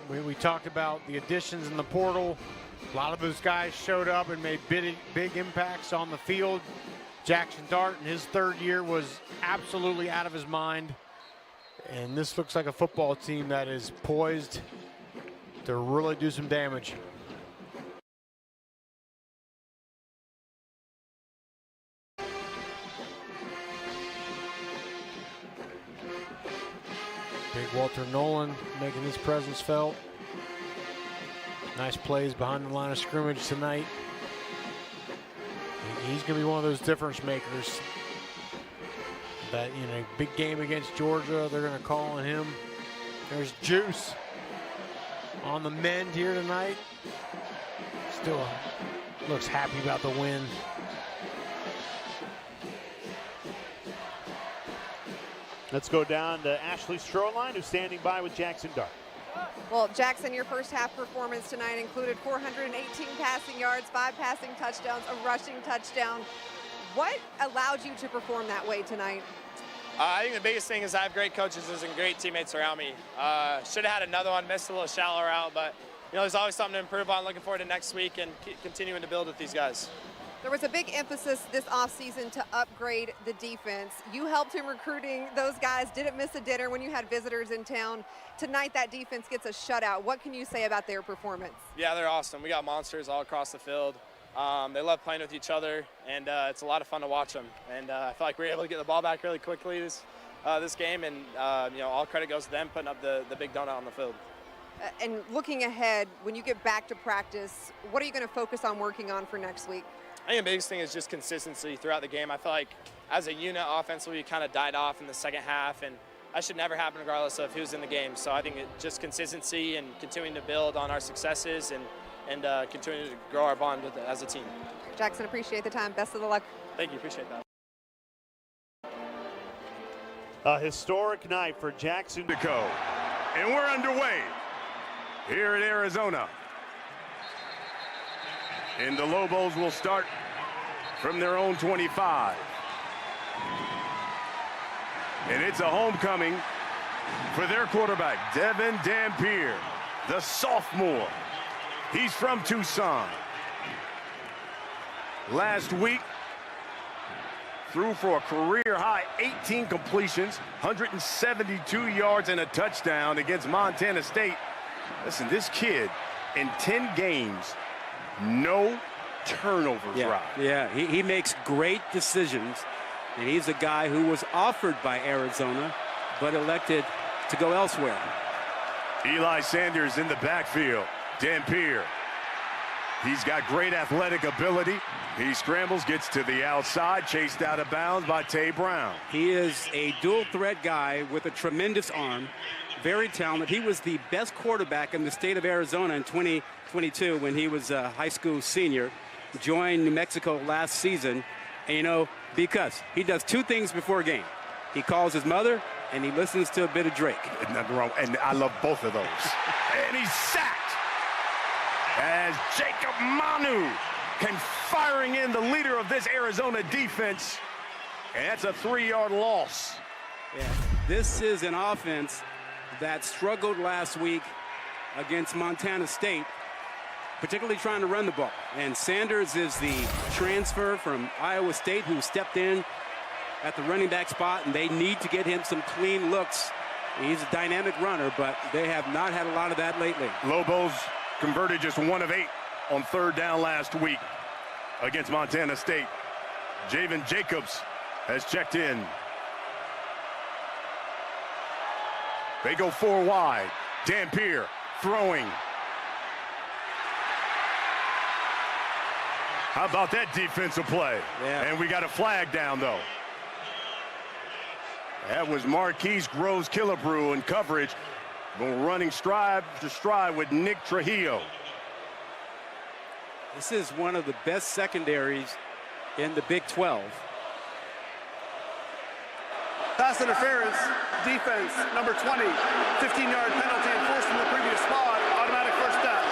We talked about the additions in the portal. A lot of those guys showed up and made big impacts on the field. Jackson Dart in his third year was absolutely out of his mind. And this looks like a football team that is poised to really do some damage. Big Walter Nolan making his presence felt. Nice plays behind the line of scrimmage tonight. He's going to be one of those difference makers. That, you know, big game against Georgia, they're going to call on him. There's Juice on the mend here tonight. Still looks happy about the win. Let's go down to Ashley Stroline, who's standing by with Jackson Dart. Well, Jackson, your first half performance tonight included 418 passing yards, 5 passing touchdowns, a rushing touchdown. What allowed you to perform that way tonight? I think the biggest thing is I have great coaches and great teammates around me. Should have had another one, missed a little shallow route, but you know, there's always something to improve on. Looking forward to next week and continuing to build with these guys. There was a big emphasis this offseason to upgrade the defense. You helped in recruiting those guys, didn't miss a dinner when you had visitors in town. Tonight, that defense gets a shutout. What can you say about their performance? Yeah, they're awesome. We got monsters all across the field. They love playing with each other, and it's a lot of fun to watch them. And I feel like we were able to get the ball back really quickly this game, and you know, all credit goes to them putting up the big donut on the field. And looking ahead, when you get back to practice, what are you going to focus on working on for next week? I think the biggest thing is just consistency throughout the game. I feel like as a unit offensively, we kind of died off in the second half, and that should never happen regardless of who's in the game. So I think just consistency and continuing to build on our successes and continuing to grow our bond as a team. Jackson, appreciate the time. Best of the luck. Thank you. Appreciate that. A historic night for Jackson to go. And we're underway here in Arizona. And the Lobos will start from their own 25. And it's a homecoming for their quarterback, Devin Dampier, the sophomore. He's from Tucson. Last week, threw for a career-high 18 completions, 172 yards and a touchdown against Montana State. Listen, this kid in 10 games, no turnovers. Yeah, he makes great decisions, and he's a guy who was offered by Arizona but elected to go elsewhere. Eli Sanders in the backfield. Dampier, he's got great athletic ability. He scrambles, gets to the outside, chased out of bounds by Tay Brown. He is a dual threat guy with a tremendous arm, very talented. He was the best quarterback in the state of Arizona in 2022 when he was a high school senior. Joined New Mexico last season, and you know, because he does two things before a game. He calls his mother and he listens to a bit of Drake. Nothing wrong, and I love both of those. And he's sacked as Jacob Manu firing in the leader of this Arizona defense, and that's a 3-yard loss. Yeah, this is an offense that struggled last week against Montana State, particularly trying to run the ball. And Sanders is the transfer from Iowa State who stepped in at the running back spot, and they need to get him some clean looks. He's a dynamic runner, but they have not had a lot of that lately. Lobos converted just 1 of 8 on 3rd down last week against Montana State. Javen Jacobs has checked in. They go 4 wide. Dampier throwing. How about that defensive play? Yeah. And we got a flag down, though. That was Marquise Groves Killebrew in coverage, running stride to stride with Nick Trujillo. This is one of the best secondaries in the Big 12. Pass interference, defense, number 20, 15-yard penalty enforced from the previous spot, automatic first down.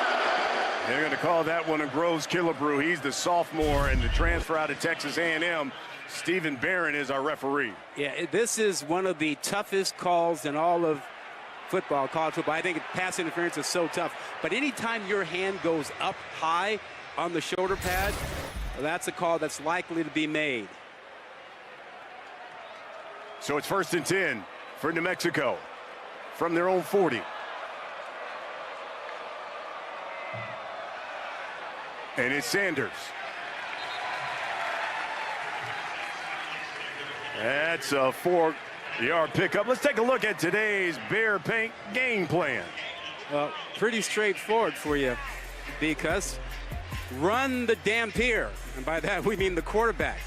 They're going to call that one a Groves Killebrew. He's the sophomore and the transfer out of Texas A&M. Stephen Barron is our referee. Yeah, this is one of the toughest calls in all of football, college football. I think pass interference is so tough. But anytime your hand goes up high on the shoulder pad, that's a call that's likely to be made. So it's 1st and 10 for New Mexico from their own 40. And it's Sanders. That's a 4-yard pickup. Let's take a look at today's Bear Paint game plan. Well, pretty straightforward for you, because run the Dampier. And by that, we mean the quarterback,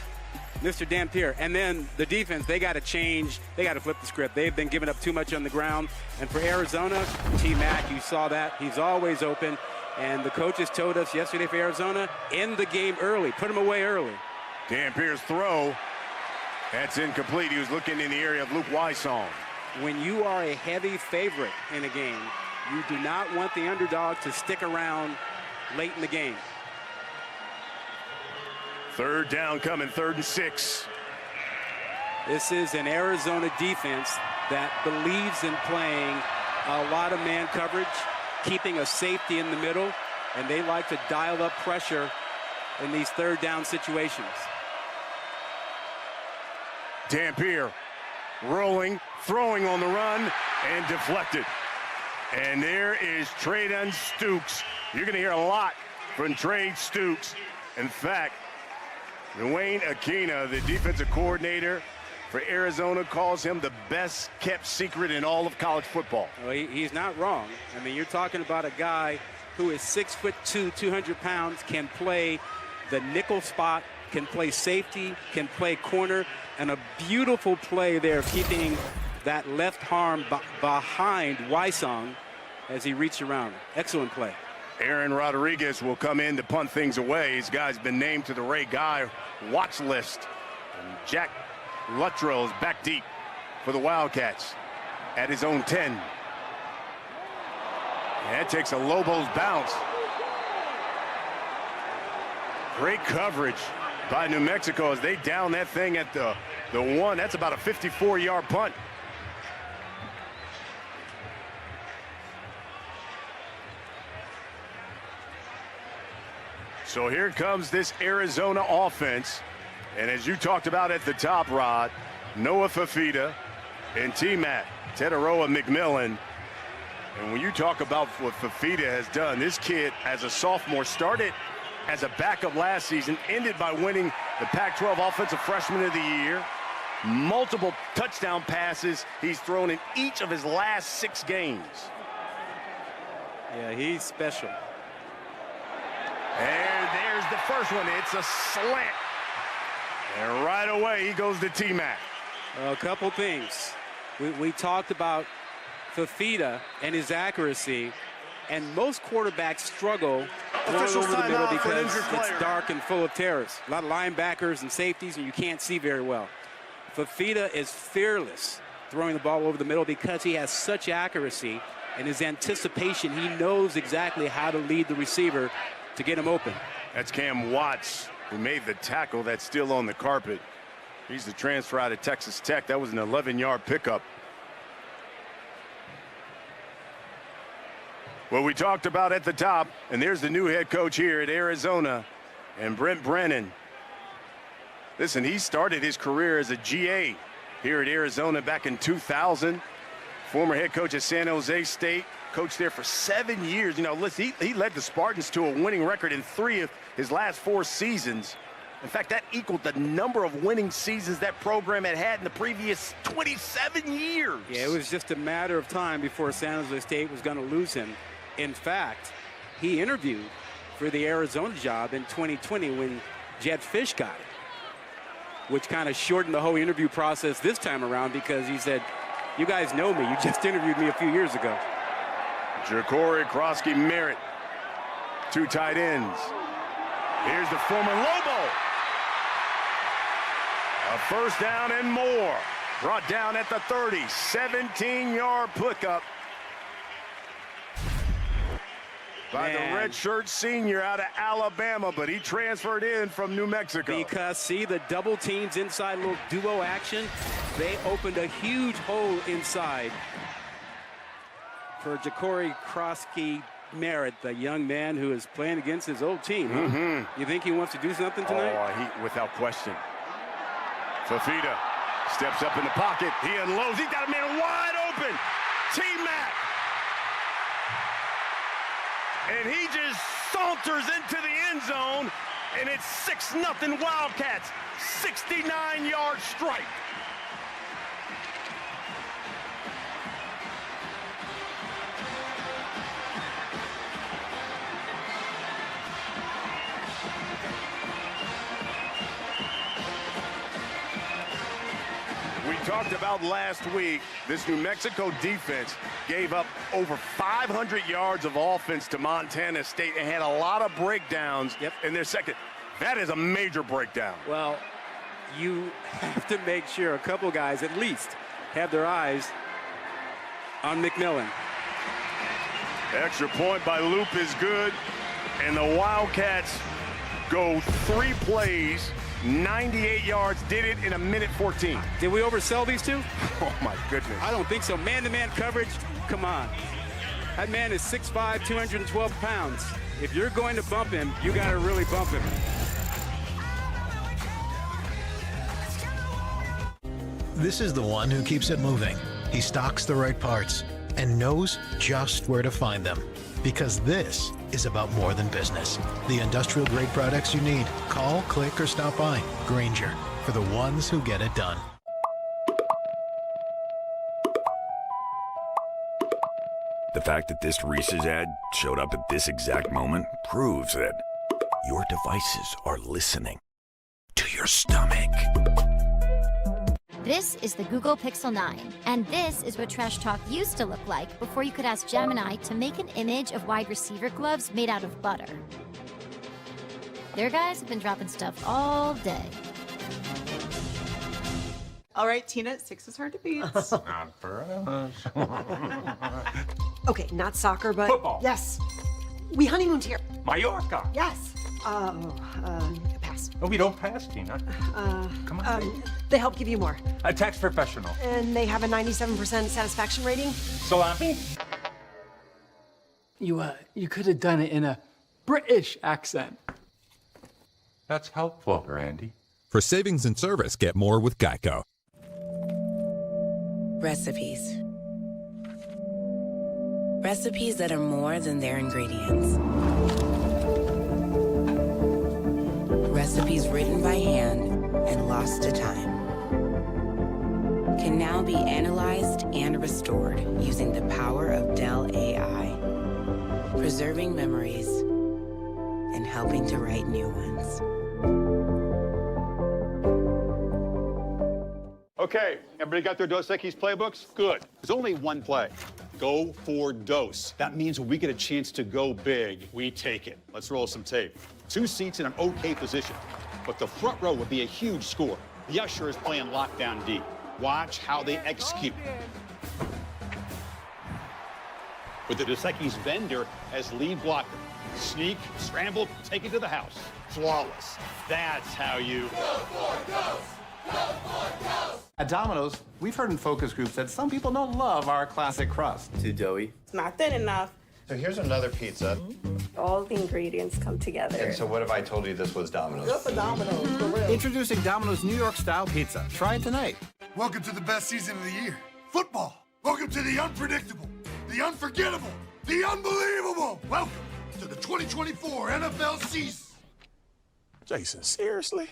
Mr. Dampier. And then the defense, they got to change. They got to flip the script. They've been giving up too much on the ground. And for Arizona, T-Mac, you saw that. He's always open. And the coaches told us yesterday for Arizona, end the game early. Put him away early. Dampier's throw. That's incomplete. He was looking in the area of Luke Wysong. When you are a heavy favorite in a game, you do not want the underdog to stick around late in the game. 3rd down coming, 3rd and 6. This is an Arizona defense that believes in playing a lot of man coverage, keeping a safety in the middle, and they like to dial up pressure in these 3rd down situations. Dampier rolling, throwing on the run, and deflected. And there is Traden Stukes. You're going to hear a lot from Trey Stukes. In fact, Dwayne Aquina, the defensive coordinator for Arizona, calls him the best kept secret in all of college football. Well, he's not wrong. I mean, you're talking about a guy who is 6'2", 200 pounds, can play the nickel spot, can play safety, can play corner, and a beautiful play there, keeping that left arm behind Wysong as he reached around. Excellent play. Aaron Rodriguez will come in to punt things away. This guy's been named to the Ray Guy watch list. And Jack Luttrell is back deep for the Wildcats at his own 10. And that takes a Lobos bounce. Great coverage by New Mexico as they down that thing at the 1. That's about a 54-yard punt. So here comes this Arizona offense. And as you talked about at the top, Rod, Noah Fafita and T-Mac, Teteroa McMillan. And when you talk about what Fafita has done, this kid as a sophomore started as a backup last season, ended by winning the Pac-12 Offensive Freshman of the Year. Multiple touchdown passes he's thrown in each of his last 6 games. Yeah, he's special. And there's the first one. It's a slant. And right away, he goes to T-Mac. A couple things. We talked about Fafita and his accuracy, and most quarterbacks struggle throwing over the middle because it's dark and full of terrorists. A lot of linebackers and safeties, and you can't see very well. Fafita is fearless throwing the ball over the middle because he has such accuracy, and his anticipation, he knows exactly how to lead the receiver to get him open. That's Cam Watts, who made the tackle that's still on the carpet. He's the transfer out of Texas Tech. That was an 11-yard pickup. Well, we talked about at the top, and there's the new head coach here at Arizona, and Brent Brennan. Listen, he started his career as a GA here at Arizona back in 2000. Former head coach at San Jose State, coached there for 7 years. You know, listen, he led the Spartans to a winning record in 3 of his last 4 seasons. In fact, that equaled the number of winning seasons that program had had in the previous 27 years. Yeah, it was just a matter of time before San Jose State was going to lose him. In fact, he interviewed for the Arizona job in 2020 when Jed Fish got it, which kind of shortened the whole interview process this time around because he said, "You guys know me. You just interviewed me a few years ago." Ja'Cory Krosky Merritt, 2 tight ends. Here's the former Lobo. A first down and more. Brought down at the 30. 17-yard pickup by the redshirt senior out of Alabama, but he transferred in from New Mexico. Because, see, the double teams inside, little duo action, they opened a huge hole inside. for Ja'Cory Krosky-Merritt, the young man who is playing against his old team. Huh? You think he wants to do something tonight? Oh, without question. Fafita steps up in the pocket. He unloads. He's got a man wide open. T-Mac. And he just saunters into the end zone, and it's 6-0 Wildcats. 69-yard strike. We talked about last week, this New Mexico defense gave up over 500 yards of offense to Montana State and had a lot of breakdowns in their second. That is a major breakdown. Well, you have to make sure a couple guys at least have their eyes on McMillan. Extra point by Loop is good, and the Wildcats go 3 plays, 98 yards, did it in 1:14. Did we oversell these two? Oh, my goodness. I don't think so. Man-to-man coverage, come on. That man is 6'5", 212 pounds. If you're going to bump him, you got to really bump him. This is the one who keeps it moving. He stocks the right parts and knows just where to find them. Because this is about more than business. The industrial-grade products you need. Call, click, or stop by. Grainger, for the ones who get it done. The fact that this Reese's ad showed up at this exact moment proves that your devices are listening to your stomach. This is the Google Pixel 9, and this is what Trash Talk used to look like before you could ask Gemini to make an image of wide receiver gloves made out of butter. Their guys have been dropping stuff all day. All right, Tina, 6 is hard to beat. Not for us. Okay, not soccer, but football. Yes. We honeymooned here. Mallorca. Yes. Pass. No, we don't pass, Tina. Come on. They help give you more. A tax professional. And they have a 97% satisfaction rating. Salami. You could have done it in a British accent. That's helpful, Randy. For savings and service, get more with Geico. Recipes. Recipes that are more than their ingredients. Recipes written by hand and lost to time can now be analyzed and restored using the power of Dell AI, preserving memories and helping to write new ones. Okay, everybody got their Dos Equis playbooks? Good. There's only one play. Go for Dos. That means when we get a chance to go big, we take it. Let's roll some tape. 2 seats in an okay position, but the front row would be a huge score. The usher is playing lockdown D. Watch how they execute. With the Dos Equis vendor as lead blocker. Sneak, scramble, take it to the house. Flawless. That's how you... Go for Dos! Go for Dos! At Domino's, we've heard in focus groups that some people don't love our classic crust. Too doughy. It's not thin enough. So here's another pizza. All the ingredients come together. And so what if I told you this was Domino's? Good for Domino's, for real. Introducing Domino's New York style pizza. Try it tonight. Welcome to the best season of the year. Football. Welcome to the unpredictable, the unforgettable, the unbelievable. Welcome to the 2024 NFL season. Jason, seriously?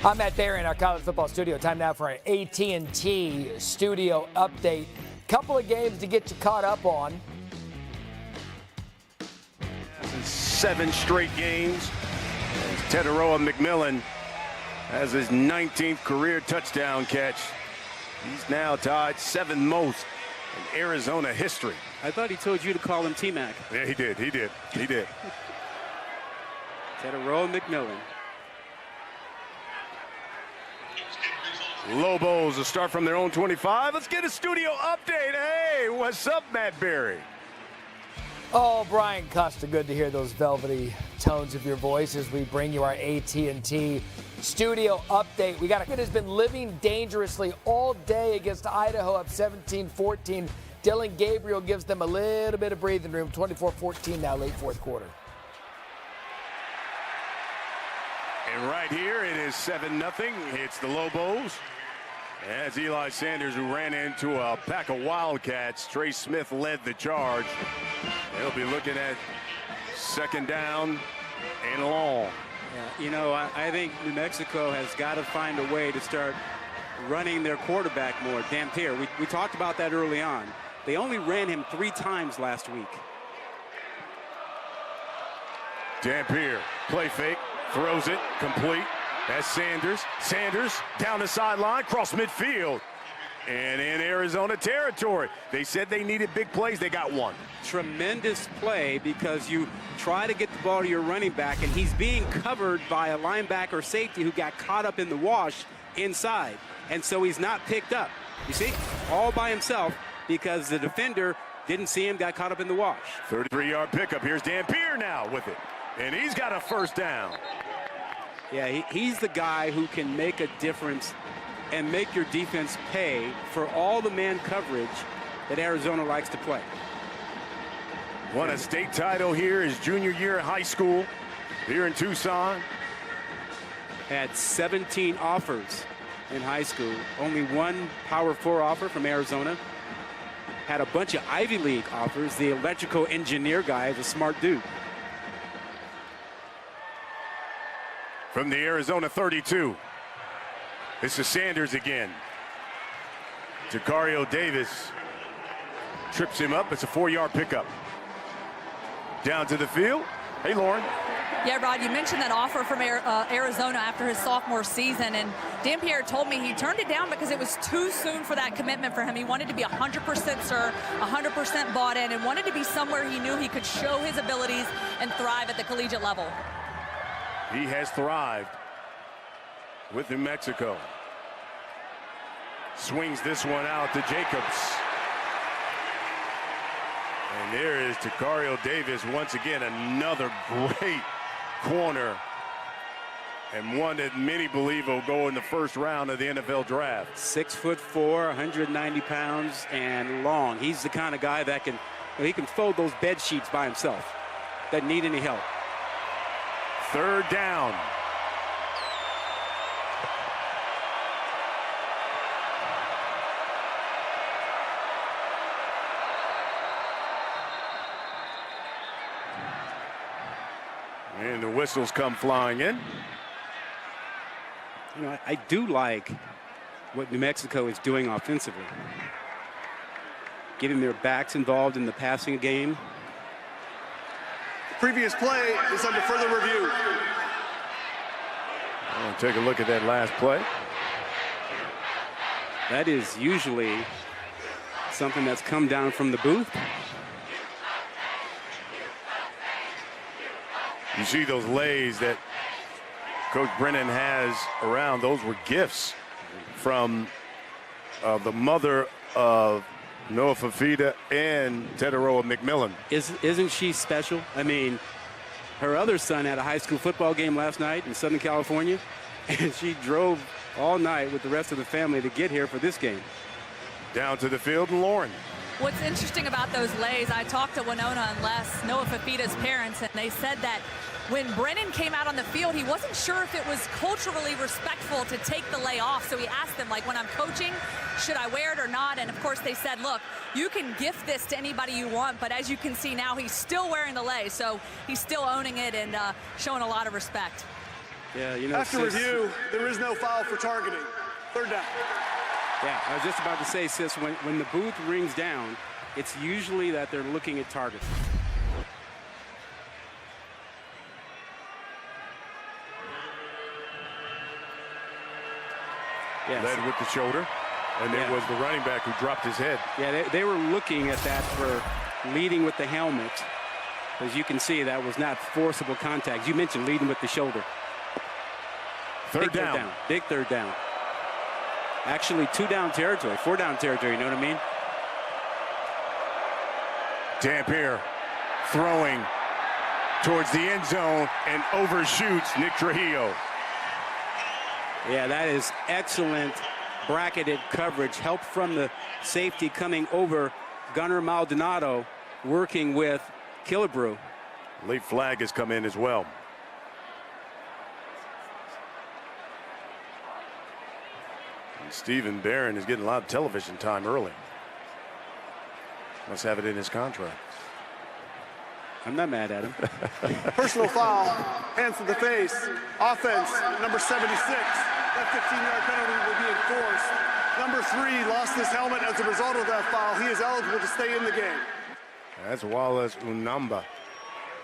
I'm Matt Barry in our college football studio. Time now for an AT&T studio update. Couple of games to get you caught up on. 7 straight games. Teteroa McMillan has his 19th career touchdown catch. He's now tied 7th most in Arizona history. I thought he told you to call him T-Mac. Yeah, he did. Teteroa McMillan. Lobos will start from their own 25. Let's get a studio update. Hey, what's up, Matt Berry? Oh, Brian Costa, good to hear those velvety tones of your voice as we bring you our AT&T studio update. It has been living dangerously all day against Idaho up 17-14. Dylan Gabriel gives them a little bit of breathing room. 24-14 now, late fourth quarter. And right here, it is 7-0. It's the Lobos. As Eli Sanders, who ran into a pack of Wildcats, Trey Smith led the charge. They'll be looking at second down and long. Yeah, you know, I think New Mexico has got to find a way to start running their quarterback more. Dampier, we talked about that early on. They only ran him 3 times last week. Dampier, play fake, throws it, complete. That's Sanders. Sanders down the sideline, cross midfield. And in Arizona territory. They said they needed big plays. They got one. Tremendous play because you try to get the ball to your running back, and he's being covered by a linebacker safety who got caught up in the wash inside. And so he's not picked up. You see, all by himself because the defender didn't see him, got caught up in the wash. 33-yard pickup. Here's Dampier now with it. And he's got a first down. Yeah, he's the guy who can make a difference and make your defense pay for all the man coverage that Arizona likes to play. Won a state title here his junior year in high school here in Tucson. Had 17 offers in high school. Only one Power 4 offer from Arizona. Had a bunch of Ivy League offers. The electrical engineer guy is a smart dude. From the Arizona 32. This is Sanders again. Jacario Davis trips him up. It's a 4-yard pickup. Down to the field. Hey, Lauren. Yeah, Rod, you mentioned that offer from Arizona after his sophomore season, and Dampier told me he turned it down because it was too soon for that commitment for him. He wanted to be 100% sure, 100% bought in, and wanted to be somewhere he knew he could show his abilities and thrive at the collegiate level. He has thrived with New Mexico. Swings this one out to Jacobs. And there is Jacario Davis once again, another great corner, and one that many believe will go in the first round of the NFL draft. 6'4", 190 pounds, and long. He's the kind of guy that he can fold those bed sheets by himself. Doesn't need any help. Third down. And the whistles come flying in. You know, I do like what New Mexico is doing offensively. Getting their backs involved in the passing game. Previous play is under further review. I'll take a look at that last play. That is usually something that's come down from the booth. You see those lays that Coach Brennan has around. Those were gifts from the mother of Noah Fafita and Teteroa McMillan. Isn't she special? I mean, her other son had a high school football game last night in Southern California, and she drove all night with the rest of the family to get here for this game. Down to the field, and Lauren. What's interesting about those lays, I talked to Winona and Les, Noah Fafita's parents, and they said that when Brennan came out on the field, he wasn't sure if it was culturally respectful to take the lay off. So he asked them, like, when I'm coaching, should I wear it or not? And of course they said, look, you can gift this to anybody you want, but as you can see now, he's still wearing the lay. So he's still owning it and showing a lot of respect. Yeah, you know, After review, there is no foul for targeting. Third down. Yeah, I was just about to say, sis, when the booth rings down, it's usually that they're looking at targets. Yes. Led with the shoulder, and it was the running back who dropped his head. Yeah, they were looking at that for leading with the helmet. As you can see, that was not forcible contact. You mentioned leading with the shoulder. Third down. Big third down. Actually, 2-down territory, 4-down territory, you know what I mean? Dampier throwing towards the end zone and overshoots Nick Trujillo. Yeah, that is excellent bracketed coverage. Help from the safety coming over Gunnar Maldonado, working with Killebrew. Late flag has come in as well. And Stephen Barron is getting a lot of television time early. Must have it in his contract. I'm not mad at him. Personal foul, hands to the face, offense, number 76. That 15-yard penalty will be enforced. Number 3 lost his helmet as a result of that foul. He is eligible to stay in the game. That's Wallace Unamba.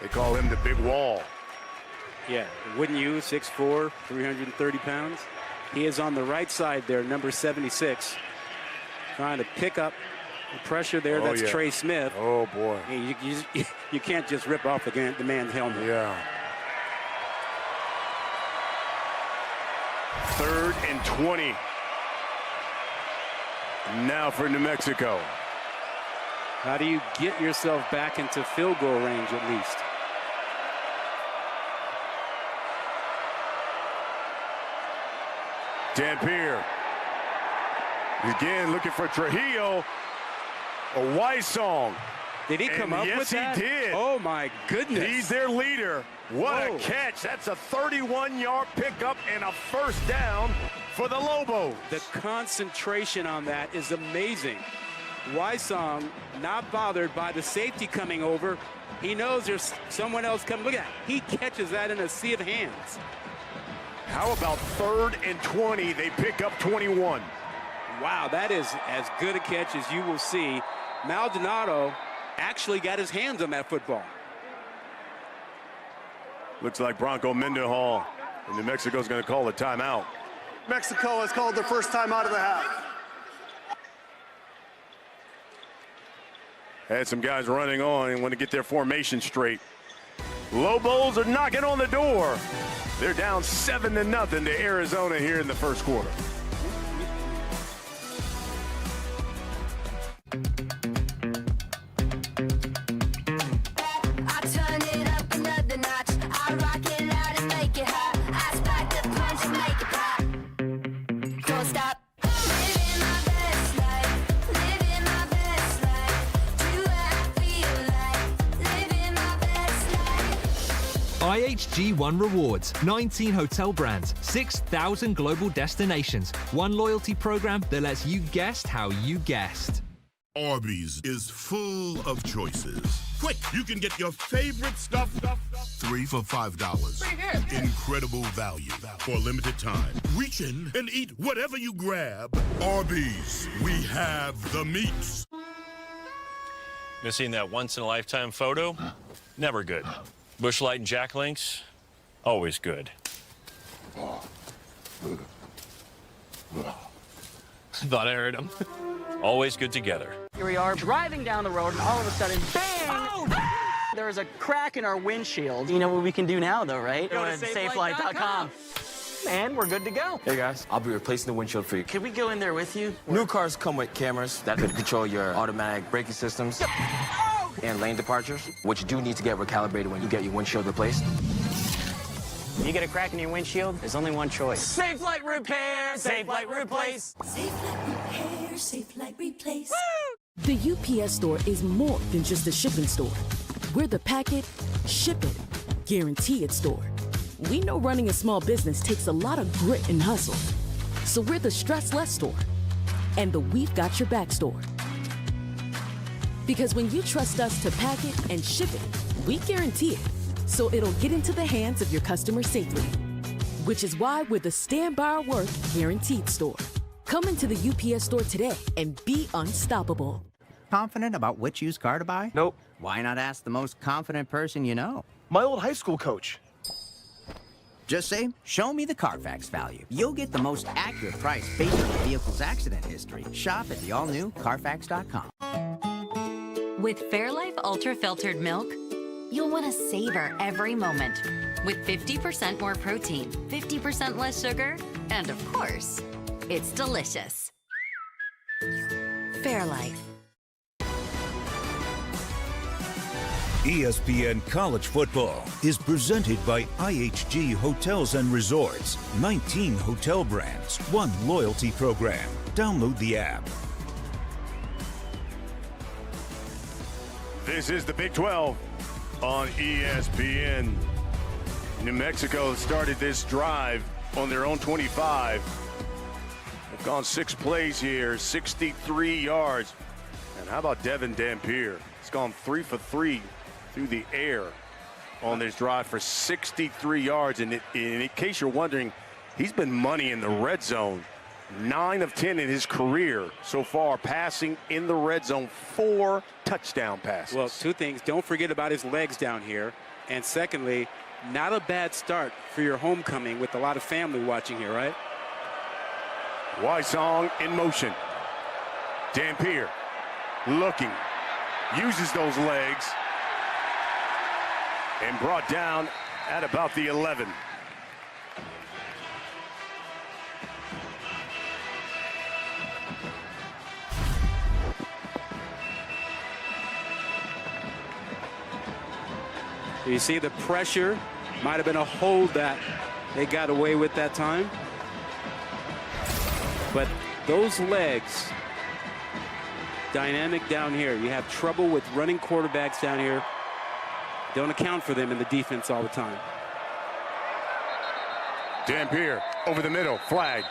They call him the big wall. Yeah, wouldn't you? 6'4", 330 pounds. He is on the right side there, number 76. Trying to pick up the pressure there. That's Trey Smith. Oh, boy. You can't just rip off the man's helmet. Yeah. 3rd and 20. Now for New Mexico. How do you get yourself back into field goal range at least? Dampier. Again, looking for Trujillo. A Wysong. Did he come up with that? Yes, he did. Oh, my goodness. He's their leader. What Whoa. a catch. That's a 31-yard pickup and a first down for the Lobos. The concentration on that is amazing. Wysong not bothered by the safety coming over. He knows there's someone else coming. Look at that. He catches that in a sea of hands. How about 3rd and 20? They pick up 21. Wow, that is as good a catch as you will see. Maldonado actually got his hands on that football. Looks like Bronco Mendenhall and New Mexico's going to call a timeout. Mexico has called their first timeout of the half. Had some guys running on and want to get their formation straight. Lobos are knocking on the door. They're down 7-0 to Arizona here in the first quarter. I turn it up another notch. I rock it loud and make it hot. I spike the punch and make it pop. Don't stop. Living my best life. Living my best life. Do what I feel like. Living my best life. IHG One Rewards, 19 hotel brands, 6,000 global destinations, one loyalty program that lets you guest how you guest. Arby's is full of choices. Quick, you can get your favorite stuff 3 for $5. Incredible value for a limited time. Reach in and eat whatever you grab. Arby's, we have the meats. Missing that once-in-a-lifetime photo? Never good. Bush Light and Jack Links? Always good. Thought I heard him. Always good together. Here we are driving down the road, and all of a sudden, bang! There's a crack in our windshield. You know what we can do now, though, right? Go to safelight.com. And we're good to go. Hey guys, I'll be replacing the windshield for you. Can we go in there with you? New cars come with cameras that could control your automatic braking systems and lane departures, which do need to get recalibrated when you get your windshield replaced. If you get a crack in your windshield, there's only one choice. Safe Light Repair, Safe Light Replace. Safe Light Repair, Safe Light Replace. The UPS store is more than just a shipping store. We're the pack it, ship it, guarantee it store. We know running a small business takes a lot of grit and hustle. So we're the stress less store and the we've got your back store. Because when you trust us to pack it and ship it, we guarantee it. So it'll get into the hands of your customers safely. Which is why we're the stand by our work guaranteed store. Come into the UPS store today and be unstoppable. Confident about which used car to buy? Nope. Why not ask the most confident person you know? My old high school coach. Just say, show me the Carfax value. You'll get the most accurate price based on the vehicle's accident history. Shop at the all-new Carfax.com. With Fairlife Ultra Filtered Milk, you'll want to savor every moment. With 50% more protein, 50% less sugar, and of course, it's delicious. Fairlife. ESPN College Football is presented by IHG Hotels and Resorts. 19 hotel brands, 1 loyalty program. Download the app. This is the Big 12 on ESPN. New Mexico started this drive on their own 25. They've gone 6 plays here, 63 yards. And how about Devin Dampier? He's gone 3 for 3 through the air on this drive for 63 yards. And in case you're wondering, he's been money in the red zone. 9 of 10 in his career so far, passing in the red zone, 4 touchdown passes. Well, 2 things. Don't forget about his legs down here. And secondly, not a bad start for your homecoming with a lot of family watching here, right? Wysong in motion. Dampier looking, uses those legs, and brought down at about the 11. You see the pressure. Might have been a hold that they got away with that time. But those legs, dynamic down here. You have trouble with running quarterbacks down here. Don't account for them in the defense all the time. Dampier over the middle, flag.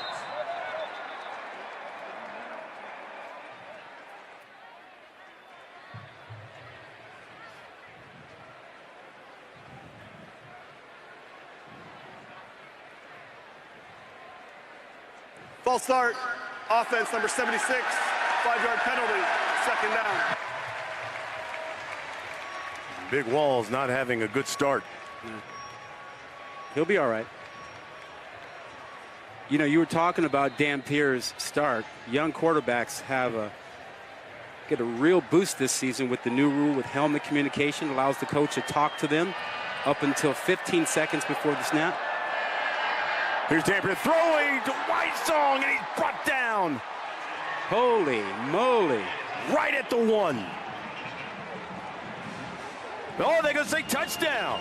False start. Offense number 76. 5-yard penalty. 2nd down. Big Walls not having a good start. He'll be all right. You know, you were talking about Dampier's start. Young quarterbacks get a real boost this season with the new rule with helmet communication. Allows the coach to talk to them up until 15 seconds before the snap. Here's Dampier throwing to Wysong, and he's brought down. Holy moly. Right at the 1. Oh, they're going to say touchdown.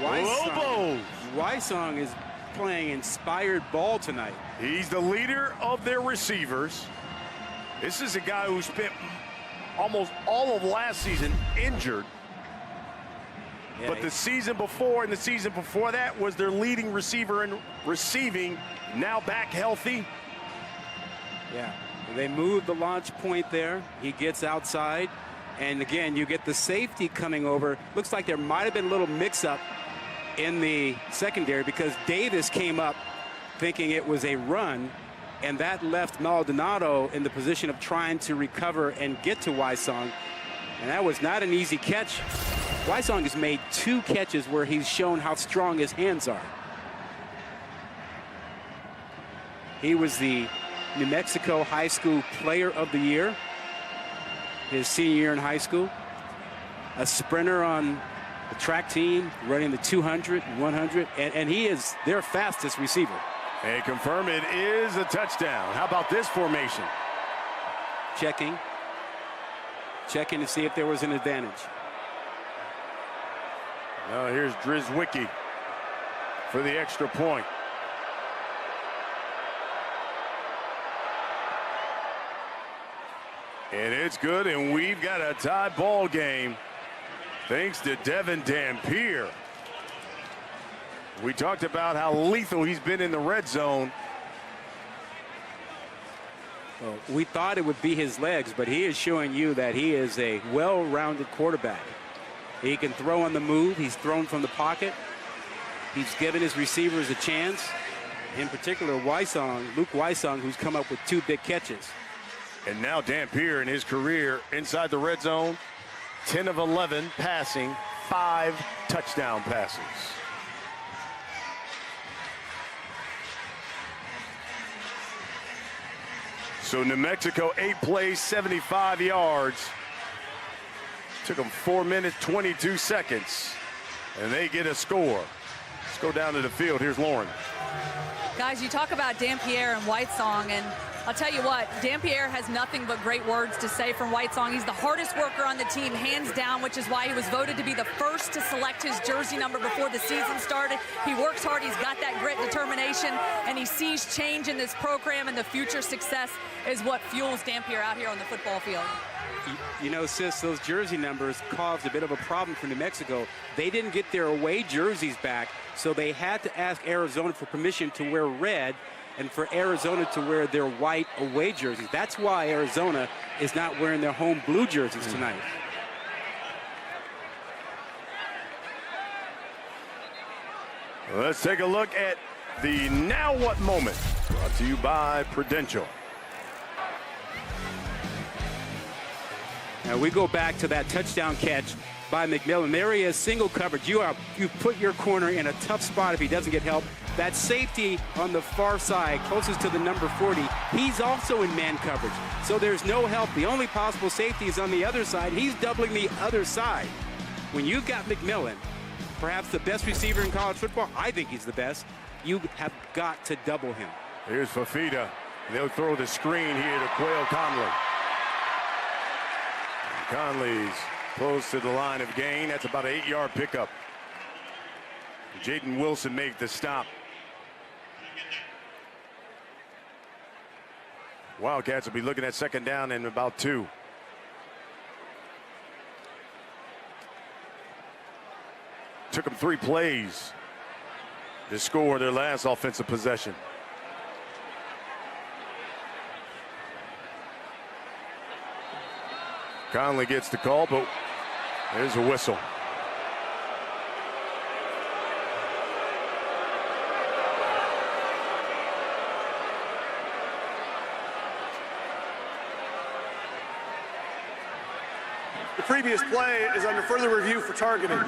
Wysong is playing inspired ball tonight. He's the leader of their receivers. This is a guy who spent almost all of last season injured. Yeah, but the season before and the season before that was their leading receiver in receiving, now back healthy. Yeah, they moved the launch point there. He gets outside. And again, you get the safety coming over. Looks like there might have been a little mix-up in the secondary because Davis came up thinking it was a run, and that left Maldonado in the position of trying to recover and get to Wysong. And that was not an easy catch. Wysong has made 2 catches where he's shown how strong his hands are. He was the New Mexico High School Player of the Year his senior year in high school. A sprinter on the track team, running the 200 and 100, and he is their fastest receiver. And confirm it is a touchdown. How about this formation? Checking to see if there was an advantage. Now here's Drizwicki for the extra point. And it's good, and we've got a tie ball game thanks to Devin Dampier. We talked about how lethal he's been in the red zone. Well, we thought it would be his legs, but he is showing you that he is a well-rounded quarterback. He can throw on the move. He's thrown from the pocket. He's given his receivers a chance. In particular, Luke Wysong, who's come up with 2 big catches. And now Dampier in his career inside the red zone, 10 of 11 passing, 5 touchdown passes. So New Mexico, 8 plays, 75 yards. Took them 4 minutes, 22 seconds. And they get a score. Let's go down to the field. Here's Lauren. Guys, you talk about Dampier and Wysong, and I'll tell you what, Dampierre has nothing but great words to say from White Song. He's the hardest worker on the team, hands down, which is why he was voted to be the first to select his jersey number before the season started. He works hard, he's got that grit, determination, and he sees change in this program, and the future success is what fuels Dampierre out here on the football field. You know, Sis, those jersey numbers caused a bit of a problem for New Mexico. They didn't get their away jerseys back, so they had to ask Arizona for permission to wear red and for Arizona to wear their white away jerseys. That's why Arizona is not wearing their home blue jerseys tonight. Let's take a look at the Now What moment, brought to you by Prudential. Now we go back to that touchdown catch by McMillan. There he is, single coverage. You put your corner in a tough spot if he doesn't get help. That safety on the far side, closest to the number 40, he's also in man coverage. So there's no help. The only possible safety is on the other side. He's doubling the other side. When you've got McMillan, perhaps the best receiver in college football, I think he's the best, you have got to double him. Here's Fafita. They'll throw the screen here to Quail Conley. Conley's close to the line of gain. That's about an 8-yard pickup. Jaden Wilson made the stop. Wildcats will be looking at second down and about 2. Took them 3 plays to score their last offensive possession. Conley gets the call, but there's a whistle. The previous play is under further review for targeting.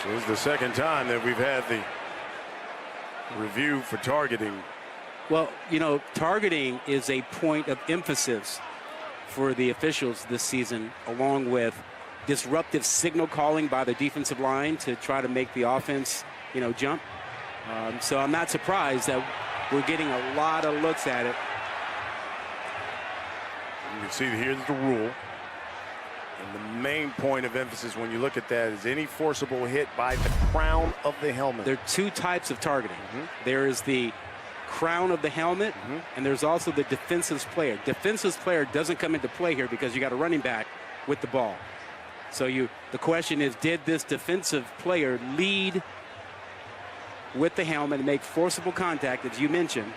So this is the second time that we've had the review for targeting. Well, you know, targeting is a point of emphasis for the officials this season, along with disruptive signal calling by the defensive line to try to make the offense, you know, jump. So I'm not surprised that we're getting a lot of looks at it. You can see here's the rule. And the main point of emphasis when you look at that is any forcible hit by the crown of the helmet. There are 2 types of targeting. There is the crown of the helmet, and there's also the defensive player. Defensive player doesn't come into play here because you got a running back with the ball. So the question is, did this defensive player lead with the helmet and make forcible contact, as you mentioned?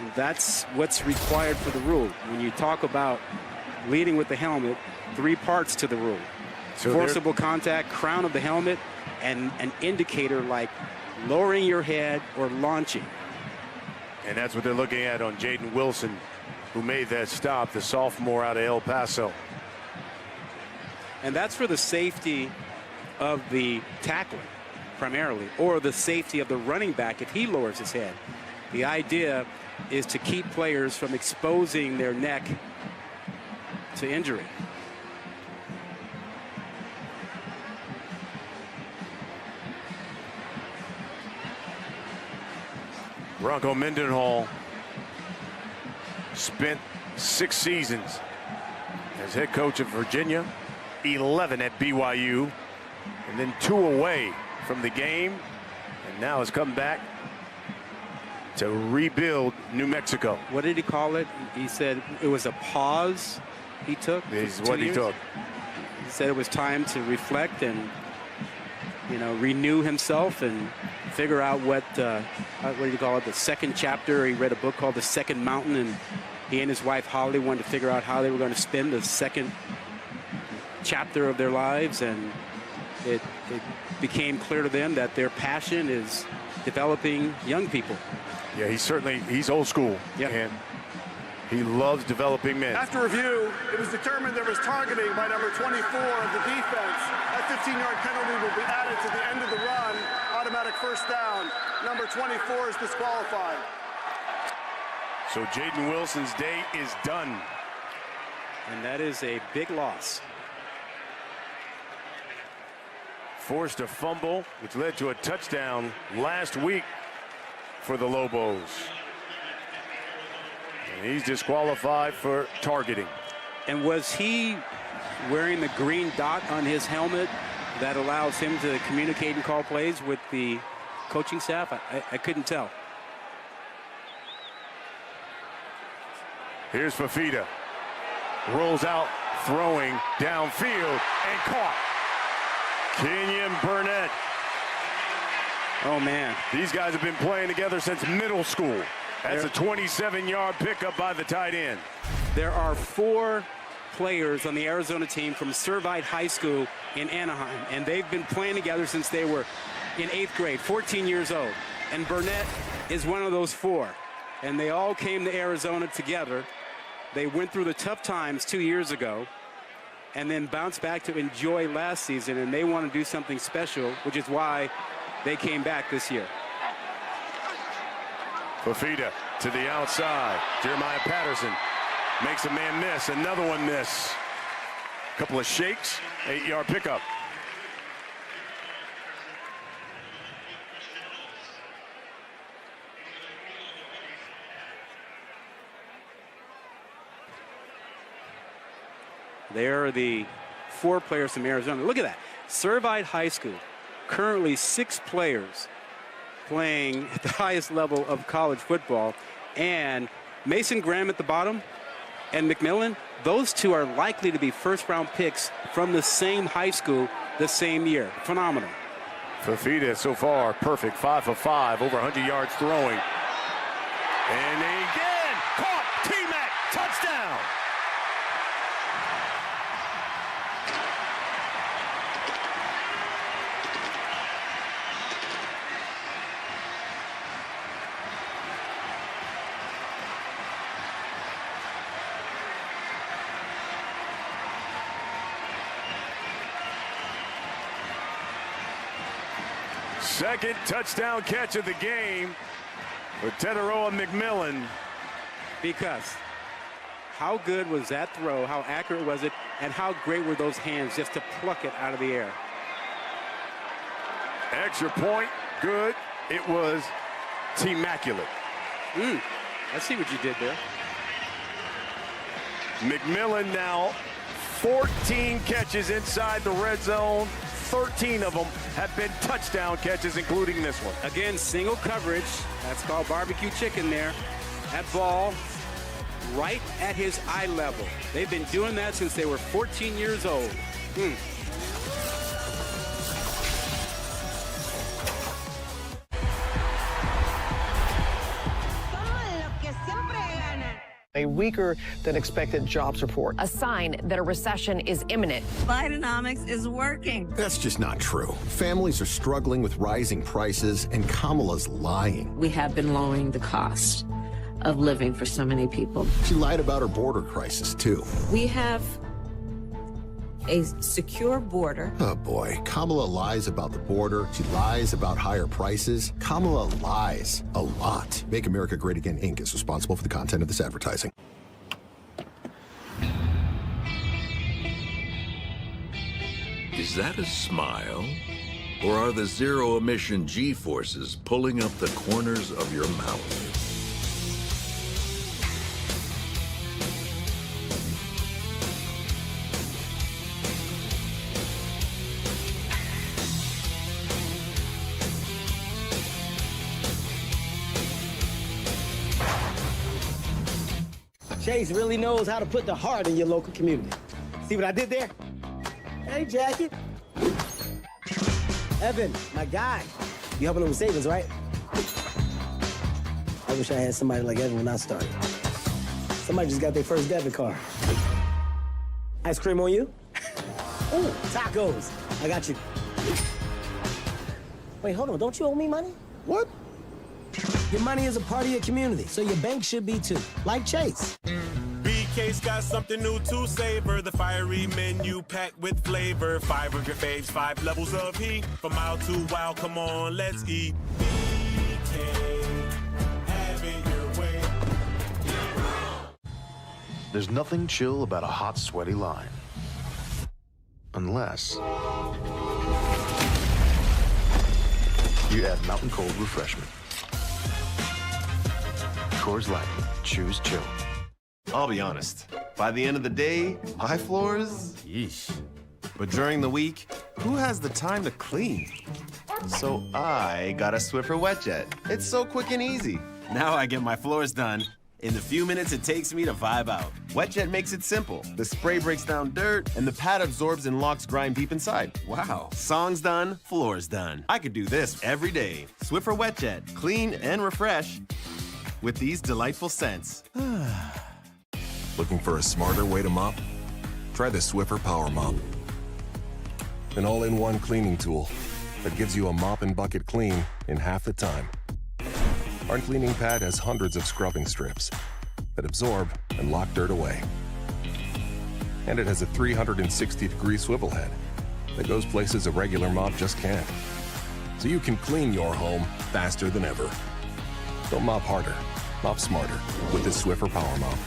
And that's what's required for the rule. When you talk about leading with the helmet, 3 parts to the rule. So forcible contact, crown of the helmet, and an indicator like lowering your head or launching. And that's what they're looking at on Jaden Wilson, who made that stop, the sophomore out of El Paso. And that's for the safety of the tackler, primarily, or the safety of the running back if he lowers his head. The idea is to keep players from exposing their neck to injury. Bronco Mendenhall spent 6 seasons as head coach of Virginia, 11 at BYU, and then 2 away from the game, and now has come back to rebuild New Mexico. What did he call it? He said it was a pause he took. This is what he took. He said it was time to reflect and, you know, renew himself and figure out what do you call it, the second chapter. He read a book called The Second Mountain, and he and his wife Holly wanted to figure out how they were going to spend the second chapter of their lives, and it became clear to them that their passion is developing young people. Yeah, he's old school. Yeah. And he loves developing men. After review, it was determined there was targeting by number 24 of the defense. That 15-yard penalty will be added to the end of the run. Automatic first down. Number 24 is disqualified. So Jaden Wilson's day is done. And that is a big loss. Forced a fumble, which led to a touchdown last week for the Lobos. And he's disqualified for targeting. And was he wearing the green dot on his helmet that allows him to communicate and call plays with the coaching staff? I couldn't tell. Here's Fafita. Rolls out, throwing downfield, and caught. Kenyon Burnett. Oh, man. These guys have been playing together since middle school. That's a 27-yard pickup by the tight end. There are 4 players on the Arizona team from Servite High School in Anaheim, and they've been playing together since they were in 8th grade, 14 years old. And Burnett is one of those 4. And they all came to Arizona together. They went through the tough times 2 years ago and then bounced back to enjoy last season, and they want to do something special, which is why they came back this year. Fafita to the outside. Jeremiah Patterson makes a man miss. Another one miss. Couple of shakes. 8-yard pickup. There are the 4 players from Arizona. Look at that. Servite High School, currently 6 players playing at the highest level of college football. And Mason Graham at the bottom and McMillan, those 2 are likely to be first-round picks from the same high school the same year. Phenomenal. Fafita so far perfect, 5 for 5, over 100 yards throwing. And again, caught. T-Mac, touchdown. Second touchdown catch of the game for Teteroa McMillan. Because how good was that throw? How accurate was it? And how great were those hands just to pluck it out of the air? Extra point, good. It was team-maculate. I see what you did there. McMillan now 14 catches inside the red zone. 13 of them have been touchdown catches, including this one. Again, single coverage. That's called barbecue chicken there. That ball right at his eye level. They've been doing that since they were 14 years old. A weaker than expected jobs report. A sign that a recession is imminent. Bidenomics is working. That's just not true. Families are struggling with rising prices, and Kamala's lying. We have been lowering the cost of living for so many people. She lied about her border crisis, too. We have a secure border. Oh, boy. Kamala lies about the border. She lies about higher prices. Kamala lies a lot. Make America Great Again, Inc. is responsible for the content of this advertising. Is that a smile? Or are the zero-emission G-forces pulling up the corners of your mouth? Chase really knows how to put the heart in your local community. See what I did there? Hey, Jackie. Evan, my guy. You helping him with savings, right? I wish I had somebody like Evan when I started. Somebody just got their first debit card. Ice cream on you? Ooh, tacos. I got you. Wait, hold on. Don't you owe me money? What? Your money is a part of your community, so your bank should be too, like Chase. BK's got something new to savor. The fiery menu packed with flavor. 5 of your faves, 5 levels of heat. From mild to wild, come on, let's eat. BK, have it your way. There's nothing chill about a hot, sweaty line. Unless you add Mountain Cold Refreshment. Coors Light. Choose chill. I'll be honest. By the end of the day, my floors, yeesh. But during the week, who has the time to clean? So I got a Swiffer WetJet. It's so quick and easy. Now I get my floors done in the few minutes it takes me to vibe out. WetJet makes it simple. The spray breaks down dirt, and the pad absorbs and locks grime deep inside. Wow. Songs done, floors done. I could do this every day. Swiffer WetJet. Clean and refresh with these delightful scents. Looking for a smarter way to mop? Try the Swiffer Power Mop. An all-in-one cleaning tool that gives you a mop and bucket clean in half the time. Our cleaning pad has hundreds of scrubbing strips that absorb and lock dirt away. And it has a 360-degree swivel head that goes places a regular mop just can't. So you can clean your home faster than ever. Don't mop harder, mop smarter with the Swiffer Power Mop.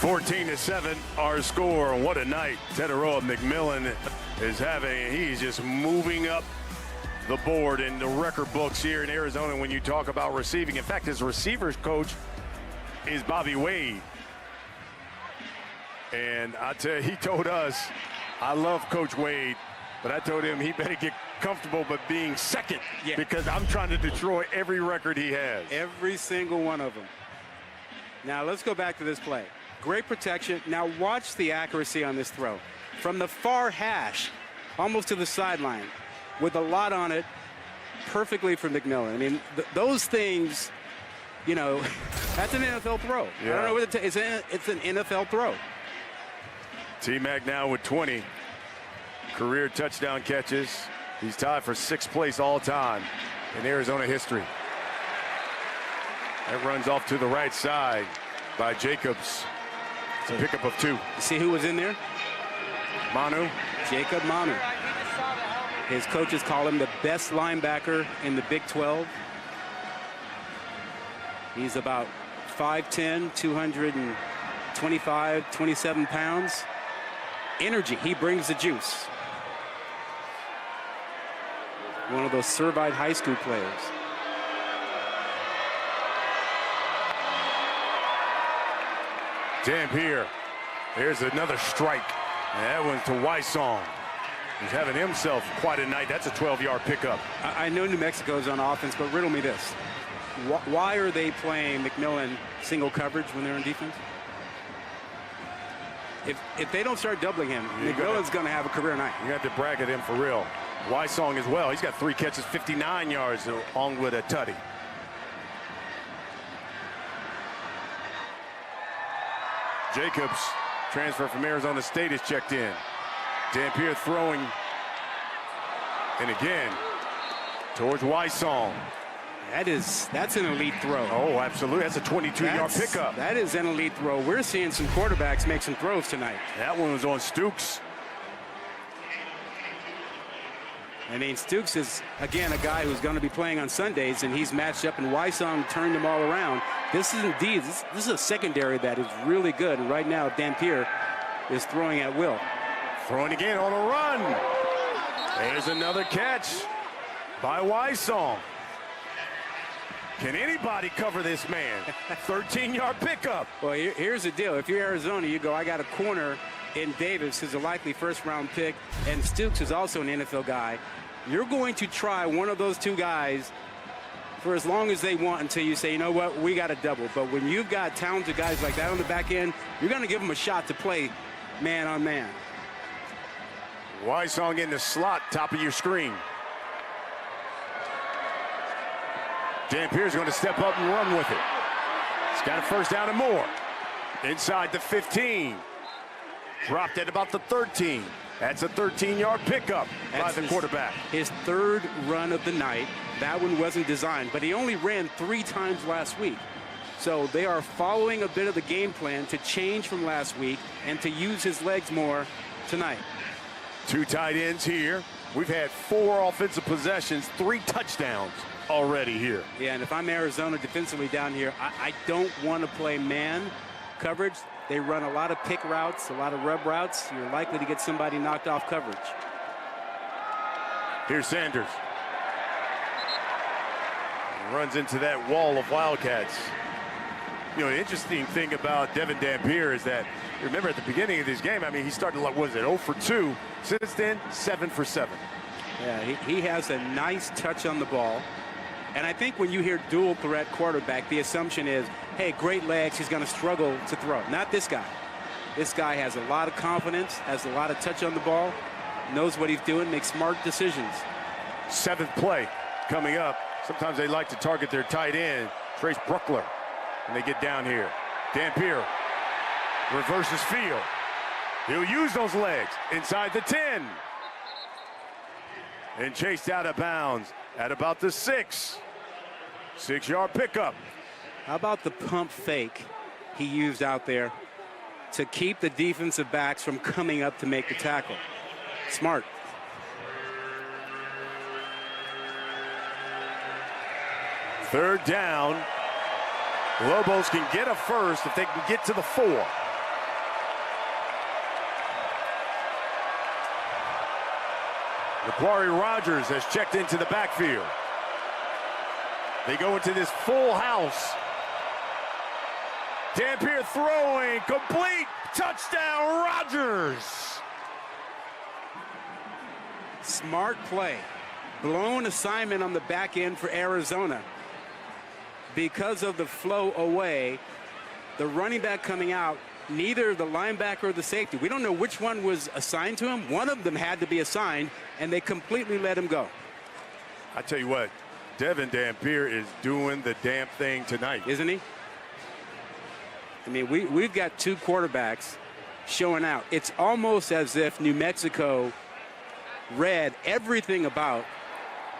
14-7, our score. What a night Teteroa McMillan is having. He's just moving up the board in the record books here in Arizona when you talk about receiving. In fact, his receivers coach is Bobby Wade. And I tell you, he told us, I love Coach Wade, but I told him he better get comfortable but being second because I'm trying to destroy every record he has. Every single one of them. Now let's go back to this play. Great protection. Now watch the accuracy on this throw. From the far hash, almost to the sideline, with a lot on it, perfectly for McMillan. I mean, those things, you know, that's an NFL throw. Yeah. I don't know what it's an NFL throw. T-Mac now with 20 career touchdown catches. He's tied for 6th place all time in Arizona history. That runs off to the right side by Jacobs. It's a pickup of 2. You see who was in there? Manu. Jacob Manu. His coaches call him the best linebacker in the Big 12. He's about 5'10", 225, 27 pounds. Energy, he brings the juice. One of those Servite High School players. Dampier. Here's another strike. And that one's to Wysong. He's having himself quite a night. That's a 12-yard pickup. I know New Mexico's on offense, but riddle me this. Why are they playing McMillan single coverage when they're on defense? If they don't start doubling him, McMillan's going to have a career night. You have to bracket him for real. Wysong as well. He's got 3 catches, 59 yards along with a tutty. Jacobs, transfer from Arizona State, is checked in. Dampier throwing. And again, towards Wysong. That's an elite throw. Oh, absolutely. That's a 22-yard pickup. That is an elite throw. We're seeing some quarterbacks make some throws tonight. That one was on Stooks. I mean, Stooks is, again, a guy who's going to be playing on Sundays, and he's matched up, and Wysong turned them all around. This is indeed, this is a secondary that is really good, and right now Dampier is throwing at will. Throwing again on a run. There's another catch by Wysong. Can anybody cover this man? 13-yard pickup. Well, here's the deal. If you're Arizona, you go, I got a corner in Davis, who's a likely first-round pick, and Stooks is also an NFL guy. You're going to try one of those two guys for as long as they want until you say, you know what, we got a double. But when you've got talented guys like that on the back end, you're going to give them a shot to play man on man. Wysong in the slot, top of your screen. Dampier's going to step up and run with it. He's got a first down and more. Inside the 15. Dropped at about the 13. That's a 13-yard pickup by the quarterback. His 3rd run of the night. That one wasn't designed, but he only ran 3 times last week. So they are following a bit of the game plan to change from last week and to use his legs more tonight. 2 tight ends here. We've had 4 offensive possessions, 3 touchdowns already here. Yeah, and if I'm Arizona defensively down here, I don't want to play man coverage. They run a lot of pick routes, a lot of rub routes. You're likely to get somebody knocked off coverage. Here's Sanders. He runs into that wall of Wildcats. You know, the interesting thing about Devin Dampier is that, remember at the beginning of this game, I mean, he started, like, what was it, 0 for 2. Since then, 7 for 7. Yeah, he has a nice touch on the ball. And I think when you hear dual threat quarterback, the assumption is, hey, great legs, he's going to struggle to throw. Not this guy. This guy has a lot of confidence, has a lot of touch on the ball, knows what he's doing, makes smart decisions. 7th play coming up. Sometimes they like to target their tight end, Trace Bruckler, when they get down here. Dampier reverses field. He'll use those legs inside the 10. And chased out of bounds at about the 6. 6-yard pickup. How about the pump fake he used out there to keep the defensive backs from coming up to make the tackle? Smart. Third down. Lobos can get a first if they can get to the 4. Macquarie Rogers has checked into the backfield. They go into this full house. Dampier throwing, complete, touchdown, Rogers. Smart play. Blown assignment on the back end for Arizona. Because of the flow away, the running back coming out, neither the linebacker or the safety, we don't know which one was assigned to him. One of them had to be assigned, and they completely let him go. I tell you what, Devin Dampier is doing the damn thing tonight. Isn't he? I mean, we've got 2 quarterbacks showing out. It's almost as if New Mexico read everything about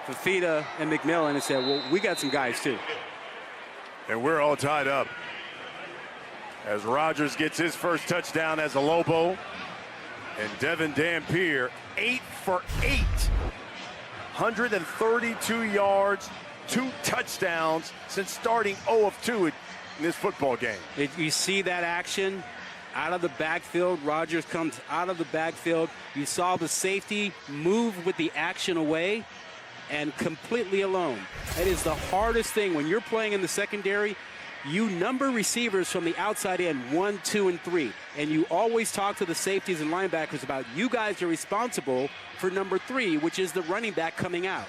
Fafita and McMillan and said, well, we got some guys too. And we're all tied up as Rogers gets his first touchdown as a Lobo. And Devin Dampier, 8 for 8. 132 yards, 2 touchdowns since starting 0 of 2 in this football game. You see that action out of the backfield. Rogers comes out of the backfield. You saw the safety move with the action away and completely alone. That is the hardest thing when you're playing in the secondary. You number receivers from the outside in 1, 2, and 3. And you always talk to the safeties and linebackers about you guys are responsible for number 3, which is the running back coming out.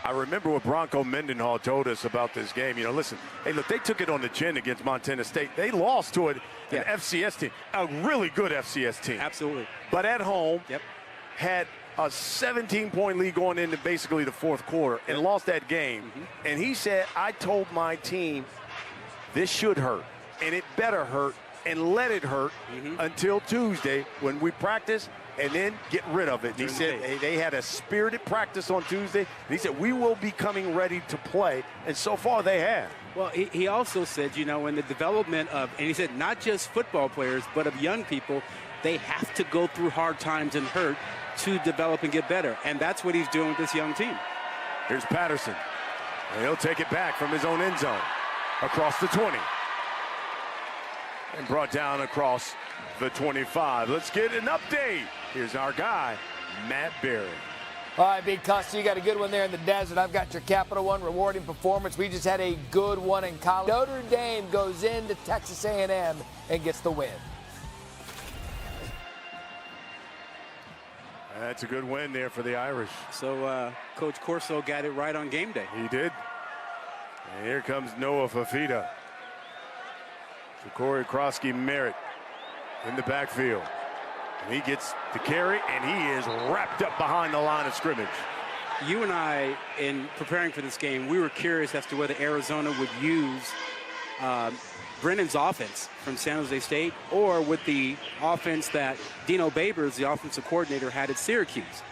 I remember what Bronco Mendenhall told us about this game. You know, listen, hey, look, they took it on the chin against Montana State. They lost to an FCS team, a really good FCS team. Absolutely. But at home, had a 17-point lead going into basically the 4th quarter and lost that game. And he said, I told my team, this should hurt, and it better hurt, and let it hurt until Tuesday when we practice and then get rid of it. And he said they had a spirited practice on Tuesday. And he said, we will be coming ready to play, and so far they have. Well, he also said, you know, in the development of, and he said not just football players, but of young people, they have to go through hard times and hurt to develop and get better. And that's what he's doing with this young team. Here's Patterson. And he'll take it back from his own end zone. Across the 20. And brought down across the 25. Let's get an update. Here's our guy, Matt Berry. All right, Big Custer, you got a good one there in the desert. I've got your Capital One rewarding performance. We just had a good one in college. Notre Dame goes into Texas A&M and gets the win. That's a good win there for the Irish. So Coach Corso got it right on game day. He did. And here comes Noah Fafita. Corey Krosky-Merritt in the backfield. And he gets the carry, and he is wrapped up behind the line of scrimmage. You and I, in preparing for this game, we were curious as to whether Arizona would use Brennan's offense from San Jose State or with the offense that Dino Babers, the offensive coordinator, had at Syracuse.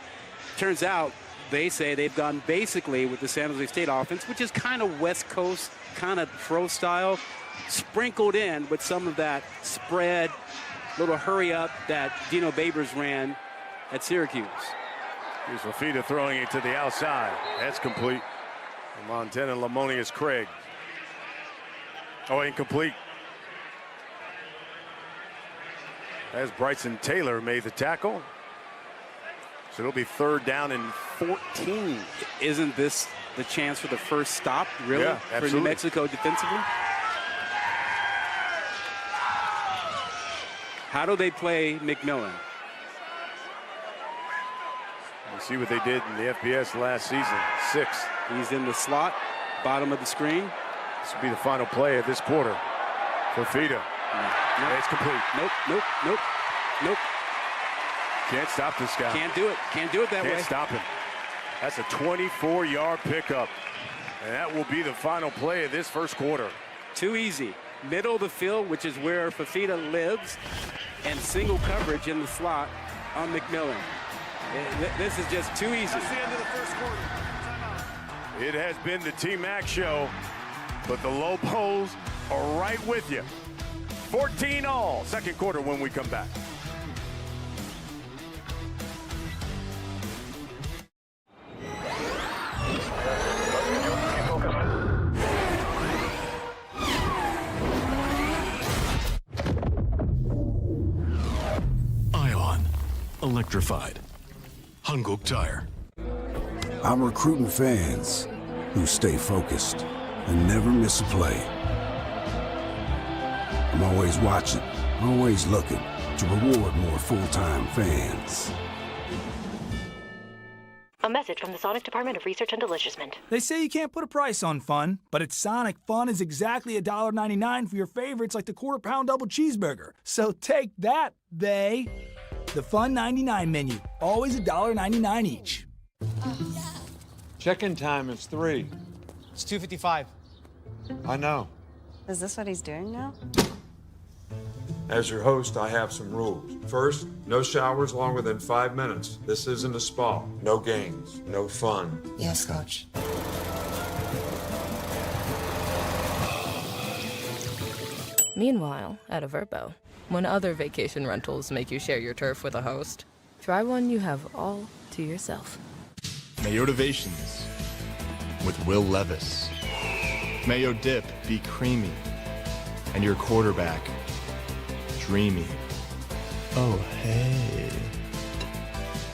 Turns out they say they've gone basically with the San Jose State offense, which is kind of West Coast, kind of pro style, sprinkled in with some of that spread, little hurry up that Dino Babers ran at Syracuse. Here's Fafita throwing it to the outside. That's complete. Montana Lamonius Craig. Oh, incomplete. As Bryson Taylor made the tackle. So it'll be 3rd down and 14. Isn't this the chance for the first stop, really, Yeah, for absolutely. New Mexico defensively? How do they play McMillan? You see what they did in the FBS last season. 6. He's in the slot, bottom of the screen. This will be the final play of this quarter for Fita. Nope. It's complete. Nope. Can't stop this guy. Can't do it. Can't do it that way. Can't stop him. That's a 24-yard pickup. And that will be the final play of this first quarter. Too easy. Middle of the field, which is where Fafita lives, and single coverage in the slot on McMillan. This is just too easy. That's the end of the first quarter. Timeout. It has been the T-Mac show, but the Lobos are right with you. 14 all. Second quarter when we come back. Ion. Electrified. Hanguk Tire. I'm recruiting fans who stay focused and never miss a play. I'm always watching, always looking to reward more full-time fans. A message from the Sonic Department of Research and Deliciousment. They say you can't put a price on fun, but at Sonic, fun is exactly $1.99 for your favorites like the quarter-pound double cheeseburger. So take that, they. The Fun 99 menu, always $1.99 each. Check-in time is 3. It's 2:55. I know. Is this what he's doing now? As your host, I have some rules. First, no showers longer than 5 minutes. This isn't a spa. No games, no fun. Yes, Coach. Meanwhile, at a Verbo, when other vacation rentals make you share your turf with a host, try one you have all to yourself. Mayotivations with Will Levis. Mayo dip be creamy, and your quarterback dreamy. Oh, hey.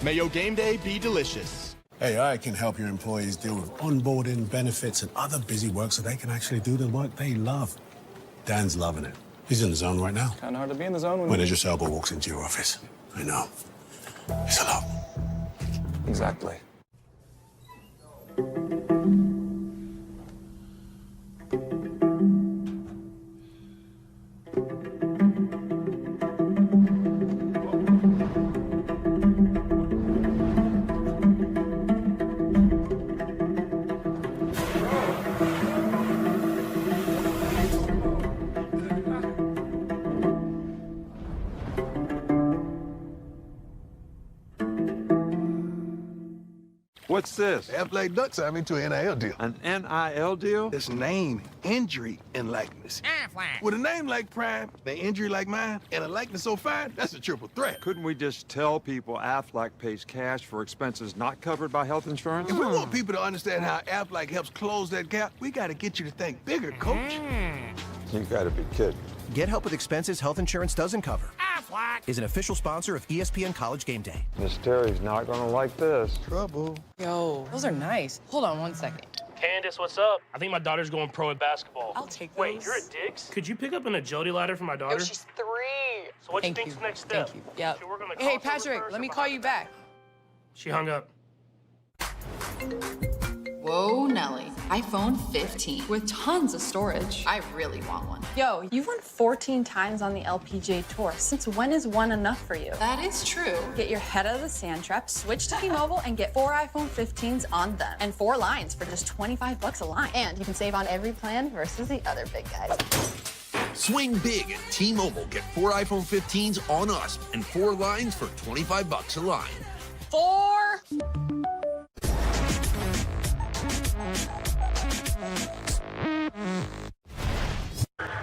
Mayo game day be delicious. AI can help your employees deal with onboarding, benefits, and other busy work so they can actually do the work they love. Dan's loving it. He's in the zone right now. Kind of hard to be in the zone When Idris Elba walks into your office. I know. It's a lot. Exactly. What's this? Athletic Duck signed me to an NIL deal. An NIL deal? It's name, injury, and likeness. With a name like Prime, an injury like mine, and a likeness so fine, that's a triple threat. Couldn't we just tell people Aflac pays cash for expenses not covered by health insurance? If we want people to understand how Aflac helps close that gap, we got to get you to think bigger, Coach. You gotta be kidding. Get help with expenses health insurance doesn't cover. Aflac is an official sponsor of ESPN College Game Day. Miss Terry's not gonna like this. Trouble. Yo, those are nice. Hold on one second. Candace, what's up? I think my daughter's going pro at basketball. I'll take Wait, those. you're at Dick's? Could you pick up an agility ladder for my daughter? Yo, she's 3. So what do you Thank think's you. the next step? Thank you. Yep. Should we work on the Hey, crossover Patrick, first let or me call you back. She hung up. Whoa, Nelly. iPhone 15 with tons of storage. I really want one. Yo, you've won 14 times on the LPGA Tour. Since when is one enough for you? That is true. Get your head out of the sand trap, switch to T-Mobile, and get 4 iPhone 15s on them. And 4 lines for just $25 a line. And you can save on every plan versus the other big guys. Swing big at T-Mobile. Get 4 iPhone 15s on us and 4 lines for $25 a line. 4.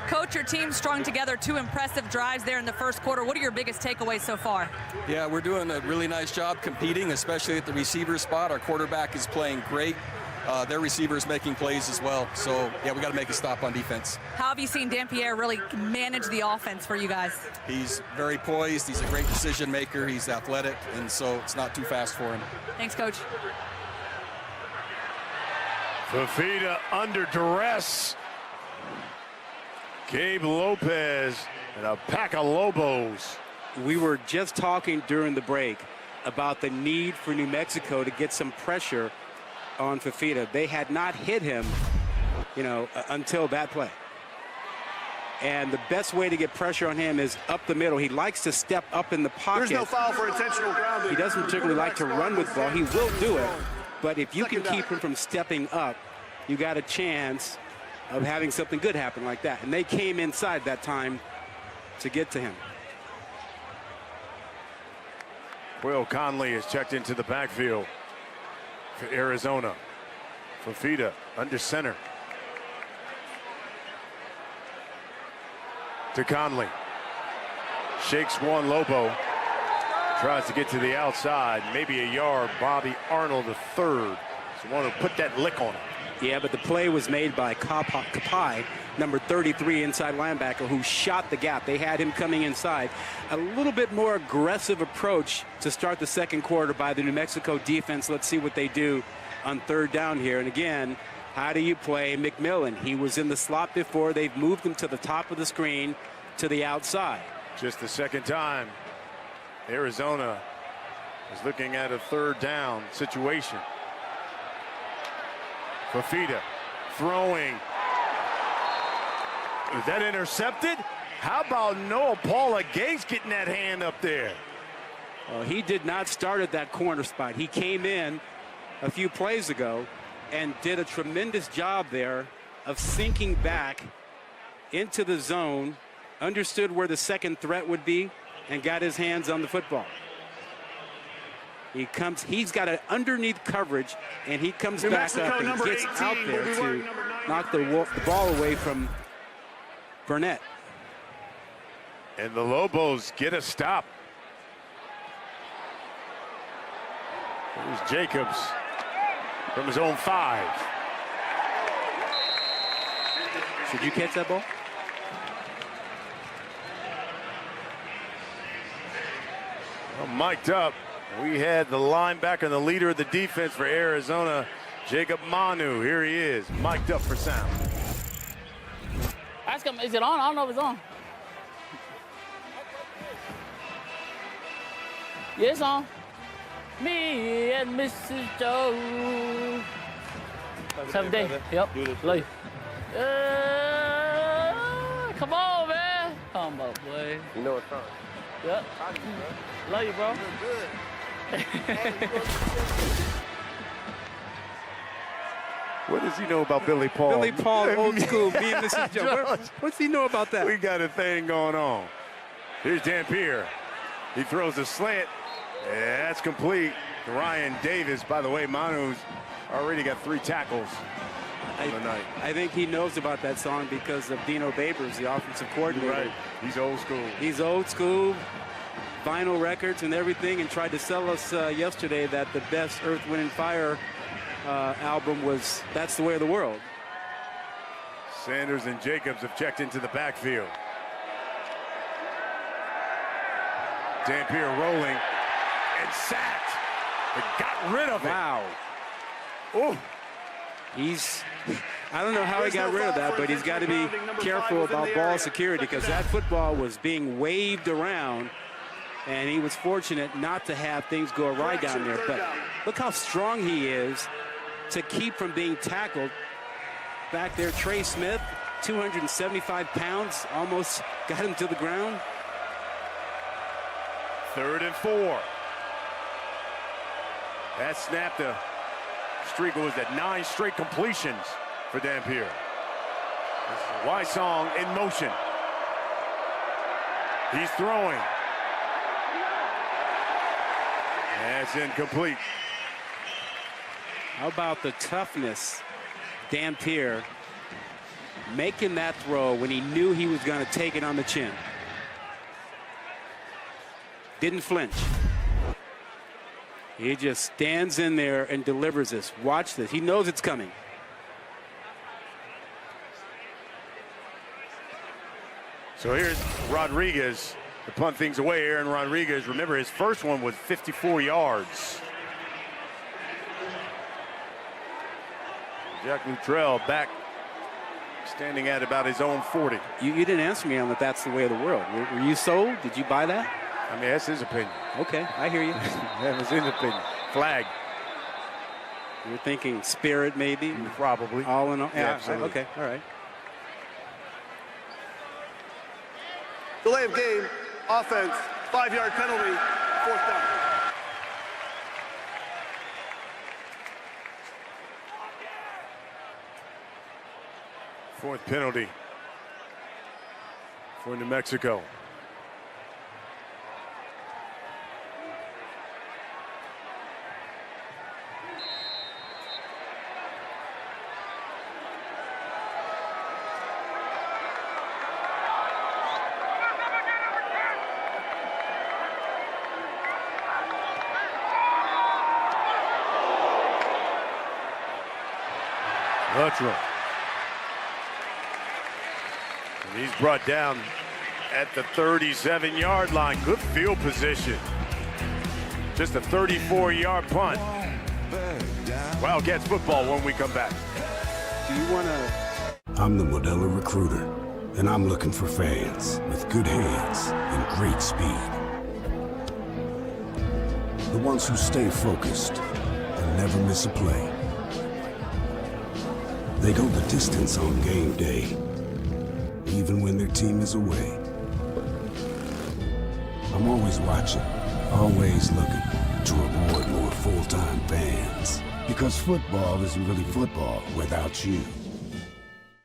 Coach, your team strung together 2 impressive drives there in the first quarter. What are your biggest takeaways so far? Yeah, we're doing a really nice job competing, especially at the receiver spot. Our quarterback is playing great. their receivers making plays as well. So, yeah, we got to make a stop on defense. How have you seen Dampierre really manage the offense for you guys? He's very poised. He's a great decision maker. He's athletic, and so it's not too fast for him. Thanks, Coach. Fafita under duress. Gabe Lopez and a pack of Lobos. We were just talking during the break about the need for New Mexico to get some pressure on Fafita. They had not hit him, until that play. And the best way to get pressure on him is up the middle. He likes to step up in the pocket. There's no foul for intentional grounding. He doesn't particularly like to run with the ball. He will do it. But if you can keep him from stepping up, you got a chance of having something good happen like that. And they came inside that time to get to him. Will Conley is checked into the backfield for Arizona. Fafita under center. To Conley. Shakes one, Lobo. Tries to get to the outside, maybe a yard. Bobby Arnold, the third. So want to put that lick on him. Yeah, but the play was made by Kapai, number 33 inside linebacker, who shot the gap. They had him coming inside. A little bit more aggressive approach to start the second quarter by the New Mexico defense. Let's see what they do on third down here. And again, how do you play McMillan? He was in the slot before. They've moved him to the top of the screen to the outside. Just the second time Arizona is looking at a third down situation. Fafita throwing. Is that intercepted? How about Noah Paula Gates getting that hand up there? Well, he did not start at that corner spot. He came in a few plays ago and did a tremendous job there of sinking back into the zone, understood where the second threat would be, and got his hands on the football. He's got an underneath coverage, and he comes back up and gets out there to knock the ball away from Burnett. And the Lobos get a stop. Here's Jacobs from his own 5. Should you catch that ball? Well, mic'd up. We had the linebacker and the leader of the defense for Arizona, Jacob Manu. Here he is, mic'd up for sound. Ask him, is it on? I don't know if it's on. Yeah, it's on. Me and Mrs. Joe. 7th day. Yep. Love you. Come on, man. Come on, boy. You know it's on. Yep. Love you, bro. What does he know about Billy Paul? Billy Paul, old school. Me and Mrs. Joe. What's he know about that? We got a thing going on. Here's Dampierre. He throws a slant. Yeah, that's complete. Ryan Davis. By the way, Manu's already got 3 tackles on the night. I think he knows about that song because of Dino Babers, the offensive coordinator. Right. He's old school. He's old school. Vinyl records and everything, and tried to sell us yesterday that the best Earth, Wind & Fire album was That's the Way of the World. Sanders and Jacobs have checked into the backfield. Dampierre rolling and sacked. But got rid of it. Wow. Oh. I don't know how he got rid of that, but he's got to be careful about ball security because that football was being waved around. And he was fortunate not to have things go awry down there. But look how strong he is to keep from being tackled. Back there, Trey Smith, 275 pounds, almost got him to the ground. 3rd and 4. That snapped a streak was at 9 straight completions for Dampierre. Wysong in motion. He's throwing. That's incomplete. How about the toughness? Dampierre making that throw when he knew he was going to take it on the chin. Didn't flinch. He just stands in there and delivers this. Watch this. He knows it's coming. So here's Rodriguez to punt things away. Aaron Rodriguez, remember his first one was 54 yards. Jack Luttrell back standing at about his own 40. You didn't answer me on that that's the way of the world. Were you sold? Did you buy that? I mean, that's his opinion. Okay, I hear you. That was his opinion. Flag. You're thinking spirit maybe? Probably. All in all? Yeah, absolutely. Okay, all right. Delay of game, offense, 5-yard penalty, 4th down. Fourth penalty for New Mexico. Luttrell. And he's brought down at the 37-yard line. Good field position. Just a 34-yard punt. Wildcats football when we come back. Do you want to... I'm the Modelo Recruiter, and I'm looking for fans with good hands and great speed. The ones who stay focused and never miss a play. They go the distance on game day, even when their team is away. I'm always watching, always looking to reward more full-time fans. Because football isn't really football without you.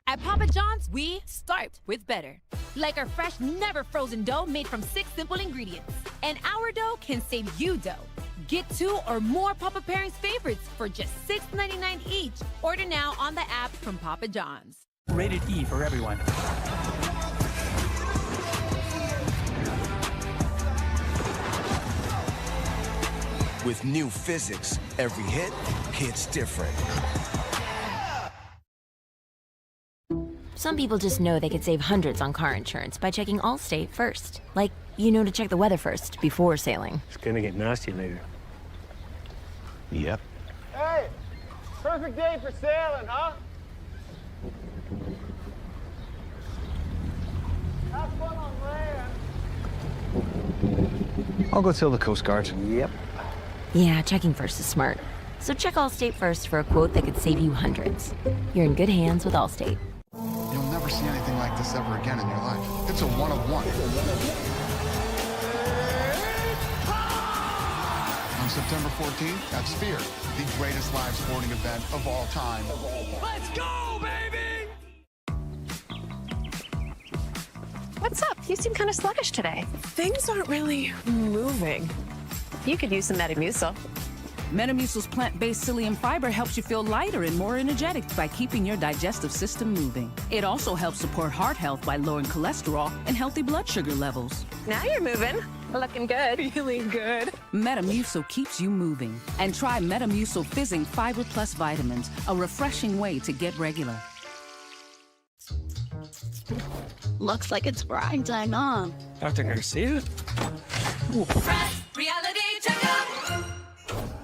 At Papa John's, we start with better. Like our fresh, never frozen dough made from 6 simple ingredients. And our dough can save you dough. Get 2 or more Papa Pairings favorites for just $6.99 each. Order now on the app from Papa John's. Rated E for everyone. With new physics, every hit hits different. Some people just know they could save hundreds on car insurance by checking Allstate first. Like, you know to check the weather first before sailing. It's gonna get nasty later. Yep. Hey, perfect day for sailing, huh? Have fun on land. I'll go tell the Coast Guard. Yep. Yeah, checking first is smart. So check Allstate first for a quote that could save you hundreds. You're in good hands with Allstate. You'll never see anything like this ever again in your life. It's a one-of-one. On September 14th at Sphere, the greatest live sporting event of all time. Let's go, baby! What's up? You seem kind of sluggish today. Things aren't really moving. You could use some Metamucil. Metamucil's plant-based psyllium fiber helps you feel lighter and more energetic by keeping your digestive system moving. It also helps support heart health by lowering cholesterol and healthy blood sugar levels. Now you're moving. Looking good. Really good. Metamucil keeps you moving. And try Metamucil Fizzing Fiber Plus Vitamins, a refreshing way to get regular. Looks like it's prime time, huh? Dr. Garcia? Reality checkup!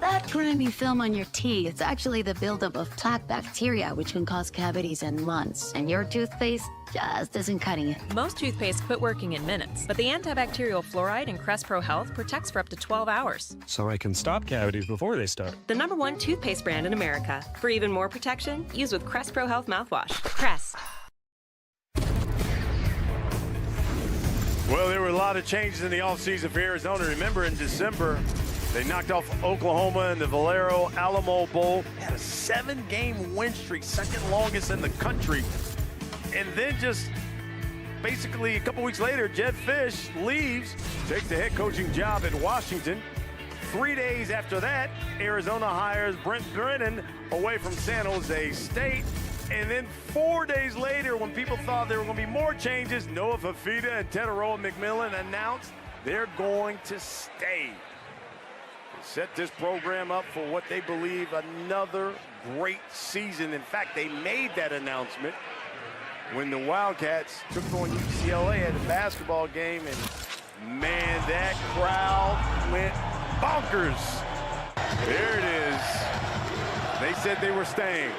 That grimy film on your teeth, it's actually the buildup of plaque bacteria, which can cause cavities in months. And your toothpaste just isn't cutting it. Most toothpaste quit working in minutes, but the antibacterial fluoride in Crest Pro Health protects for up to 12 hours. So I can stop cavities before they start. The #1 toothpaste brand in America. For even more protection, use with Crest Pro Health mouthwash. Crest. Well, there were a lot of changes in the offseason for Arizona. Remember, in December, they knocked off Oklahoma in the Valero Alamo Bowl. They had a 7-game win streak, second longest in the country. And then just basically a couple weeks later, Jed Fish leaves, takes the head coaching job at Washington. 3 days after that, Arizona hires Brent Brennan away from San Jose State. And then 4 days later, when people thought there were going to be more changes, Noah Fafita and Tetaroa McMillan announced they're going to stay. set this program up for what they believe another great season. In fact, they made that announcement when the Wildcats took on UCLA at a basketball game, and man, that crowd went bonkers. There it is. They said they were staying.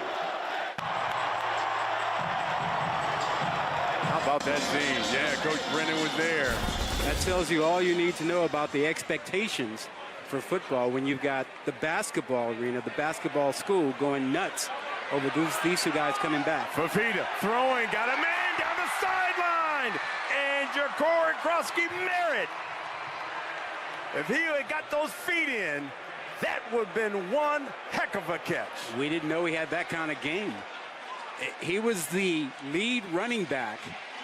How about that scene? Yeah, Coach Brennan was there. That tells you all you need to know about the expectations for football when you've got the basketball arena, the basketball school going nuts over these two guys coming back. Fafita throwing, got a man down the sideline, and Ja'Cory Krosky-Merritt. If he had got those feet in, that would have been one heck of a catch. We didn't know he had that kind of game. He was the lead running back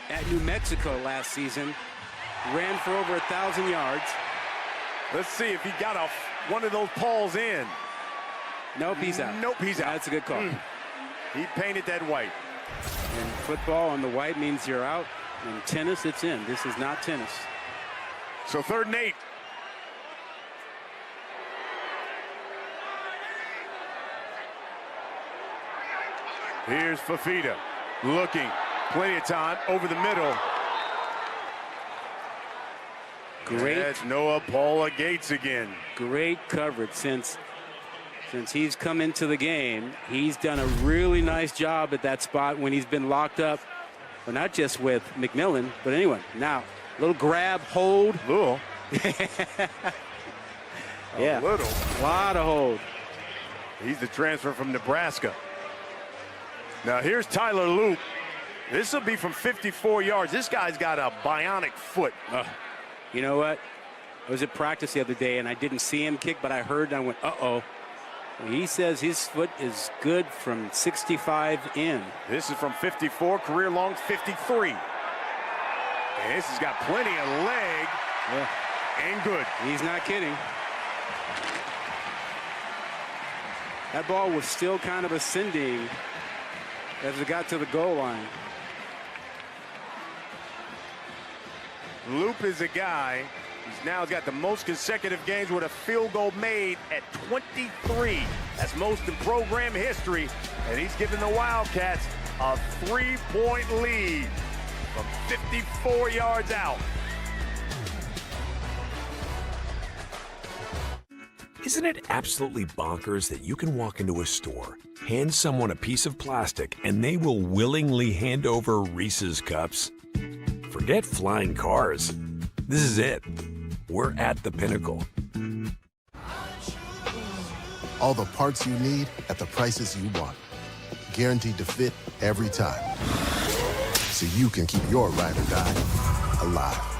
at New Mexico last season, ran for over 1,000 yards. Let's see if he got one of those balls in. Nope, he's out. Nope, he's out. That's a good call. He painted that white. And football on the white means you're out. In tennis, it's in. This is not tennis. So 3rd and 8. Here's Fafita looking. Plenty of time over the middle. Great. That's Noah Paula Gates again. Great coverage since he's come into the game. He's done a really nice job at that spot when he's been locked up. But not just with McMillan, but anyone. Now, little grab, hold. Little. Yeah. A little. A lot of hold. He's the transfer from Nebraska. Now here's Tyler Loop. This will be from 54 yards. This guy's got a bionic foot. You know what? I was at practice the other day, and I didn't see him kick, but I heard, and I went, uh-oh. He says his foot is good from 65 in. This is from 54, career long 53. And this has got plenty of leg. Yeah. And good. He's not kidding. That ball was still kind of ascending as it got to the goal line. Loop is a guy who's now got the most consecutive games with a field goal made at 23. That's most in program history. And he's given the Wildcats a 3-point lead from 54 yards out. Isn't it absolutely bonkers that you can walk into a store, hand someone a piece of plastic, and they will willingly hand over Reese's cups? Forget flying cars. This is it. We're at the pinnacle. All the parts you need at the prices you want. Guaranteed to fit every time. So you can keep your ride or die alive.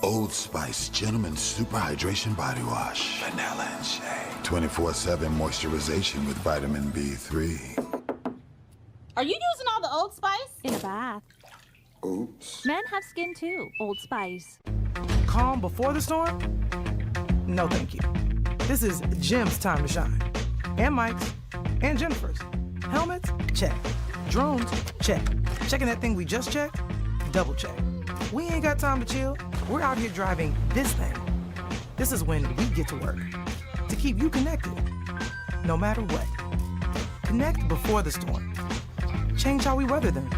Old Spice Gentleman Super Hydration Body Wash. Vanilla and shea. 24/7 moisturization with vitamin B3. Are you using all the Old Spice? In a bath. Oops. Men have skin too. Old Spice. Calm before the storm? No, thank you. This is Jim's time to shine. And Mike's. And Jennifer's. Helmets? Check. Drones? Check. Checking that thing we just checked? Double check. We ain't got time to chill. We're out here driving this thing. This is when we get to work. To keep you connected. No matter what. Connect before the storm. Change how we weather them.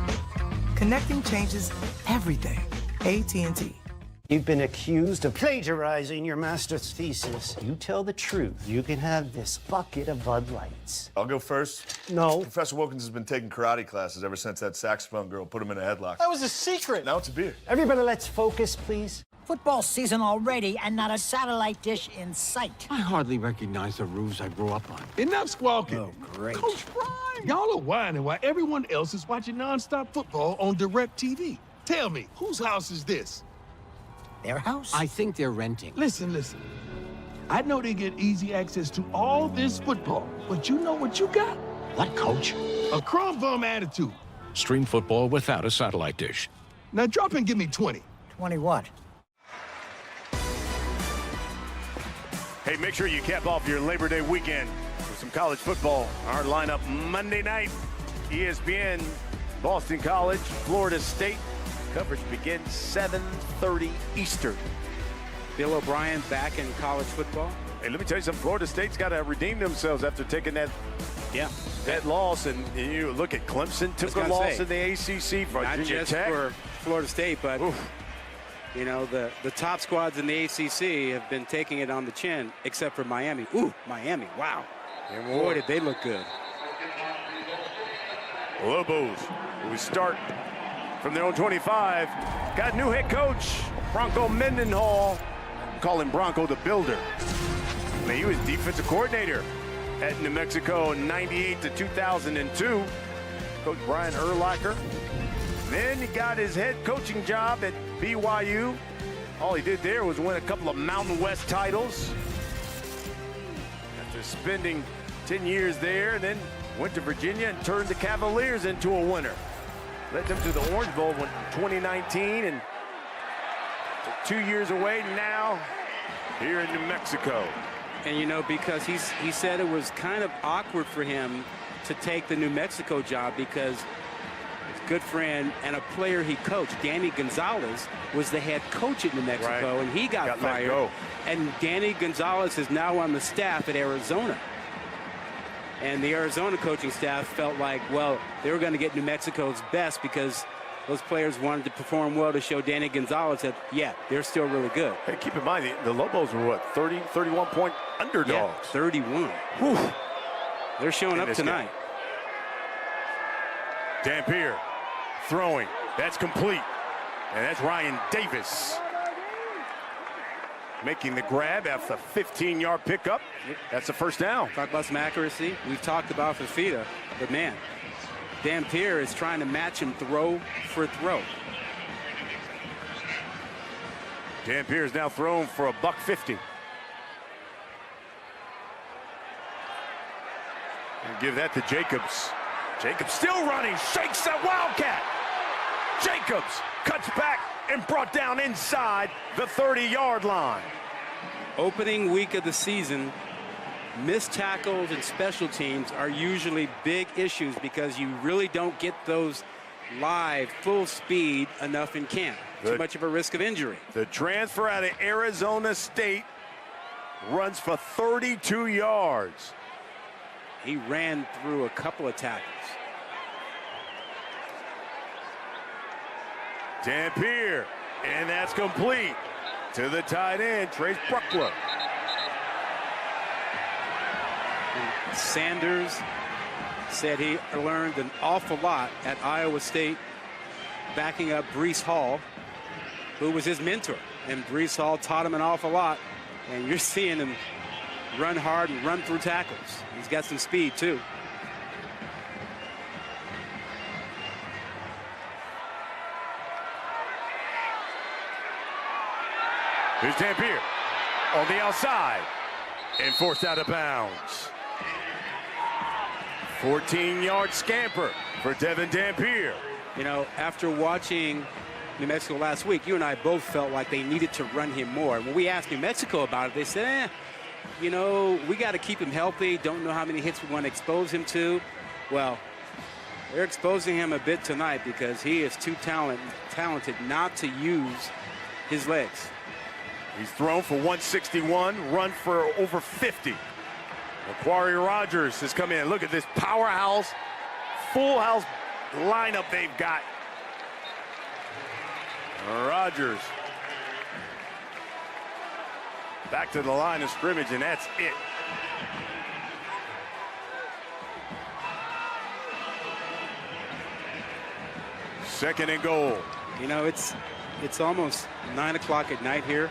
Connecting changes everything. AT&T. You've been accused of plagiarizing your master's thesis. You tell the truth, you can have this bucket of Bud Lights. I'll go first. No. Professor Wilkins has been taking karate classes ever since that saxophone girl put him in a headlock. That was a secret. Now it's a beer. Everybody, let's focus, please. Football season already and not a satellite dish in sight. I hardly recognize the roofs I grew up on. Enough squawking. Oh, great. Coach Brian, y'all are whining while everyone else is watching nonstop football on DirecTV. Tell me, whose house is this? Their house? I think they're renting. Listen. I know they get easy access to all this football, but you know what you got? What, coach? A crumb bum attitude. Stream football without a satellite dish. Now drop and give me 20. 20 what? Hey, make sure you cap off your Labor Day weekend with some college football. Our lineup Monday night, ESPN, Boston College, Florida State. Coverage begins 7:30 Eastern. Bill O'Brien back in college football. Hey, let me tell you something. Florida State's got to redeem themselves after taking that loss. And you look at Clemson took a loss in the ACC. Not just for Florida State, but you know, the top squads in the ACC have been taking it on the chin, except for Miami. Ooh, Miami, wow. And boy, did they look good. Lobos, we start from their own 25. Got new head coach, Bronco Mendenhall. Call him Bronco the Builder. I mean, he was defensive coordinator at New Mexico in 98 to 2002. Coach Brian Urlacher. Then he got his head coaching job at BYU. All he did there was win a couple of Mountain West titles. After spending 10 years there, and then went to Virginia and turned the Cavaliers into a winner. Led them to the Orange Bowl in 2019, and 2 years away now here in New Mexico. And you know, because he said it was kind of awkward for him to take the New Mexico job because his good friend and a player he coached, Danny Gonzalez, was the head coach at New Mexico, and he got fired. And Danny Gonzalez is now on the staff at Arizona. And the Arizona coaching staff felt like, well, they were going to get New Mexico's best because those players wanted to perform well to show Danny Gonzalez that, yeah, they're still really good. Hey, keep in mind, the Lobos were what, 30, 31-point underdogs? Yeah, 31. Whew. They're showing up tonight. Dampier throwing. That's complete. And that's Ryan Davis making the grab after a 15-yard pickup. That's a first down. Talk about some accuracy. We've talked about Fafita, but man, Dampier is trying to match him throw for throw. Dampier is now thrown for $150. And give that to Jacobs. Jacobs still running, shakes that Wildcat. Jacobs cuts back and brought down inside the 30-yard line. Opening week of the season, missed tackles and special teams are usually big issues because you really don't get those live, full speed enough in camp. Too much of a risk of injury. The transfer out of Arizona State runs for 32 yards. He ran through a couple of tackles. Dampier, and that's complete to the tight end, Trace Bruckler. And Sanders said he learned an awful lot at Iowa State, backing up Breece Hall, who was his mentor. And Breece Hall taught him an awful lot. And you're seeing him run hard and run through tackles. He's got some speed, too. Here's Dampier on the outside and forced out of bounds. 14-yard scamper for Devin Dampier. You know, after watching New Mexico last week, you and I both felt like they needed to run him more. When we asked New Mexico about it, they said, you know, we got to keep him healthy. Don't know how many hits we want to expose him to. Well, they're exposing him a bit tonight because he is too talented not to use his legs. He's thrown for 161, run for over 50. Macquarie Rogers has come in. Look at this powerhouse, full house lineup they've got. Rogers back to the line of scrimmage, and that's it. Second and goal. You know, it's almost 9 o'clock at night here,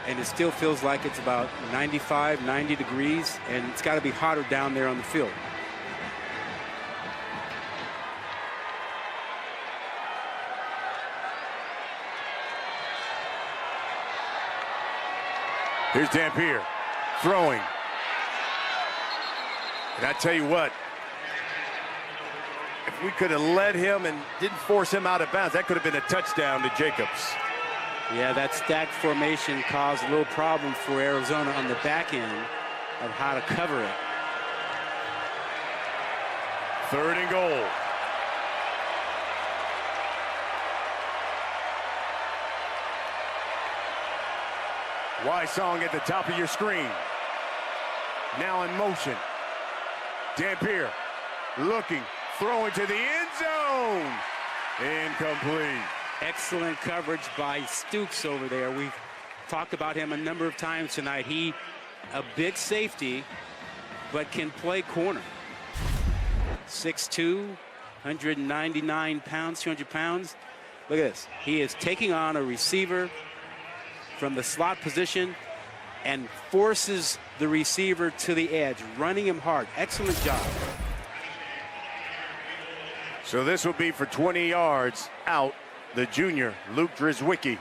and it still feels like it's about 95, 90 degrees, and it's got to be hotter down there on the field. Here's Dampier throwing. And I tell you what, if we could have led him and didn't force him out of bounds, that could have been a touchdown to Jacobs. Yeah, that stacked formation caused a little problem for Arizona on the back end of how to cover it. 3rd and goal. Wysong at the top of your screen. Now in motion. Dampier looking, throwing to the end zone. Incomplete. Excellent coverage by Stooks over there. We've talked about him a number of times tonight. He, a big safety, but can play corner. 6'2", 199 pounds, 200 pounds. Look at this. He is taking on a receiver from the slot position and forces the receiver to the edge, running him hard. Excellent job. So this will be for 20 yards out, the junior, Luke Drizwicki.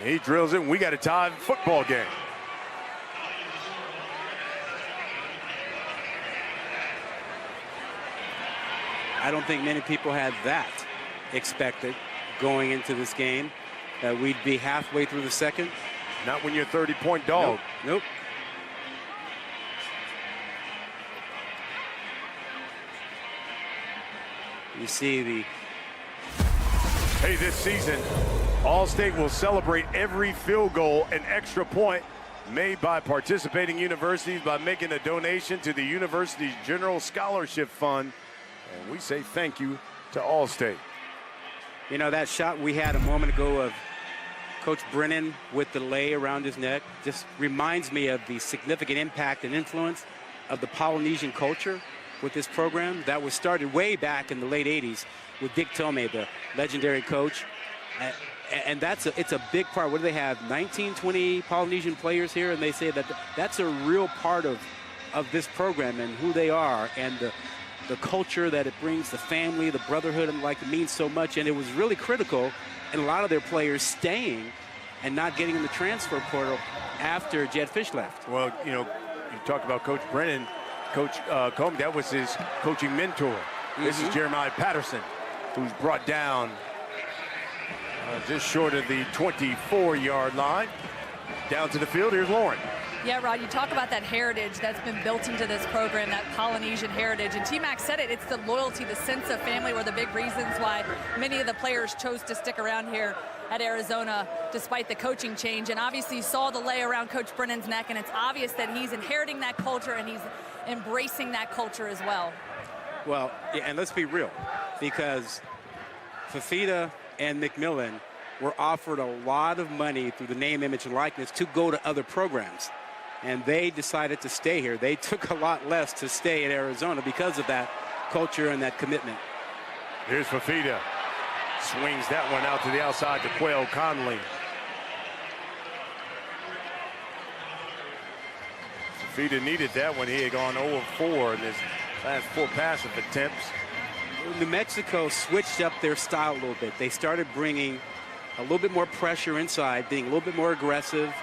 He drills it, and we got a tie football game. I don't think many people had that expected going into this game, that we'd be halfway through the second. Not when you're a 30-point dog. Nope. You see the... Hey, this season, All-State will celebrate every field goal and extra point made by participating universities by making a donation to the university's General Scholarship Fund. And we say thank you to All-State. You know, that shot we had a moment ago of Coach Brennan with the lei around his neck just reminds me of the significant impact and influence of the Polynesian culture with this program that was started way back in the late 80s with Dick Tomei, the legendary coach. And it's a big part. What do they have, 19, 20 Polynesian players here? And they say that that's a real part of this program and who they are and the culture that it brings, the family, the brotherhood, and like it means so much. And it was really critical in a lot of their players staying and not getting in the transfer portal after Jed Fish left. Well, you know, you talk about Coach Brennan, Coach Comey, that was his coaching mentor. This is Jeremiah Patterson, who's brought down just short of the 24-yard line. Down to the field, here's Lauren. Yeah, Rod, you talk about that heritage that's been built into this program, that Polynesian heritage. And T-Mac said it, it's the loyalty, the sense of family were the big reasons why many of the players chose to stick around here at Arizona despite the coaching change. And obviously you saw the lei around Coach Brennan's neck, and it's obvious that he's inheriting that culture and he's embracing that culture as well. Well, yeah, and let's be real, because Fafita and McMillan were offered a lot of money through the name, image, and likeness to go to other programs. And they decided to stay here. They took a lot less to stay at Arizona because of that culture and that commitment. Here's Fafita. Swings that one out to the outside to Quail Conley. Fafita needed that when he had gone 0 of 4 in his last 4 passing attempts. New Mexico switched up their style a little bit. They started bringing a little bit more pressure inside, being a little bit more aggressive,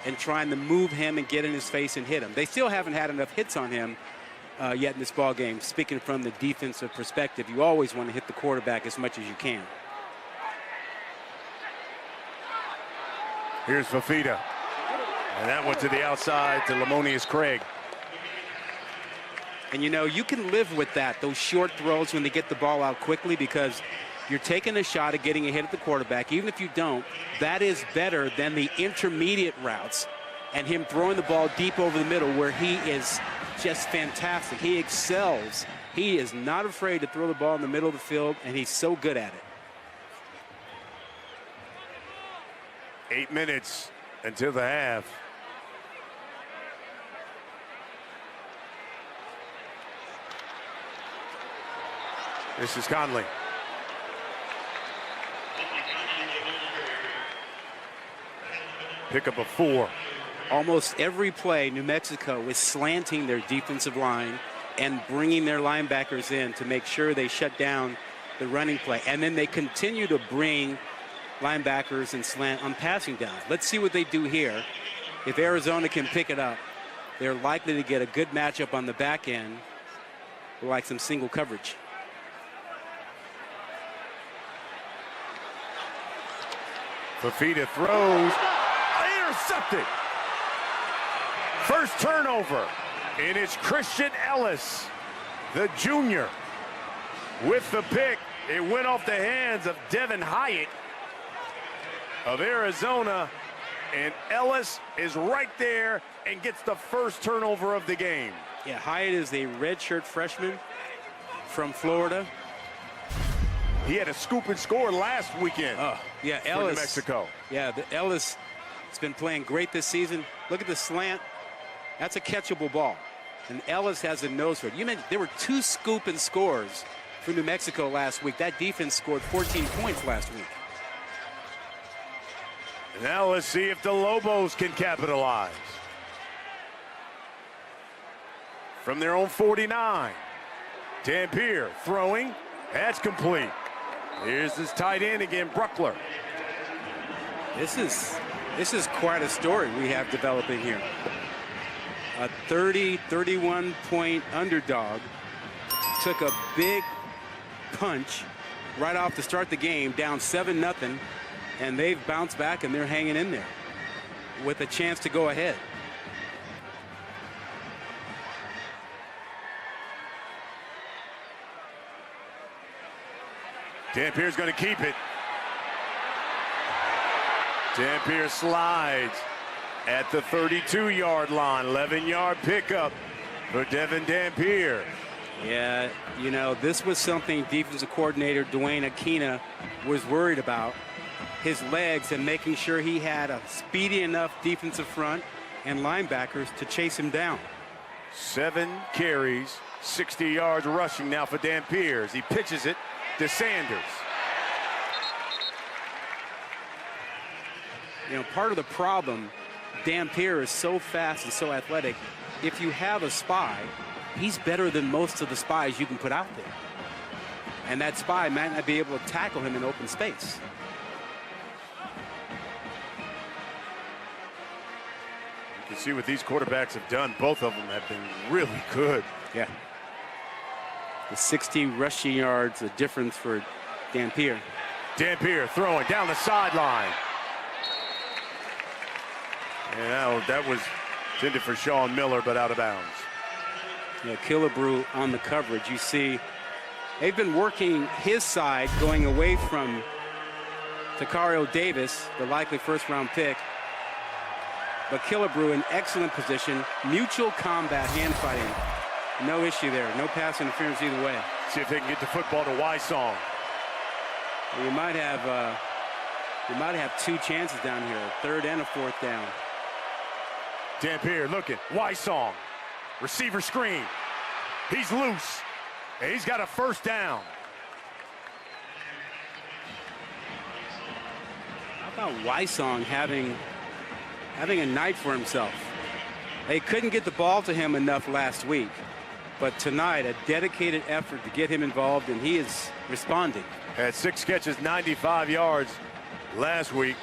and trying to move him and get in his face and hit him. They still haven't had enough hits on him yet in this ball game. Speaking from the defensive perspective, you always want to hit the quarterback as much as you can. Here's Fafita. And that went to the outside to Lamonius Craig. And you know, you can live with that, those short throws when they get the ball out quickly, because you're taking a shot at getting a hit at the quarterback. Even if you don't, that is better than the intermediate routes and him throwing the ball deep over the middle, where he is just fantastic. He excels. He is not afraid to throw the ball in the middle of the field, and he's so good at it. 8 minutes until the half. This is Conley. Pick up a 4. Almost every play, New Mexico is slanting their defensive line and bringing their linebackers in to make sure they shut down the running play. And then they continue to bring linebackers and slant on passing downs. Let's see what they do here. If Arizona can pick it up, they're likely to get a good matchup on the back end, like some single coverage. Fafita throws. Intercepted. First turnover. And it's Christian Ellis, the junior, with the pick. It went off the hands of Devin Hyatt of Arizona. And Ellis is right there and gets the first turnover of the game. Yeah, Hyatt is a redshirt freshman from Florida. He had a scoop and score last weekend. Yeah, for Ellis. New Mexico. Yeah, Ellis has been playing great this season. Look at the slant. That's a catchable ball. And Ellis has a nose for it. You mentioned there were 2 scoop and scores for New Mexico last week. That defense scored 14 points last week. Now let's see if the Lobos can capitalize. From their own 49. Dampier throwing. That's complete. Here's his tight end again, Bruckler. This is quite a story we have developing here. A 31 point underdog took a big punch right off to start the game, down 7-0, and they've bounced back and they're hanging in there with a chance to go ahead. Dampier's going to keep it. Dampier slides at the 32-yard line. 11-yard pickup for Devin Dampier. Yeah, you know, this was something defensive coordinator Dwayne Aquina was worried about. His legs and making sure he had a speedy enough defensive front and linebackers to chase him down. 7 carries, 60 yards rushing now for Dampier as he pitches it to Sanders. You know, part of the problem, Dampier is so fast and so athletic. If you have a spy, he's better than most of the spies you can put out there. And that spy might not be able to tackle him in open space. You can see what these quarterbacks have done. Both of them have been really good. Yeah. The 60 rushing yards, a difference for Dampier. Dampier throwing down the sideline. And that was intended for Sean Miller, but out of bounds. Yeah, Killebrew on the coverage. You see, they've been working his side, going away from Takario Davis, the likely first-round pick. But Killebrew in excellent position. Mutual combat hand fighting. No issue there. No pass interference either way. See if they can get the football to Wysong. You might have 2 chances down here, a 3rd and a 4th down. Dampier looking. Wysong. Receiver screen. He's loose. And he's got a 1st down. How about Wysong having a night for himself? They couldn't get the ball to him enough last week. But tonight, a dedicated effort to get him involved, and he is responding. Had 6 catches, 95 yards last week.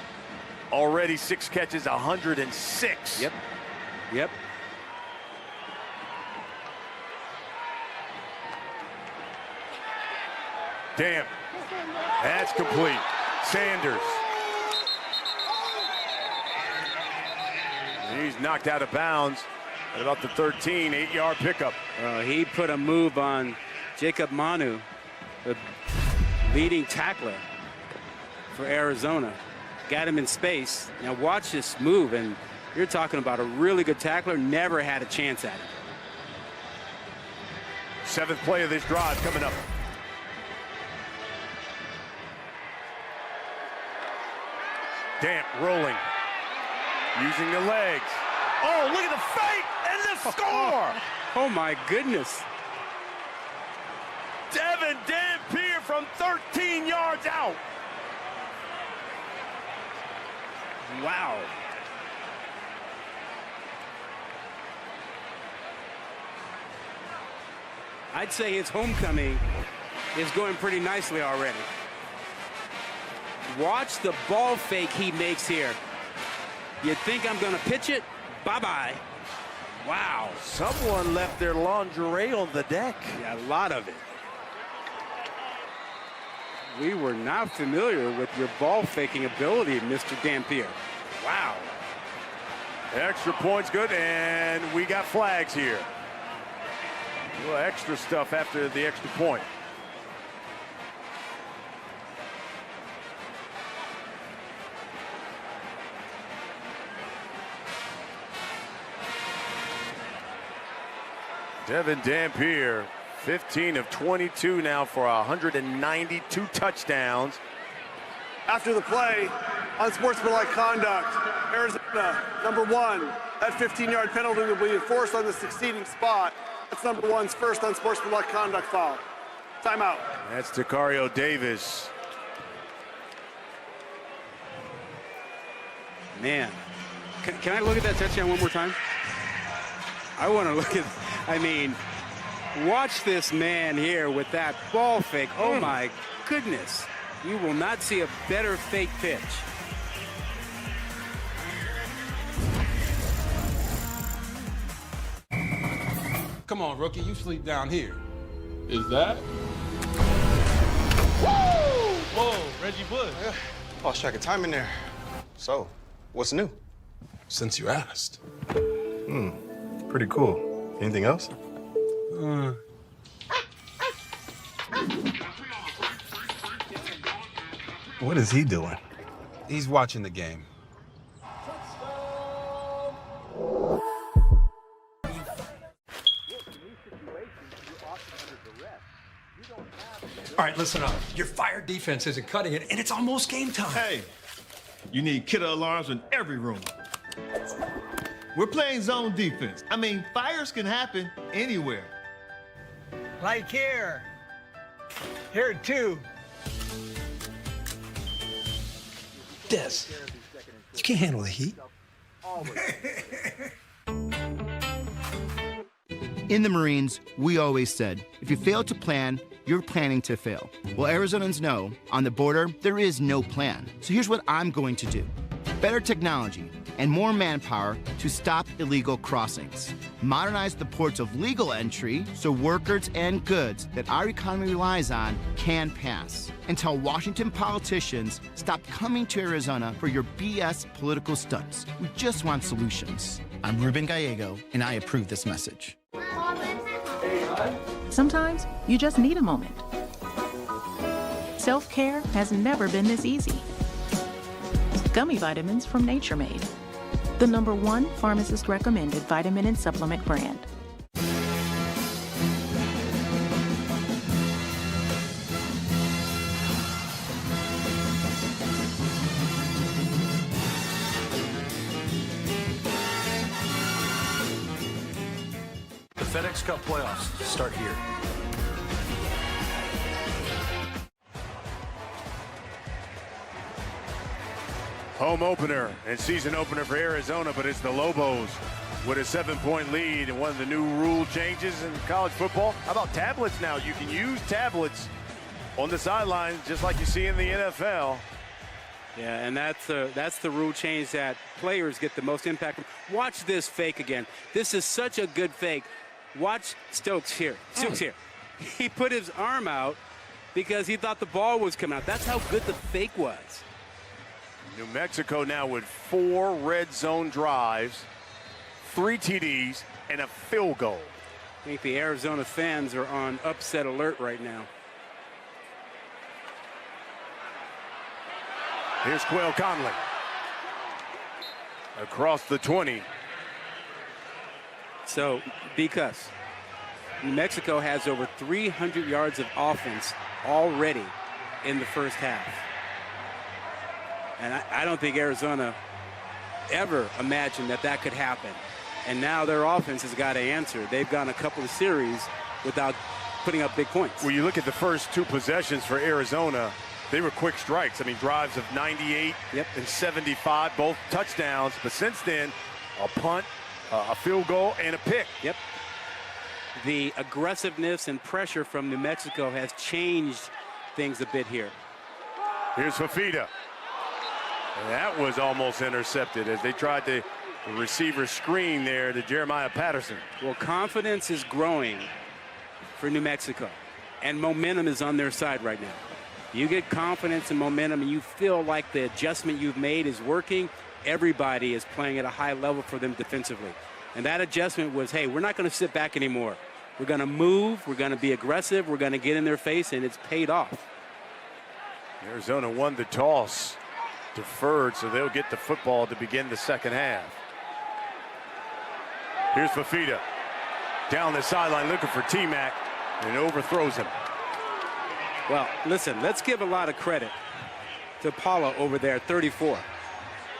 Already 6 catches, 106. Yep. Damn. That's complete. Sanders. And he's knocked out of bounds at about the 13, 8-yard pickup. He put a move on Jacob Manu, the leading tackler for Arizona. Got him in space. Now watch this move, and you're talking about a really good tackler, never had a chance at it. 7th play of this drive coming up. Damp rolling, using the legs. Oh, look at the fake and the score! Oh my goodness. Devin Dampier from 13 yards out. Wow. I'd say his homecoming is going pretty nicely already. Watch the ball fake he makes here. You think I'm going to pitch it? Bye-bye. Wow. Someone left their lingerie on the deck. Yeah, a lot of it. We were not familiar with your ball faking ability, Mr. Dampier. Wow. Extra point's good, and we got flags here. A little extra stuff after the extra point. Devin Dampier, 15 of 22 now for 192 touchdowns. After the play, unsportsmanlike conduct, Arizona, number 1. That 15-yard penalty will be enforced on the succeeding spot. That's number 1's first unsportsmanlike conduct foul. Timeout. That's Tacario Davis. Man, can I look at that touchdown one more time? I want to look at, I mean, watch this man here with that ball fake. Oh my goodness. You will not see a better fake pitch. Come on, rookie, you sleep down here. Is that? Woo! Whoa, Reggie Bush. Yeah, lost track of time in there. So, what's new? Since you asked. Pretty cool. Anything else? What is he doing? He's watching the game. All right, listen up. Your fire defense isn't cutting it, and it's almost game time. Hey, you need killer alarms in every room. We're playing zone defense. I mean, fires can happen anywhere. Like here. Here, too. Des, you can't handle the heat. In the Marines, we always said, if you fail to plan, you're planning to fail. Well, Arizonans know, on the border, there is no plan. So here's what I'm going to do. Better technology and more manpower to stop illegal crossings. Modernize the ports of legal entry so workers and goods that our economy relies on can pass. And tell Washington politicians, stop coming to Arizona for your BS political stunts. We just want solutions. I'm Ruben Gallego, and I approve this message. Sometimes you just need a moment. Self-care has never been this easy. Gummy vitamins from Nature Made, the #1 pharmacist recommended vitamin and supplement brand. The FedEx Cup playoffs start here. Home opener and season opener for Arizona, but it's the Lobos with a 7-point lead and one of the new rule changes in college football. How about tablets now? You can use tablets on the sideline just like you see in the NFL. Yeah, and that's the rule change that players get the most impact from. Watch this fake again. This is such a good fake. Watch Stokes here. Stokes here. He put his arm out because he thought the ball was coming out. That's how good the fake was. New Mexico now with 4 red zone drives, 3 TDs, and a field goal. I think the Arizona fans are on upset alert right now. Here's Quail Conley. Across the 20. So, because New Mexico has over 300 yards of offense already in the first half. And I don't think Arizona ever imagined that that could happen. And now their offense has got to answer. They've gone a couple of series without putting up big points. When you look at the first 2 possessions for Arizona, they were quick strikes. I mean, drives of 98 and 75, both touchdowns. But since then, a punt, a field goal, and a pick. Yep. the aggressiveness and pressure from New Mexico has changed things a bit here. Here's Fafita. And that was almost intercepted as they tried to the receiver screen there to Jeremiah Patterson. Well, confidence is growing for New Mexico, and momentum is on their side right now. You get confidence and momentum, and you feel like the adjustment you've made is working. Everybody is playing at a high level for them defensively. And that adjustment was, hey, we're not going to sit back anymore. We're going to move. We're going to be aggressive. We're going to get in their face, and it's paid off. Arizona won the toss, deferred, so they'll get the football to begin the second half. Here's Fafita down the sideline looking for T-Mac and overthrows him. Well, listen, let's give a lot of credit to Paula over there, 34.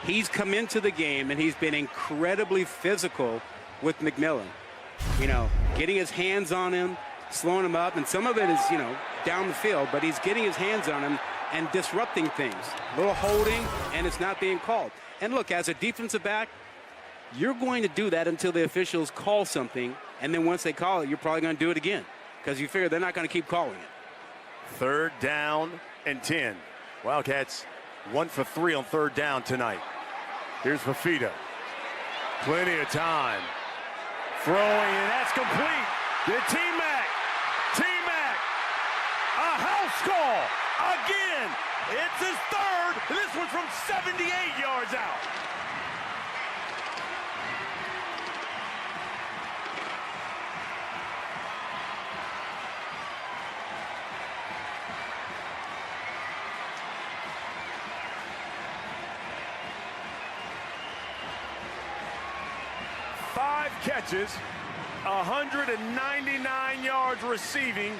He's come into the game and he's been incredibly physical with McMillan. You know, getting his hands on him, slowing him up, and some of it is, you know, down the field, but he's getting his hands on him and disrupting things. A little holding, and it's not being called. And look, as a defensive back, you're going to do that until the officials call something, and then once they call it, you're probably going to do it again because you figure they're not going to keep calling it. 3rd down and 10. Wildcats 1 for 3 on 3rd down tonight. Here's Fafita. Plenty of time. Throwing, and that's complete. The T-Mac. T-Mac. A house call again. It's his 3rd. This one's from 78 yards out. Catches, 199 yards receiving,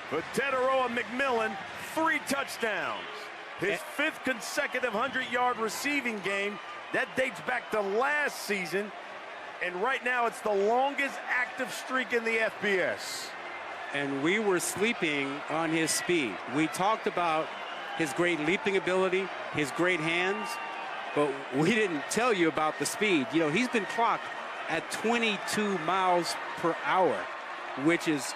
but Teteroa McMillan, 3 touchdowns. His 5th consecutive 100-yard receiving game. That dates back to last season, and right now it's the longest active streak in the FBS. And we were sleeping on his speed. We talked about his great leaping ability, his great hands, but we didn't tell you about the speed. You know, he's been clocked at 22 miles per hour, which is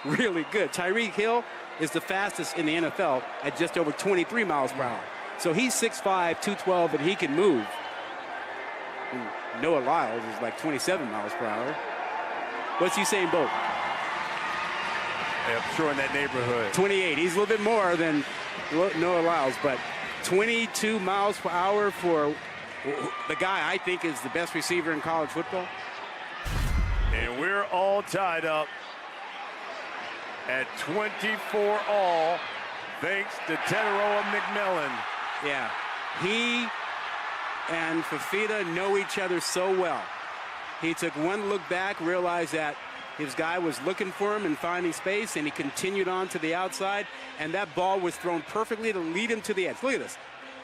really good. Tyreek Hill is the fastest in the NFL at just over 23 miles per hour. So he's 6'5", 212, and he can move. And Noah Lyles is like 27 miles per hour. What's Usain Bolt? Yeah, I'm sure in that neighborhood. 28. He's a little bit more than Noah Lyles, but 22 miles per hour for the guy I think is the best receiver in college football. And we're all tied up at 24 all, thanks to Teteroa McMillan. Yeah, he and Fafita know each other so well. He took one look back, realized that his guy was looking for him and finding space, and he continued on to the outside, and that ball was thrown perfectly to lead him to the edge. Look at this.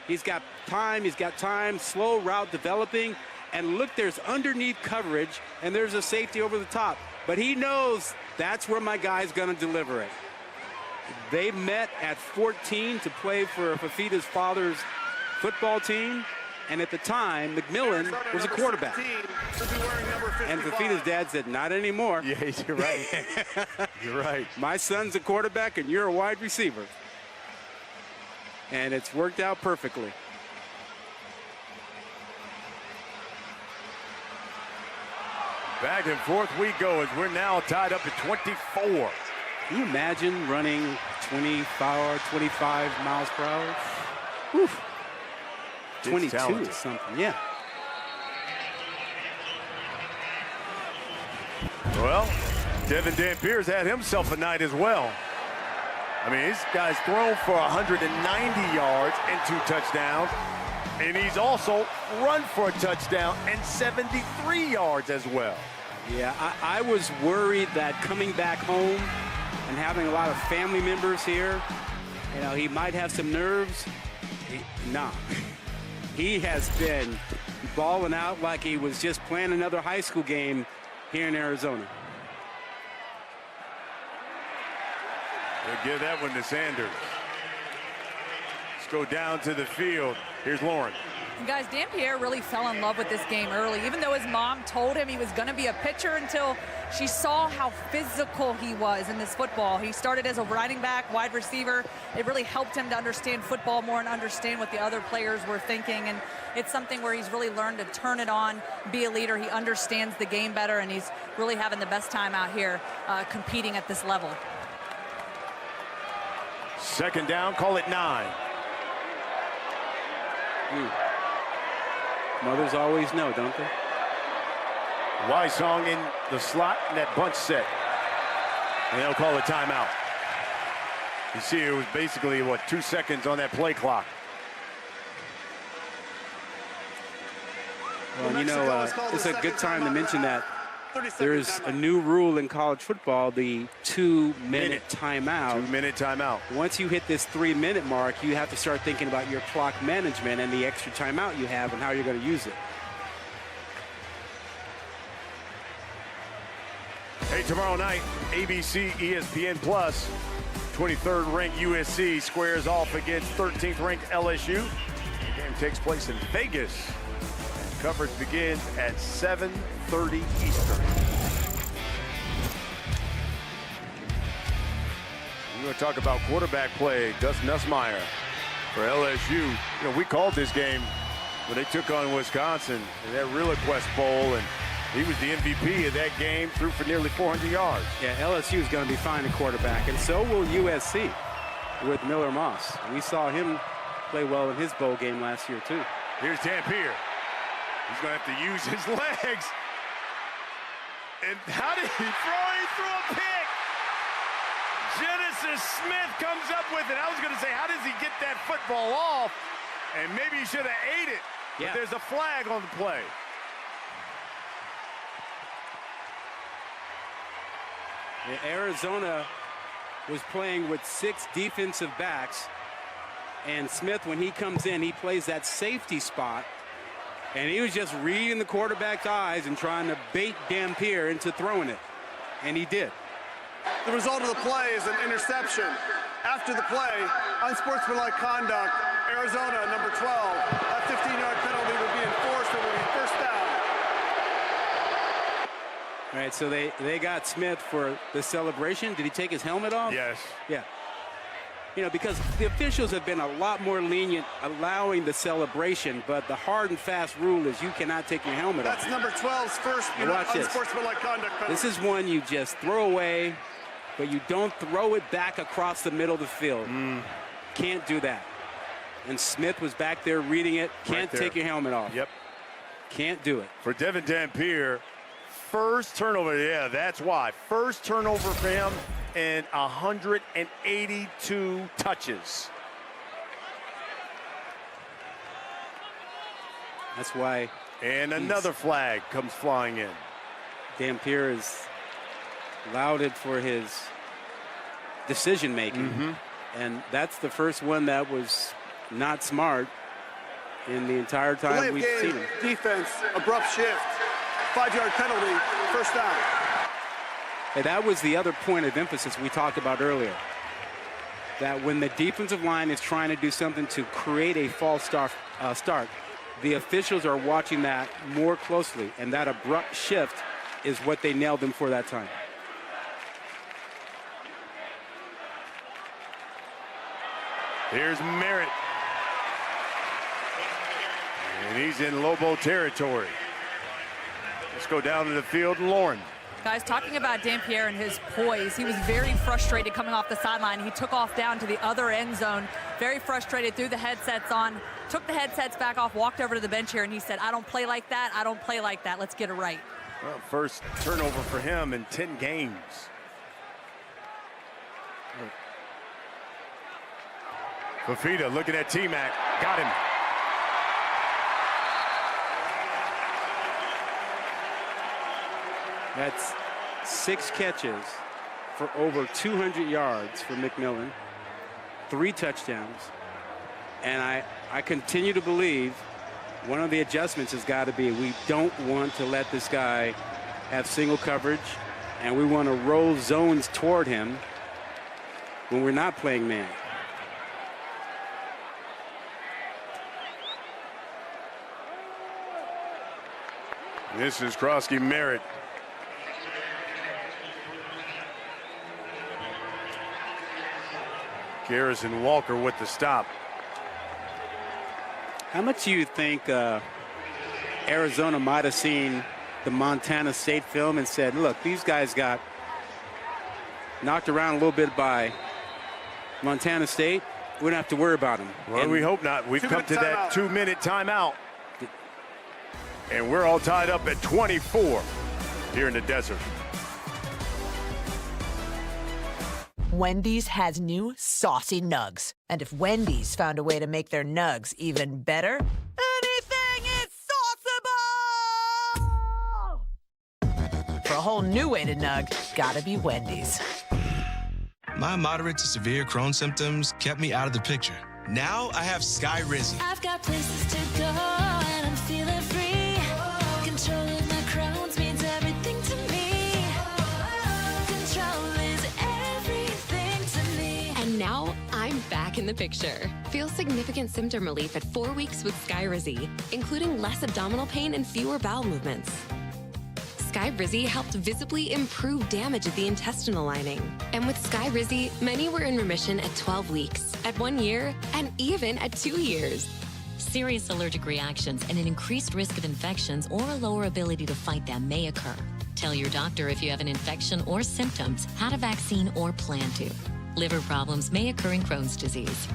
He's got time, slow route developing, and look, there's underneath coverage, and there's a safety over the top. But he knows that's where my guy's going to deliver it. They met at 14 to play for Fafita's father's football team, and at the time, McMillan was a quarterback. And Fafita's dad said, not anymore. Yeah, you're right. You're right. My son's a quarterback, and you're a wide receiver. And it's worked out perfectly. Back and forth we go as we're now tied up at 24. Can you imagine running 25 miles per hour? Whew. 22 is something, yeah. Well, Devin Dampier's had himself a night as well. I mean, this guy's thrown for 190 yards and 2 touchdowns, and he's also run for a touchdown and 73 yards as well. Yeah, I was worried that coming back home and having a lot of family members here, you know, he might have some nerves. Nah. He has been balling out like he was just playing another high school game here in Arizona. They'll give that one to Sanders. Let's go down to the field. Here's Lauren. And guys, Dampierre really fell in love with this game early, even though his mom told him he was going to be a pitcher until she saw how physical he was in this football. He started as a running back, wide receiver. It really helped him to understand football more and understand what the other players were thinking. And it's something where he's really learned to turn it on, be a leader. He understands the game better, and he's really having the best time out here competing at this level. Second down, call it 9. Mothers always know, don't they? Wysong in the slot, and that bunch set. And they'll call a timeout. You see it was basically, 2 seconds on that play clock. Well, you know, it's a good time to mention that there's a new rule in college football, the 2-minute timeout. 2-minute timeout. Once you hit this 3-minute mark, you have to start thinking about your clock management and the extra timeout you have and how you're going to use it. Hey, tomorrow night, ABC, ESPN Plus, 23rd ranked USC squares off against 13th ranked LSU. The game takes place in Vegas. Coverage begins at 7:30 Eastern. We're going to talk about quarterback play. Gus Nussmeier for LSU. You know, we called this game when they took on Wisconsin in that Real-Quest Bowl, and he was the MVP of that game, threw for nearly 400 yards. Yeah, LSU is going to be fine at quarterback, and so will USC with Miller Moss. We saw him play well in his bowl game last year, too. Here's Dampierre. He's going to have to use his legs. And how did he throw? He threw a pick. Genesis Smith comes up with it. I was going to say, how does he get that football off? And maybe he should have ate it. Yeah. But there's a flag on the play. Arizona was playing with 6 defensive backs. And Smith, when he comes in, he plays that safety spot. And he was just reading the quarterback's eyes and trying to bait Dampierre into throwing it. And he did. The result of the play is an interception. After the play, unsportsmanlike conduct, Arizona, number 12. That 15-yard penalty would be enforced and would be first down. All right, so they got Smith for the celebration. Did he take his helmet off? Yes. Yeah. You know, because the officials have been a lot more lenient allowing the celebration, but the hard and fast rule is you cannot take your helmet off. That's number 12's first unsportsmanlike conduct penalty. This is one you just throw away, but you don't throw it back across the middle of the field. Can't do that. And Smith was back there reading it. Can't take your helmet off. Yep. Can't do it. For Devin Dampierre, first turnover. Yeah, that's why. First turnover for him. And 182 touches. That's why. And another flag comes flying in. Dampierre is lauded for his decision making. And that's the first one that was not smart in the entire time we've seen him. Defense, abrupt shift, 5-yard penalty, first down. And that was the other point of emphasis we talked about earlier. That when the defensive line is trying to do something to create a false start, the officials are watching that more closely. And that abrupt shift is what they nailed them for that time. Here's Merritt. And he's in Lobo territory. Let's go down to the field, Lauren. Guys, talking about Dampierre and his poise, he was very frustrated coming off the sideline. He took off down to the other end zone, very frustrated, threw the headsets on, took the headsets back off, walked over to the bench here, and he said, I don't play like that, I don't play like that, let's get it right. Well, first turnover for him in 10 games. Fafita looking at T-Mac, got him. That's 6 catches for over 200 yards for McMillan, 3 touchdowns. And I continue to believe one of the adjustments has got to be we don't want to let this guy have single coverage, and we want to roll zones toward him when we're not playing man. This is Krosky Merritt. Garrison Walker with the stop. How much do you think Arizona might have seen the Montana State film and said, look, these guys got knocked around a little bit by Montana State. We don't have to worry about them. Well, and we hope not. We've come to that 2-minute timeout. And we're all tied up at 24 here in the desert. Wendy's has new saucy nugs. And if Wendy's found a way to make their nugs even better, anything is sauceable! For a whole new way to nug, gotta be Wendy's. My moderate to severe Crohn's symptoms kept me out of the picture. Now I have Skyrizi. I've got places to go and I'm feeling free. Controlling my Crohn's means everything to me. Control is everything to me. And now I'm back in the picture. Feel significant symptom relief at 4 weeks with Skyrizi, including less abdominal pain and fewer bowel movements. Skyrizi helped visibly improve damage at the intestinal lining. And with Skyrizi, many were in remission at 12 weeks, at 1 year, and even at 2 years. Serious allergic reactions and an increased risk of infections or a lower ability to fight them may occur. Tell your doctor if you have an infection or symptoms, had a vaccine or plan to. Liver problems may occur in Crohn's disease.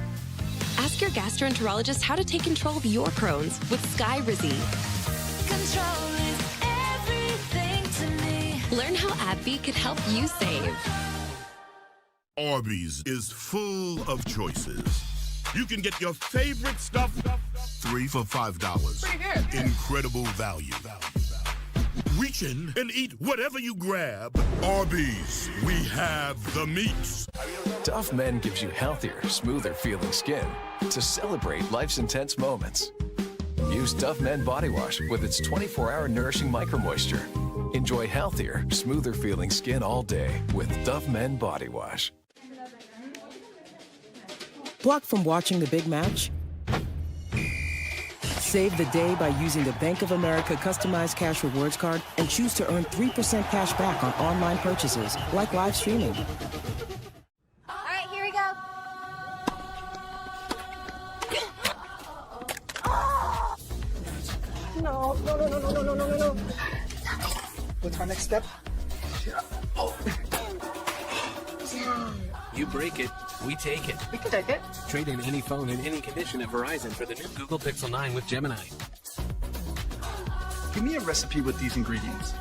Ask your gastroenterologist how to take control of your Crohn's with Skyrizi. Control is everything to me. Learn how AbbVie could help you save. Arby's is full of choices. You can get your favorite stuff 3 for $5. Incredible value. Reach in and eat whatever you grab. Arby's, we have the meats. Tough Men gives you healthier, smoother feeling skin to celebrate life's intense moments. Use Tough Men Body Wash with its 24-hour nourishing micro-moisture. Enjoy healthier, smoother feeling skin all day with Tough Men Body Wash. Blocked from watching the big match? Save the day by using the Bank of America customized cash rewards card and choose to earn 3% cash back on online purchases, like live streaming. All right, here we go. No. What's my next step? You break it, we take it. We can take it. Trade in any phone in any condition at Verizon for the new Google Pixel 9 with Gemini. Give me a recipe with these ingredients.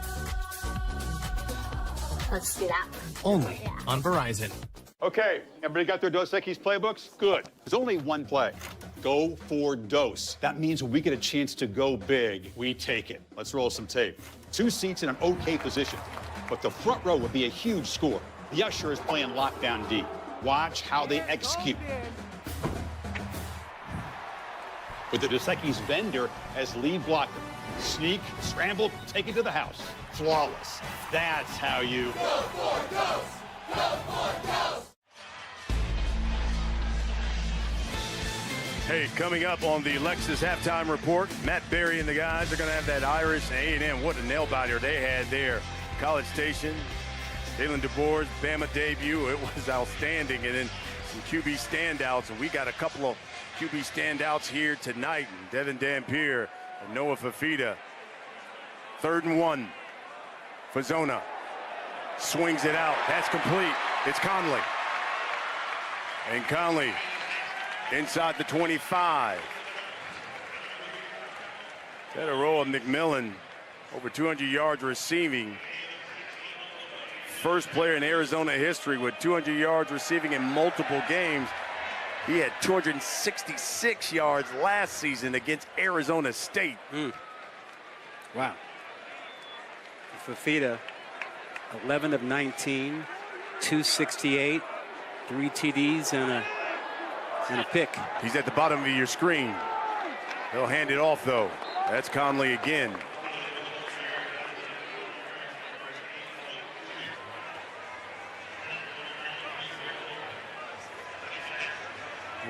Let's do that. Only on Verizon. Okay, everybody got their Dos Equis playbooks? Good. There's only one play. Go for Dos. That means when we get a chance to go big, we take it. Let's roll some tape. 2 seats in an okay position, but the front row would be a huge score. The usher is playing lockdown D. Watch how they execute. With the Dos Equis vendor as lead blocker. Sneak, scramble, take it to the house. Flawless. That's how you... Go for Dos! Go for Dos! Hey, coming up on the Lexus halftime report, Matt Berry and the guys are going to have that Irish and A&M. What a nail-biter they had there. College Station, Jalen DeBoer's Bama debut. It was outstanding. And then some QB standouts. And we got a couple of QB standouts here tonight. And Devin Dampier and Noah Fafita. 3rd and 1. Fazona swings it out. That's complete. It's Conley. And Conley inside the 25. Had a roll of McMillan, over 200 yards receiving. First player in Arizona history with 200 yards receiving in multiple games. He had 266 yards last season against Arizona State. Wow. Fafita, 11 of 19, 268, 3 TDs and a pick. He's at the bottom of your screen. He'll hand it off, though. That's Conley again.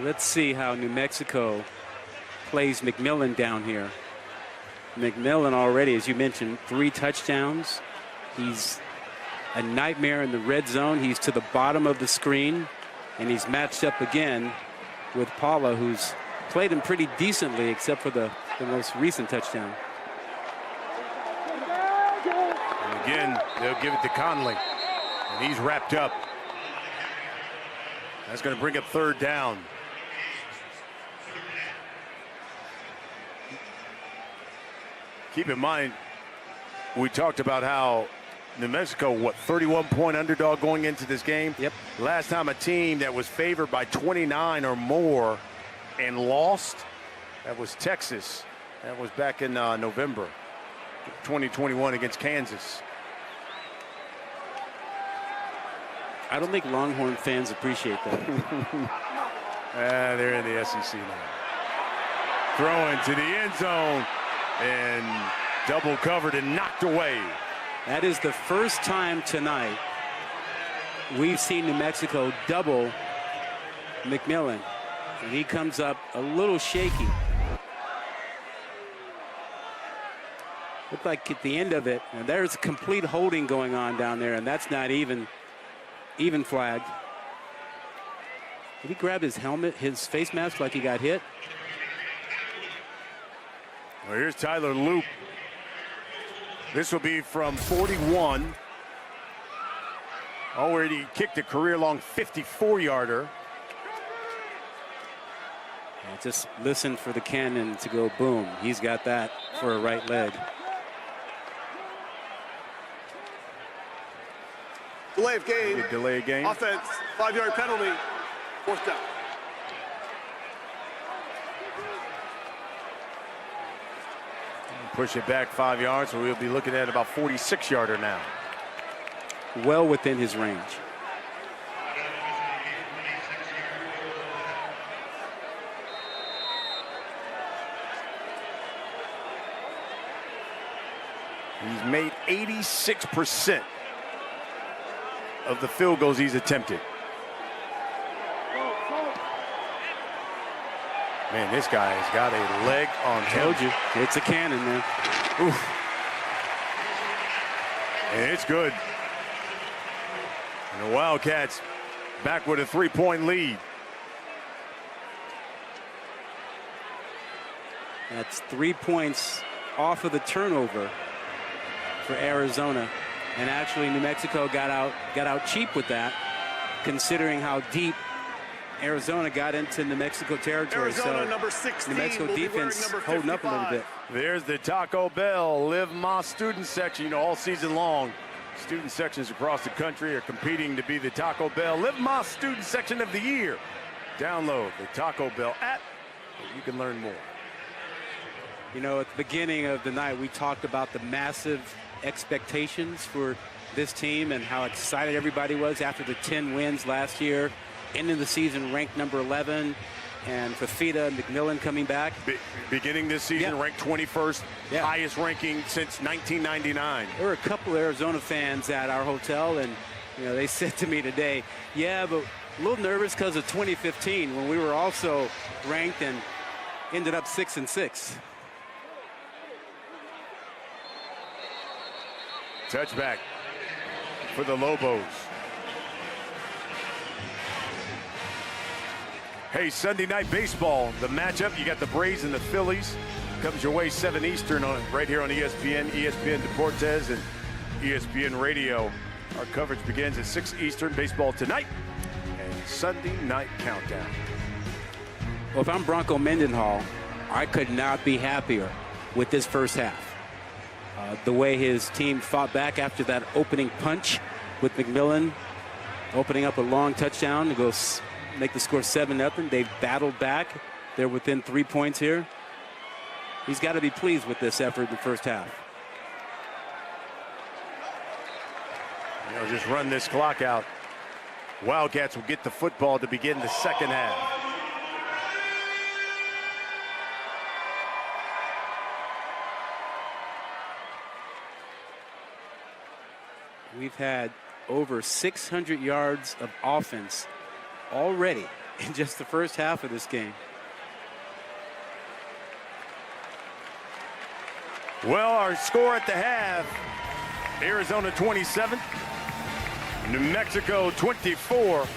Let's see how New Mexico plays McMillan down here. McMillan already, as you mentioned, 3 touchdowns. He's a nightmare in the red zone. He's to the bottom of the screen, and he's matched up again with Paula, who's played him pretty decently, except for the most recent touchdown. And again, they'll give it to Conley, and he's wrapped up. That's going to bring up 3rd down. Keep in mind, we talked about how New Mexico, 31-point underdog going into this game? Yep. Last time a team that was favored by 29 or more and lost, that was Texas. That was back in November 2021 against Kansas. I don't think Longhorn fans appreciate that. They're in the SEC now. Throwing to the end zone and double covered and knocked away. That is the first time tonight we've seen New Mexico double McMillan. And he comes up a little shaky. Looked like at the end of it, and there's complete holding going on down there, and that's not even flagged. Did he grab his helmet, his face mask, like he got hit? Well, here's Tyler Loop. This will be from 41. Already kicked a career-long 54-yarder. Just listen for the cannon to go boom. He's got that for a right leg. Delay of game. Delay of game. Offense, 5-yard penalty. 4th down. Push it back 5 yards, so we'll be looking at about 46-yarder now. Well within his range. He's made 86% of the field goals he's attempted. Man, this guy has got a leg on him. Told you, it's a cannon, man. Oof. And it's good. And the Wildcats back with a 3-point lead. That's 3 points off of the turnover for Arizona. And actually New Mexico got out cheap with that, considering how deep Arizona got into New Mexico territory. Arizona, so number 16, New Mexico defense holding up a little bit. There's the Taco Bell Live Más student section. You know, all season long, student sections across the country are competing to be the Taco Bell Live Más student section of the year. Download the Taco Bell app and you can learn more. You know, at the beginning of the night, we talked about the massive expectations for this team and how excited everybody was after the 10 wins last year. Ending the season ranked number 11, and Fafita and McMillan coming back. Beginning this season ranked 21st, highest ranking since 1999. There were a couple of Arizona fans at our hotel, and you know, they said to me today, yeah, but a little nervous because of 2015 when we were also ranked and ended up 6-6. Touchback for the Lobos. Hey, Sunday night baseball, the matchup, you got the Braves and the Phillies. Comes your way 7 Eastern right here on ESPN, ESPN Deportes, and ESPN Radio. Our coverage begins at 6 Eastern, baseball tonight, and Sunday night countdown. Well, if I'm Bronco Mendenhall, I could not be happier with this first half. The way his team fought back after that opening punch with McMillan, opening up a long touchdown to go make the score 7-0. They've battled back. They're within 3 points here. He's got to be pleased with this effort in the first half. You know, just run this clock out. Wildcats will get the football to begin the second half. We've had over 600 yards of offense already in just the first half of this game. Well, our score at the half, Arizona 27, New Mexico 24.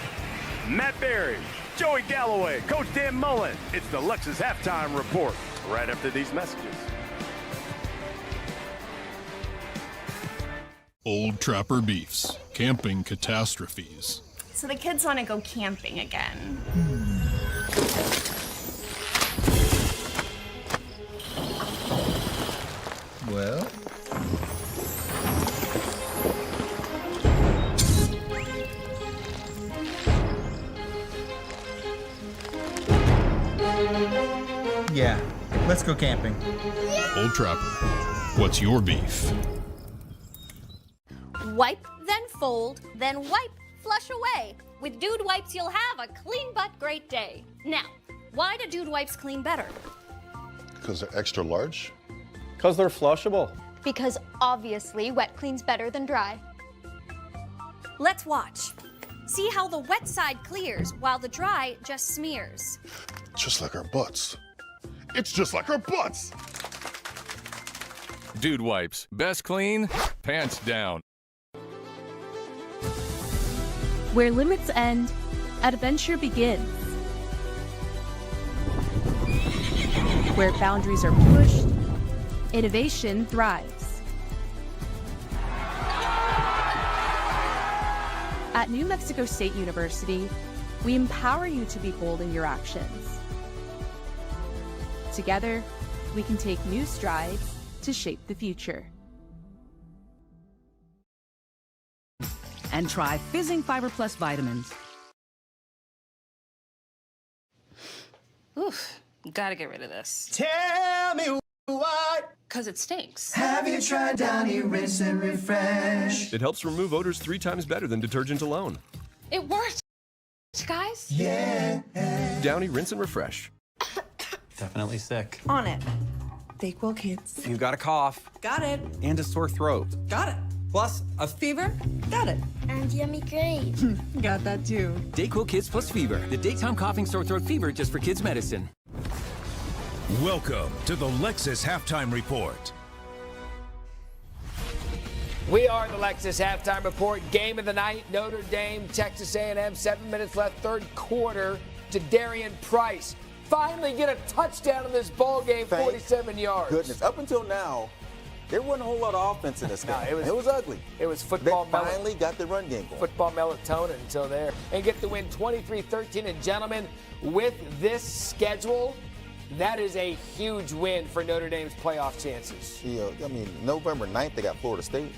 Matt Berry, Joey Galloway, Coach Dan Mullen. It's the Lexus Halftime Report right after these messages. Old Trapper Beefs, camping catastrophes. So the kids want to go camping again. Well? Yeah, let's go camping. Old Trapper, what's your beef? Wipe, then fold, then wipe, flush away. With Dude Wipes, you'll have a clean but great day. Now, why do Dude Wipes clean better? Because they're extra large? Because they're flushable. Because obviously wet cleans better than dry. Let's watch. See how the wet side clears while the dry just smears. Just like our butts. It's just like our butts. Dude Wipes. Best clean, pants down. Where limits end, adventure begins. Where boundaries are pushed, innovation thrives. At New Mexico State University, we empower you to be bold in your actions. Together, we can take new strides to shape the future. And try Fizzing Fiber Plus vitamins. Oof, gotta get rid of this. Tell me what? Because it stinks. Have you tried Downy Rinse and Refresh? It helps remove odors 3 times better than detergent alone. It worked, guys. Yeah. Downy Rinse and Refresh. Definitely sick. On it. Dayquil Kids. You got a cough. Got it. And a sore throat. Got it. Plus a Fever? Got it. And yummy grapes. Got that too. Dayquil Kids plus Fever. The daytime coughing, sore throat, fever just for kids' medicine. Welcome to the Lexus Halftime Report. We are the Lexus Halftime Report. Game of the night, Notre Dame, Texas A&M. 7 minutes left, third quarter. To Darian Price. Finally get a touchdown in this ball game, 47 yards. Goodness, up until now, there wasn't a whole lot of offense in this game. No, it was ugly. It was football. They finally got the run game going. Football melatonin until there. And get the win 23-13. And gentlemen, with this schedule, that is a huge win for Notre Dame's playoff chances. Yeah, I mean, November 9th, they got Florida State.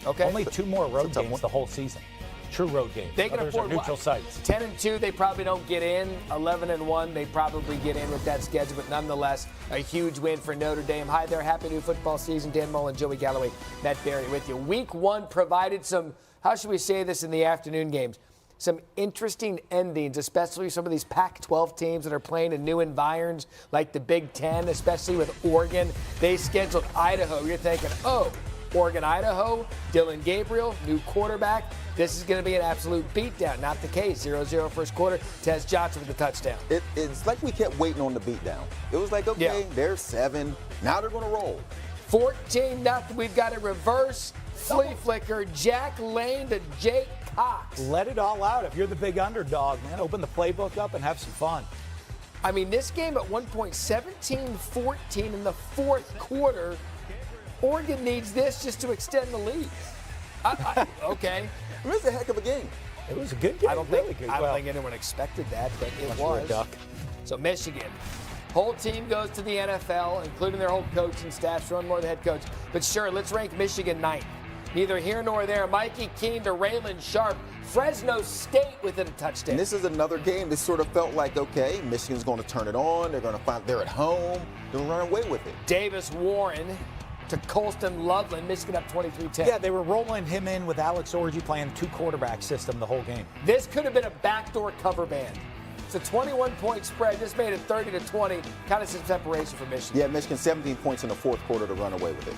Okay. Only 2 more road games the whole season. True road games. They can Others afford are neutral sites. 10-2, they probably don't get in. 11-1, they probably get in with that schedule. But nonetheless, a huge win for Notre Dame. Hi there, happy new football season. Dan Mullen, Joey Galloway, Matt Berry with you. Week 1 provided some, how should we say this in the afternoon games? Some interesting endings, especially some of these Pac-12 teams that are playing in new environs, like the Big Ten, especially with Oregon. They scheduled Idaho. You're thinking, oh, Oregon, Idaho, Dylan Gabriel, new quarterback. This is going to be an absolute beatdown. Not the case. 0-0 first quarter. Tez Johnson with the touchdown. It's like we kept waiting on the beatdown. It was like, okay, there's 7. Now they're going to roll. 14-0. We've got a reverse flea flicker. Jack Lane to Jake Cox. Let it all out. If you're the big underdog, man, open the playbook up and have some fun. I mean, this game at one point, 17-14 in the fourth quarter. Oregon needs this just to extend the lead. Okay. It was a heck of a game. It was a good game. I don't think anyone expected that, but it was. So Michigan, whole team goes to the NFL, including their whole coaching staff. Sharon Moore, the head coach. But sure, let's rank Michigan 9th. Neither here nor there. Mikey Keene to Raylan Sharp. Fresno State within a touchdown. And this is another game that sort of felt like, okay, Michigan's going to turn it on. They're going to find they're at home. They'll run away with it. Davis Warren to Colston Loveland. Michigan up 23-10. Yeah, they were rolling him in with Alex Orji playing 2-quarterback system the whole game. This could have been a backdoor cover band. It's a 21-point spread. This made it 30-20. Kind of some separation for Michigan. Yeah, Michigan 17 points in the fourth quarter to run away with it.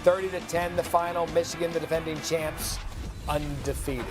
30-10, the final. Michigan, the defending champs, undefeated.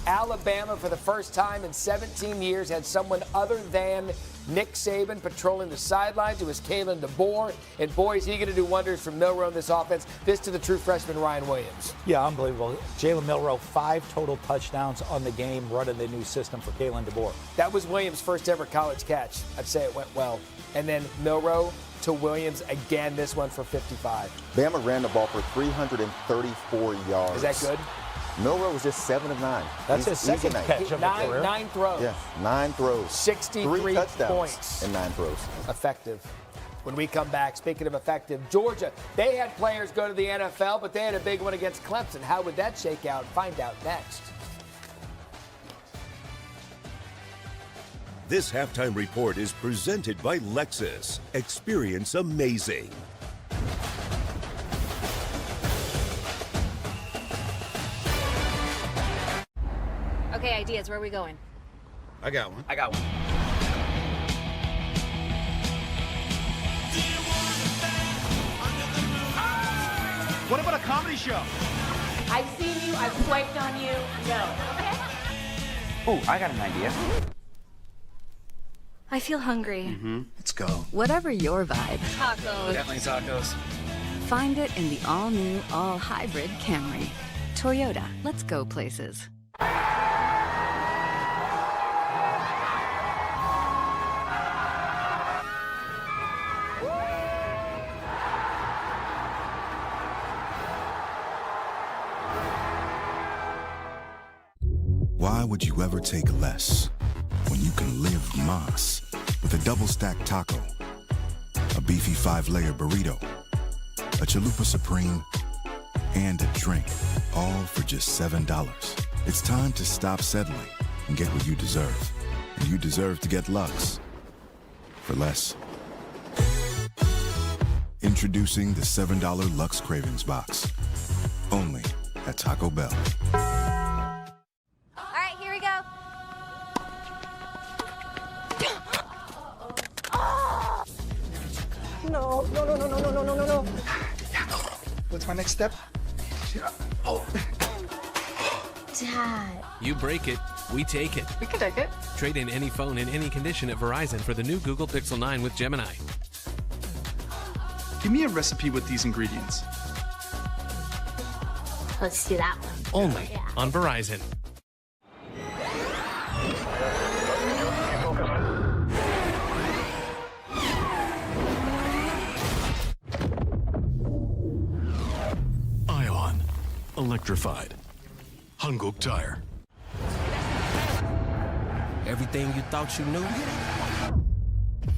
Alabama, for the first time in 17 years, had someone other than Nick Saban patrolling the sidelines. It was Kalen DeBoer. And boy, is he going to do wonders for Milroe in this offense. This to the true freshman, Ryan Williams. Yeah, unbelievable. Jalen Milroe, 5 total touchdowns on the game running the new system for Kalen DeBoer. That was Williams' first ever college catch. I'd say it went well. And then Milroe to Williams again, this one for 55. Bama ran the ball for 334 yards. Is that good? Milroe was just 7 of 9. That's his second catch of the career. 9 throws. Yeah, 9 throws. 63 3 touchdowns points. and 9 throws. Effective. When we come back, speaking of effective, Georgia, they had players go to the NFL, but they had a big one against Clemson. How would that shake out? Find out next. This halftime report is presented by Lexus. Experience amazing. Okay, ideas. Where are we going? I got one. What about a comedy show? I've seen you. I've swiped on you. No. Ooh, I got an idea. I feel hungry. Let's go. Whatever your vibe, Tacos. Definitely tacos. find it in the all-new, all-hybrid Camry. Toyota, let's go places. Why would you ever take less when you can live más with a double-stacked taco, a beefy 5-layer burrito, a chalupa supreme, and a drink, all for just $7? It's time to stop settling and get what you deserve. And you deserve to get Lux for less. Introducing the $7 Lux Cravings Box. Only at Taco Bell. No. What's my next step? Oh. Dad. You break it, we take it. We can take it. Trade in any phone in any condition at Verizon for the new Google Pixel 9 with Gemini. Give me a recipe with these ingredients. Let's do that one. Only on Verizon. Ion. Electrified. Hanguk Tire. Everything you thought you knew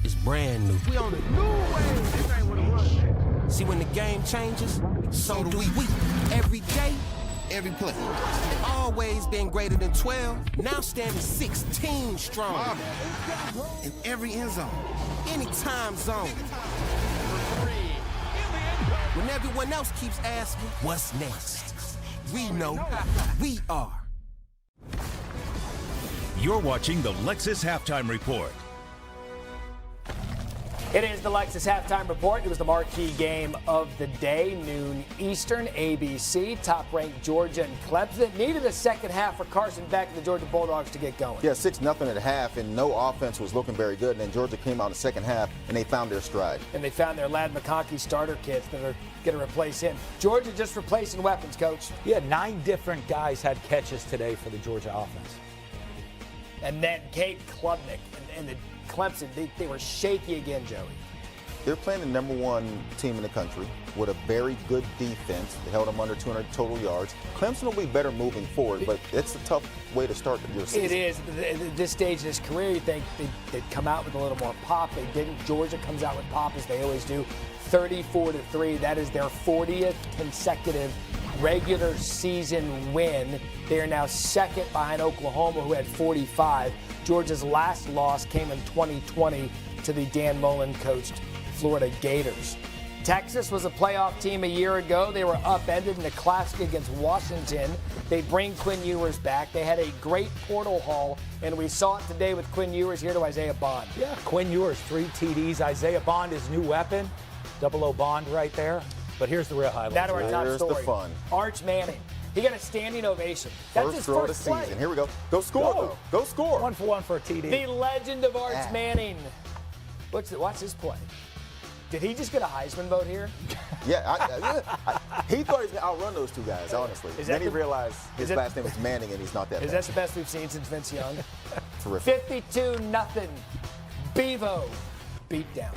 is brand new. We on the new wave. This ain't what it was. See, when the game changes, so do we. Every day, every play. Always been greater than 12, now standing 16 strong. In every end zone, any time zone. When everyone else keeps asking, what's next? We know we are. You're watching the Lexus Halftime Report. It is the Lexus Halftime Report. It was the marquee game of the day, noon Eastern, ABC. Top-ranked Georgia and Clemson. It needed a second half for Carson Beck and the Georgia Bulldogs to get going. Yeah, 6-0 at half, and no offense was looking very good. And then Georgia came out in the second half, and they found their stride. And they found their Lad McConkey starter kits that are going to replace him. Georgia just replacing weapons, Coach. Yeah, 9 different guys had catches today for the Georgia offense. And then Kate Klubnik and the Clemson, they were shaky again, Joey. They're playing the #1 team in the country with a very good defense. They held them under 200 total yards. Clemson will be better moving forward, but it's a tough way to start your season. It is. At this stage of his career, you think they'd come out with a little more pop. They didn't. Georgia comes out with pop, as they always do. 34-3. That is their 40th consecutive regular season win. They are now second behind Oklahoma, who had 45. Georgia's last loss came in 2020 to the Dan Mullen coached Florida Gators. Texas was a playoff team a year ago. They were upended in the Classic against Washington. They bring Quinn Ewers back. They had a great portal haul, and we saw it today with Quinn Ewers here to Isaiah Bond. Yeah, Quinn Ewers, 3 TDs. Isaiah Bond, his new weapon. 00 Bond right there. But here's the real highlight. That are our top story. The fun. Arch Manning. He got a standing ovation. That's his throw first of the play. season. Here we go. Go score, though. Go score. 1 for 1 for a TD. The legend of Arch Manning. Watch his play. Did he just get a Heisman vote here? Yeah, he thought he was going to outrun those two guys, honestly. Then he realized his last name was Manning, and he's not that bad. Is that the best we've seen since Vince Young? Terrific. 52-0. Bevo beat down.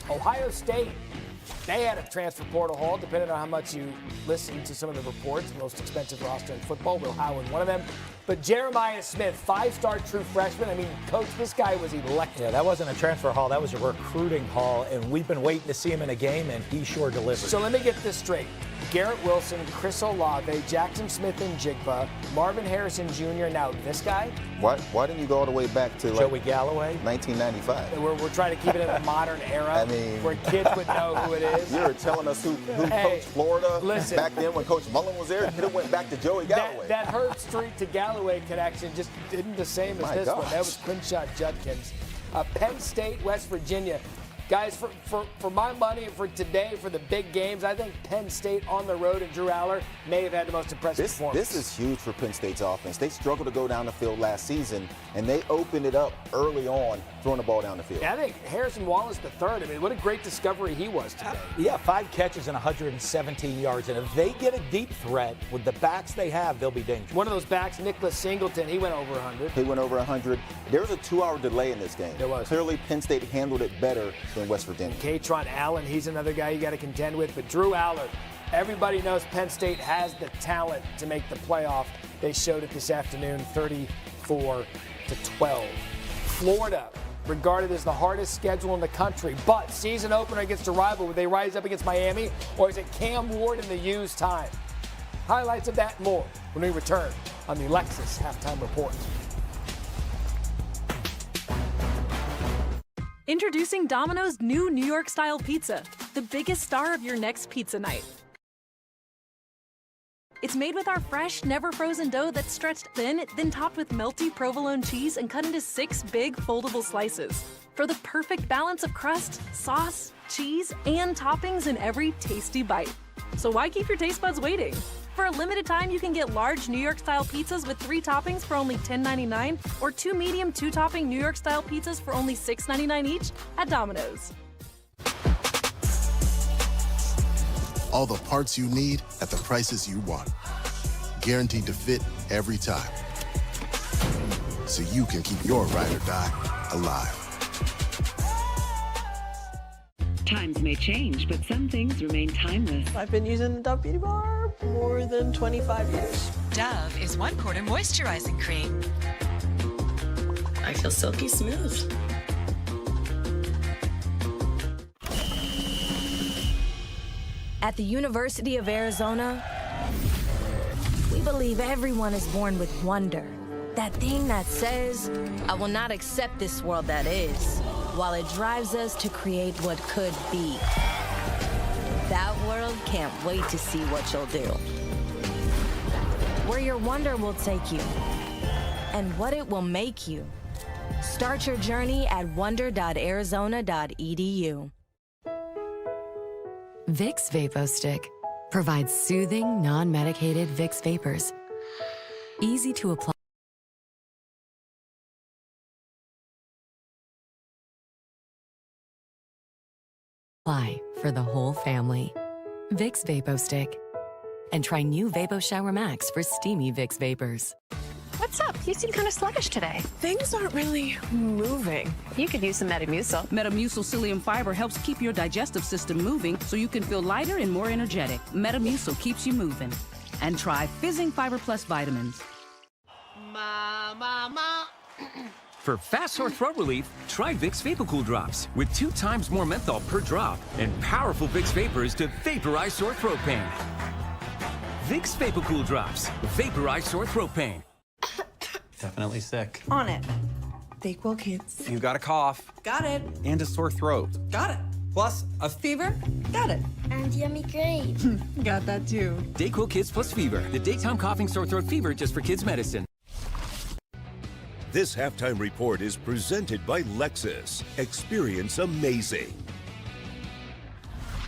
Ohio State, they had a transfer portal haul, depending on how much you listen to some of the reports. The most expensive roster in football. Will Howard, one of them. But Jeremiah Smith, 5-star true freshman. I mean, Coach, this guy was electric. Yeah, that wasn't a transfer haul. That was a recruiting haul, and we've been waiting to see him in a game, and he sure delivered. So let me get this straight. Garrett Wilson, Chris Olave, Jackson Smith and Jigba, Marvin Harrison Jr., now this guy. Why didn't you go all the way back to Joey Galloway? 1995. We're trying to keep it in a modern era I mean, where kids would know who it is. You're telling us who coached Florida back then when Coach Mullen was there? It went back to Joey Galloway. That Herb Street to Galloway connection just isn't the same as this one. That was Quinshot Judkins. Penn State, West Virginia. Guys, for my money and for today, for the big games, I think Penn State on the road and Drew Aller may have had the most impressive performance. This is huge for Penn State's offense. They struggled to go down the field last season, and they opened it up early on, throwing the ball down the field. Yeah, I think Harrison Wallace III, I mean, what a great discovery he was today. Yeah, 5 catches and 117 yards. And if they get a deep threat with the backs they have, they'll be dangerous. One of those backs, Nicholas Singleton, he went over 100. He went over 100. There was a 2-hour delay in this game. There was. Clearly, Penn State handled it better than West Virginia. Katron Allen, he's another guy you got to contend with. But Drew Aller, everybody knows Penn State has the talent to make the playoff. They showed it this afternoon, 34-12. Florida, regarded as the hardest schedule in the country, but season opener against a rival. Would they rise up against Miami, or is it Cam Ward in the U's time? Highlights of that and more when we return on the Lexus Halftime Report. Introducing Domino's new New York-style pizza, the biggest star of your next pizza night. It's made with our fresh, never-frozen dough that's stretched thin, then topped with melty provolone cheese and cut into 6 big, foldable slices. For the perfect balance of crust, sauce, cheese, and toppings in every tasty bite. So why keep your taste buds waiting? For a limited time, you can get large New York-style pizzas with 3 toppings for only $10.99 or 2 medium 2-topping New York-style pizzas for only $6.99 each at Domino's. All the parts you need at the prices you want. Guaranteed to fit every time. So you can keep your ride or die alive. Times may change, but some things remain timeless. I've been using the Dove Beauty Bar more than 25 years. Dove is 1/4 moisturizing cream. I feel silky smooth. At the University of Arizona, we believe everyone is born with wonder. That thing that says, I will not accept this world that is, while it drives us to create what could be. That world can't wait to see what you'll do. Where your wonder will take you, and what it will make you. Start your journey at wonder.arizona.edu. Vicks VapoStick provides soothing, non-medicated Vicks vapors. Easy to apply. For the whole family. Vicks VapoStick. And try new Vapo Shower Max for steamy Vicks vapors. What's up? You seem kind of sluggish today. Things aren't really moving. You could use some Metamucil. Metamucil psyllium fiber helps keep your digestive system moving so you can feel lighter and more energetic. Metamucil keeps you moving. And try Fizzing Fiber Plus vitamins. For fast sore throat relief, try Vicks VapoCool Drops with 2 times more menthol per drop and powerful Vicks vapors to vaporize sore throat pain. Vicks VapoCool Drops, vaporize sore throat pain. Definitely sick. On it. Dayquil Kids. You got a cough. Got it. And a sore throat. Got it. Plus a Fever. Got it. And yummy grape. Got that too. Dayquil Kids plus Fever, the daytime coughing sore throat fever just for kids medicine. This halftime report is presented by Lexus. Experience amazing.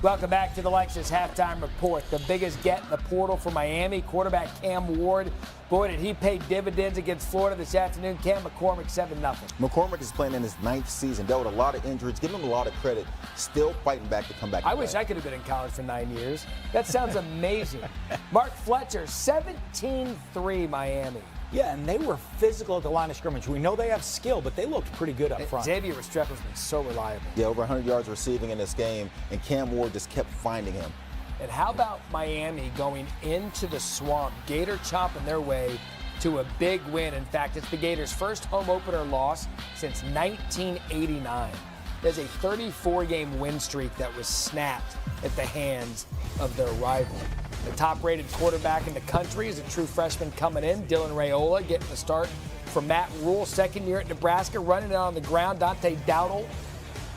Welcome back to the Lexus Halftime Report. The biggest get in the portal for Miami, quarterback Cam Ward. Boy, did he pay dividends against Florida this afternoon. Cam McCormick, 7-0. McCormick is playing in his 9th season. Dealt with a lot of injuries. Give him a lot of credit. Still fighting back to come back. I wish I could have been in college for 9 years. That sounds amazing. Mark Fletcher, 17-3 Miami. Yeah, and they were physical at the line of scrimmage. We know they have skill, but they looked pretty good up front. Xavier Restrepo's been so reliable. Yeah, over 100 yards receiving in this game, and Cam Ward just kept finding him. And how about Miami going into the swamp, Gator chomping their way to a big win. In fact, it's the Gators' first home opener loss since 1989. There's a 34-game win streak that was snapped at the hands of their rival. The top-rated quarterback in the country is a true freshman coming in, Dylan Raiola, getting the start from Matt Rule, second year at Nebraska, running it on the ground. Dante Dowdle,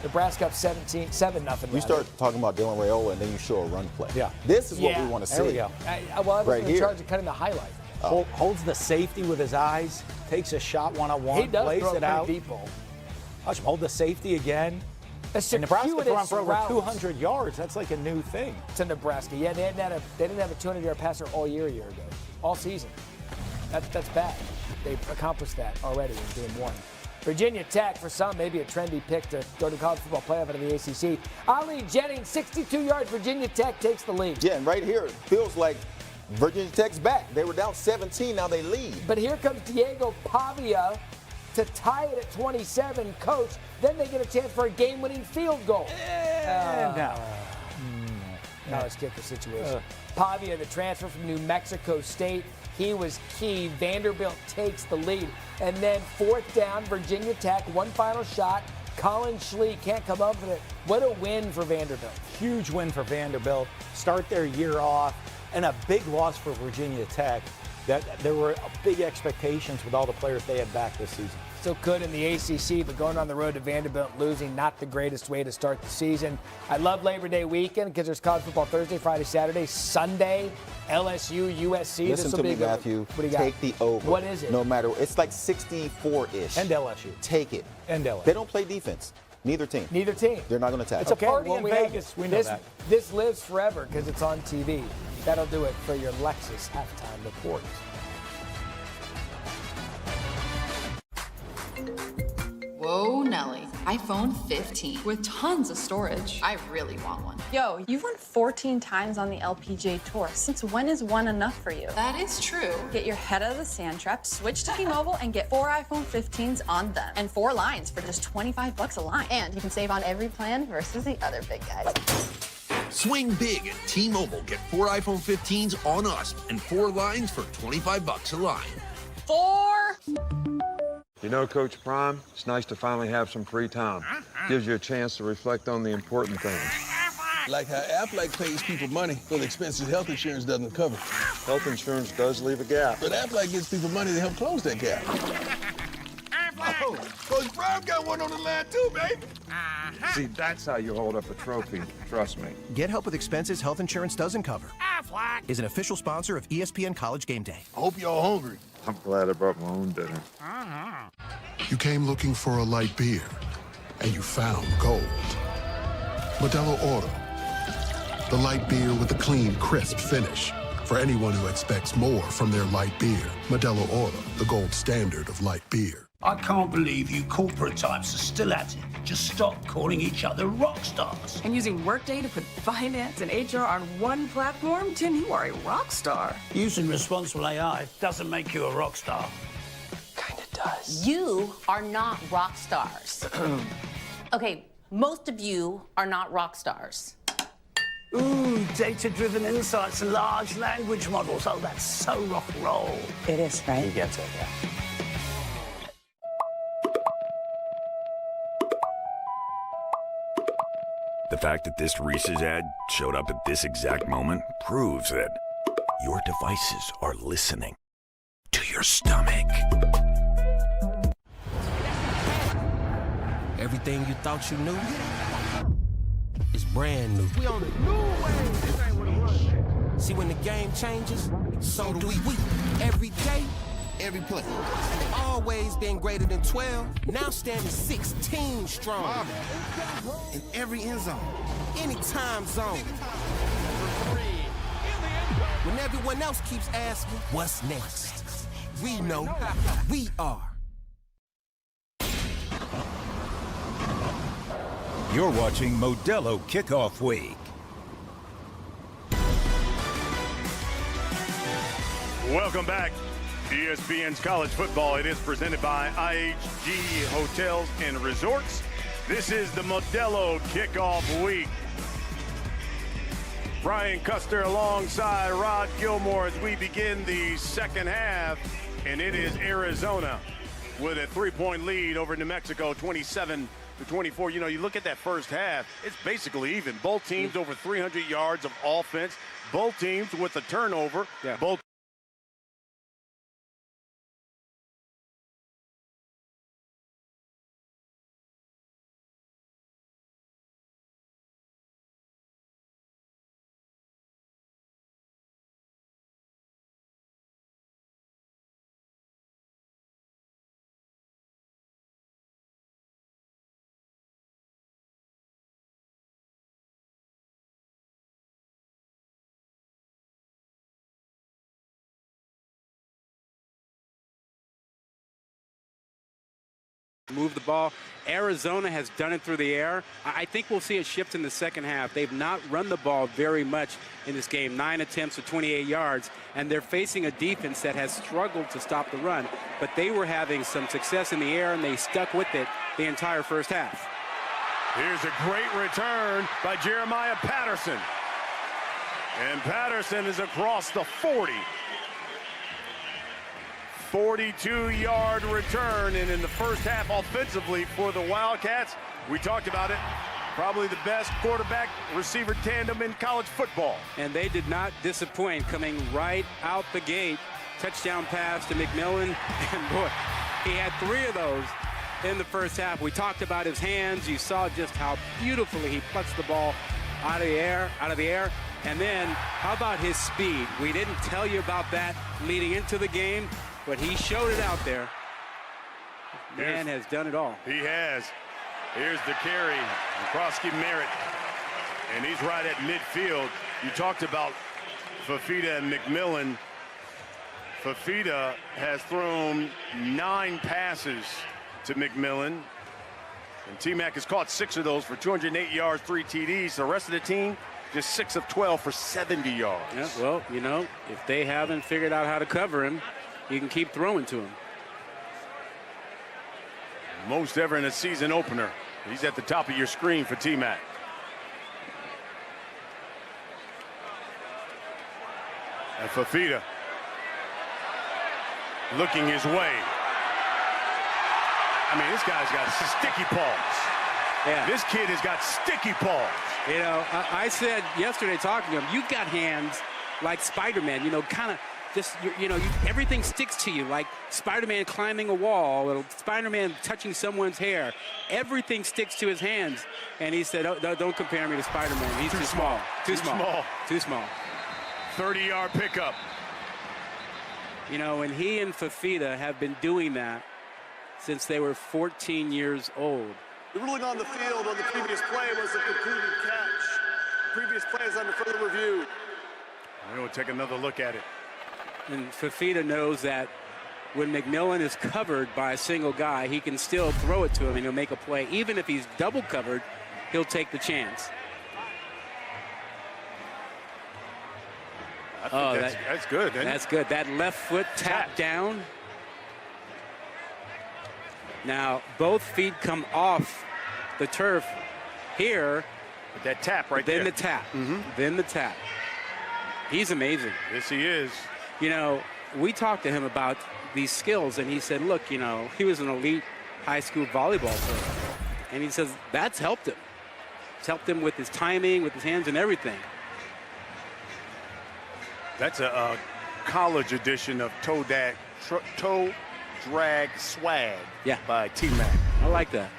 Nebraska up 7-0. You start talking about Dylan Raiola, and then you show a run play. Yeah. This is what we want to see. There we go. I was in charge of cutting the highlight. Holds the safety with his eyes, takes a shot one-on-one, he does plays throw it out. Deep ball. Watch him hold the safety again. And Nebraska run for over 200 yards. That's like a new thing. To Nebraska. Yeah, they didn't have a 200-yard passer all year ago. All season. That's bad. They've accomplished that already in game one. Virginia Tech, for some, maybe a trendy pick to go to college football playoff out of the ACC. Ali Jennings, 62 yards. Virginia Tech takes the lead. Yeah, and right here, it feels like Virginia Tech's back. They were down 17, now they lead. But here comes Diego Pavia to tie it at 27. Coach, then they get a chance for a game-winning field goal. No, it's kicker situation. Pavia, the transfer from New Mexico State, he was key. Vanderbilt takes the lead. And then fourth down, Virginia Tech, one final shot. Colin Schlee can't come up with it. What a win for Vanderbilt. Huge win for Vanderbilt. Start their year off. And a big loss for Virginia Tech. That there were big expectations with all the players they had back this season. Still could in the ACC, but going on the road to Vanderbilt, losing, not the greatest way to start the season. I love Labor Day weekend because there's college football Thursday, Friday, Saturday, Sunday, LSU, USC. Listen to me, Matthew. What do you Take the over. What is it? No matter, it's like 64-ish. And LSU. Take it. And LSU. They don't play defense. Neither team. Neither team. They're not going to tackle. It's a party in Vegas. We know that. This lives forever because it's on TV. That'll do it for your Lexus Halftime Report. Whoa, Nelly. iPhone 15 with tons of storage. I really want one. Yo, you've won 14 times on the LPGA Tour. Since when is one enough for you? That is true. Get your head out of the sand trap, switch to T-Mobile, and get 4 iPhone 15s on them. And 4 lines for just $25 a line. And you can save on every plan versus the other big guys. Swing big at T-Mobile. Get 4 iPhone 15s on us and 4 lines for $25 a line. 4. You know, Coach Prime, it's nice to finally have some free time. Gives you a chance to reflect on the important things. Like how Aflac pays people money for the expenses health insurance doesn't cover. Health insurance does leave a gap. But Aflac gives people money to help close that gap. Oh, Coach Prime got one on the line too, baby. See, that's how you hold up a trophy, trust me. Get help with expenses health insurance doesn't cover. Aflac is an official sponsor of ESPN College Game Day. I hope y'all hungry. I'm glad I brought my own dinner. You came looking for a light beer, and you found gold. Modelo Oro, the light beer with a clean, crisp finish. For anyone who expects more from their light beer, Modelo Oro, the gold standard of light beer. I can't believe you corporate types are still at it. Just stop calling each other rock stars. And using Workday to put finance and HR on one platform? Tim, you are a rock star. Using responsible AI doesn't make you a rock star. Kinda does. You are not rock stars. Okay, most of you are not rock stars. Ooh, data-driven insights and large language models. Oh, that's so rock and roll. It is, right? He gets it, yeah. The fact that this Reese's ad showed up at this exact moment proves that your devices are listening to your stomach. Everything you thought you knew is brand new. We on a new wave. This ain't what it was. See, when the game changes, so do we. Every day, every play. Always been greater than 12, now standing 16 strong. In every end zone, any time zone. When everyone else keeps asking, what's next? We know we are. You're watching Modelo Kickoff Week. Welcome back. ESPN's College Football. It is presented by IHG Hotels and Resorts. This is the Modelo Kickoff Week. Brian Custer alongside Rod Gilmore as we begin the second half, and it is Arizona with a 3-point lead over New Mexico, 27-24. You know, you look at that first half, it's basically even. Both teams over 300 yards of offense. Both teams with a turnover. Yeah. Both move the ball. Arizona has done it through the air. I think we'll see a shift in the second half. They've not run the ball very much in this game. 9 attempts for 28 yards, and they're facing a defense that has struggled to stop the run, but they were having some success in the air, and they stuck with it the entire first half. here's a great return by Jeremiah Patterson. And Patterson is across the 40. 42-yard return, and in the first half offensively for the Wildcats, we talked about it, probably the best quarterback-receiver tandem in college football. And they did not disappoint, coming right out the gate. Touchdown pass to McMillan, and boy, he had 3 of those in the first half. We talked about his hands. You saw just how beautifully he plucks the ball out of the air. And then, how about his speed? We didn't tell you about that leading into the game, but he showed it out there. Man has done it all. He has. Here's the carry. Krosky Merritt. And he's right at midfield. You talked about Fafita and McMillan. Fafita has thrown 9 passes to McMillan. And T-Mac has caught 6 of those for 208 yards, 3 TDs. The rest of the team, just 6 of 12 for 70 yards. Yeah, well, you know, if they haven't figured out how to cover him, you can keep throwing to him. Most ever in a season opener. He's at the top of your screen for T-Mac. And Fafita looking his way. I mean, this guy's got sticky paws. Yeah. This kid has got sticky paws. You know, I said yesterday talking to him, you've got hands like Spider-Man, you know, kind of just, everything sticks to you, like Spider-Man climbing a wall, or Spider-Man touching someone's hair. Everything sticks to his hands. And he said, oh, don't compare me to Spider-Man. He's too small. Too small. Too small. 30-yard pickup. You know, and he and Fafita have been doing that since they were 14 years old. The ruling on the field on the previous play was a completed catch. Previous play is under further review. We'll take another look at it. And Fafita knows that when McMillan is covered by a single guy, he can still throw it to him and he'll make a play. Even if he's double covered, he'll take the chance. I think that's good. That's good. That left foot tap down. Now, both feet come off the turf here. With that tap right there. Then the tap. Then the tap. He's amazing. Yes, he is. You know, we talked to him about these skills, and he said, look, you know, he was an elite high school volleyball player. And he says that's helped him. It's helped him with his timing, with his hands and everything. That's a college edition of toe drag swag by T-Mac. I like that.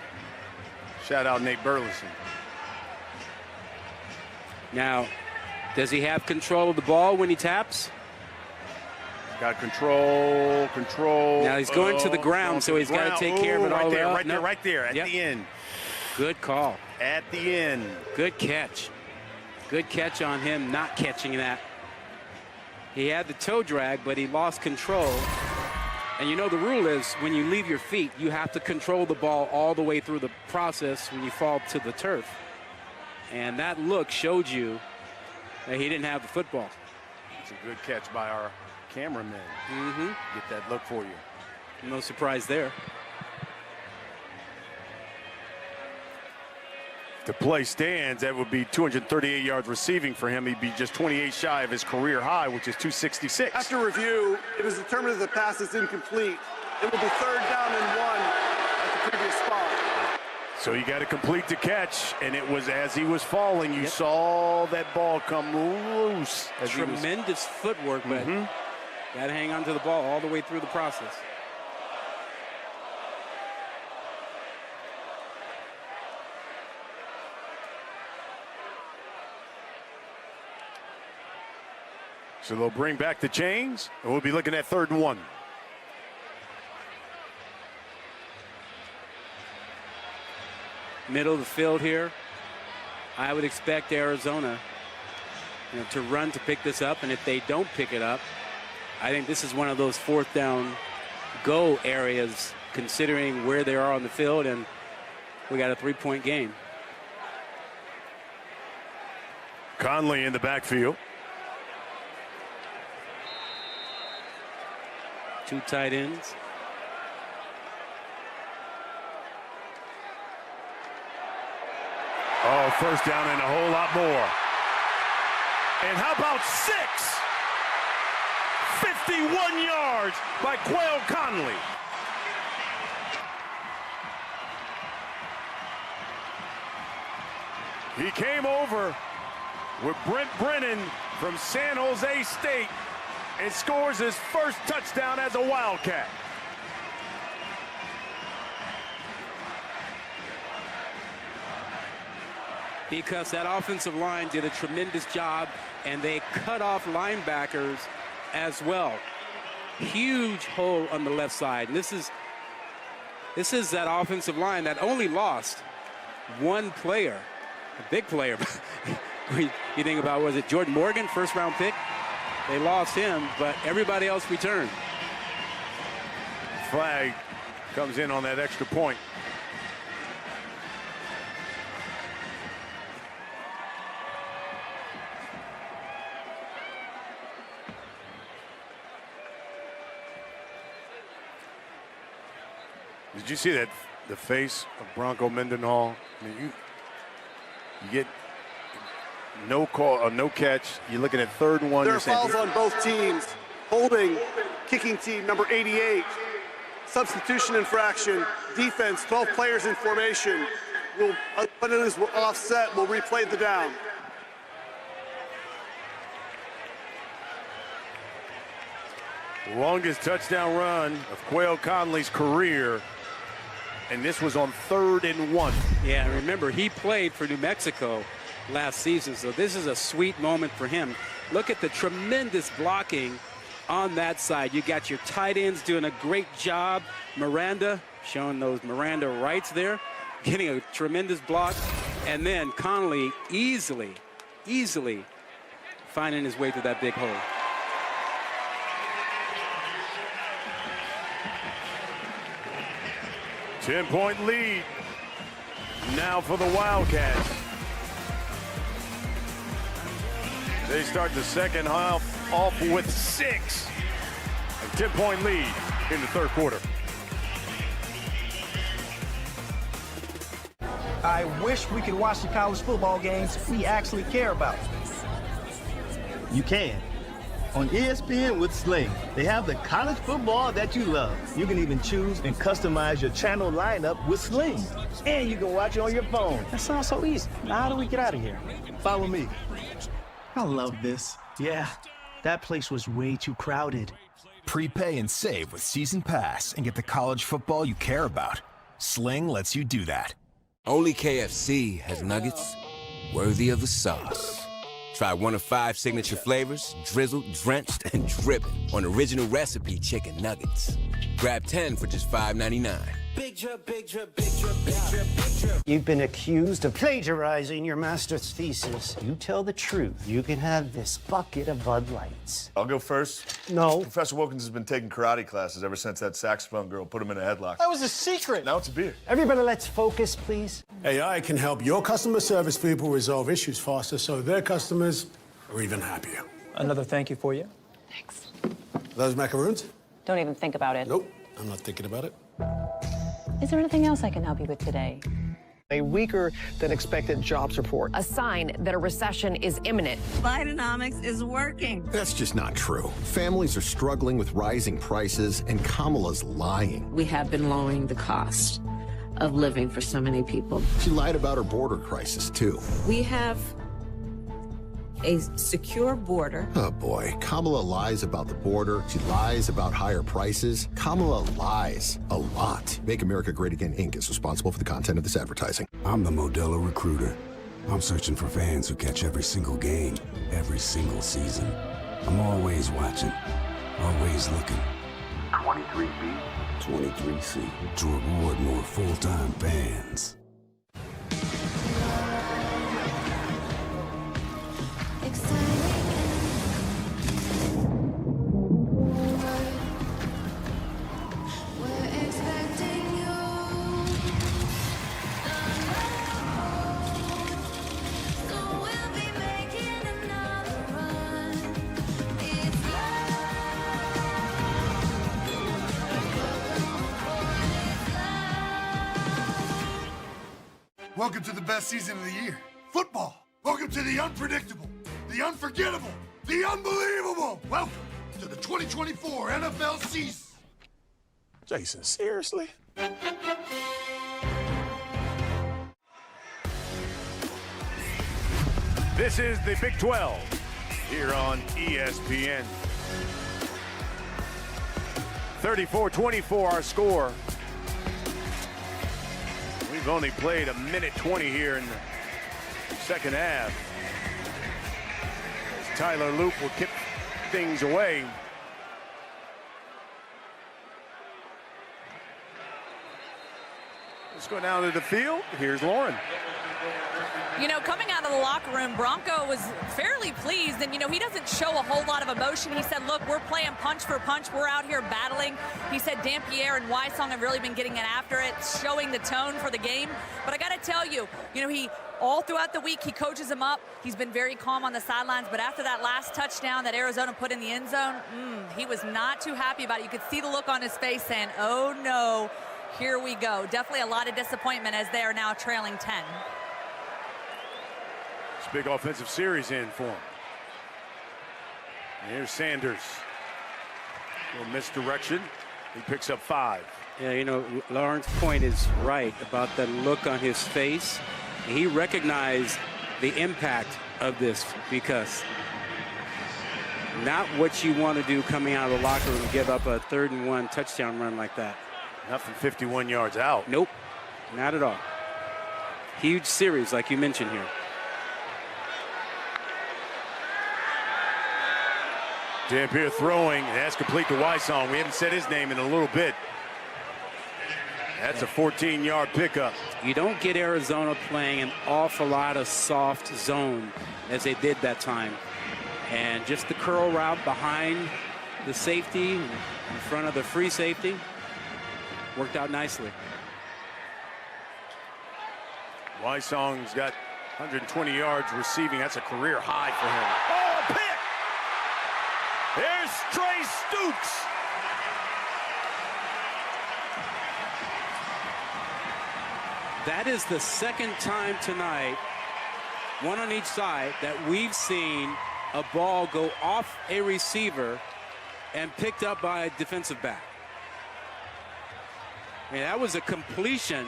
Shout out Nate Burleson. Now, does he have control of the ball when he taps? Got control. Now he's going to the ground, so he's got to take care of it all the way up. Right there, at the end. Good call. At the end. Good catch. Good catch on him not catching that. He had the toe drag, but he lost control. And you know the rule is when you leave your feet, you have to control the ball all the way through the process when you fall to the turf. And that look showed you that he didn't have the football. It's a good catch by our cameraman. Get that look for you. No surprise there. If the play stands, that would be 238 yards receiving for him. He'd be just 28 shy of his career high, which is 266. After review, it was determined that the pass is incomplete. It will be 3rd down and 1 at the previous spot. So you got to complete the catch, and it was as he was falling, you saw that ball come loose. Tremendous footwork, but got to hang on to the ball all the way through the process. So they'll bring back the chains, and we'll be looking at 3rd and 1. Middle of the field here. I would expect Arizona to run to pick this up, and if they don't pick it up, I think this is one of those 4th down go areas considering where they are on the field, and we got a 3-point game. Conley in the backfield. 2 tight ends. Oh, 1st down and a whole lot more. And how about 6? 51 yards by Quail Conley. He came over with Brent Brennan from San Jose State and scores his first touchdown as a Wildcat. Because that offensive line did a tremendous job, and they cut off linebackers as well. Huge hole on the left side. And this is that offensive line that only lost one player, a big player. You think about, was it Jordan Morgan, 1st round pick? They lost him, but everybody else returned. Flag comes in on that extra point. Did you see that, the face of Bronco Mendenhall? I mean, you get no call, no catch. You're looking at 3rd and 1. There are fouls on both teams. Holding, kicking team number 88. Substitution infraction. Defense, 12 players in formation. When it is offset, we'll replay the down. Longest touchdown run of Quail Conley's career. And this was on 3rd and 1. Yeah, remember, he played for New Mexico last season, so this is a sweet moment for him. Look at the tremendous blocking on that side. You got your tight ends doing a great job. Miranda showing those Miranda rights there, getting a tremendous block. And then Conley easily finding his way through that big hole. Ten-point lead now for the Wildcats. They start the second half off with 6. A 10-point lead in the 3rd quarter. I wish we could watch the college football games we actually care about. You can. On ESPN with Sling, they have the college football that you love. You can even choose and customize your channel lineup with Sling. And you can watch it on your phone. That sounds so easy. Now, how do we get out of here? Follow me. I love this. Yeah, that place was way too crowded. Prepay and save with Season Pass and get the college football you care about. Sling lets you do that. Only KFC has nuggets worthy of the sauce. Try one of 5 signature flavors, drizzled, drenched, and dripping on original recipe chicken nuggets. Grab 10 for just $5.99. Big drip, big drip, big drip, big drip, big drip. You've been accused of plagiarizing your master's thesis. You tell the truth, you can have this bucket of Bud Lights. I'll go first. No. Professor Wilkins has been taking karate classes ever since that saxophone girl put him in a headlock. That was a secret. Now it's a beer. Everybody, let's focus, please. AI can help your customer service people resolve issues faster so their customers are even happier. Another thank you for you. Those macaroons? Don't even think about it. Nope, I'm not thinking about it. Is there anything else I can help you with today? A weaker than expected jobs report. A sign that a recession is imminent. Bidenomics is working. That's just not true. Families are struggling with rising prices, and Kamala's lying. We have been lowering the cost of living for so many people. She lied about her border crisis, too. We have a secure border. Oh, boy. Kamala lies about the border. She lies about higher prices. Kamala lies a lot. Make America Great Again, Inc. is responsible for the content of this advertising. I'm the Modelo Recruiter. I'm searching for fans who catch every single game, every single season. I'm always watching, always looking. 23B? 23C. To reward more full-time fans. Welcome to the best season of the year, football. Welcome to the unpredictable, the unforgettable, the unbelievable. Welcome to the 2024 NFL season. Jason, seriously? This is the Big 12 here on ESPN. 34-24 our score. We've only played a minute 20 here in the second half. As Tyler Loop will kick things away. Let's go down to the field. Here's Lauren. You know, coming out of the locker room, Bronco was fairly pleased. And, you know, he doesn't show a whole lot of emotion. He said, look, we're playing punch for punch. We're out here battling. He said Dampierre and Wysong have really been getting after it, showing the tone for the game. But I got to tell you, he all throughout the week, he coaches him up. He's been very calm on the sidelines. But after that last touchdown that Arizona put in the end zone, he was not too happy about it. You could see the look on his face saying, oh, no, here we go. Definitely a lot of disappointment as they are now trailing 10. Big offensive series in for him. And here's Sanders. A little misdirection. He picks up 5. Yeah, Lauren's point is right about the look on his face. He recognized the impact of this because not what you want to do coming out of the locker room, give up a 3rd and 1 touchdown run like that. Not from 51 yards out. Nope, not at all. Huge series like you mentioned here. Dampierre throwing. That's complete to Wysong. We haven't said his name in a little bit. That's a 14-yard pickup. You don't get Arizona playing an awful lot of soft zone as they did that time. And just the curl route behind the safety in front of the free safety worked out nicely. Wysong's got 120 yards receiving. That's a career high for him. Oh, a pick! There's Trey Stoops. That is the second time tonight, one on each side, that we've seen a ball go off a receiver and picked up by a defensive back. I mean, that was a completion.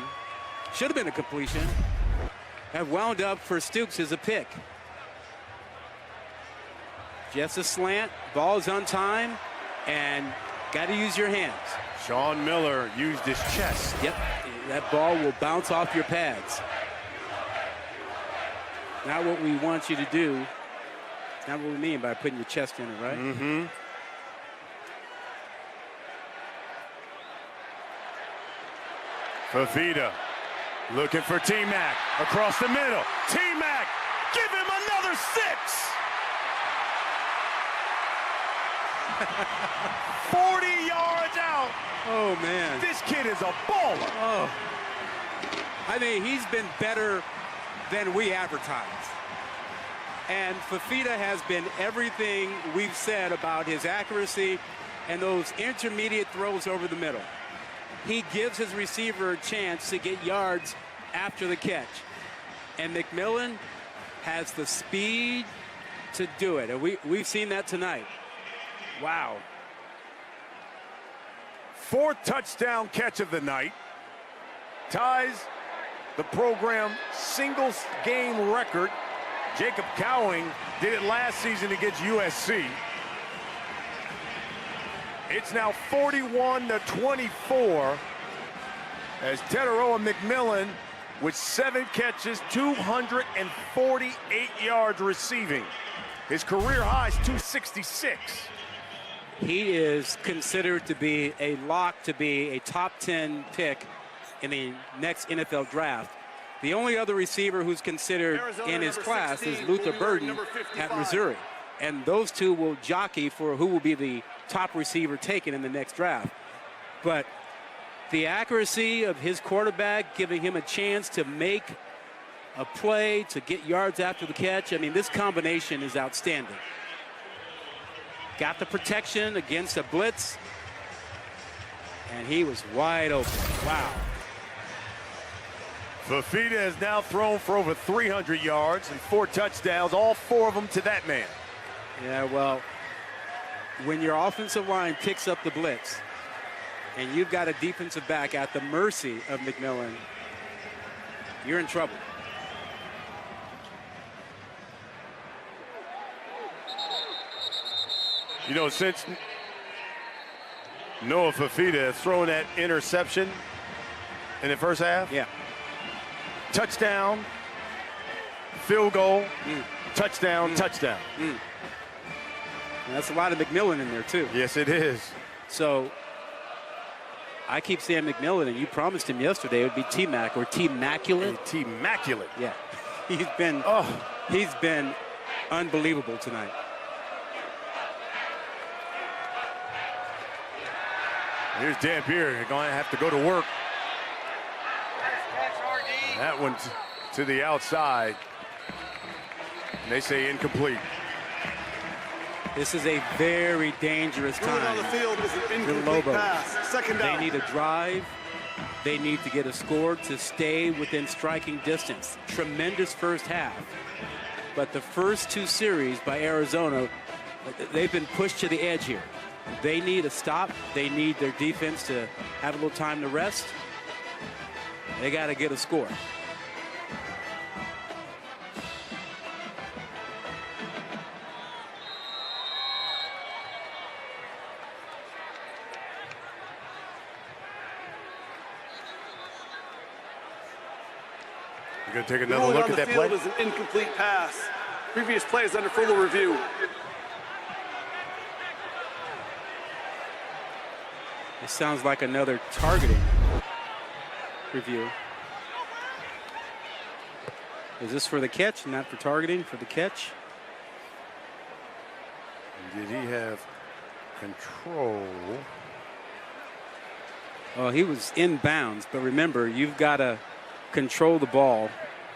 Should have been a completion. That wound up for Stoops as a pick. Just a slant, ball's on time, and got to use your hands. Sean Miller used his chest. Yep, that ball will bounce off your pads. Now what we want you to do That's what we mean by putting your chest in it, right? Mm-hmm. Fafita looking for T-Mac across the middle. T-Mac, give him another 6. 40 yards out. Oh, man. This kid is a baller. Oh. I mean, he's been better than we advertised. And Fafita has been everything we've said about his accuracy and those intermediate throws over the middle. He gives his receiver a chance to get yards after the catch. And McMillan has the speed to do it. And we've seen that tonight. Wow. 4th touchdown catch of the night. Ties the program singles game record. Jacob Cowing did it last season against USC. It's now 41-24 as Teteroa McMillan with 7 catches, 248 yards receiving. His career high is 266. He is considered to be a lock to be a top 10 pick in the next NFL draft. The only other receiver who's considered Arizona, in his class 16, is Luther Burden at Missouri. And those two will jockey for who will be the top receiver taken in the next draft. But the accuracy of his quarterback, giving him a chance to make a play, to get yards after the catch, I mean, this combination is outstanding. Got the protection against a blitz, and he was wide open. Wow. Fafita has now thrown for over 300 yards and 4 touchdowns, all 4 of them to that man. Yeah, well, when your offensive line picks up the blitz and you've got a defensive back at the mercy of McMillan, you're in trouble. You know, since Noah Fafita has thrown that interception in the first half, yeah, touchdown, field goal, touchdown, touchdown. And that's a lot of McMillan in there, too. Yes, it is. So I keep saying McMillan, and you promised him yesterday it would be T-Mac or T-Maculate. T-Maculate. Yeah. He's been unbelievable tonight. Here's Dampier. You're going to have to go to work. And that one to the outside. And they say incomplete. This is a very dangerous time. On the field is an incomplete pass. Second down. They need a drive. They need to get a score to stay within striking distance. Tremendous first half. But the first 2 series by Arizona, they've been pushed to the edge here. They need a stop. They need their defense to have a little time to rest. They got to get a score. You're going to take another look at that play? On the field is an incomplete pass. Previous play is under full review. It sounds like another targeting review. Is this for the catch, not for targeting, for the catch? Did he have control? Well, he was in bounds, but remember, you've got to control the ball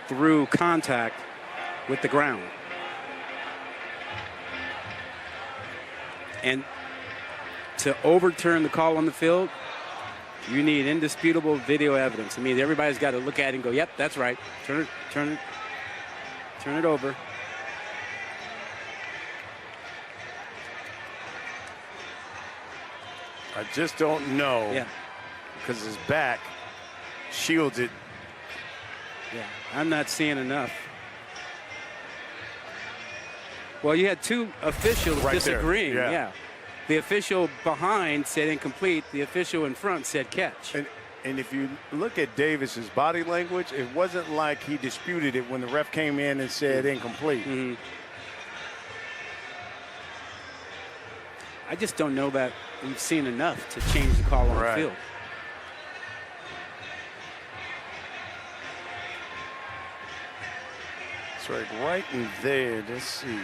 through contact with the ground. And to overturn the call on the field, you need indisputable video evidence. I mean, everybody's got to look at it and go, yep, that's right. Turn it over. I just don't know. Yeah. Because his back shields it. Yeah, I'm not seeing enough. Well, you had 2 officials right disagreeing. There. Yeah. The official behind said incomplete. The official in front said catch. And if you look at Davis's body language, it wasn't like he disputed it when the ref came in and said incomplete. I just don't know that we've seen enough to change the call on the field. It's right in there. Let's see.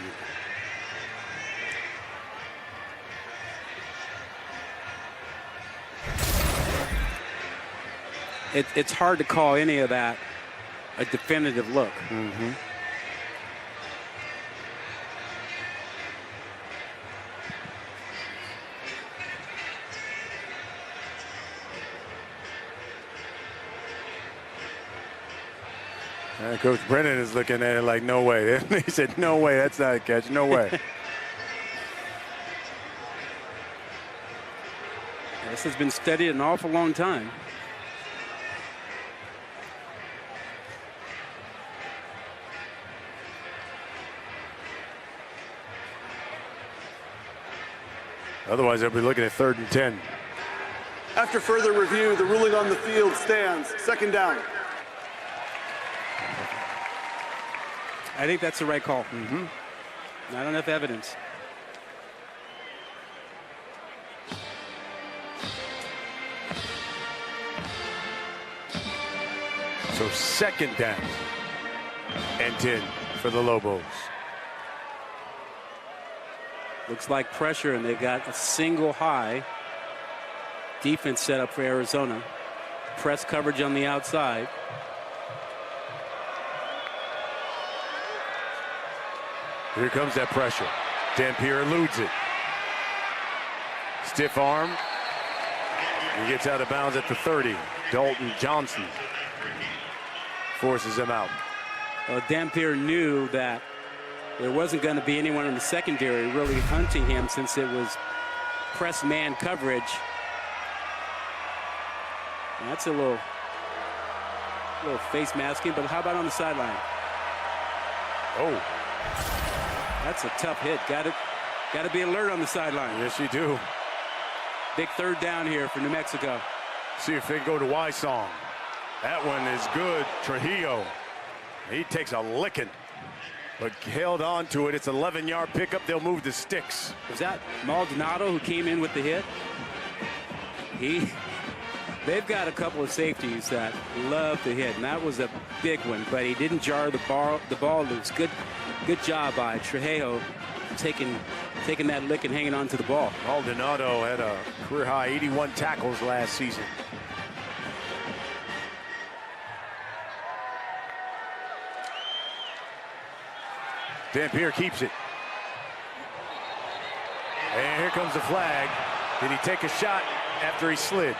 It's hard to call any of that a definitive look. Mm-hmm. Coach Brennan is looking at it like, no way. He said, no way, that's not a catch, no way. This has been studied an awful long time. Otherwise, they'll be looking at 3rd and 10. After further review, the ruling on the field stands. 2nd down. I think that's the right call. Not enough evidence. So 2nd down and 10 for the Lobos. Looks like pressure, and they've got a single high defense set up for Arizona. Press coverage on the outside. Here comes that pressure. Dampier eludes it. Stiff arm. He gets out of bounds at the 30. Dalton Johnson forces him out. Well, Dampier knew that there wasn't going to be anyone in the secondary really hunting him, since it was press man coverage. And that's a little face masking, but how about on the sideline? Oh. That's a tough hit. Got to be alert on the sideline. Yes, you do. Big 3rd down here for New Mexico. See if they go to Wysong. That one is good. Trujillo. He takes a licking, but held on to it. It's an 11-yard pickup. They'll move the sticks. Was that Maldonado who came in with the hit? They've got a couple of safeties that love to hit, and that was a big one, but he didn't jar the ball loose. Good job by Trujillo taking that lick and hanging on to the ball. Maldonado had a career high 81 tackles last season. Dampier keeps it. And here comes the flag. Did he take a shot after he slid?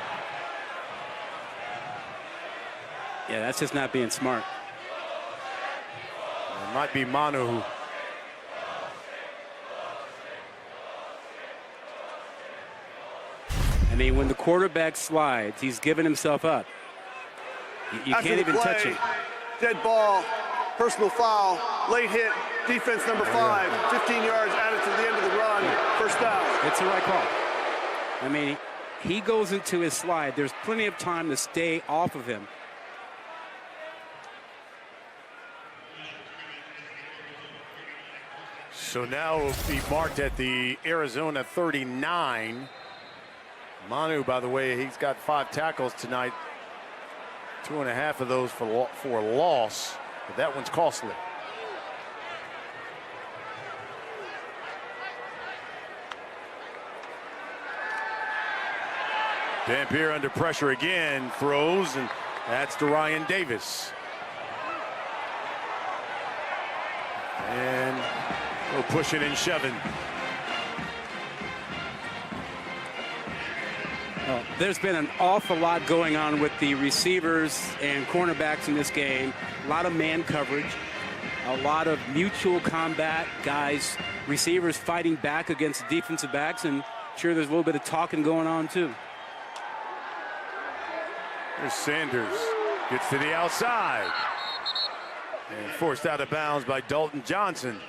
Yeah, that's just not being smart. It might be Manu. I mean, when the quarterback slides, he's giving himself up. You can't even touch him. Dead ball, personal foul, late hit, defense number 5, 15 yards added to the end of the run, 1st down. It's the right call. I mean, he goes into his slide. There's plenty of time to stay off of him. So now will be marked at the Arizona 39. Manu, by the way, he's got 5 tackles tonight. 2.5 of those for a loss, but that one's costly. Dampier under pressure again, throws, and that's to Ryan Davis. And we're pushing and shoving. Well, there's been an awful lot going on with the receivers and cornerbacks in this game. A lot of man coverage, a lot of mutual combat, guys, receivers fighting back against defensive backs, and sure, there's a little bit of talking going on too. There's Sanders, gets to the outside, and forced out of bounds by Dalton Johnson.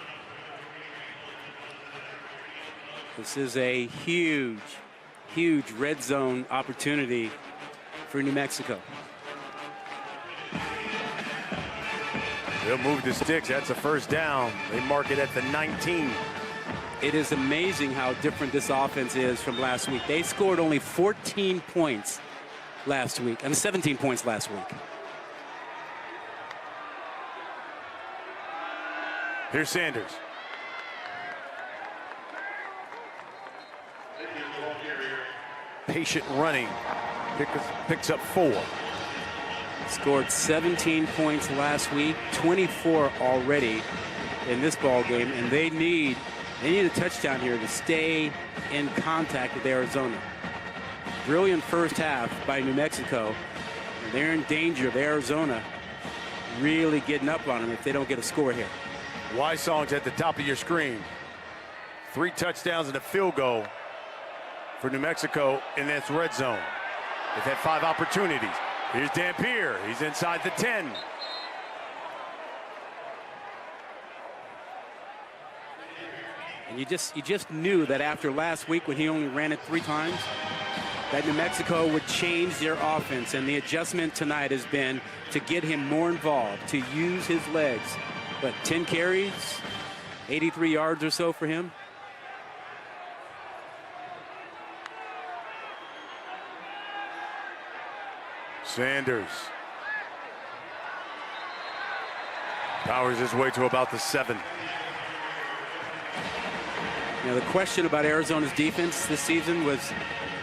This is a huge red zone opportunity for New Mexico. They'll move the sticks. That's a 1st down. They mark it at the 19. It is amazing how different this offense is from last week. They scored only 14 points last week, and 17 points last week. Here's Sanders. Patient running. Picks up 4. Scored 17 points last week, 24 already in this ball game, and they need a touchdown here to stay in contact with Arizona. Brilliant first half by New Mexico, and they're in danger of Arizona really getting up on them if they don't get a score here. Wysong's at the top of your screen. 3 touchdowns and a field goal for New Mexico in this red zone. They've had 5 opportunities. Here's Dampier. He's inside the 10. And you just knew that after last week when he only ran it 3 times, that New Mexico would change their offense. And the adjustment tonight has been to get him more involved, to use his legs. But 10 carries, 83 yards or so for him. Sanders powers his way to about the 7. You know, the question about Arizona's defense this season was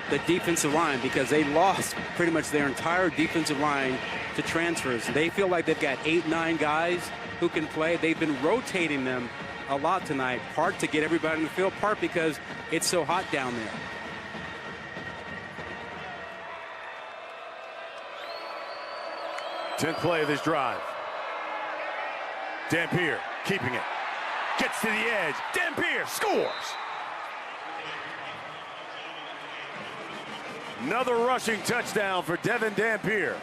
the defensive line, because they lost pretty much their entire defensive line to transfers. They feel like they've got 8-9 guys who can play. They've been rotating them a lot tonight, part to get everybody in the field, part because it's so hot down there. Tenth play of this drive. Dampier keeping it. Gets to the edge. Dampier scores. Another rushing touchdown for Devin Dampier.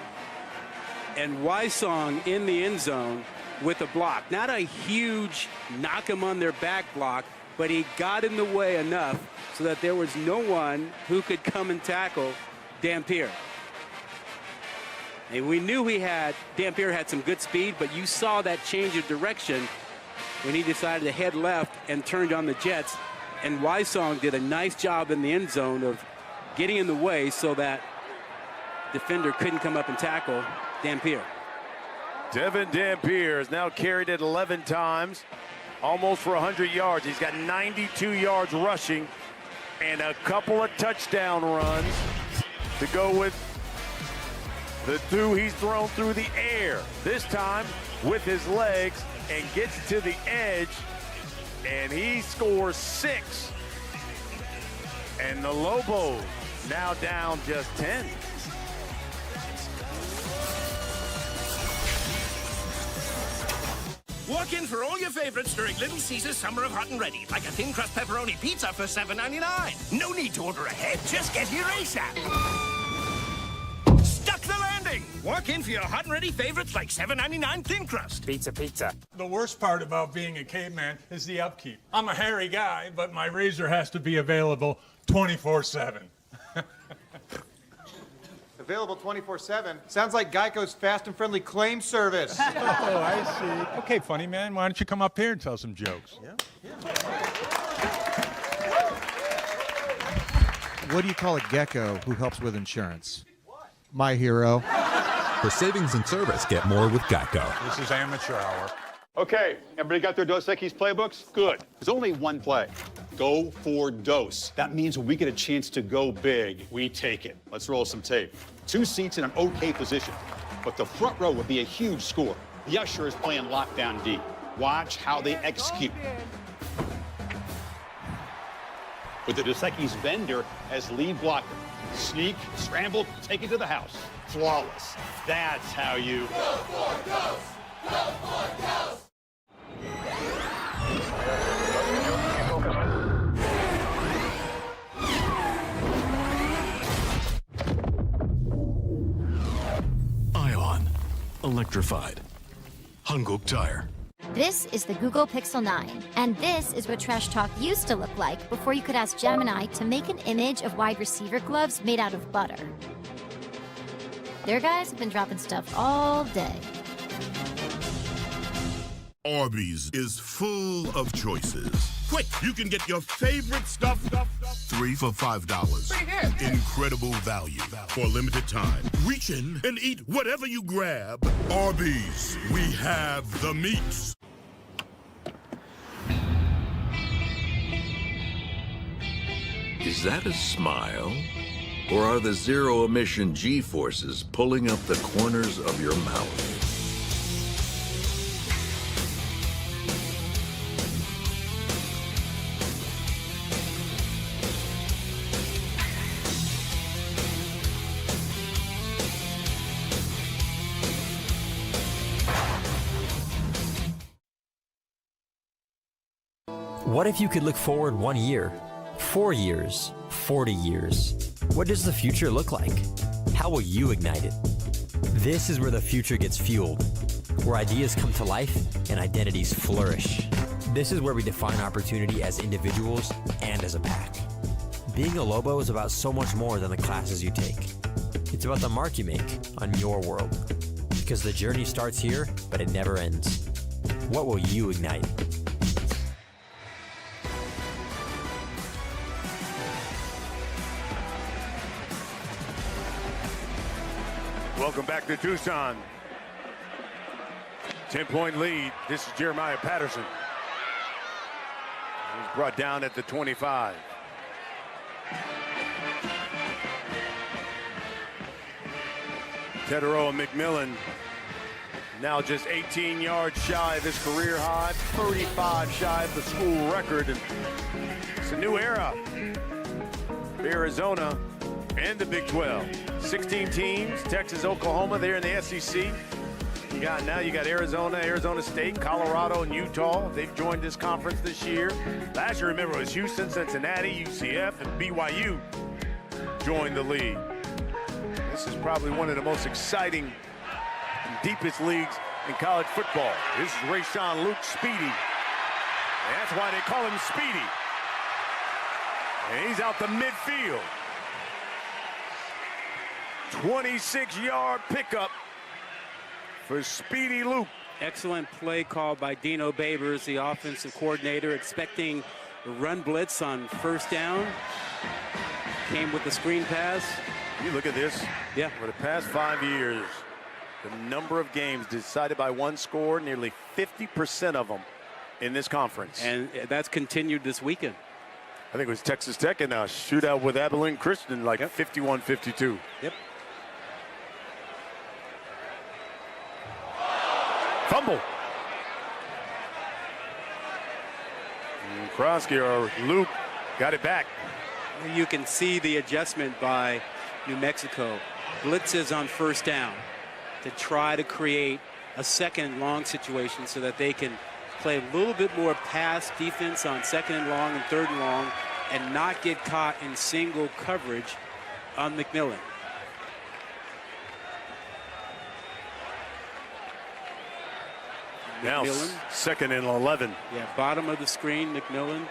And Wysong in the end zone with a block. Not a huge knock him on their back block, but he got in the way enough so that there was no one who could come and tackle Dampier. And we knew Dampier had some good speed, but you saw that change of direction when he decided to head left and turned on the jets. And Wysong did a nice job in the end zone of getting in the way so that defender couldn't come up and tackle Dampier. Devin Dampier has now carried it 11 times, almost for 100 yards. He's got 92 yards rushing and a couple of touchdown runs to go with the 2 he's thrown through the air. This time with his legs, and gets to the edge, and he scores 6. And the Lobos now down just 10. Walk in for all your favorites during Little Caesar's Summer of Hot and Ready, like a thin crust pepperoni pizza for $7.99. No need to order ahead, just get here ASAP. Stuck the landing! Walk in for your hot and ready favorites like $7.99 thin crust. Pizza. The worst part about being a caveman is the upkeep. I'm a hairy guy, but my razor has to be available 24/7. Available 24/7. Sounds like Geico's fast and friendly claim service. Oh, I see. Okay, funny man, why don't you come up here and tell some jokes? Yeah. What do you call a gecko who helps with insurance? My hero. For savings and service, get more with Geico. This is amateur hour. Okay, everybody got their Dos Equis playbooks? Good. There's only one play. Go for Dos. That means when we get a chance to go big, we take it. Let's roll some tape. 2 seats in an okay position, but the front row would be a huge score. The usher is playing lockdown D. Watch how they execute. With the Dos Equis vendor as lead blocker. Sneak, scramble, take it to the house. Flawless. That's how you... Go for Dos! Go for Dos! Ion. Electrified. Hanguk Tire. This is the Google Pixel 9, and this is what trash talk used to look like before you could ask Gemini to make an image of wide receiver gloves made out of butter. Their guys have been dropping stuff all day. Arby's is full of choices. Quick, you can get your favorite stuff 3 for $5. Incredible value for a limited time. Reach in and eat whatever you grab. Arby's, we have the meats. Is that a smile? Or are the zero-emission G-forces pulling up the corners of your mouth? What if you could look forward 1 year, 4 years, 40 years? What does the future look like? How will you ignite it? This is where the future gets fueled, where ideas come to life and identities flourish. This is where we define opportunity as individuals and as a pack. Being a Lobo is about so much more than the classes you take. It's about the mark you make on your world. Because the journey starts here, but it never ends. What will you ignite? Welcome back to Tucson. 10-point lead. This is Jeremiah Patterson. He's brought down at the 25. Teteroa McMillan now just 18 yards shy of his career high, 35 shy of the school record. And it's a new era for Arizona and the Big 12. 16 teams, Texas, Oklahoma, there in the SEC. You got Arizona, Arizona State, Colorado, and Utah. They've joined this conference this year. Last year, remember, it was Houston, Cincinnati, UCF, and BYU joined the league. This is probably one of the most exciting and deepest leagues in college football. This is Rayshon Luke Speedy. And that's why they call him Speedy. And he's out the midfield. 26-yard pickup for Speedy Luke. Excellent play call by Dino Babers, the offensive coordinator, expecting a run blitz on first down. Came with the screen pass. You look at this. Yeah. For the past 5 years, the number of games decided by one score, nearly 50% of them in this conference. And that's continued this weekend. I think it was Texas Tech in a shootout with Abilene Christian, like 51-52. Yep. Fumble. And Krosky or Luke got it back. You can see the adjustment by New Mexico. Blitzes on first down to try to create a second and long situation so that they can play a little bit more pass defense on second and long and third and long and not get caught in single coverage on McMillan. Now McMillan. second and 11. Yeah, bottom of the screen, McMillan.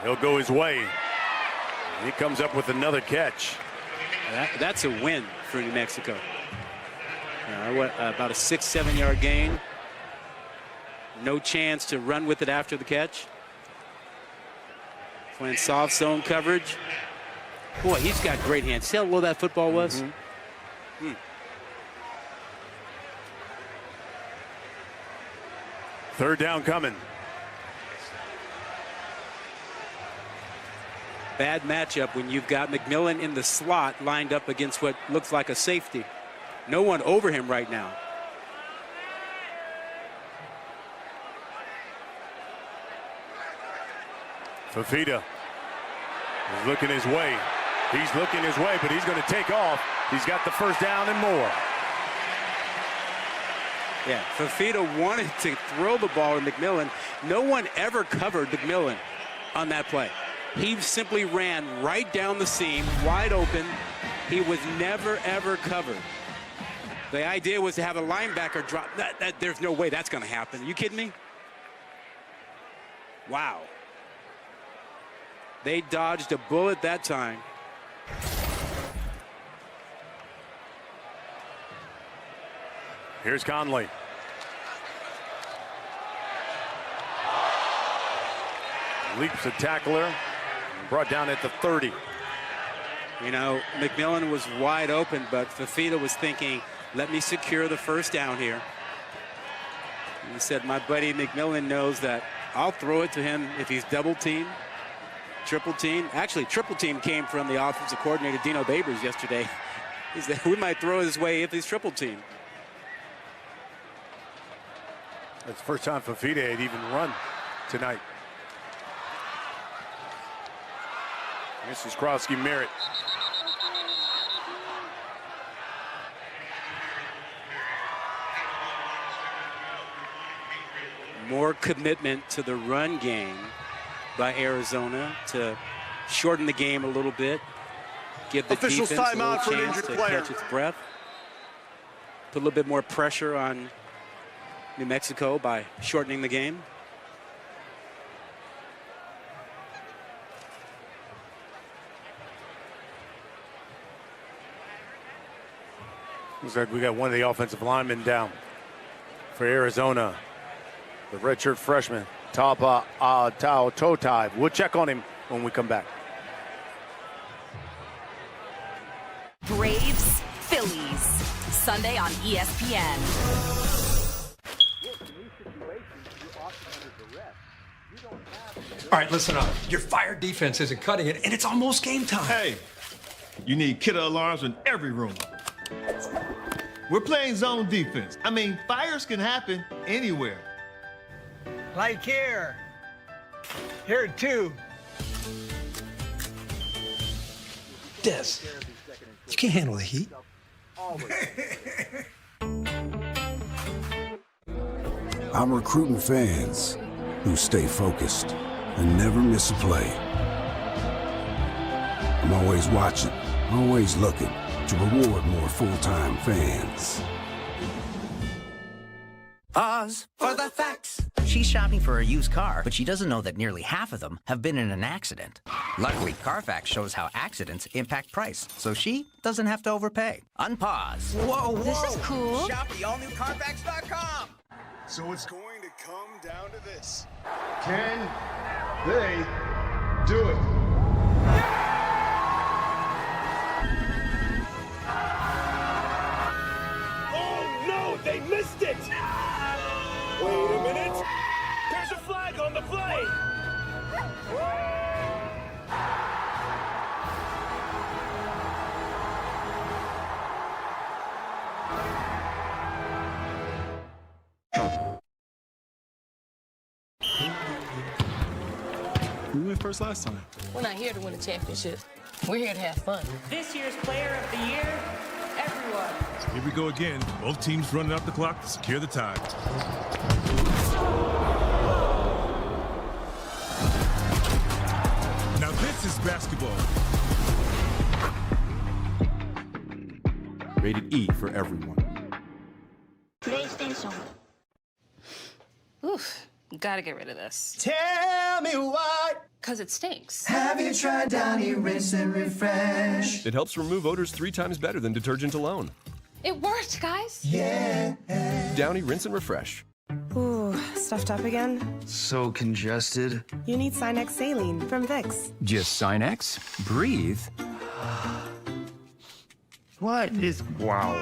He'll go his way. He comes up with another catch. That's a win for New Mexico. About a 6-7 yard gain. No chance to run with it after the catch. Playing soft zone coverage. Boy, he's got great hands. See how low that football was? Third down coming. Bad matchup when you've got McMillan in the slot lined up against what looks like a safety. No one over him right now. Fafita is looking his way. He's looking his way, but he's going to take off. He's got the first down and more. Yeah, Fafita wanted to throw the ball to McMillan. No one ever covered McMillan on that play. He simply ran right down the seam, wide open. He was never, ever covered. The idea was to have a linebacker drop. There's no way that's going to happen. Are you kidding me? Wow. They dodged a bullet that time. Here's Conley. Leaps a tackler, brought down at the 30. You know, McMillan was wide open, but Fafita was thinking, let me secure the first down here. And he said, my buddy McMillan knows that I'll throw it to him if he's double teamed, triple teamed. Actually, triple team came from the offensive coordinator, Dino Babers, yesterday. He said, we might throw it his way if he's triple teamed. That's the first time Fafita had even run tonight. This is Krosky Merritt. More commitment to the run game by Arizona to shorten the game a little bit, give the Officials defense a little timeout for an chance injured to player. catch its breath. Put a little bit more pressure on New Mexico by shortening the game. Looks like we got one of the offensive linemen down for Arizona. The redshirt freshman, Tapa Tao Totai. We'll check on him when we come back. Braves, Phillies, Sunday on ESPN. All right, listen up. Your fire defense isn't cutting it, and it's almost game time. Hey, you need killer alarms in every room. We're playing zone defense. I mean, fires can happen anywhere. Like here. Here too. Des, you can't handle the heat. I'm recruiting fans who stay focused and never miss a play. I'm always watching, always looking to reward more full-time fans. Pause for the facts. She's shopping for a used car, but she doesn't know that nearly half of them have been in an accident. Luckily, Carfax shows how accidents impact price, so she doesn't have to overpay. Unpause. Whoa, This is cool. Shop the all-new Carfax.com. So it's going to come down to this. Can they do it? Oh, no, they missed it! Wait a minute. There's a flag on the play. We went first last time. We're not here to win a championship. We're here to have fun. This year's Player of the Year, everyone. Here we go again. Both teams running up the clock to secure the tie. Now this is basketball. Rated E for everyone. PlayStation. Oof, gotta get rid of this. Tell me why. Because it stinks. Have you tried Downy Rinse and Refresh? It helps remove odors 3 times better than detergent alone. It worked, guys. Yeah. Downy Rinse and Refresh. Ooh, stuffed up again? So congested. You need Sinex Saline from Vicks. Just Sinex? Breathe. What is... Wow.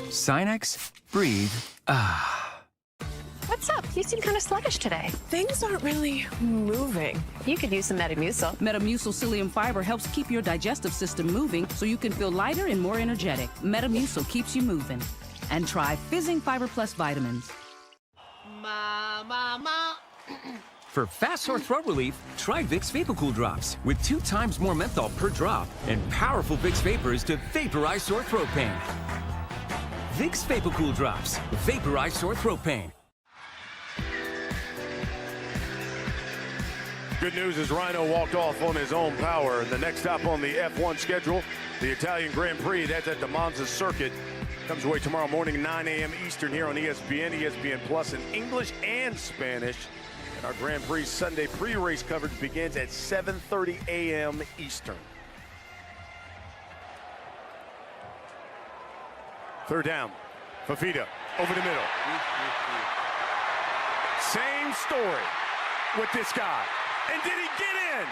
Sinex? Breathe. Ah. What's up? You seem kind of sluggish today. Things aren't really moving. You could use some Metamucil. Metamucil psyllium fiber helps keep your digestive system moving so you can feel lighter and more energetic. Metamucil keeps you moving. And try Fizzing Fiber Plus vitamins. For fast sore throat relief, try Vicks VapoCool Drops with 2 times more menthol per drop and powerful Vicks vapors to vaporize sore throat pain. Vicks VapoCool Drops. Vaporize sore throat pain. Good news is Rhino walked off on his own power. The next stop on the F1 schedule, the Italian Grand Prix. That's at the Monza Circuit. Comes away tomorrow morning, 9 a.m. Eastern here on ESPN, ESPN Plus in English and Spanish. And our Grand Prix Sunday pre-race coverage begins at 7:30 a.m. Eastern. Third down Fafita over the middle. Same story with this guy. And did he get in?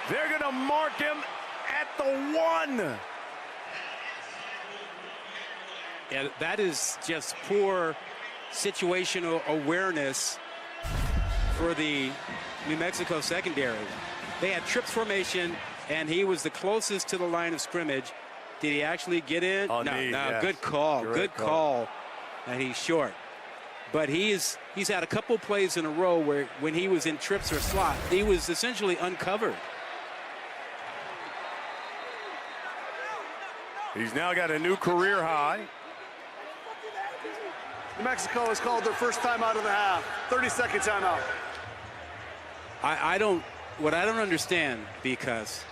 They're going to mark him at the 1. Yeah, that is just poor situational awareness for the New Mexico secondary. They had trips formation, and he was the closest to the line of scrimmage. Did he actually get in? No, yes. Good call. Good call. And he's short. But he's had a couple plays in a row where when he was in trips or slot, he was essentially uncovered. He's now got a new career high. New Mexico has called their first timeout of the half. 30-second timeout. What I don't understand, because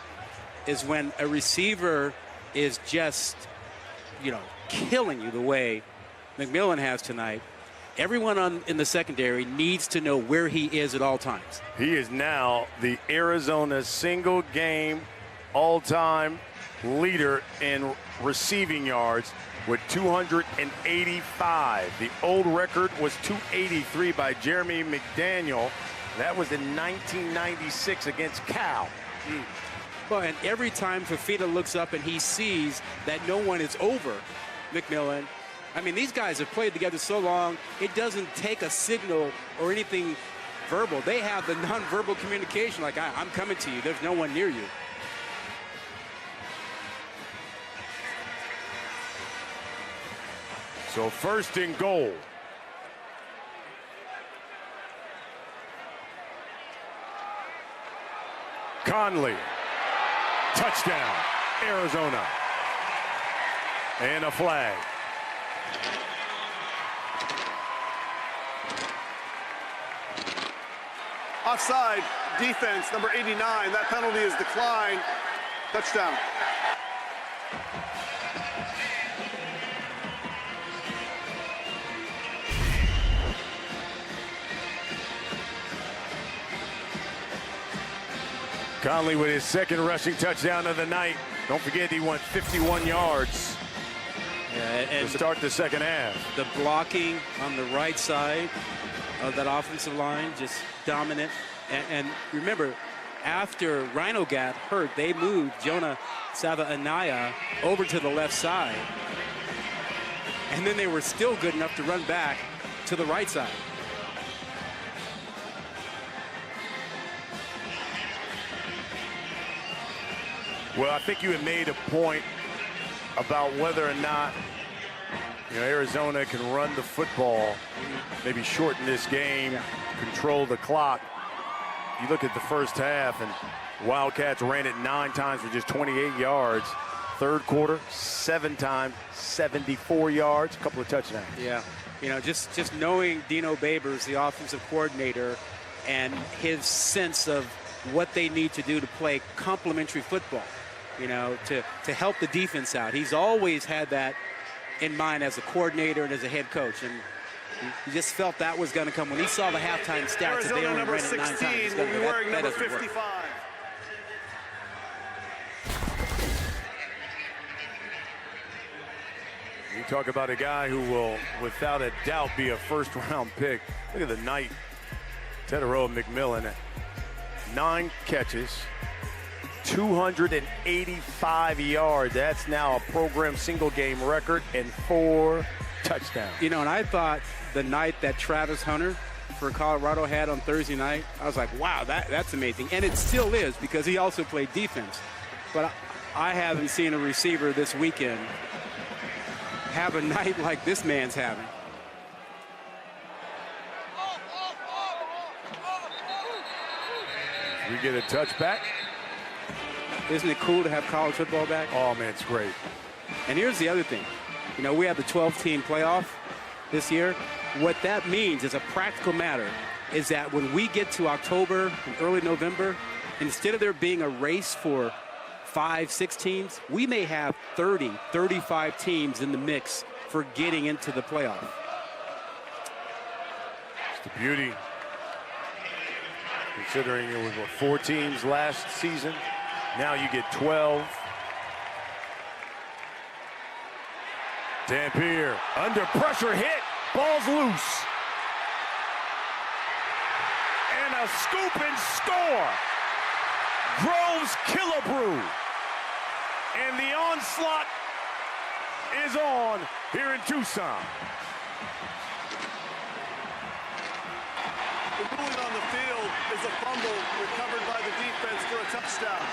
is when a receiver is just, killing you the way McMillan has tonight, everyone in the secondary needs to know where he is at all times. He is now the Arizona single game all-time leader in receiving yards with 285. The old record was 283 by Jeremy McDaniel. That was in 1996 against Cal. Well, and every time Fafita looks up and he sees that no one is over McMillan, I mean, these guys have played together so long, it doesn't take a signal or anything verbal. They have the nonverbal communication, like, I'm coming to you. There's no one near you. So 1st and goal. Conley. Touchdown, Arizona. And a flag. Offside, defense, number 89. That penalty is declined. Touchdown. Conley with his 2nd rushing touchdown of the night. Don't forget he went 51 yards to start the 2nd half. The blocking on the right side of that offensive line, just dominant. And remember, after Rhino got hurt, they moved Jonah Sava-Anaya over to the left side. And then they were still good enough to run back to the right side. Well, I think you had made a point about whether or not Arizona can run the football, maybe shorten this game, control the clock. You look at the first half, and Wildcats ran it 9 times for just 28 yards. 3rd quarter, 7 times, 74 yards, a couple of touchdowns. Yeah, just knowing Dino Babers, the offensive coordinator, and his sense of what they need to do to play complementary football, to help the defense out. He's always had that in mind as a coordinator and as a head coach, and he just felt that was going to come when he saw the halftime stats. Arizona, that they only number ran it 9 16 times. will be wearing that number doesn't work. 55. You talk about a guy who will, without a doubt, be a 1st-round pick. Look at the night. Teteroa McMillan, 9 catches, 285 yards. That's now a program single-game record and 4 touchdowns. And I thought the night that Travis Hunter for Colorado had on Thursday night, I was like, wow, that's amazing. And it still is, because he also played defense. But I haven't seen a receiver this weekend have a night like this man's having. We get a touchback. Isn't it cool to have college football back? Oh, man, it's great. And here's the other thing. We have the 12-team playoff this year. What that means as a practical matter is that when we get to October and early November, instead of there being a race for 5-6 teams, we may have 30, 35 teams in the mix for getting into the playoff. It's the beauty. Considering it was 4 teams last season, now you get 12. Dampier under pressure, hit, ball's loose. And a scoop and score. Groves Killebrew. And the onslaught is on here in Tucson. The ruling on the field is a fumble recovered by the defense for a touchdown.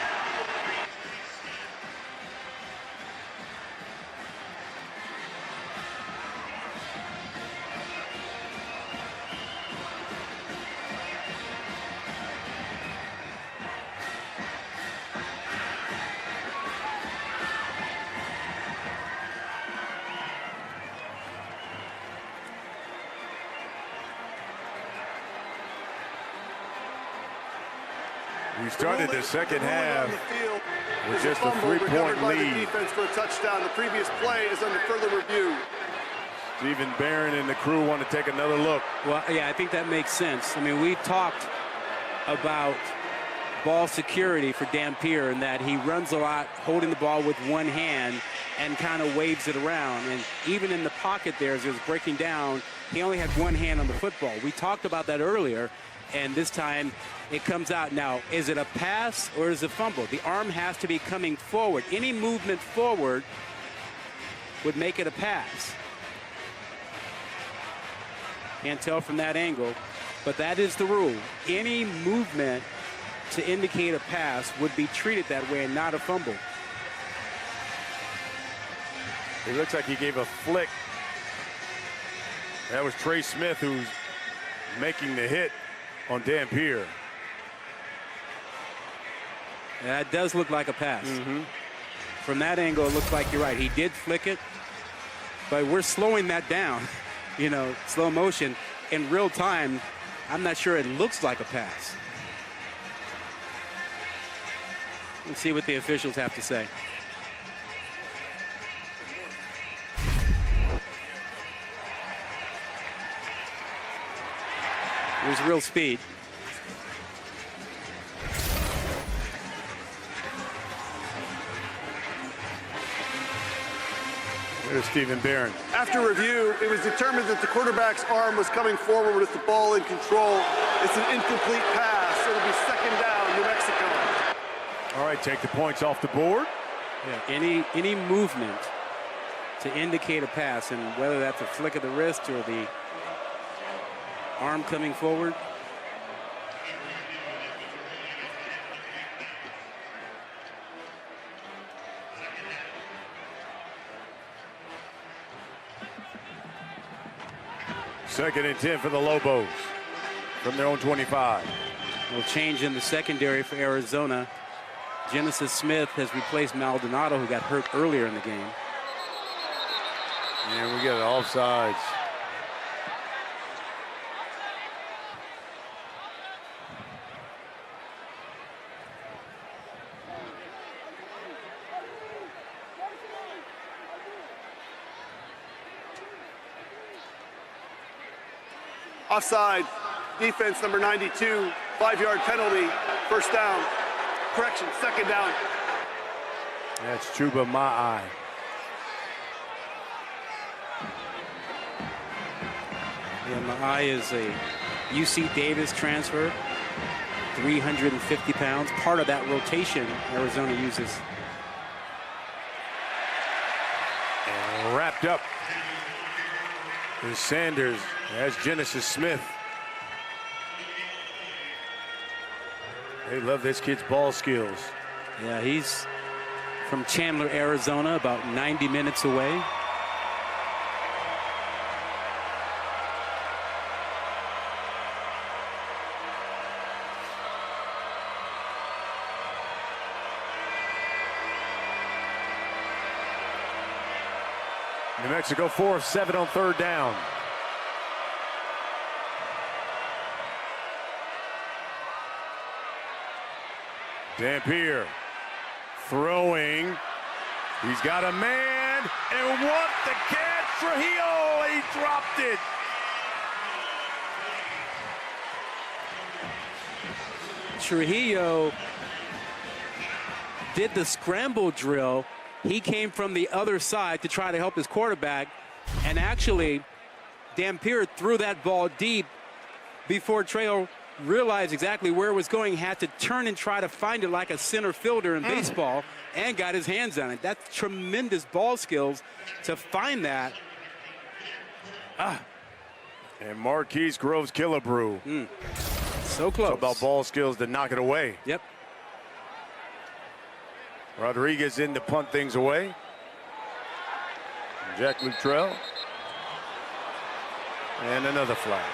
We started the second half with just a 3-point lead. Defense for a touchdown. The previous play is under further review. Stephen Barron and the crew want to take another look. Well, yeah, I think that makes sense. I mean, we talked about ball security for Dampier and that he runs a lot holding the ball with one hand and kind of waves it around. And even in the pocket there, as he was breaking down, he only had one hand on the football. We talked about that earlier, and this time it comes out. Now, is it a pass or is it a fumble? The arm has to be coming forward. Any movement forward would make it a pass. Can't tell from that angle, but that is the rule. Any movement to indicate a pass would be treated that way and not a fumble. It looks like he gave a flick. That was Trey Smith who's making the hit on Dampier. That does look like a pass. From that angle, it looks like you're right. He did flick it, but we're slowing that down. You know, slow motion. In real time, I'm not sure it looks like a pass. Let's see what the officials have to say. There's real speed. There's Stephen Barron. After review, it was determined that the quarterback's arm was coming forward with the ball in control. It's an incomplete pass. It'll be second down, New Mexico. All right, take the points off the board. Yeah, any movement to indicate a pass, and whether that's a flick of the wrist or the arm coming forward. Second and 10 for the Lobos from their own 25. Will change in the secondary for Arizona. Genesis Smith has replaced Maldonado, who got hurt earlier in the game. And we get it offsides. Offside, defense number 92, 5-yard penalty, first down. Correction, second down. That's Chuba Ma'ai. Yeah, Ma'ai is a UC Davis transfer, 350 pounds, part of that rotation Arizona uses. And wrapped up is Sanders. That's Genesis Smith. They love this kid's ball skills. Yeah, he's from Chandler, Arizona, about 90 minutes away. New Mexico 4 of 7 on third down. Dampier throwing. He's got a man, and what the catch? Trujillo, he dropped it. Trujillo did the scramble drill He came from the other side to try to help his quarterback, and actually Dampier threw that ball deep before Trejo realized exactly where it was going, had to turn and try to find it like a center fielder in baseball, and got his hands on it. That's tremendous ball skills to find that. And Marquise Groves Killebrew. So close. It's about ball skills to knock it away. Yep. Rodriguez in to punt things away. Jack Luttrell. And another flag.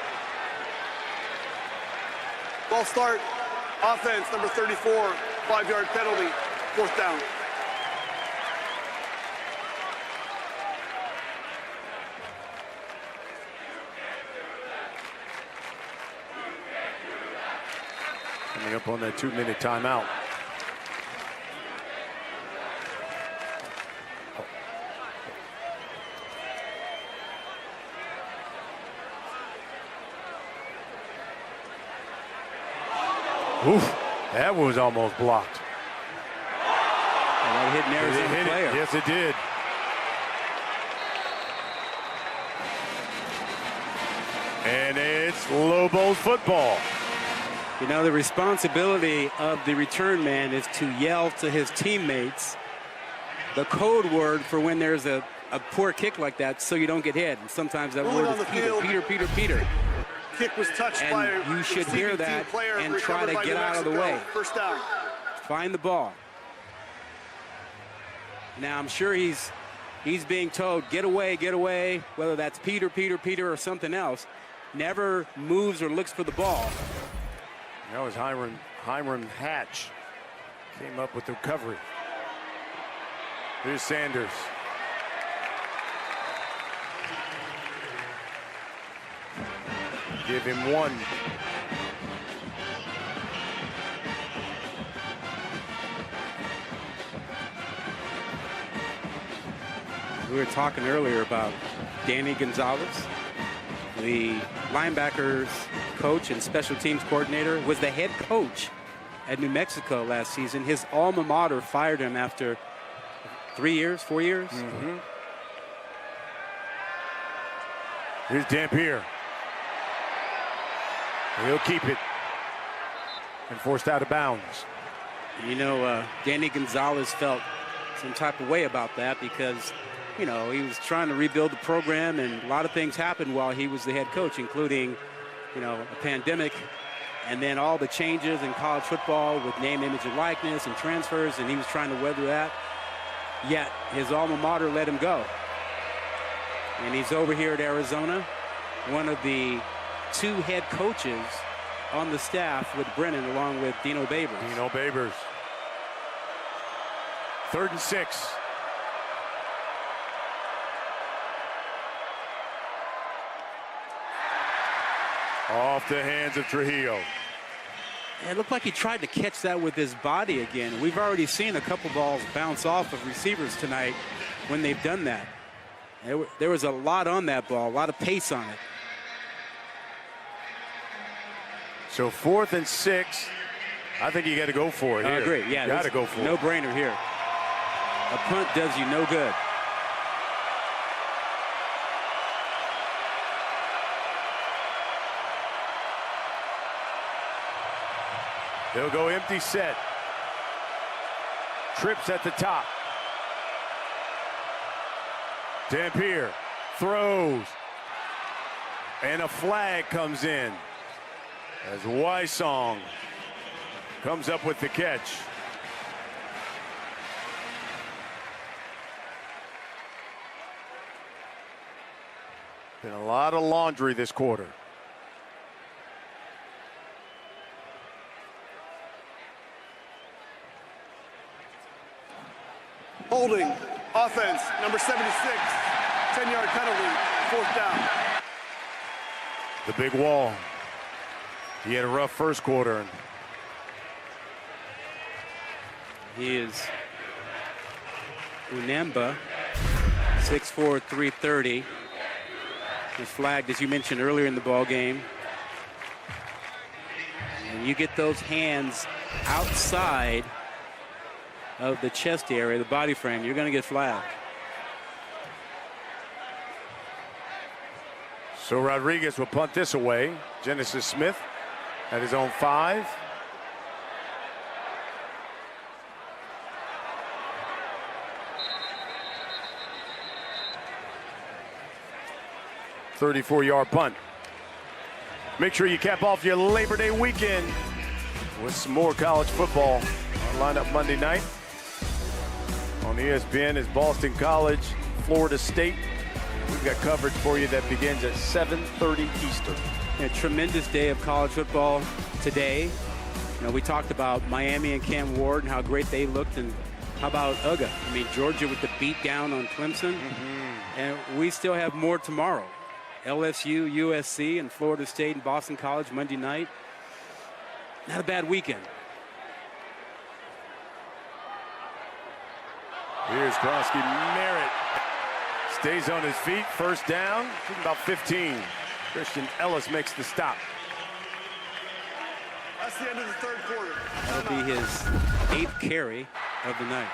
Ball start, offense, number 34, 5-yard penalty, 4th down. Coming up on that 2-minute timeout. Oof, that was almost blocked. And that hit an Arizona player. Yes, it did. And it's Lobos football. You know, the responsibility of the return man is to yell to his teammates the code word for when there's a poor kick like that so you don't get hit. And sometimes that word is Peter. Kick was touched and by a you should hear that and try to get out of the way. 1st down. Find the ball. Now I'm sure he's being told, get away, whether that's Peter, or something else. Never moves or looks for the ball. That was Hiram Hatch. Came up with the recovery. Here's Sanders. Give him one. We were talking earlier about Danny Gonzalez, the linebackers coach and special teams coordinator, was the head coach at New Mexico last season. His alma mater fired him after 4 years. Here's Dampier. He'll keep it. And forced out of bounds. You know, Danny Gonzalez felt some type of way about that because, you know, he was trying to rebuild the program and a lot of things happened while he was the head coach, including, you know, a pandemic and then all the changes in college football with name, image, and likeness and transfers, and he was trying to weather that. Yet his alma mater let him go. And he's over here at Arizona, one of the 2 head coaches on the staff with Brennan along with Dino Babers. 3rd and 6. Off the hands of Trujillo. It looked like he tried to catch that with his body again. We've already seen a couple balls bounce off of receivers tonight when they've done that. There was a lot on that ball, a lot of pace on it. So 4th and 6. I think you got to go for it here. I agree. Yeah, got to go for it. No brainer here. A punt does you no good. They'll go empty set. Trips at the top. Dampier throws. And a flag comes in as Wysong comes up with the catch. Been a lot of laundry this quarter. Holding, offense, number 76, 10-yard penalty, 4th down. The big wall. He had a rough first quarter. He is Unamba, 6'4", 330. Was flagged, as you mentioned earlier in the ball game. And you get those hands outside of the chest area, the body frame, you're going to get flagged. So Rodriguez will punt this away. Genesis Smith at his own 5. .34-yard punt. Make sure you cap off your Labor Day weekend with some more college football. Our lineup Monday night on ESPN is Boston College, Florida State. We've got coverage for you that begins at 7:30 Eastern. A tremendous day of college football today. You know, we talked about Miami and Cam Ward and how great they looked, and how about UGA? I mean, Georgia with the beat down on Clemson. And we still have more tomorrow. LSU, USC, and Florida State and Boston College Monday night. Not a bad weekend. Here's Krosky Merritt. Stays on his feet. First down. About 15. Christian Ellis makes the stop. That's the end of the third quarter. That'll be his 8th carry of the night.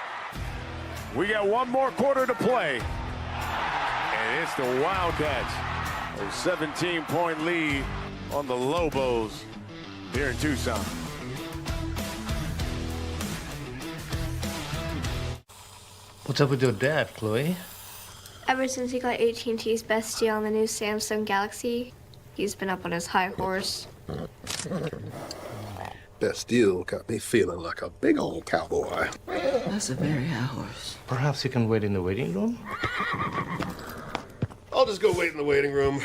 We got one more quarter to play. And it's the Wildcats. A 17-point lead on the Lobos here in Tucson. What's up with your dad, Chloe? Ever since he got AT&T's best deal on the new Samsung Galaxy, he's been up on his high horse. Best deal got me feeling like a big old cowboy. That's a very high horse. Perhaps you can wait in the waiting room? I'll just go wait in the waiting room.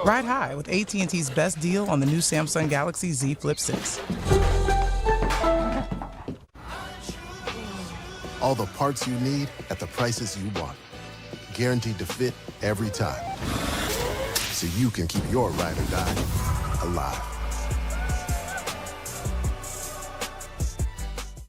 Ride high with AT&T's best deal on the new Samsung Galaxy Z Flip 6. All the parts you need at the prices you want. Guaranteed to fit every time. So you can keep your ride or die alive.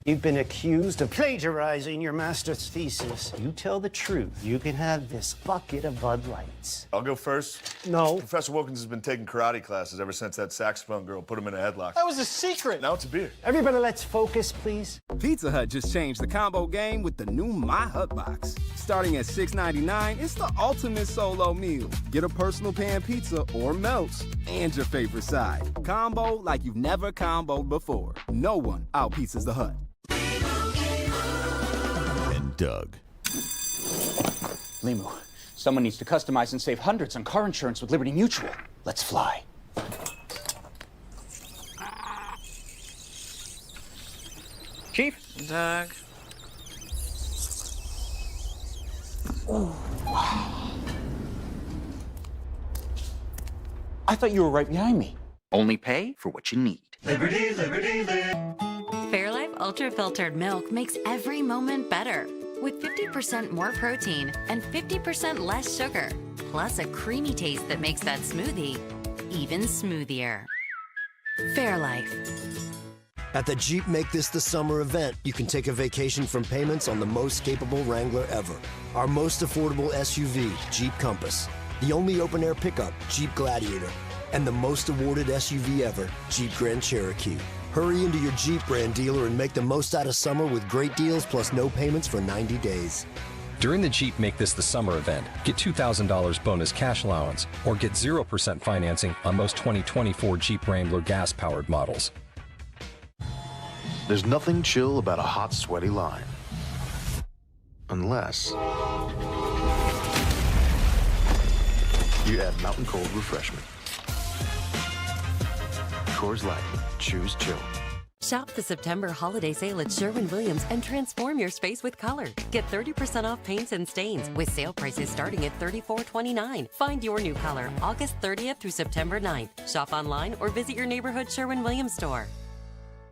You've been accused of plagiarizing your master's thesis. You tell the truth, you can have this bucket of Bud Lights. I'll go first. No. Professor Wilkins has been taking karate classes ever since that saxophone girl put him in a headlock. That was a secret. Now it's a beer. Everybody let's focus, please. Pizza Hut just changed the combo game with the new My Hut Box. Starting at $6.99, it's the ultimate solo meal. Get a personal pan pizza or melts and your favorite side. Combo like you've never comboed before. No one out-pizzas the Hut. And Doug. Limu, someone needs to customize and save hundreds on car insurance with Liberty Mutual. Let's fly. Chief? Doug. Oh, wow. I thought you were right behind me. Only pay for what you need. Liberty, liberty, liberty. Fairlife Ultra Filtered Milk makes every moment better. With 50% more protein and 50% less sugar. Plus a creamy taste that makes that smoothie even smoothier. Fairlife. At the Jeep Make This the Summer event, you can take a vacation from payments on the most capable Wrangler ever. Our most affordable SUV, Jeep Compass. The only open-air pickup, Jeep Gladiator. And the most awarded SUV ever, Jeep Grand Cherokee. Hurry into your Jeep brand dealer and make the most out of summer with great deals plus no payments for 90 days. During the Jeep Make This the Summer event, get $2,000 bonus cash allowance or get 0% financing on most 2024 Jeep Wrangler gas-powered models. There's nothing chill about a hot, sweaty line. Unless you add Mountain Cold Refreshment. Coors Light. Choose chill. Shop the September holiday sale at Sherwin-Williams and transform your space with color. Get 30% off paints and stains with sale prices starting at $34.29. Find your new color August 30th through September 9th. Shop online or visit your neighborhood Sherwin-Williams store.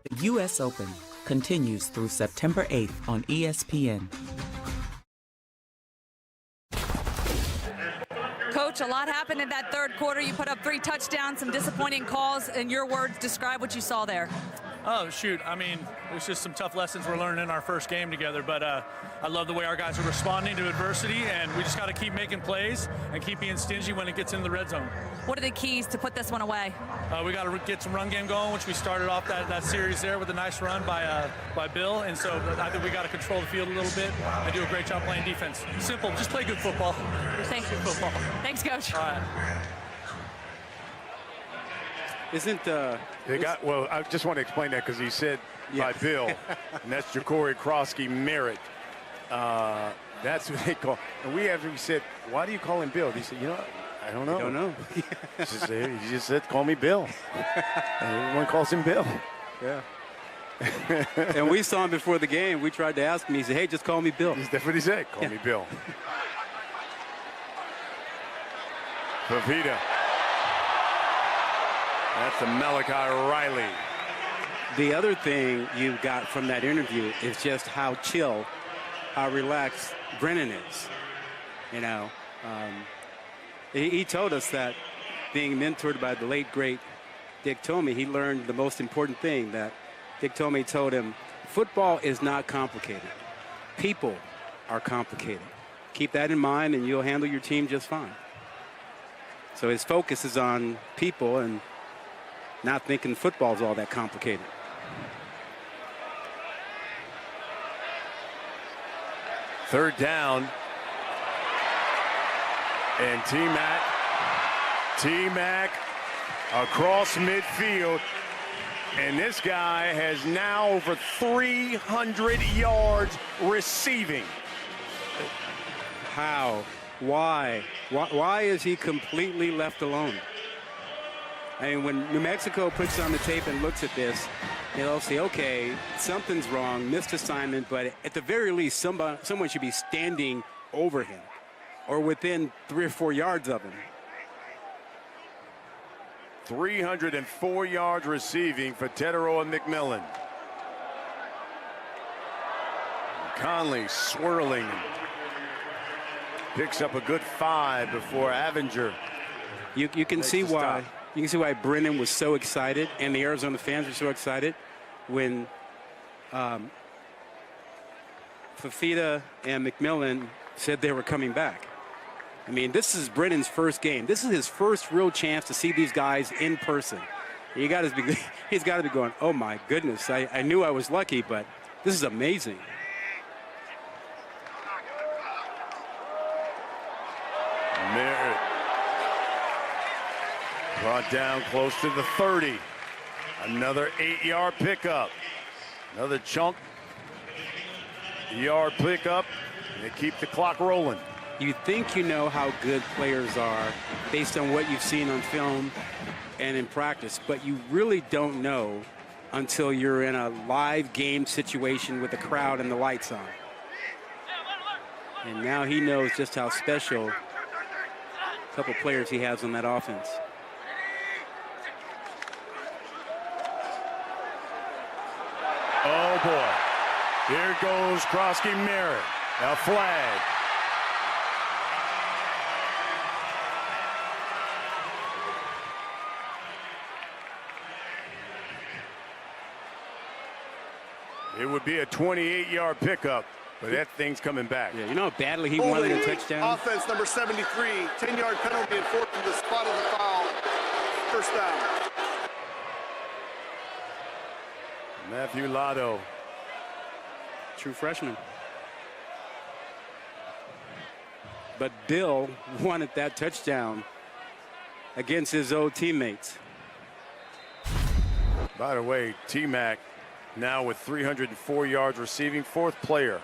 The U.S. Open continues through September 8th on ESPN. Coach, a lot happened in that third quarter. You put up 3 touchdowns, some disappointing calls. In your words, describe what you saw there. Oh, shoot. I mean, it was just some tough lessons we're learning in our first game together, but I love the way our guys are responding to adversity, and we just got to keep making plays and keep being stingy when it gets in the red zone. What are the keys to put this one away? We got to get some run game going, which we started off that series there with a nice run by Bill, and so I think we got to control the field a little bit and do a great job playing defense. Simple, just play good football. Thanks. Good football. Thanks, Coach. All right. Well, I just want to explain that because he said by Bill, and that's Ja'Cory Krosky Merritt. That's what they call. And we said, why do you call him Bill? He said, I don't know. Don't know. He just said, call me Bill. And everyone calls him Bill. Yeah. And we saw him before the game. We tried to ask him. He said, hey, just call me Bill. That's what he said. Call me Bill. Fafita. That's a Malachi Riley. The other thing you got from that interview is just how chill, how relaxed Brennan is. He told us that being mentored by the late, great Dick Tomey, he learned the most important thing, that Dick Tomey told him, football is not complicated. People are complicated. Keep that in mind and you'll handle your team just fine. So his focus is on people and not thinking football's all that complicated. Third down. And T-Mac across midfield. And this guy has now over 300 yards receiving. How? Why? Why is he completely left alone? I mean, when New Mexico puts on the tape and looks at this, they'll say, okay, something's wrong, missed assignment, but at the very least, someone should be standing over him or within 3 or 4 yards of him. 304 yards receiving for Teteroa McMillan. Conley swirling. Picks up a good 5 before Avenger. You can see why. You can see why Brennan was so excited and the Arizona fans were so excited when Fafita and McMillan said they were coming back. I mean, this is Brennan's first game. This is his first real chance to see these guys in person. He's got to be going, oh my goodness, I knew I was lucky, but this is amazing. Merritt brought down close to the 30. Another 8-yard pickup. Another chunk yard pickup. And they keep the clock rolling. You think you know how good players are based on what you've seen on film and in practice, but you really don't know until you're in a live game situation with the crowd and the lights on. And now he knows just how special a couple players he has on that offense. Oh boy, here goes Krosky Merritt. A flag. It would be a 28-yard pickup, but that thing's coming back. Yeah, you know how badly he wanted a touchdown? Offense number 73, 10-yard penalty and forced to the spot of the foul. First down. Matthew Lotto. True freshman. But Bill wanted that touchdown against his old teammates. By the way, T-Mac now with 304 yards receiving, 4th player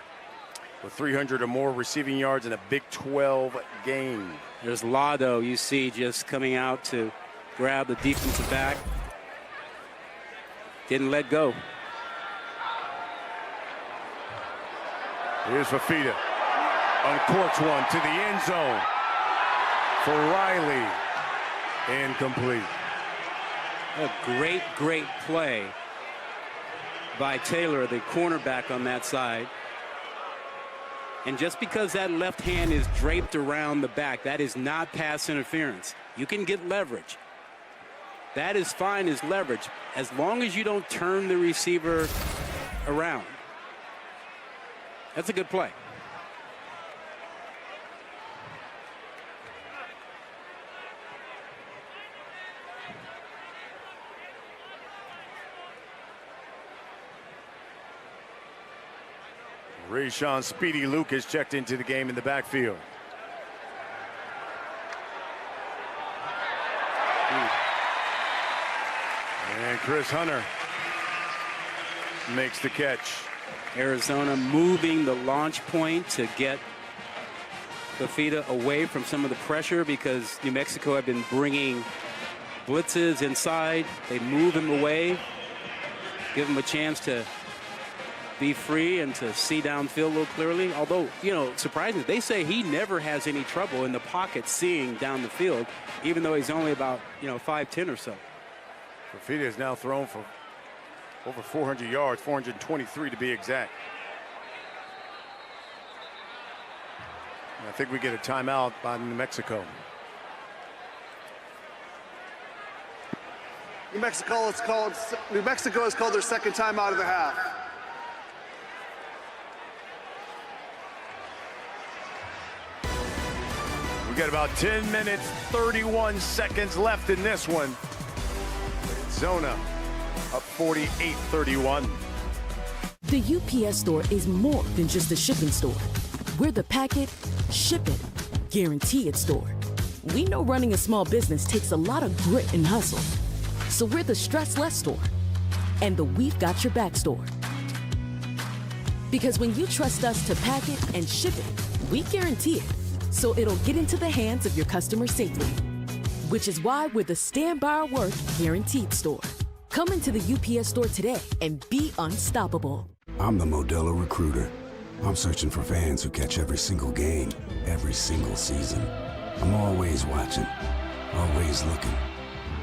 with 300 or more receiving yards in a Big 12 game. There's Lotto, you see, just coming out to grab the defensive back. Didn't let go. Here's Fafita. Uncorks one to the end zone for Riley. Incomplete. A great, great play by Taylor, the cornerback on that side. And just because that left hand is draped around the back, that is not pass interference. You can get leverage. That is fine as leverage, as long as you don't turn the receiver around. That's a good play. Rayshawn Speedy Lucas checked into the game in the backfield. And Chris Hunter makes the catch. Arizona moving the launch point to get Fafita away from some of the pressure because New Mexico have been bringing blitzes inside. They move him away, give him a chance to be free and to see downfield a little clearly. Although, you know, surprisingly, they say he never has any trouble in the pocket seeing down the field, even though he's only about, 5'10" or so. Fafita has now thrown for over 400 yards, 423 to be exact. And I think we get a timeout by New Mexico. New Mexico has called their second timeout of the half. We got about 10 minutes, 31 seconds left in this one. Arizona up 48-31. The UPS store is more than just a shipping store. We're the pack it, ship it, guarantee it store. We know running a small business takes a lot of grit and hustle. So we're the stress less store and the we've got your back store. Because when you trust us to pack it and ship it, we guarantee it. So it'll get into the hands of your customers safely. Which is why we're the stand by our work guaranteed store. Come into the UPS store today and be unstoppable. I'm the Modelo Recruiter. I'm searching for fans who catch every single game, every single season. I'm always watching, always looking.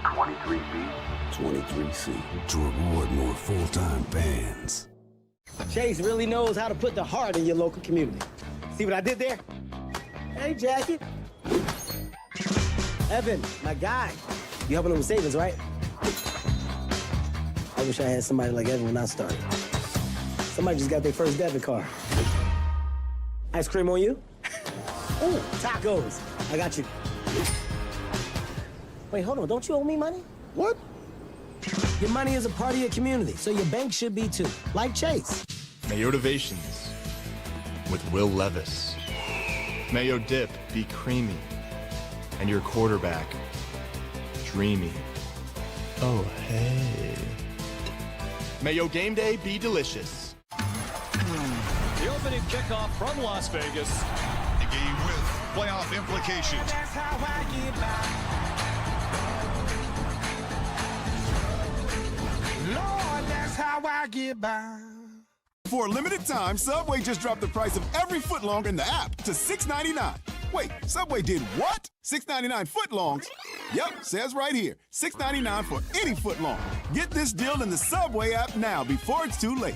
23B, 23C, to reward more full-time fans. Chase really knows how to put the heart in your local community. See what I did there? Hey, Jacket. Evan, my guy. You helping him with savings, right? I wish I had somebody like Evan when I started. Somebody just got their first debit card. Ice cream on you? Ooh, tacos. I got you. Wait, hold on. Don't you owe me money? What? Your money is a part of your community, so your bank should be too. Like Chase. Mayotivations with Will Levis. Mayo dip, be creamy. And your quarterback, dreamy. Oh, hey. Mayo game day, be delicious. The opening kickoff from Las Vegas. The game with playoff implications. That's how I get by. Lord, that's how I get by. For a limited time, Subway just dropped the price of every footlong in the app to $6.99. Wait, Subway did what? $6.99 footlongs? Yep, says right here, $6.99 for any footlong. Get this deal in the Subway app now before it's too late.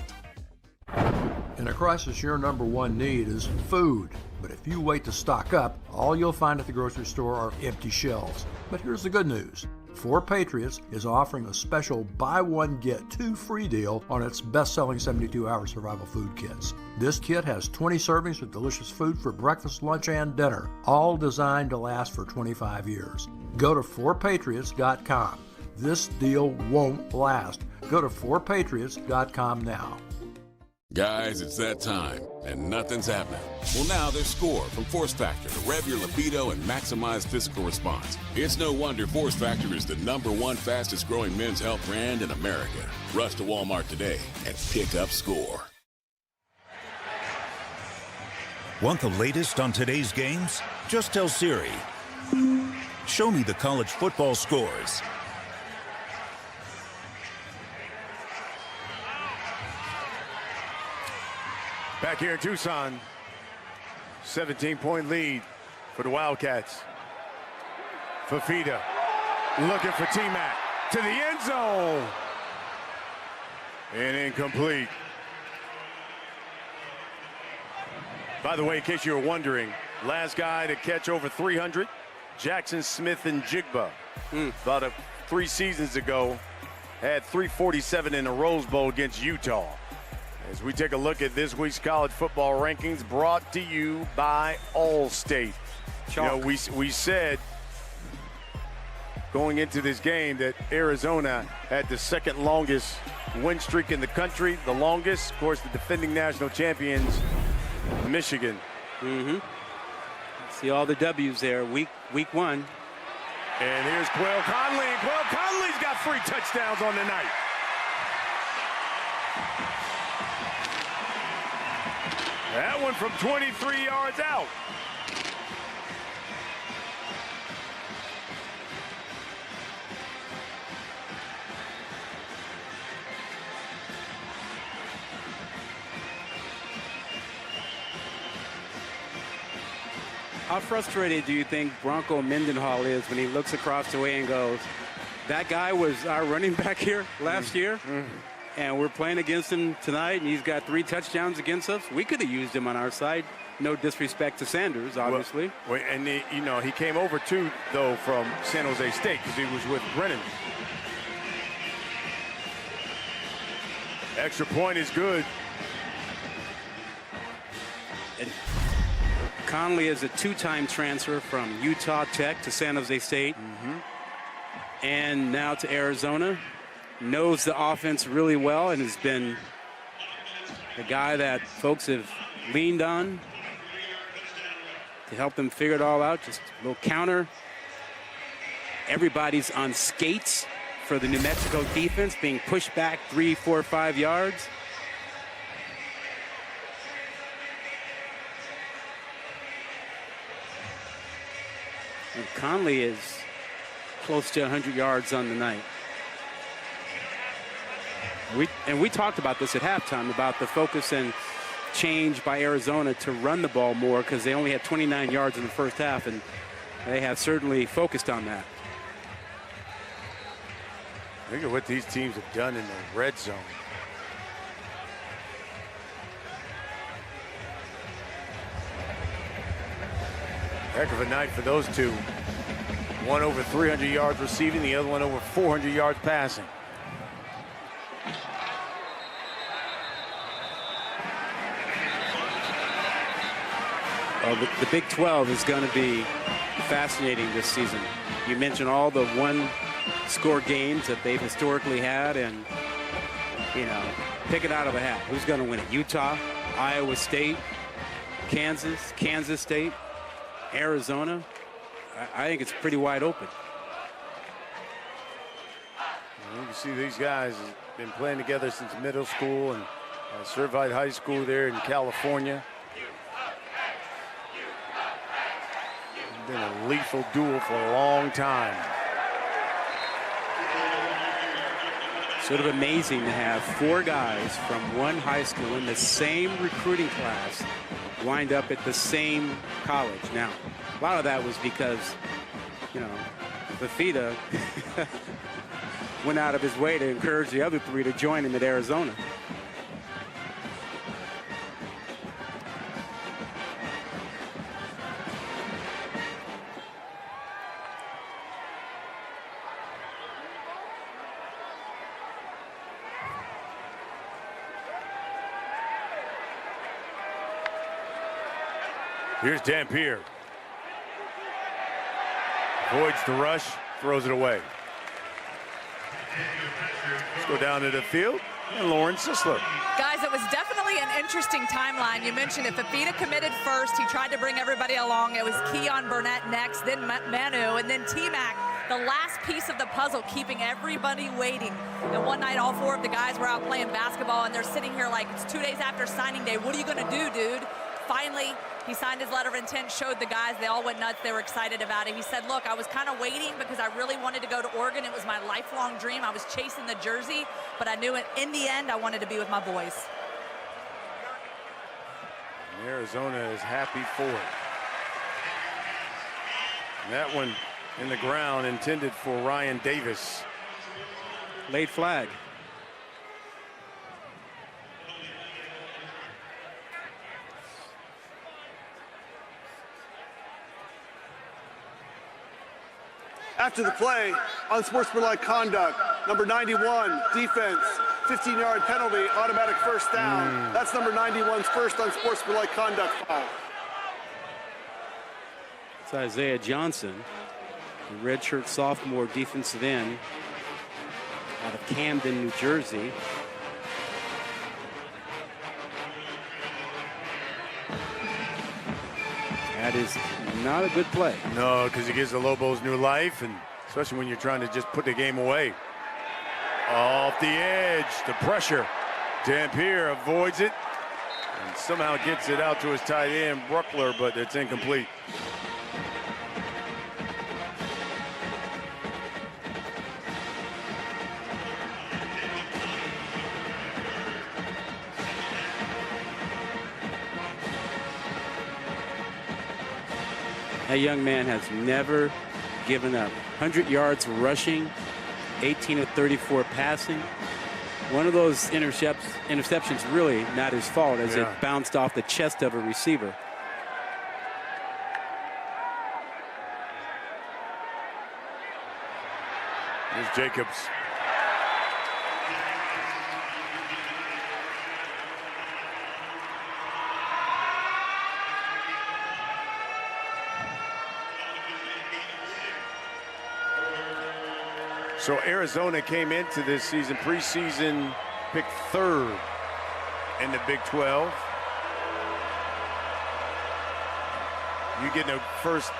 In a crisis, your number one need is food. But if you wait to stock up, all you'll find at the grocery store are empty shelves. But here's the good news. 4 Patriots is offering a special buy one get 2 free deal on its best-selling 72-hour survival food kits. This kit has 20 servings of delicious food for breakfast, lunch, and dinner, all designed to last for 25 years. Go to 4patriots.com. This deal won't last. Go to 4patriots.com now. Guys, it's that time, and nothing's happening. Well, now there's Score from Force Factor to rev your libido and maximize physical response. It's no wonder Force Factor is the #1 fastest growing men's health brand in America. Rush to Walmart today and pick up Score. Want the latest on today's games? Just tell Siri, show me the college football scores. Back here in Tucson, 17-point lead for the Wildcats. Fafita looking for T-Mac to the end zone. And incomplete. By the way, in case you were wondering, last guy to catch over 300, Jackson Smith and Jigba. About a 3 seasons ago, had 347 in the Rose Bowl against Utah. As we take a look at this week's college football rankings, brought to you by Allstate. You know, we said going into this game that Arizona had the second longest win streak in the country. The longest, of course, the defending national champions, Michigan. See all the W's there, week one. And here's Quail Conley. And Quail Conley's got 3 touchdowns on the night. That one from 23 yards out. How frustrated do you think Bronco Mendenhall is when he looks across the way and goes, that guy was our running back here last year, and we're playing against him tonight, and he's got 3 touchdowns against us? We could have used him on our side. No disrespect to Sanders, obviously. Well, and he came over too, though, from San Jose State because he was with Brennan. Extra point is good. And Conley is a 2-time transfer from Utah Tech to San Jose State. And now to Arizona. Knows the offense really well and has been the guy that folks have leaned on to help them figure it all out. Just a little counter. Everybody's on skates for the New Mexico defense, being pushed back 3, 4, 5 yards. And Conley is close to 100 yards on the night. We talked about this at halftime, about the focus and change by Arizona to run the ball more because they only had 29 yards in the first half, and they have certainly focused on that. Look at what these teams have done in the red zone. Heck of a night for those two. One over 300 yards receiving, the other one over 400 yards passing. The Big 12 is going to be fascinating this season. You mentioned all the one-score games that they've historically had, and, you know, pick it out of a hat. Who's going to win it? Utah, Iowa State, Kansas State, Arizona. I think it's pretty wide open. You can see these guys have been playing together since middle school and Servite High School there in California. Been a lethal duel for a long time. Sort of amazing to have 4 guys from one high school in the same recruiting class wind up at the same college. Now, a lot of that was because, you know, Fafita went out of his way to encourage the other 3 to join him at Arizona. Here's Dampier. Avoids the rush, throws it away. Let's go down to the field. And Lauren Sisler. Guys, it was definitely an interesting timeline. You mentioned if Fafita committed first, he tried to bring everybody along. It was Keon Burnett next, then Manu, and then T-Mac, the last piece of the puzzle, keeping everybody waiting. And one night, all 4 of the guys were out playing basketball, and they're sitting here like, it's 2 days after signing day. What are you going to do, dude? Finally, he signed his letter of intent, showed the guys. They all went nuts. They were excited about it. He said, look, I was kind of waiting because I really wanted to go to Oregon. It was my lifelong dream. I was chasing the jersey, but I knew in the end I wanted to be with my boys. And Arizona is happy for it. And that one in the ground intended for Ryan Davis. Late flag. After the play, unsportsmanlike conduct, number 91, defense, 15-yard penalty, automatic first down. That's number 91's first unsportsmanlike conduct foul. It's Isaiah Johnson, the redshirt sophomore defensive end out of Camden, New Jersey. That is not a good play. No, because he gives the Lobos new life, and especially when you're trying to just put the game away. Off the edge, the pressure. Dampier avoids it and somehow gets it out to his tight end, Bruckler, but it's incomplete. That young man has never given up. 100 yards rushing, 18 of 34 passing. One of those interceptions really not his fault, as it bounced off the chest of a receiver. Here's Jacobs. So Arizona came into this season, preseason, picked 3rd in the Big 12. You getting a first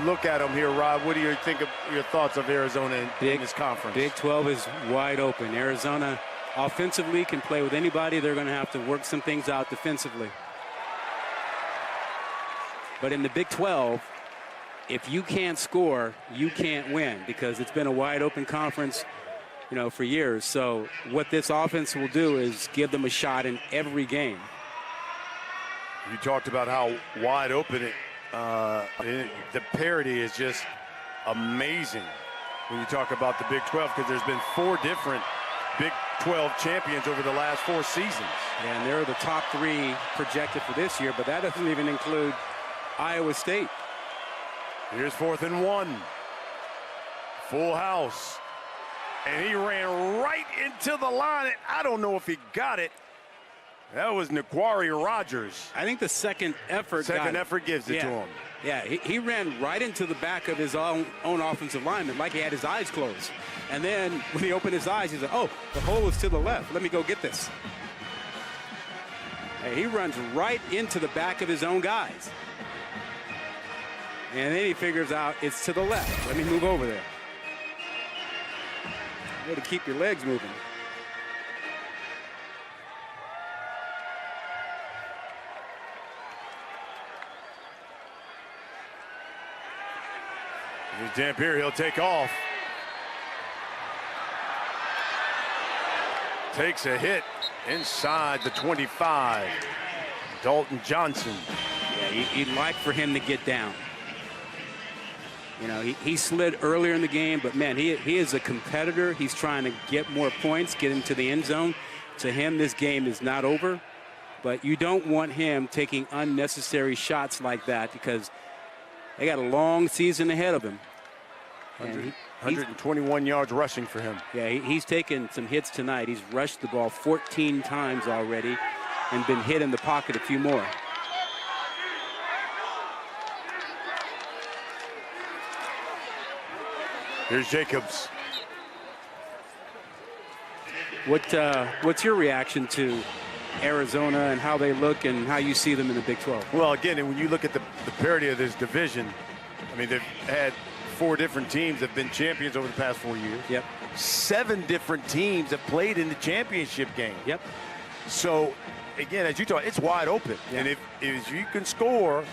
look at them here, Rob. What do you think of your thoughts of Arizona in this conference? Big 12 is wide open. Arizona offensively can play with anybody. They're going to have to work some things out defensively. But in the Big 12, if you can't score, you can't win, because it's been a wide open conference, for years. So what this offense will do is give them a shot in every game. You talked about how wide open the parity is just amazing when you talk about the Big 12, because there's been 4 different Big 12 champions over the last 4 seasons. Yeah, and they're the top 3 projected for this year, but that doesn't even include Iowa State. Here's 4th and 1. Full house. And he ran right into the line. I don't know if he got it. That was Nequari Rogers. I think the second effort gives it to him. Yeah, he ran right into the back of his own offensive lineman, like he had his eyes closed. And then when he opened his eyes, he said, oh, the hole is to the left. Let me go get this. Hey, he runs right into the back of his own guys. And then he figures out it's to the left. Let me move over there. Way to keep your legs moving. Here's Dampier, he'll take off. Takes a hit inside the 25. Dalton Johnson. Yeah, you'd like for him to get down. He slid earlier in the game, but man, he is a competitor. He's trying to get more points, get into the end zone. To him, this game is not over, but you don't want him taking unnecessary shots like that, because they got a long season ahead of him. 121 yards rushing for him. Yeah, he's taken some hits tonight. He's rushed the ball 14 times already and been hit in the pocket a few more. Here's Jacobs. What's your reaction to Arizona and how they look and how you see them in the Big 12? Well, again, when you look at the parity of this division, I mean, they've had 4 different teams that have been champions over the past 4 years. Yep. 7 different teams have played in the championship game. Yep. So, again, as you talk, it's wide open. Yeah. And if you can score,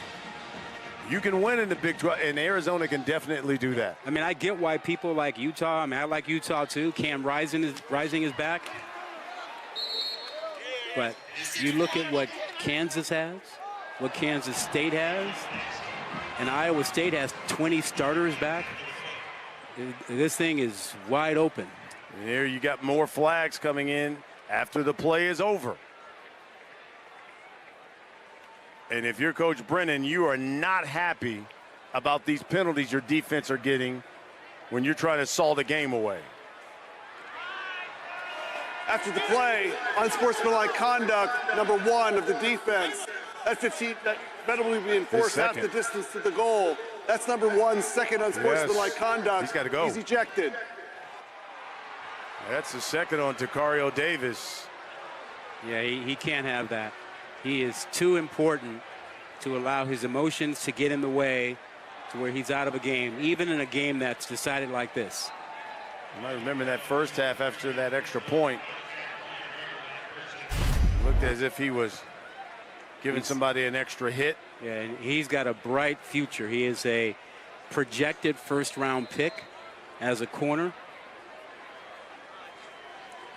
you can win in the Big 12, and Arizona can definitely do that. I mean, I get why people like Utah. I mean, I like Utah too. Cam Rising is back. But you look at what Kansas has, what Kansas State has, and Iowa State has 20 starters back. This thing is wide open. And here you got more flags coming in after the play is over. And if you're Coach Brennan, you are not happy about these penalties your defense are getting when you're trying to saw the game away. After the play, unsportsmanlike conduct, number 1 of the defense. That 15, that penalty will be enforced half the distance to the goal. That's number 1, second unsportsmanlike conduct. He's got to go. He's ejected. That's the second on Tacario Davis. Yeah, he can't have that. He is too important to allow his emotions to get in the way to where he's out of a game, even in a game that's decided like this. You might remember that first half after that extra point. Looked as if he was giving somebody an extra hit. Yeah, and he's got a bright future. He is a projected first-round pick as a corner.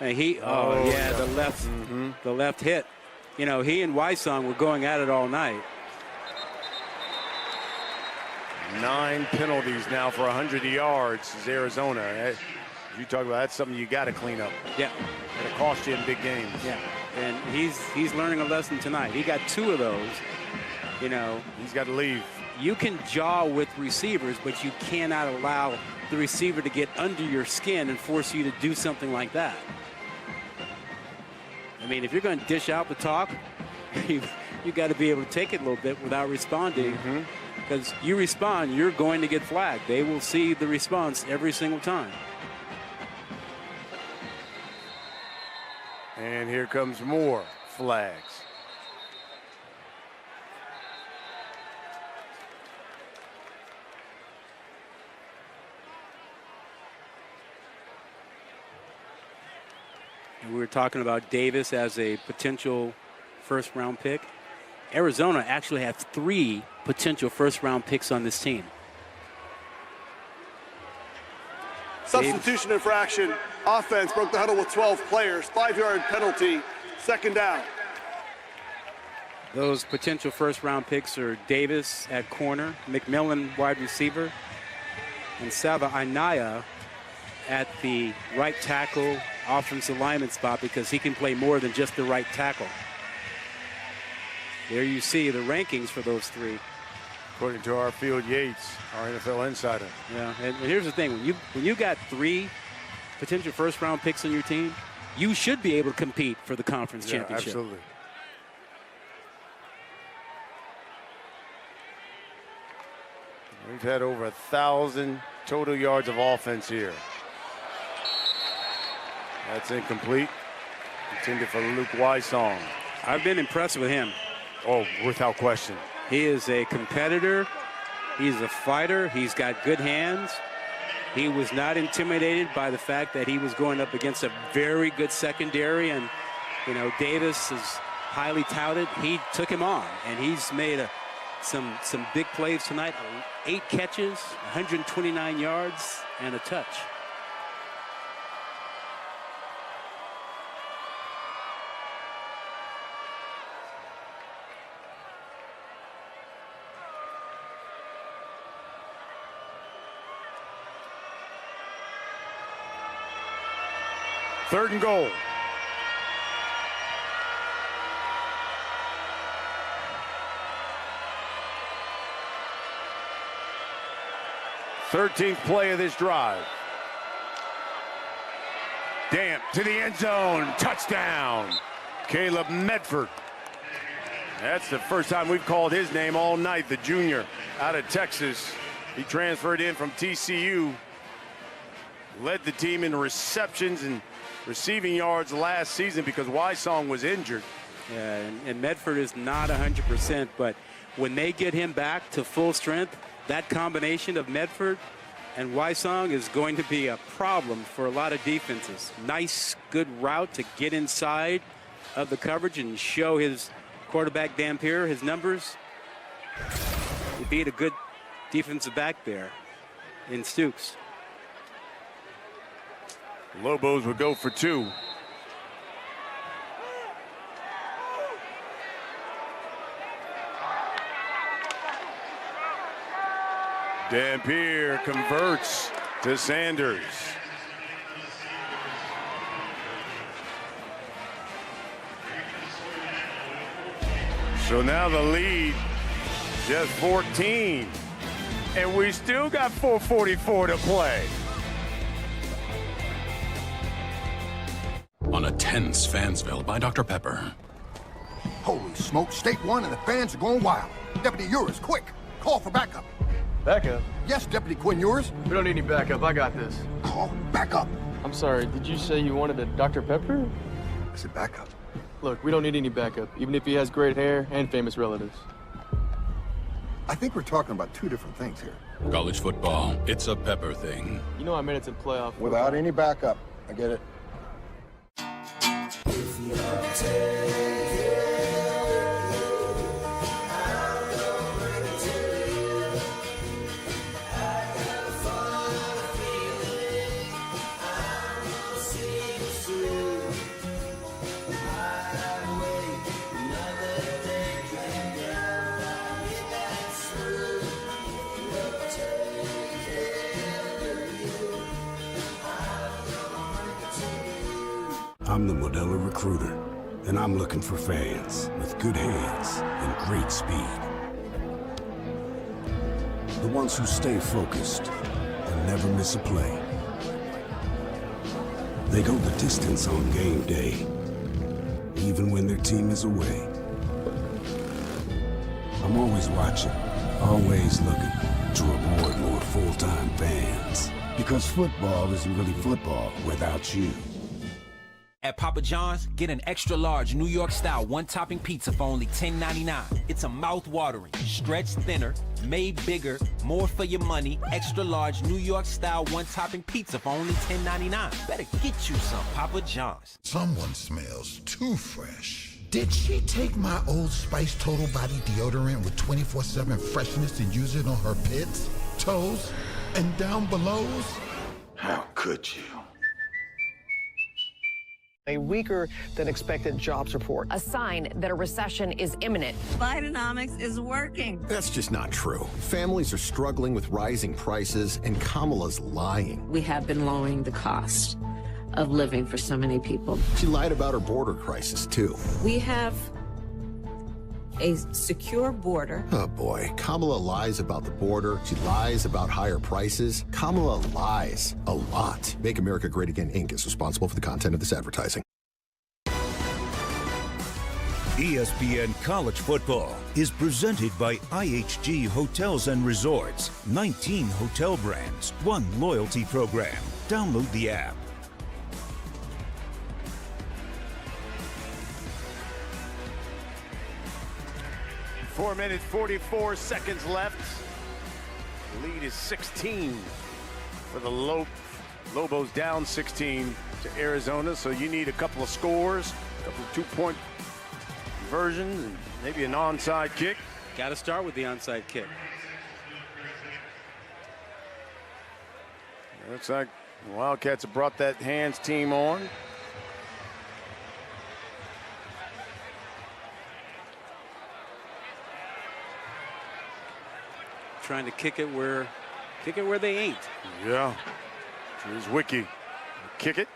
And the left hit. You know, he and Wysong were going at it all night. 9 penalties now for 100 yards is Arizona. You talk about that's something you got to clean up. Yeah, it'll cost you in big games. Yeah, and he's learning a lesson tonight. He got 2 of those. You know, he's got to leave. You can jaw with receivers, but you cannot allow the receiver to get under your skin and force you to do something like that. I mean, if you're going to dish out the talk, you got to be able to take it a little bit without responding. Because you respond, you're going to get flagged. They will see the response every single time. And here comes more flags. And we were talking about Davis as a potential first-round pick. Arizona actually has 3 potential first-round picks on this team. Substitution infraction. Offense broke the huddle with 12 players. 5-yard penalty. Second down. Those potential first-round picks are Davis at corner, McMillan wide receiver, and Sava Anaya at the right tackle offensive lineman spot because he can play more than just the right tackle. There you see the rankings for those 3. According to our Field Yates, our NFL insider. Yeah, and here's the thing. When you got 3 potential first-round picks on your team, you should be able to compete for the conference championship. Absolutely. We've had over 1,000 total yards of offense here. That's incomplete. Intended for Luke Wysong. I've been impressed with him. Oh, without question. He is a competitor. He's a fighter. He's got good hands. He was not intimidated by the fact that he was going up against a very good secondary. And, you know, Davis is highly touted. He took him on, and he's made some big plays tonight. 8 catches, 129 yards, and a touch. Third and goal. Thirteenth play of this drive. Damp to the end zone. Touchdown. Caleb Medford. That's the first time we've called his name all night. The junior out of Texas. He transferred in from TCU. Led the team in receptions and receiving yards last season because Wysong was injured. Yeah, and Medford is not 100%, but when they get him back to full strength, that combination of Medford and Wysong is going to be a problem for a lot of defenses. Nice, good route to get inside of the coverage and show his quarterback, Dampier, his numbers. He beat a good defensive back there in Stukes. Lobos would go for 2. Dampier converts to Sanders. So now the lead just 14. And we still got 4:44 to play. On a tense Fansville by Dr. Pepper. Holy smoke, State 1 and the fans are going wild. Deputy Ewers, quick, call for backup. Backup? Yes, Deputy Quinn Ewers. We don't need any backup, I got this. Call backup. I'm sorry, did you say you wanted a Dr. Pepper? I said backup. Look, we don't need any backup, even if he has great hair and famous relatives. I think we're talking about two different things here. College football, it's a Pepper thing. You know how minutes in playoff. Without any backup, I get it. I'm the Modelo Recruiter, and I'm looking for fans with good hands and great speed. The ones who stay focused and never miss a play. They go the distance on game day, even when their team is away. I'm always watching, always looking to reward more full-time fans. Because football isn't really football without you. At Papa John's, get an extra large New York style one-topping pizza for only $10.99. It's a mouth-watering, stretched thinner, made bigger, more for your money, extra large New York style one-topping pizza for only $10.99. Better get you some Papa John's. Someone smells too fresh. Did she take my Old Spice Total Body Deodorant with 24/7 freshness and use it on her pits, toes, and down belows? How could you? A weaker than expected jobs report. A sign that a recession is imminent. Bidenomics is working. That's just not true. Families are struggling with rising prices, and Kamala's lying. We have been lowering the cost of living for so many people. She lied about her border crisis, too. We have a secure border. Oh, boy. Kamala lies about the border. She lies about higher prices. Kamala lies a lot. Make America Great Again, Inc. is responsible for the content of this advertising. ESPN College Football is presented by IHG Hotels and Resorts. 19 hotel brands, one loyalty program. Download the app. 4 minutes, 44 seconds left. The lead is 16 for the Lobos, down 16 to Arizona. So you need a couple of scores, a couple of two-point conversions, and maybe an onside kick. Got to start with the onside kick. Looks like the Wildcats have brought that hands team on. Trying to kick it where they ain't. Yeah. Here's Wiki. Kick it.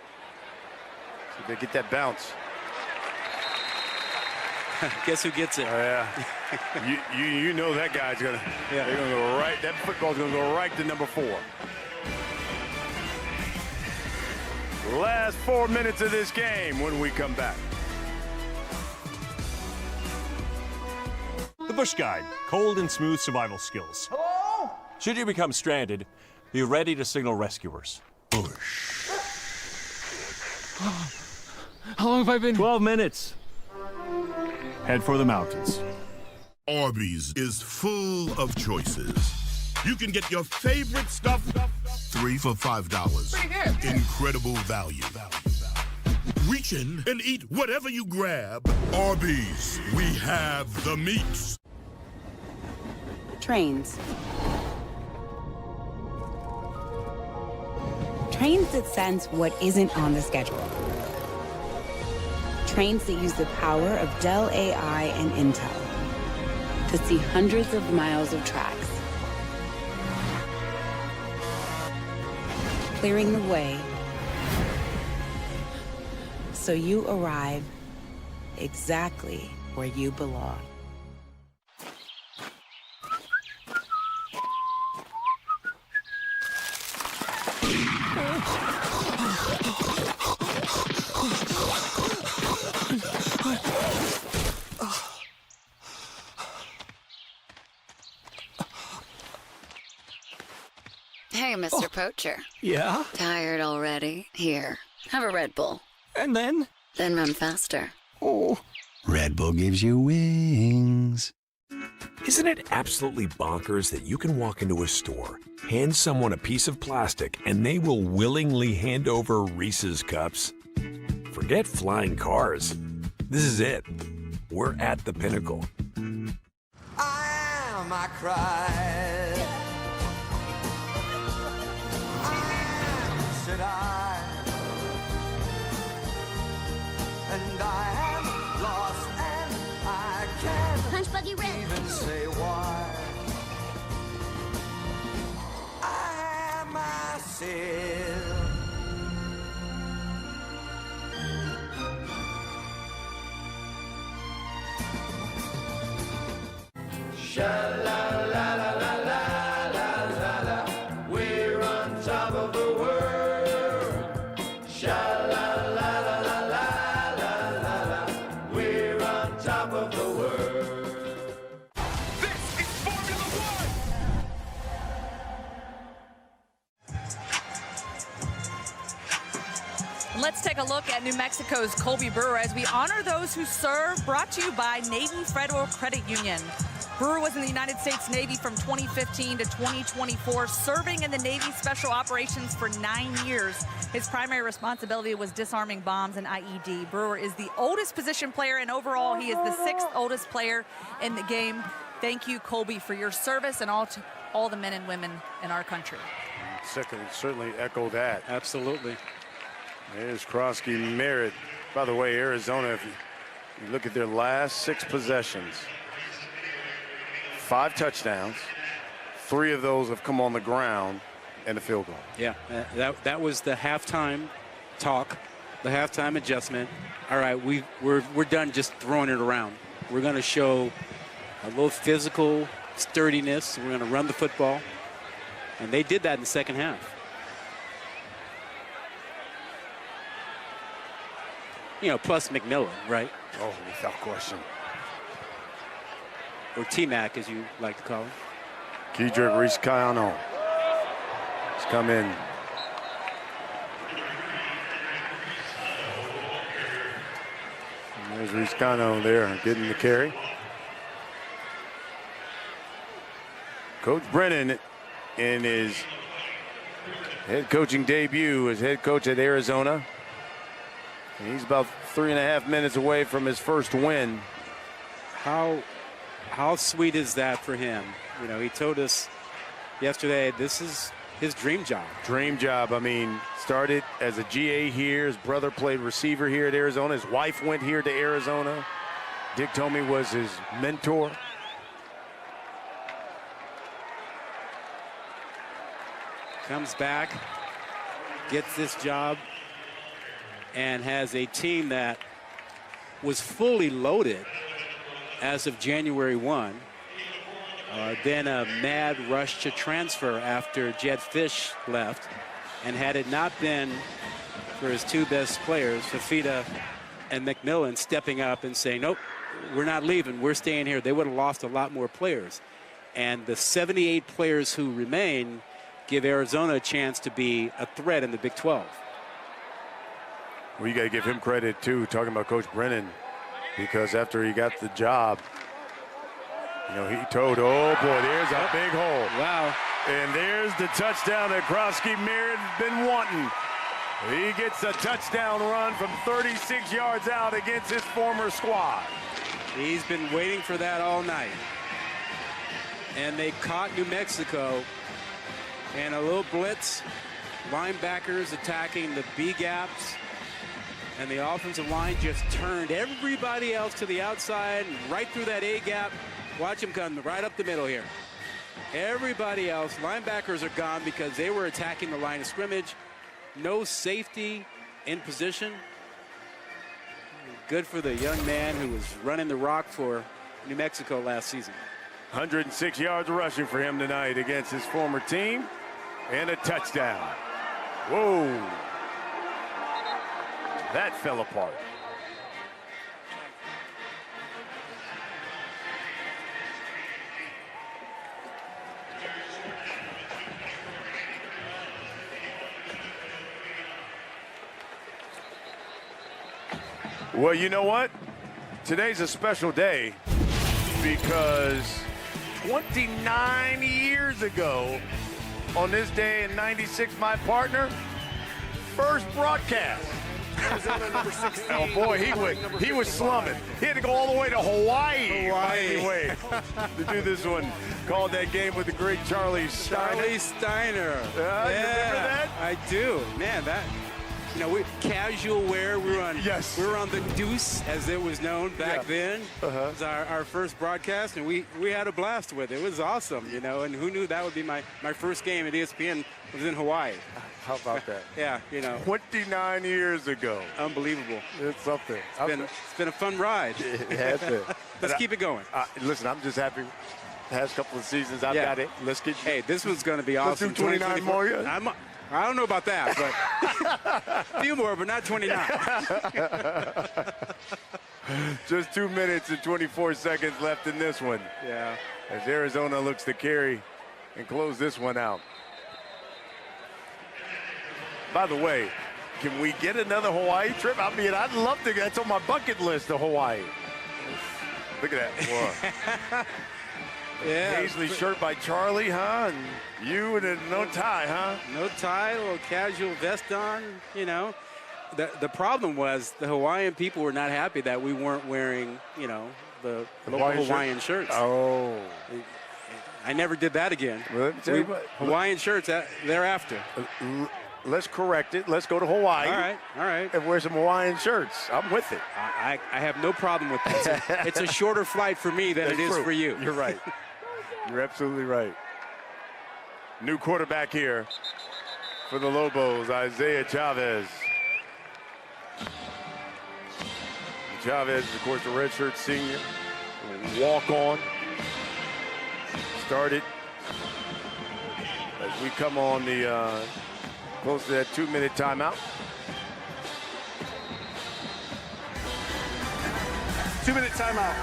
See if they get that bounce. Guess who gets it? Oh, yeah. you know that guy's gonna. Yeah. They're gonna go right. That football's gonna go right to number 4. Last 4 minutes of this game when we come back. The Bush Guide, cold and smooth survival skills. Hello? Should you become stranded, be ready to signal rescuers. Bush. How long have I been? 12 minutes. Head for the mountains. Arby's is full of choices. You can get your favorite stuff, 3 for $5. Incredible value. Reach in and eat whatever you grab. Arby's, we have the meats. Trains. Trains that sense what isn't on the schedule. Trains that use the power of Dell AI and Intel to see hundreds of miles of tracks, clearing the way so you arrive exactly where you belong. Hey, Mr. Poacher. Yeah? Tired already? Here, have a Red Bull. And then? Then run faster. Oh. Red Bull gives you wings. Isn't it absolutely bonkers that you can walk into a store, hand someone a piece of plastic, and they will willingly hand over Reese's cups? Forget flying cars. This is it. We're at the pinnacle. I cried. Said I, and I am lost, and I can't even say why. I am myself. Sha-la-la-la-la-la-la-la, we're on top of the world. Sha-la-la-la-la-la-la-la, we're on top of the world. This is Formula One. Let's take a look at New Mexico's Colby Brewer as we honor those who serve, brought to you by Navy Federal Credit Union. Brewer was in the United States Navy from 2015 to 2024, serving in the Navy Special Operations for 9 years. His primary responsibility was disarming bombs and IED. Brewer is the oldest position player, and overall, he is the 6th oldest player in the game. Thank you, Colby, for your service and all the men and women in our country. Certainly echo that. Absolutely. There's Krosky Merritt. By the way, Arizona, if you look at their last 6 possessions, 5 touchdowns, 3 of those have come on the ground, and a field goal. Yeah, that was the halftime talk, the halftime adjustment. All right, we're done just throwing it around. We're going to show a little physical sturdiness. We're going to run the football, and they did that in the second half. You know, plus McMillan, right? Oh, without question. Or T-Mac, as you like to call him. Kedrick Reese-Cano. He's come in. And there's Reese-Cano there getting the carry. Coach Brennan in his head coaching debut as head coach at Arizona. And he's about 3.5 minutes away from his first win. How sweet is that for him? You know, he told us yesterday this is his dream job. Dream job. I mean, started as a GA here. His brother played receiver here at Arizona. His wife went here to Arizona. Dick Tomey was his mentor. Comes back, gets this job, and has a team that was fully loaded as of January 1. Then a mad rush to transfer after Jed Fish left. And had it not been for his 2 best players, Fafita and McMillan, stepping up and saying, nope, we're not leaving, we're staying here, they would have lost a lot more players. And the 78 players who remain give Arizona a chance to be a threat in the Big 12. Well, you got to give him credit, too, talking about Coach Brennan, because after he got the job, you know, he told, oh, boy, there's a big hole. Wow. And there's the touchdown that Krosky Merritt has been wanting. He gets a touchdown run from 36 yards out against his former squad. He's been waiting for that all night. And they caught New Mexico in a little blitz. Linebackers attacking the B gaps. And the offensive line just turned everybody else to the outside and right through that A gap. Watch him come right up the middle here. Everybody else, linebackers are gone because they were attacking the line of scrimmage. No safety in position. Good for the young man who was running the rock for New Mexico last season. 106 yards rushing for him tonight against his former team, and a touchdown. Whoa. That fell apart. Well, you know what? Today's a special day because 29 years ago, on this day in 96, my partner, first broadcast. Oh boy, he was slumming. He had to go all the way to Hawaii. To do this one. Called that game with the great Charlie Steiner. Charlie Steiner. You remember that? I do. Man, that. You know, casual wear. We were on the Deuce, as it was known back then. It was our first broadcast, and we had a blast with it. It was awesome, you know. And who knew that would be my first game at ESPN was in Hawaii. How about that? Yeah, you know. 29 years ago. Unbelievable. It's something. It's been a fun ride. It has been. Let's keep it going. Listen, I'm just happy. Past couple of seasons, I've got it. Let's get. Hey, this one's going to be awesome. Let's do 29 more. I don't know about that, but a few more, but not 29. Just 2 minutes and 24 seconds left in this one. Yeah. As Arizona looks to carry and close this one out. By the way, can we get another Hawaii trip? I mean, I'd love to. That's on my bucket list of Hawaii. Look at that. Yeah. Paisley shirt by Charlie, huh? And you and no tie, huh? No tie, a little casual vest on, you know. The problem was the Hawaiian people were not happy that we weren't wearing, you know, the local Hawaiian shirts. Oh. I never did that again. Well, let me tell you what. Hawaiian shirts thereafter. Let's correct it. Let's go to Hawaii. All right. And wear some Hawaiian shirts. I'm with it. I have no problem with that. It's a shorter flight for me than it is for you. You're right. You're absolutely right. New quarterback here for the Lobos, Isaiah Chavez. Chavez, of course, the redshirt senior. Walk on. Started as we come on the close to that 2-minute timeout. 2-minute timeout.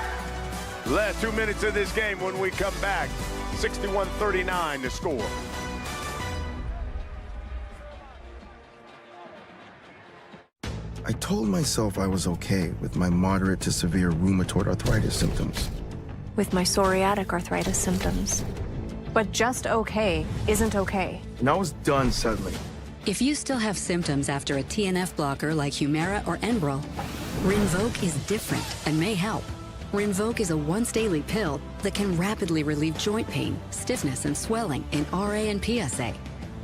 Last 2 minutes of this game when we come back. 61-39 to score. I told myself I was okay with my moderate to severe rheumatoid arthritis symptoms. With my psoriatic arthritis symptoms. But just okay isn't okay. And I was done settling. If you still have symptoms after a TNF blocker like Humira or Enbrel, Rinvoq is different and may help. Rinvoq is a once-daily pill that can rapidly relieve joint pain, stiffness, and swelling in RA and PSA,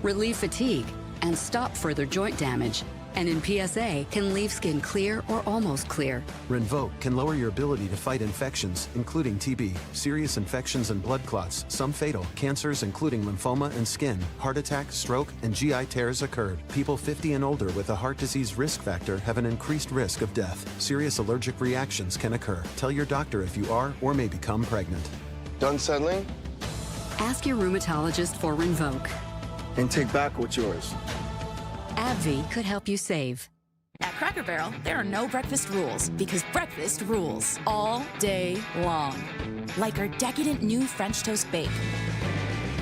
relieve fatigue, and stop further joint damage, and in PSA can leave skin clear or almost clear. Rinvoq can lower your ability to fight infections, including TB, serious infections and blood clots, some fatal, cancers including lymphoma and skin, heart attack, stroke, and GI tears occurred. People 50 and older with a heart disease risk factor have an increased risk of death. Serious allergic reactions can occur. Tell your doctor if you are or may become pregnant. Done settling? Ask your rheumatologist for Rinvoq. And take back what's yours. AbbVie could help you save. At Cracker Barrel, there are no breakfast rules because breakfast rules all day long. Like our decadent new French toast bake,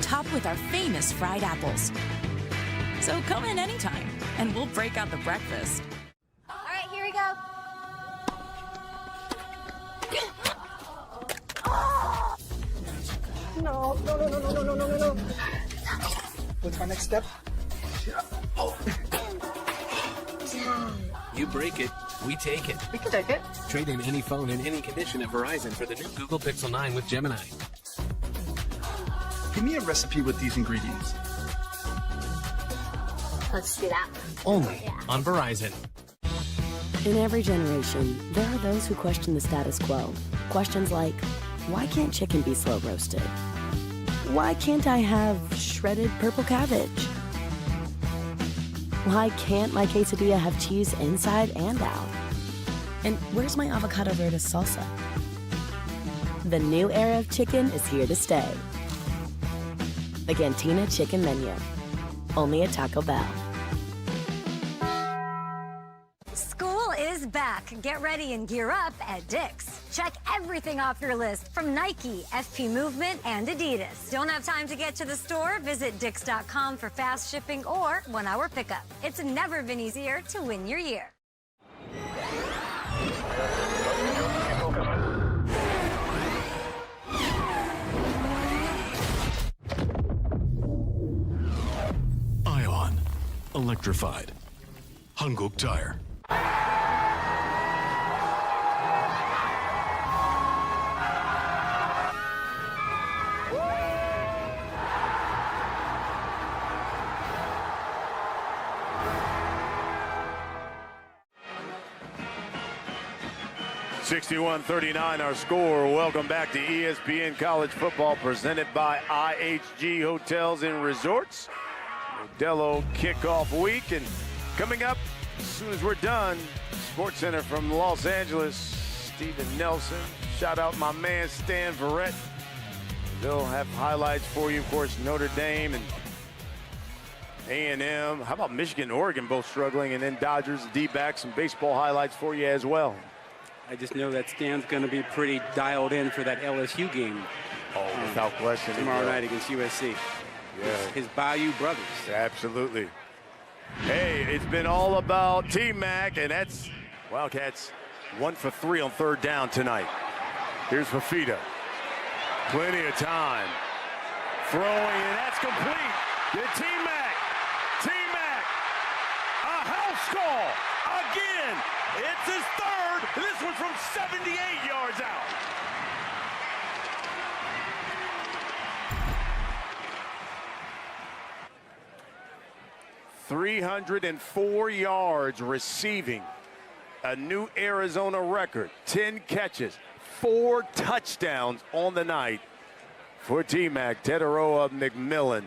topped with our famous fried apples. So come in anytime, and we'll break out the breakfast. All right, here we go. No. What's my next step? Oh. You break it, we take it. We can take it. Trade in any phone in any condition at Verizon for the new Google Pixel 9 with Gemini. Give me a recipe with these ingredients. Let's do that. Only on Verizon. In every generation, there are those who question the status quo. Questions like, why can't chicken be slow roasted? Why can't I have shredded purple cabbage? Why can't my quesadilla have cheese inside and out? And where's my avocado verde salsa? The new era of chicken is here to stay. The Cantina Chicken Menu. Only at Taco Bell. School is back. Get ready and gear up at Dick's. Check everything off your list from Nike, FP Movement, and Adidas. Don't have time to get to the store? Visit Dicks.com for fast shipping or 1-hour pickup. It's never been easier to win your year. electrified. Hankook Tire. (61-39) our score. Welcome back to ESPN College Football, presented by IHG Hotels and Resorts. Modelo kickoff week, and coming up as soon as we're done, Sports Center from Los Angeles, Stephen Nelson. Shout out my man Stan Verrett. They'll have highlights for you, of course. Notre Dame and A&M. How about Michigan and Oregon both struggling, and then Dodgers, D-backs, some baseball highlights for you as well. I just know that Stan's going to be pretty dialed in for that LSU game. Oh, without question. Tomorrow night against USC. Yeah. His Bayou brothers. Absolutely. Hey, it's been all about T-Mac, and that's Wildcats 1 for 3 on third down tonight. Here's Fafita. Plenty of time. Throwing, and that's complete. The T-Mac. T-Mac. A house call. Again. It's his third. This one from 78 yards out. $304 yards receiving. A new Arizona record. 10 catches. 4 touchdowns on the night for T-Mac. Teteroa McMillan.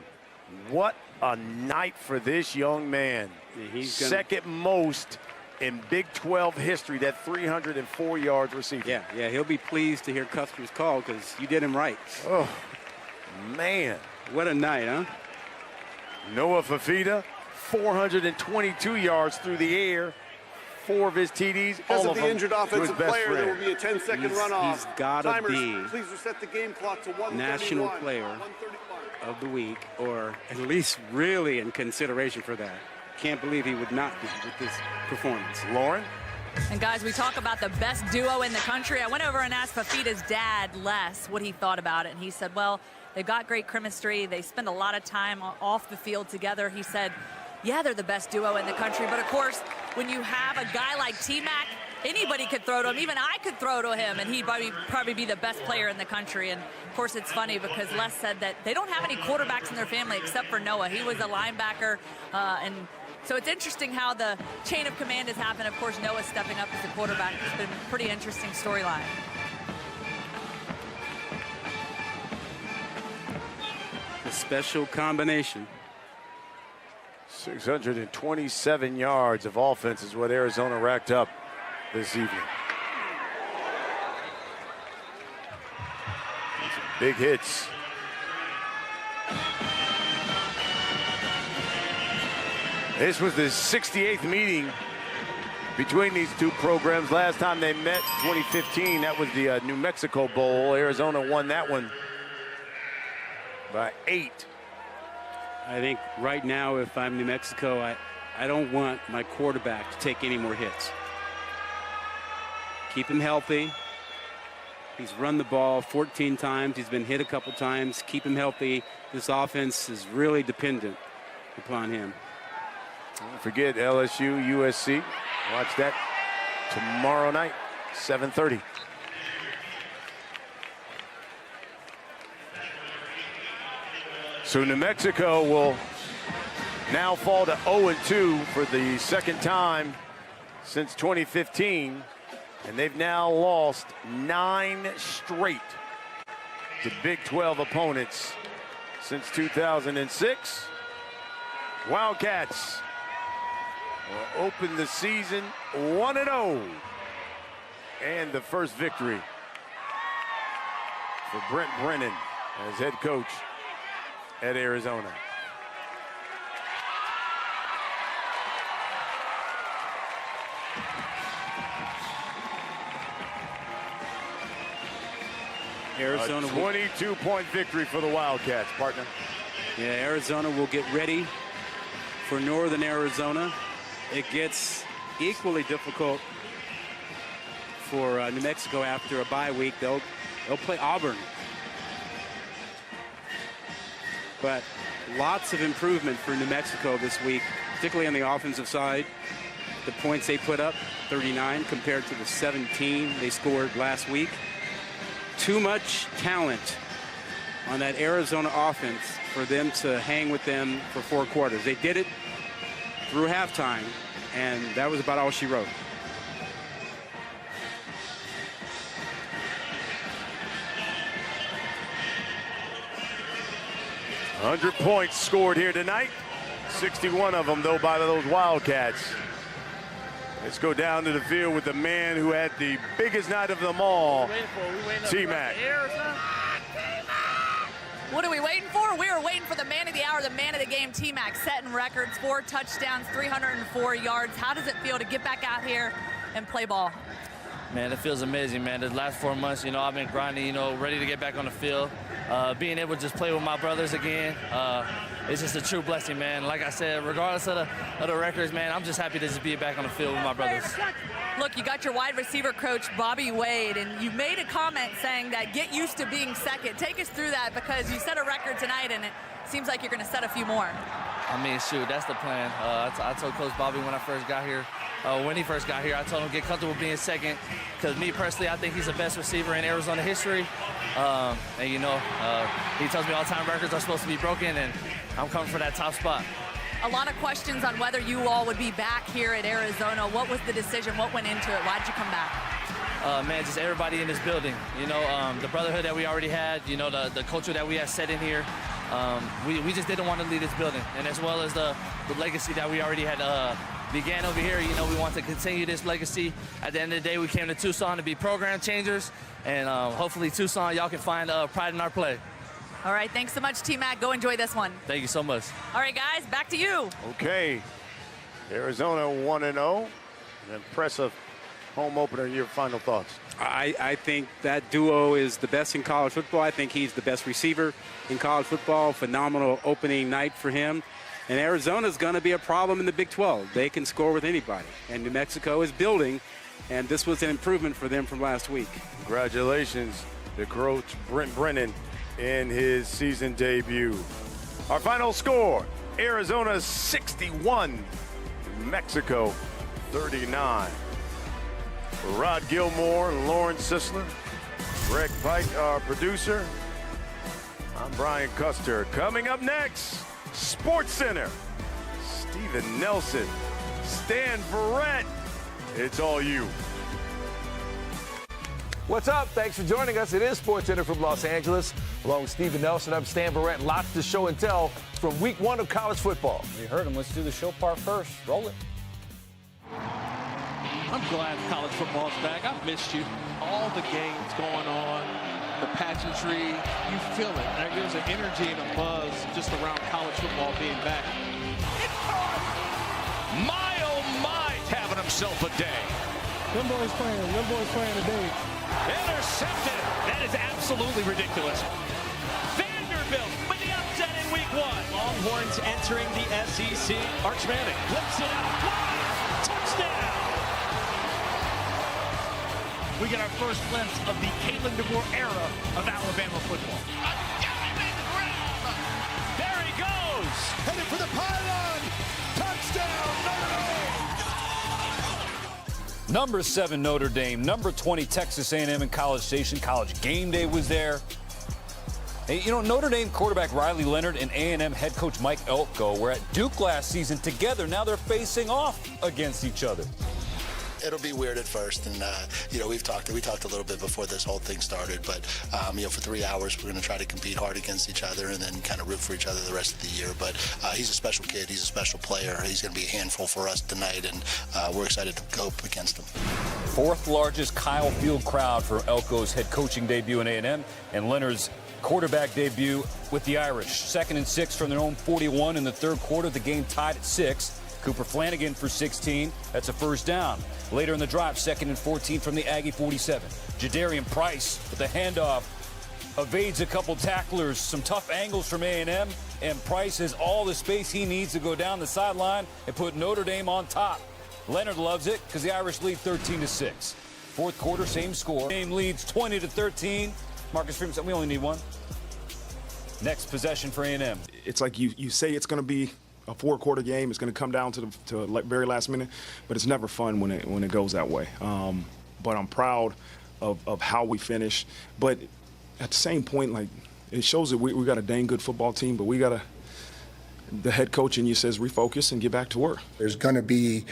What a night for this young man. Yeah, he's second most in Big 12 history, that 304 yards receiving. Yeah, he'll be pleased to hear Custer's call because you did him right. Oh, man. What a night, huh? Noah Fafita, 422 yards through the air. 4 of his TDs, Because all of of the them injured to offensive his best player, friend. there will be a 10-second runoff. He's got to be Please reset the game clock to 1:31. National Player of the Week, or at least really in consideration for that. Can't believe he would not be with this performance. Lauren? And guys, we talk about the best duo in the country. I went over and asked Fafita's dad, Les, what he thought about it. And he said, well, they've got great chemistry. They spend a lot of time off the field together. He said, yeah, they're the best duo in the country. But, of course, when you have a guy like T-Mac, anybody could throw to him. Even I could throw to him, and he'd probably be the best player in the country. And, of course, it's funny because Les said that they don't have any quarterbacks in their family except for Noah. He was a linebacker, and so it's interesting how the chain of command has happened. Of course, Noah stepping up as a quarterback. It's been a pretty interesting storyline. A special combination. 627 yards of offense is what Arizona racked up this evening. Some big hits. This was the 68th meeting between these two programs. Last time they met, 2015, that was the New Mexico Bowl. Arizona won that one by 8. I think right now, if I'm New Mexico, I don't want my quarterback to take any more hits. Keep him healthy. He's run the ball 14 times. He's been hit a couple times. Keep him healthy. This offense is really dependent upon him. Don't forget LSU, USC. Watch that tomorrow night, 7:30. So New Mexico will now fall to 0-2 for the second time since 2015. And they've now lost 9 straight to Big 12 opponents since 2006. Wildcats will open the season 1-0. And the first victory for Brent Brennan as head coach at Arizona. Arizona, a 22-point victory for the Wildcats, partner. Yeah, Arizona will get ready for Northern Arizona. It gets equally difficult for New Mexico after a bye week. They'll play Auburn. But lots of improvement for New Mexico this week, particularly on the offensive side. The points they put up, 39 compared to the 17 they scored last week. Too much talent on that Arizona offense for them to hang with them for 4 quarters. They did it through halftime, and that was about all she wrote. $100 points scored here tonight. 61 of them, though, by those Wildcats. Let's go down to the field with the man who had the biggest night of them all, T-Mac. What are we waiting for? We are waiting for the man of the hour, the man of the game, T-Mac, setting records, 4 touchdowns, 304 yards. How does it feel to get back out here and play ball? Man, it feels amazing, man. The last 4 months, I've been grinding, ready to get back on the field. Being able to just play with my brothers again, it's just a true blessing, man. Like I said, regardless of the records, man, I'm just happy to just be back on the field with my brothers. Look, you got your wide receiver coach, Bobby Wade, and you made a comment saying that get used to being second. Take us through that, because you set a record tonight, and it seems like you're going to set a few more. I mean, shoot, that's the plan. I told Coach Bobby when I first got here, when he first got here, I told him get comfortable being second, because me personally, I think he's the best receiver in Arizona history. And he tells me all the time records are supposed to be broken, and I'm coming for that top spot. A lot of questions on whether you all would be back here at Arizona. What was the decision? What went into it? Why'd you come back? Man, just everybody in this building. The brotherhood that we already had, the culture that we had set in here. We just didn't want to leave this building. And as well as the legacy that we already had began over here, we want to continue this legacy. At the end of the day, we came to Tucson to be program changers. And hopefully Tucson, y'all can find pride in our play. All right, thanks so much, T-Mac. Go enjoy this one. Thank you so much. All right, guys, back to you. Okay, Arizona 1-0. An impressive home opener. Your final thoughts? I think that duo is the best in college football. I think he's the best receiver in college football. Phenomenal opening night for him. And Arizona's going to be a problem in the Big 12. They can score with anybody. And New Mexico is building, and this was an improvement for them from last week. Congratulations to Coach Brent Brennan in his season debut. Our final score, Arizona 61, Mexico 39. For Rod Gilmore and Lauren Sisler, Greg Pike, our producer, I'm Brian Custer. Coming up next, Sports Center, Steven Nelson, Stan Verrett. It's all you. What's up? Thanks for joining us. It is Sports Center from Los Angeles. Along with Steven Nelson, I'm Stan Verrett. Lots to show and tell from week 1 of college football. You heard him. Let's do the show part first. Roll it. I'm glad college football's back. I've missed you. All the games going on, the pageantry, you feel it. There's an energy and a buzz just around college football being back. My, oh my, having himself a day. Them boys playing today. Intercepted. That is absolutely ridiculous. Vanderbilt with the upset in week 1. Longhorns entering the SEC. Arch Manning flips it out wide. Touchdown. We get our first glimpse of the Kalen DeBoer era of Alabama football. There he goes. Headed for the pylon. Touchdown, Notre Dame. Number 7 Notre Dame, number 20 Texas A&M in College Station. College Game Day was there. Hey, Notre Dame quarterback Riley Leonard and A&M head coach Mike Elko were at Duke last season together. Now they're facing off against each other. It'll be weird at first, and we talked a little bit before this whole thing started, but for 3 hours we're going to try to compete hard against each other and then kind of root for each other the rest of the year. But he's a special kid, he's a special player, he's going to be a handful for us tonight, and we're excited to go up against him. 4th largest Kyle Field crowd for Elko's head coaching debut in A&M, and Leonard's quarterback debut with the Irish. 2nd and 6 from their own 41 in the 3rd quarter. The game tied at 6. Cooper Flanagan for 16. That's a first down. Later in the drive, 2nd and 14 from the Aggie 47. Jadarian Price with the handoff. Evades a couple tacklers. Some tough angles from A&M. And Price has all the space he needs to go down the sideline and put Notre Dame on top. Leonard loves it because the Irish lead 13-6. 4th quarter, same score. Game leads 20-13. Marcus Freeman said we only need one. Next possession for A&M. It's like you say it's going to be a 4-quarter game. It's going to come down to the very last minute, but it's never fun when it goes that way. But I'm proud of how we finish. But at the same point, like, it shows that we got a dang good football team, but we got the head coach in you says refocus and get back to work. There's going to be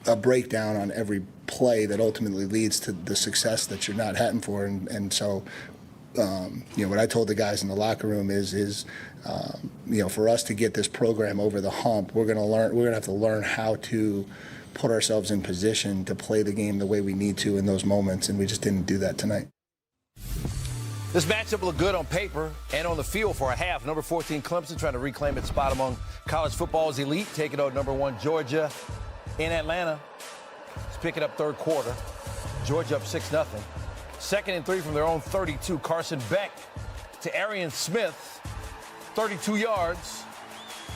a breakdown on every play that ultimately leads to the success that you're not heading for, and so what I told the guys in the locker room is for us to get this program over the hump, we're going to have to learn how to put ourselves in position to play the game the way we need to in those moments, and we just didn't do that tonight. This matchup looked good on paper and on the field for a half. Number 14 Clemson trying to reclaim its spot among college football's elite, taking out number 1 Georgia in Atlanta. It's picking up third quarter. Georgia up 6-0. 2nd and 3 from their own 32. Carson Beck to Arian Smith, 32 yards.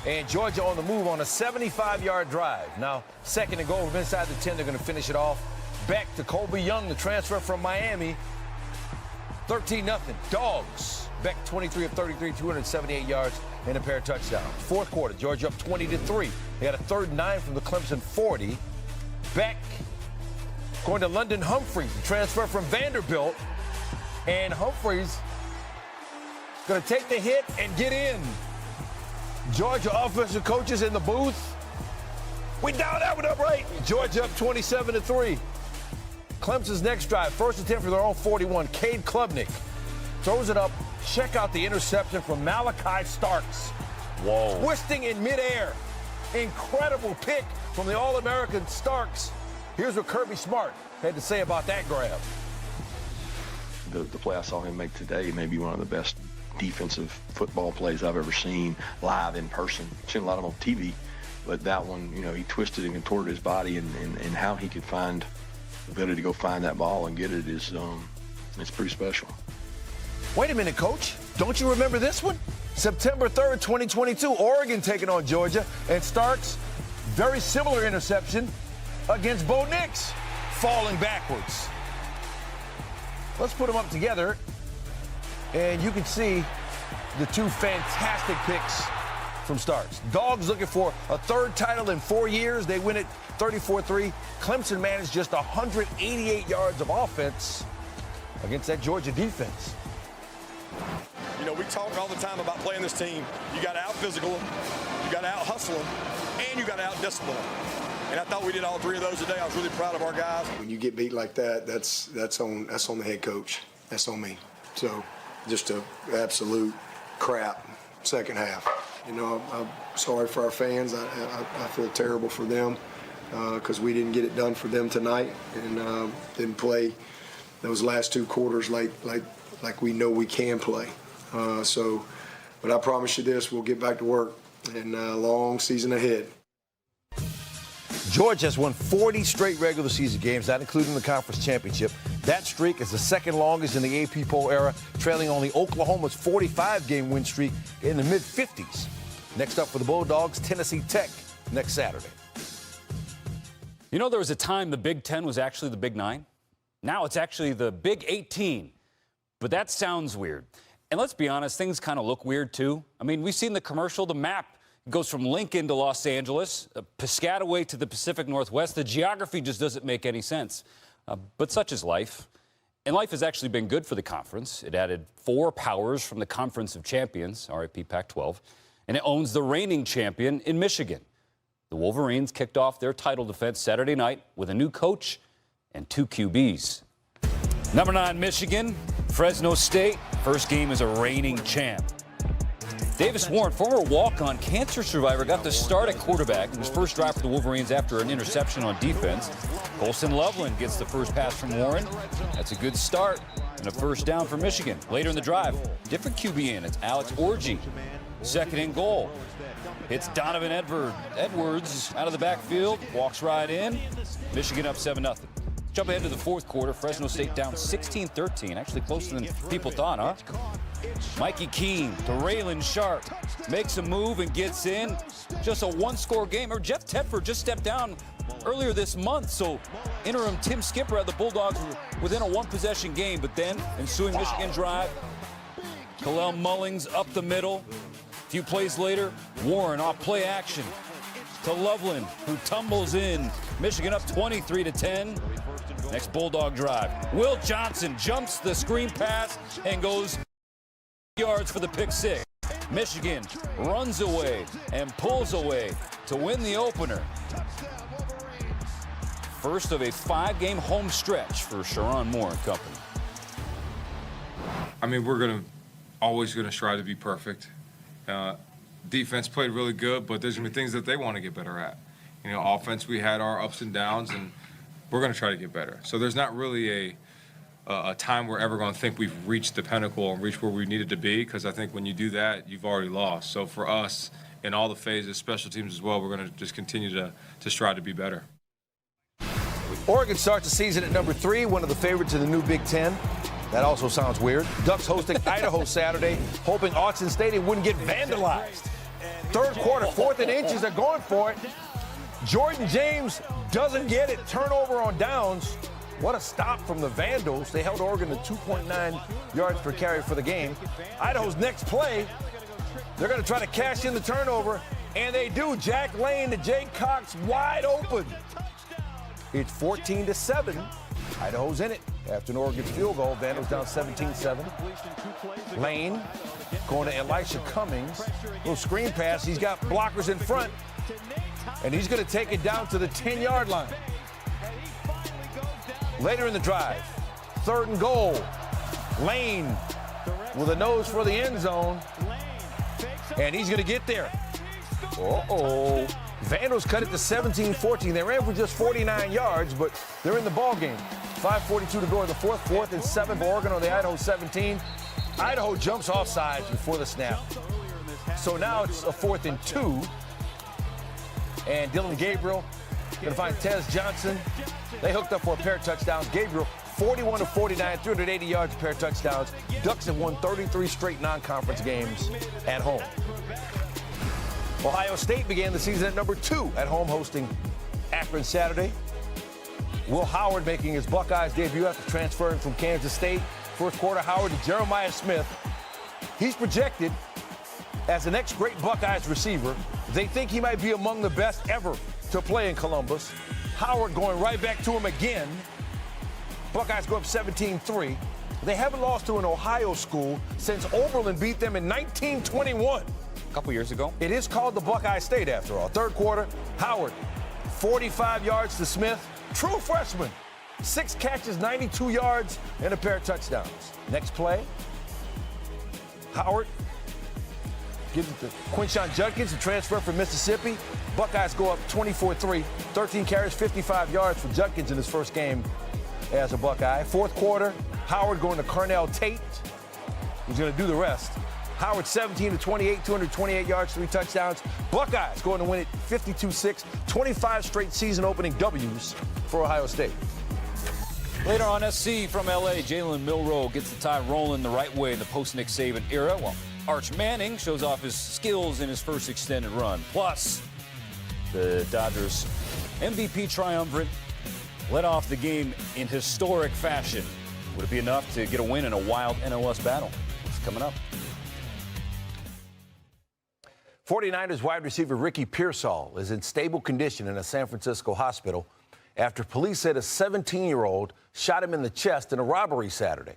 And Georgia on the move on a 75-yard drive. Now, 2nd and goal from inside the 10. They're going to finish it off. Beck to Colby Young, the transfer from Miami. 13-0. Dogs. Beck 23 of 33, 278 yards and a pair of touchdowns. Fourth quarter, Georgia up 20-3. They got a 3rd and 9 from the Clemson 40. Beck going to London Humphreys, the transfer from Vanderbilt. And Humphreys going to take the hit and get in. Georgia offensive coaches in the booth. We dialed that one up right. Georgia up 27-3. Clemson's next drive, first attempt for their own 41. Cade Klubnik throws it up. Check out the interception from Malachi Starks. Whoa. Twisting in midair. Incredible pick from the All-American Starks. Here's what Kirby Smart had to say about that grab. The play I saw him make today may be one of the best defensive football plays I've ever seen live in person. I've seen a lot of them on TV, but that one, he twisted and contorted his body, and how he could find the ability to go find that ball and get it is it's pretty special. Wait a minute, Coach. Don't you remember this one? September 3rd, 2022, Oregon taking on Georgia, and Starks, very similar interception against Bo Nix, falling backwards. Let's put them up together, and you can see the two fantastic picks from Starks. Dogs looking for a 3rd title in 4 years. They win it 34-3. Clemson managed just 188 yards of offense against that Georgia defense. We talk all the time about playing this team. You got to out-physical them, you got to out-hustle them, and you got to out-discipline them. And I thought we did all 3 of those today. I was really proud of our guys. When you get beat like that, that's on the head coach. That's on me. So just a absolute crap second half. I'm sorry for our fans. I feel terrible for them because we didn't get it done for them tonight and didn't play those last 2 quarters like we know we can play. But I promise you this, we'll get back to work and a long season ahead. Georgia has won 40 straight regular season games, not including the conference championship. That streak is the 2nd longest in the AP poll era, trailing only Oklahoma's 45-game win streak in the mid-50s. Next up for the Bulldogs, Tennessee Tech next Saturday. There was a time the Big Ten was actually the Big 9. Now it's actually the Big 18. But that sounds weird. And let's be honest, things kind of look weird, too. We've seen the commercial, the map. It goes from Lincoln to Los Angeles, Piscataway to the Pacific Northwest. The geography just doesn't make any sense. But such is life. And life has actually been good for the conference. It added 4 powers from the Conference of Champions, RIP Pac-12, and it owns the reigning champion in Michigan. The Wolverines kicked off their title defense Saturday night with a new coach and 2 QBs. Number 9, Michigan, Fresno State. First game as a reigning champ. Davis Warren, former walk-on cancer survivor, got the start at quarterback in his first drive for the Wolverines after an interception on defense. Colson Loveland gets the first pass from Warren. That's a good start and a first down for Michigan. Later in the drive, different QB in. It's Alex Orji. 2nd and goal. Hits Donovan Edwards out of the backfield, walks right in. Michigan up 7-0. Jump ahead to the 4th quarter. Fresno State down 16-13. Actually closer than people thought, huh? Mikey Keene to Raylan Sharp. Makes a move and gets in. Just a 1-score game. Or Jeff Tedford just stepped down earlier this month. So interim Tim Skipper had the Bulldogs within a 1-possession game. But then, ensuing Michigan drive, Kalel Mullings up the middle. A few plays later, Warren off play action to Loveland, who tumbles in. Michigan up 23-10. Next Bulldog drive. Will Johnson jumps the screen pass and goes yards for the pick six. Michigan runs away and pulls away to win the opener. First of a 5-game home stretch for Sharon Moore and company. I mean, we're always gonna strive to be perfect. Defense played really good, but there's gonna be things that they want to get better at. You know, offense, we had our ups and downs, and we're gonna try to get better. So there's not really a time we're ever gonna think we've reached the pinnacle and reached where we needed to be, because I think when you do that, you've already lost. So for us, in all the phases, special teams as well, we're gonna just continue to strive to be better. Oregon starts the season at number 3, one of the favorites in the new Big Ten. That also sounds weird. Ducks hosting Idaho Saturday, hoping Autzen Stadium wouldn't get vandalized. Third quarter, 4th and inches, they're going for it. Jordan James doesn't get it. Turnover on downs. What a stop from the Vandals. They held Oregon to 2.9 yards per carry for the game. Idaho's next play, they're going to try to cash in the turnover, and they do. Jack Lane to Jake Cox, wide open. It's 14-7. Idaho's in it after an Oregon field goal. Vandals down 17-7. Lane going to Elisha Cummings. Little screen pass. He's got blockers in front, and he's going to take it down to the 10-yard line. Later in the drive, 3rd and goal. Lane with a nose for the end zone, and he's going to get there. Uh-oh. Vandals cut it to 17-14. They ran for just 49 yards, but they're in the ball game. 5:42 to go in the fourth. 4th and 7 for Oregon on the Idaho 17. Idaho jumps off sides before the snap. So now it's a 4th and 2. And Dylan Gabriel going to find Tez Johnson. They hooked up for a pair of touchdowns. Gabriel, 41 of 49, 380 yards, a pair of touchdowns. Ducks have won 33 straight non-conference games at home. Ohio State began the season at number 2 at home, hosting Akron Saturday. Will Howard making his Buckeyes debut after transferring from Kansas State. First quarter, Howard to Jeremiah Smith. He's projected as the next great Buckeyes receiver. They think he might be among the best ever to play in Columbus. Howard going right back to him again. Buckeyes go up 17-3. They haven't lost to an Ohio school since Oberlin beat them in 1921. A couple years ago. It is called the Buckeye State after all. Third quarter, Howard, 45 yards to Smith. True freshman. 6 catches, 92 yards, and a pair of touchdowns. Next play, Howard gives it to Quinshon Judkins, a transfer from Mississippi. Buckeyes go up 24-3. 13 carries, 55 yards for Judkins in his first game as a Buckeye. Fourth quarter, Howard going to Carnell Tate, who's going to do the rest. Howard 17-28, 228 yards, 3 touchdowns. Buckeyes going to win it 52-6, 25 straight season-opening W's for Ohio State. Later on SC from L.A., Jalen Milroe gets the tie rolling the right way in the post-Nick Saban era, while Arch Manning shows off his skills in his first extended run. Plus, the Dodgers MVP triumvirate led off the game in historic fashion. Would it be enough to get a win in a wild NOS battle? It's coming up. 49ers wide receiver Ricky Pearsall is in stable condition in a San Francisco hospital after police said a 17-year-old shot him in the chest in a robbery Saturday.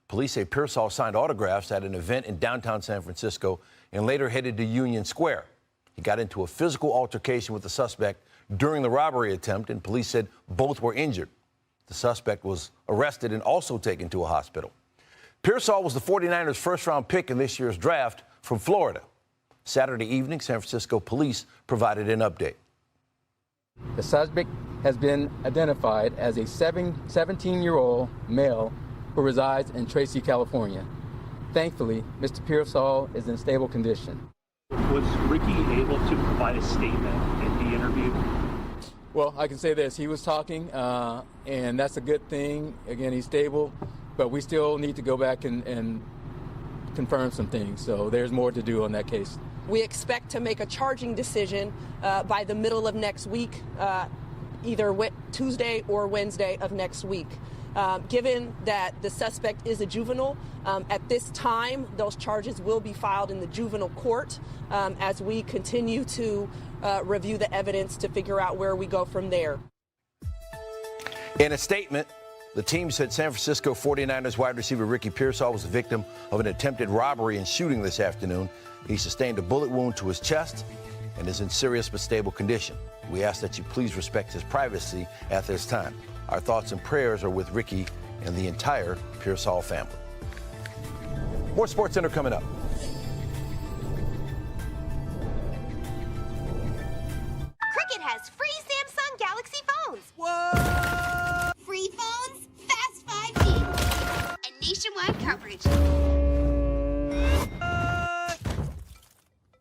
Police say Pearsall signed autographs at an event in downtown San Francisco and later headed to Union Square. He got into a physical altercation with the suspect during the robbery attempt, and police said both were injured. The suspect was arrested and also taken to a hospital. Pearsall was the 49ers' first-round pick in this year's draft from Florida. Saturday evening, San Francisco police provided an update. The suspect has been identified as a 17-year-old male who resides in Tracy, California. Thankfully, Mr. Pearsall is in stable condition. Was Ricky able to provide a statement in the interview? Well, I can say this. He was talking, and that's a good thing. Again, he's stable, but we still need to go back and confirm some things. So there's more to do on that case. We expect to make a charging decision by the middle of next week, either Tuesday or Wednesday of next week. Given that the suspect is a juvenile, at this time, those charges will be filed in the juvenile court as we continue to review the evidence to figure out where we go from there. In a statement, the team said San Francisco 49ers wide receiver Ricky Pearsall was the victim of an attempted robbery and shooting this afternoon. He sustained a bullet wound to his chest and is in serious but stable condition. We ask that you please respect his privacy at this time. Our thoughts and prayers are with Ricky and the entire Pearsall family. More Sports Center coming up. Cricket has free Samsung Galaxy phones. Whoa! Free phones, fast 5G, and nationwide coverage.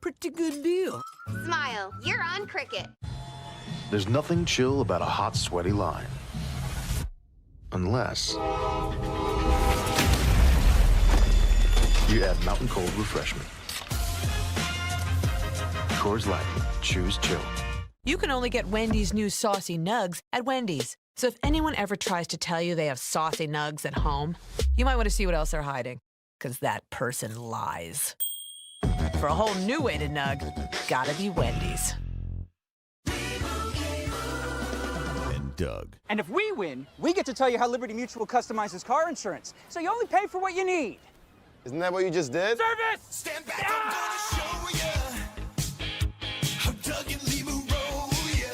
Pretty good deal. Smile, you're on Cricket. There's nothing chill about a hot, sweaty line. Unless you add Mountain Cold Refreshment. Coors Light. Choose chill. You can only get Wendy's new saucy nugs at Wendy's. So if anyone ever tries to tell you they have saucy nugs at home, you might want to see what else they're hiding, because that person lies. For a whole new way to nug, gotta be Wendy's. And Doug. And if we win, we get to tell you how Liberty Mutual customizes car insurance, so you only pay for what you need. Isn't that what you just did? Service! Stand back, I'm gonna show ya how Doug and Lee will roll ya.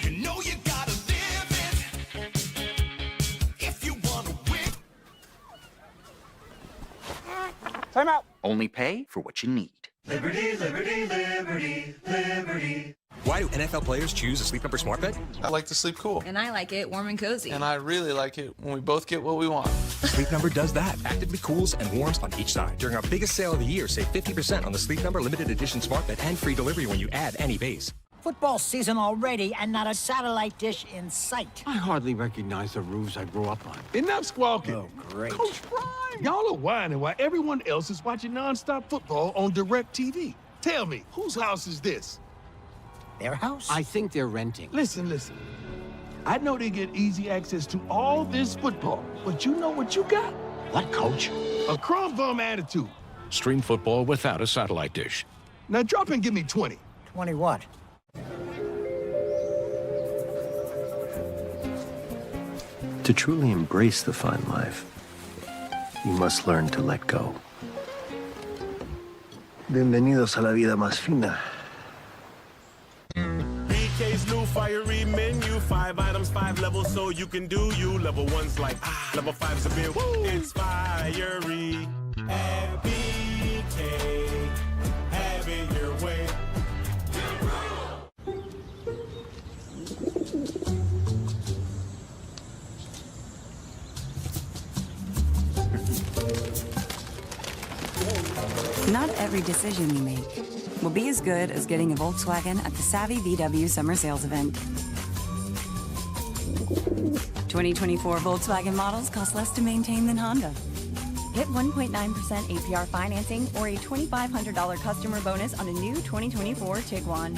You know you gotta live it if you wanna win. Time out. Only pay for what you need. Liberty, liberty, liberty, liberty. Why do NFL players choose a Sleep Number smart bed? I like to sleep cool. And I like it warm and cozy. And I really like it when we both get what we want. Sleep Number does that. Actively cools and warms on each side. During our biggest sale of the year, save 50% on the Sleep Number limited edition smart bed and free delivery when you add any base. Football season already and not a satellite dish in sight. I hardly recognize the roofs I grew up on. Enough squawking. Oh, great. Coach Prime. Y'all are whining while everyone else is watching nonstop football on DirecTV. Tell me, whose house is this? Their house? I think they're renting. Listen. I know they get easy access to all this football, but you know what you got? What, Coach? A crumb bum attitude. Stream football without a satellite dish. Now drop and give me 20. 20 what? To truly embrace the fine life, you must learn to let go. Bienvenidos a la vida más fina. BK's new fiery menu, 5 items, 5 levels, so you can do you. Level 1's like, level 5's a bit, woo. It's fiery at BK. Have it your way. Not every decision you make will be as good as getting a Volkswagen at the Savvy VW Summer Sales Event. 2024 Volkswagen models cost less to maintain than Honda. Get 1.9% APR financing or a $2,500 customer bonus on a new 2024 Tiguan.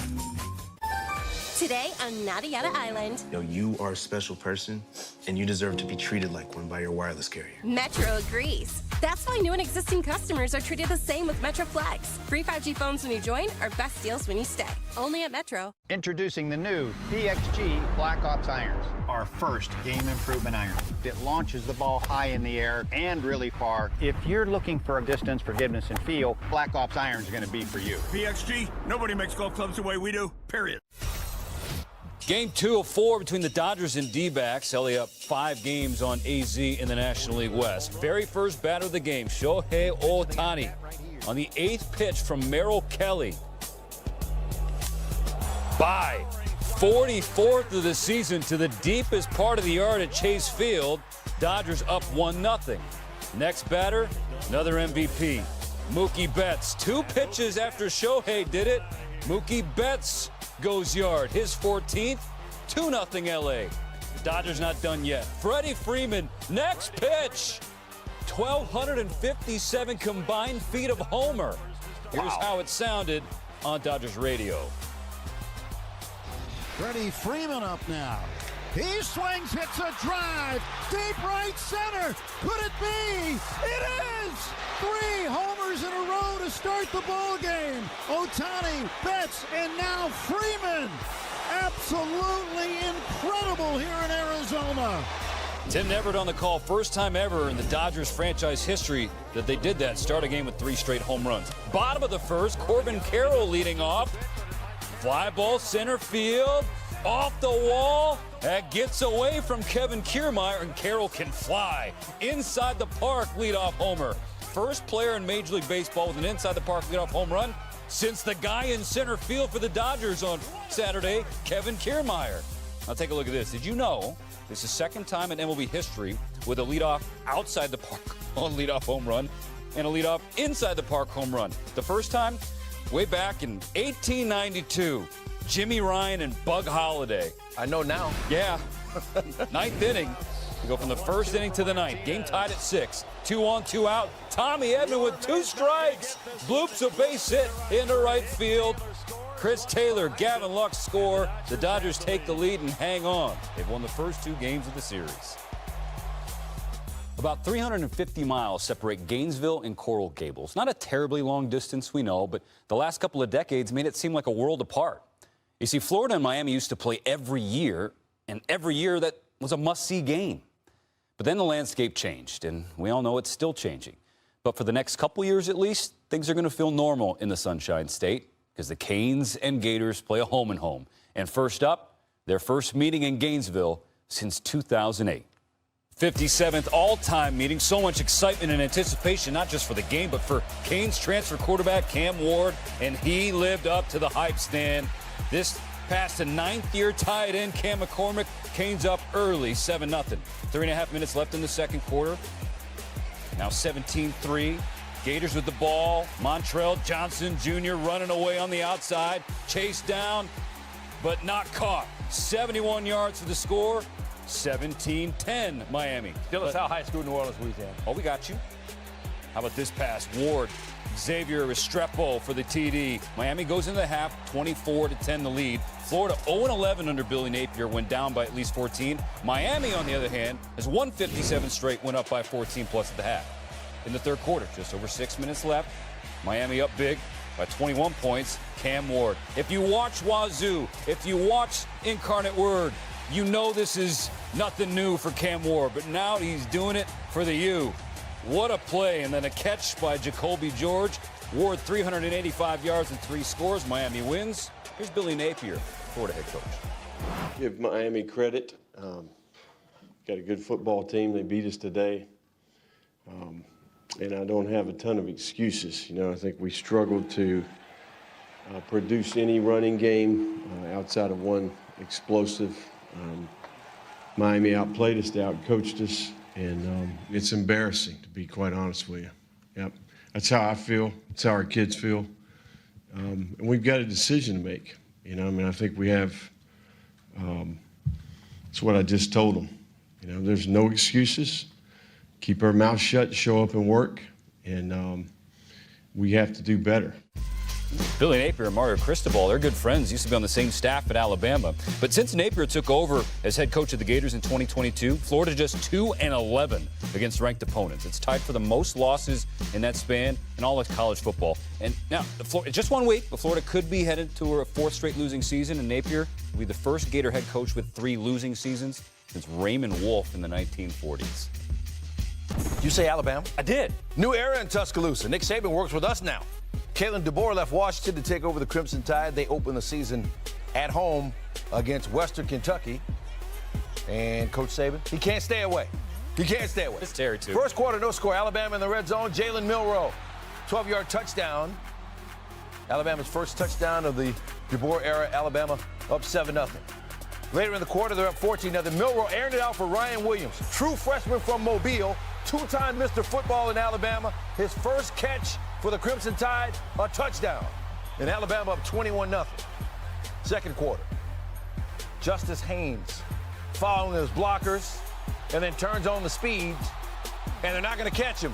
Today on Nada Yada Island. You are a special person, and you deserve to be treated like one by your wireless carrier. Metro agrees. That's why new and existing customers are treated the same with Metro Flex. Free 5G phones when you join, our best deals when you stay. Only at Metro. Introducing the new PXG Black Ops irons. Our first game improvement iron. It launches the ball high in the air and really far. If you're looking for a distance, forgiveness, and feel, Black Ops iron is going to be for you. PXG, nobody makes golf clubs the way we do, period. Game 2 of 4 between the Dodgers and D-backs. LA up 5 games on AZ in the National League West. Very first batter of the game, Shohei Ohtani, on the 8th pitch from Merrill Kelly. By 44th of the season to the deepest part of the yard at Chase Field. Dodgers up 1-0. Next batter, another MVP, Mookie Betts. 2 pitches after Shohei did it, Mookie Betts goes yard. His 14th, 2-0 LA. Dodgers not done yet. Freddie Freeman, next pitch. 1,257 combined feet of homer. Here's how it sounded on Dodgers radio. Freddie Freeman up now. He swings, hits a drive. Deep right center. Could it be? It is! 3 homers in a row to start the ball game. Ohtani, Betts, and now Freeman. Absolutely incredible here in Arizona. Tim Everett on the call. First time ever in the Dodgers franchise history that they did that. Start a game with 3 straight home runs. Bottom of the first, Corbin Carroll leading off. Fly ball center field. Off the wall. That gets away from Kevin Kiermaier, and Carroll can fly. Inside the park leadoff homer. First player in Major League Baseball with an inside the park leadoff home run since the guy in center field for the Dodgers on Saturday, Kevin Kiermaier. Now take a look at this. Did you know this is the second time in MLB history with a leadoff outside the park on leadoff home run and a leadoff inside the park home run? The first time, way back in 1892, Jimmy Ryan and Bug Holliday. I know now. Yeah. 9th inning. We go from the first inning to the 9th. Game tied at 6. 2 on, 2 out. Tommy Edman with 2 strikes. Bloops a base hit into right field. Chris Taylor, Gavin Lux score. The Dodgers take the lead and hang on. They've won the first 2 games of the series. About 350 miles separate Gainesville and Coral Gables. Not a terribly long distance, we know, but the last couple of decades made it seem like a world apart. You see, Florida and Miami used to play every year, and every year that was a must-see game. But then the landscape changed, and we all know it's still changing. But for the next couple years at least, things are going to feel normal in the Sunshine State because the Canes and Gators play a home-and-home. And first up, their first meeting in Gainesville since 2008. 57th all-time meeting. So much excitement and anticipation, not just for the game, but for Canes transfer quarterback Cam Ward, and he lived up to the hype, Stan. This past a 9th-year tight end, Cam McCormick. Canes up early, 7-0. 3.5 minutes left in the second quarter. Now 17-3. Gators with the ball. Montrell Johnson Jr. running away on the outside. Chased down, but not caught. 71 yards for the score. 17-10 Miami. Still a South High School, New Orleans, Louisiana. Oh, we got you. How about this pass? Ward, Xavier Restrepo for the TD. Miami goes into the half, 24-10 the lead. Florida 0-11 under Billy Napier, went down by at least 14. Miami, on the other hand, has won 57 straight, went up by 14 plus at the half. In the third quarter, just over 6 minutes left. Miami up big by 21 points. Cam Ward. If you watch Wazoo, if you watch Incarnate Word, you know this is nothing new for Cam Ward, but now he's doing it for the U. What a play, and then a catch by Jacoby George. Ward 385 yards and 3 scores. Miami wins. Here's Billy Napier, Florida head coach. Give Miami credit. Got a good football team. They beat us today. And I don't have a ton of excuses. You know, I think we struggled to produce any running game outside of one explosive. Miami outplayed us, they outcoached us, and it's embarrassing, to be quite honest with you. Yep, that's how I feel. That's how our kids feel. And we've got a decision to make. You know, I mean, I think we have. It's what I just told them. You know, there's no excuses. Keep our mouth shut, show up and work, and we have to do better. Billy Napier and Mario Cristobal, they're good friends, used to be on the same staff at Alabama. But since Napier took over as head coach of the Gators in 2022, Florida just 2-11 against ranked opponents. It's tied for the most losses in that span in all of college football. And now, just 1 week, but Florida could be headed to a 4th straight losing season, and Napier will be the first Gator head coach with 3 losing seasons since Raymond Wolf in the 1940s. Did you say Alabama? I did. New era in Tuscaloosa. Nick Saban works with us now. Kalen DeBoer left Washington to take over the Crimson Tide. They open the season at home against Western Kentucky. And Coach Saban, he can't stay away. He can't stay away. It's Terry, too. First quarter, no score. Alabama in the red zone. Jalen Milroe, 12-yard touchdown. Alabama's first touchdown of the DeBoer era. Alabama up 7-0. Later in the quarter, they're up 14-0. Milroe aired it out for Ryan Williams, true freshman from Mobile, 2-time Mr. Football in Alabama. His first catch for the Crimson Tide, a touchdown. And Alabama up 21-0. Second quarter. Justice Haynes following his blockers and then turns on the speed, and they're not going to catch him.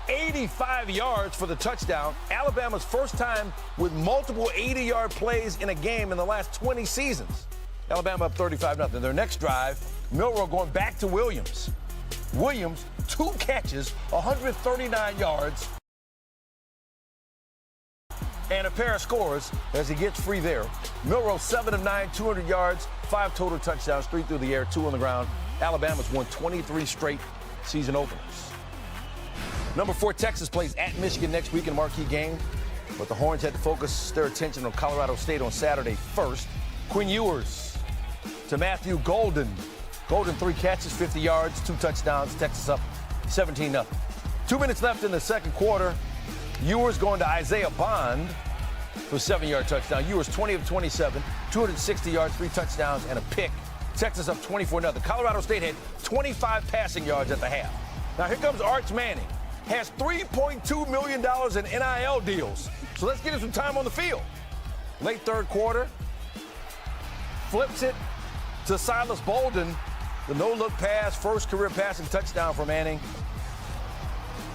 85 yards for the touchdown. Alabama's first time with multiple 80-yard plays in a game in the last 20 seasons. Alabama up 35-0. Their next drive, Milroe going back to Williams. Williams, 2 catches, 139 yards, and a pair of scores as he gets free there. Milroe, 7 of 9, 200 yards, 5 total touchdowns, 3 through the air, 2 on the ground. Alabama's won 23 straight season openers. Number 4, Texas plays at Michigan next week in a marquee game, but the Horns had to focus their attention on Colorado State on Saturday first. Quinn Ewers to Matthew Golden. Golden, 3 catches, 50 yards, 2 touchdowns. Texas up 17-0. 2 minutes left in the second quarter. Ewers going to Isaiah Bond for a 7-yard touchdown. Ewers 20 of 27, 260 yards, 3 touchdowns, and a pick. Texas up 24-0. Colorado State had 25 passing yards at the half. Now here comes Arch Manning. Has $3.2 million in NIL deals. So let's get him some time on the field. Late third quarter. Flips it to Silas Bolden. The no-look pass, first career passing touchdown for Manning.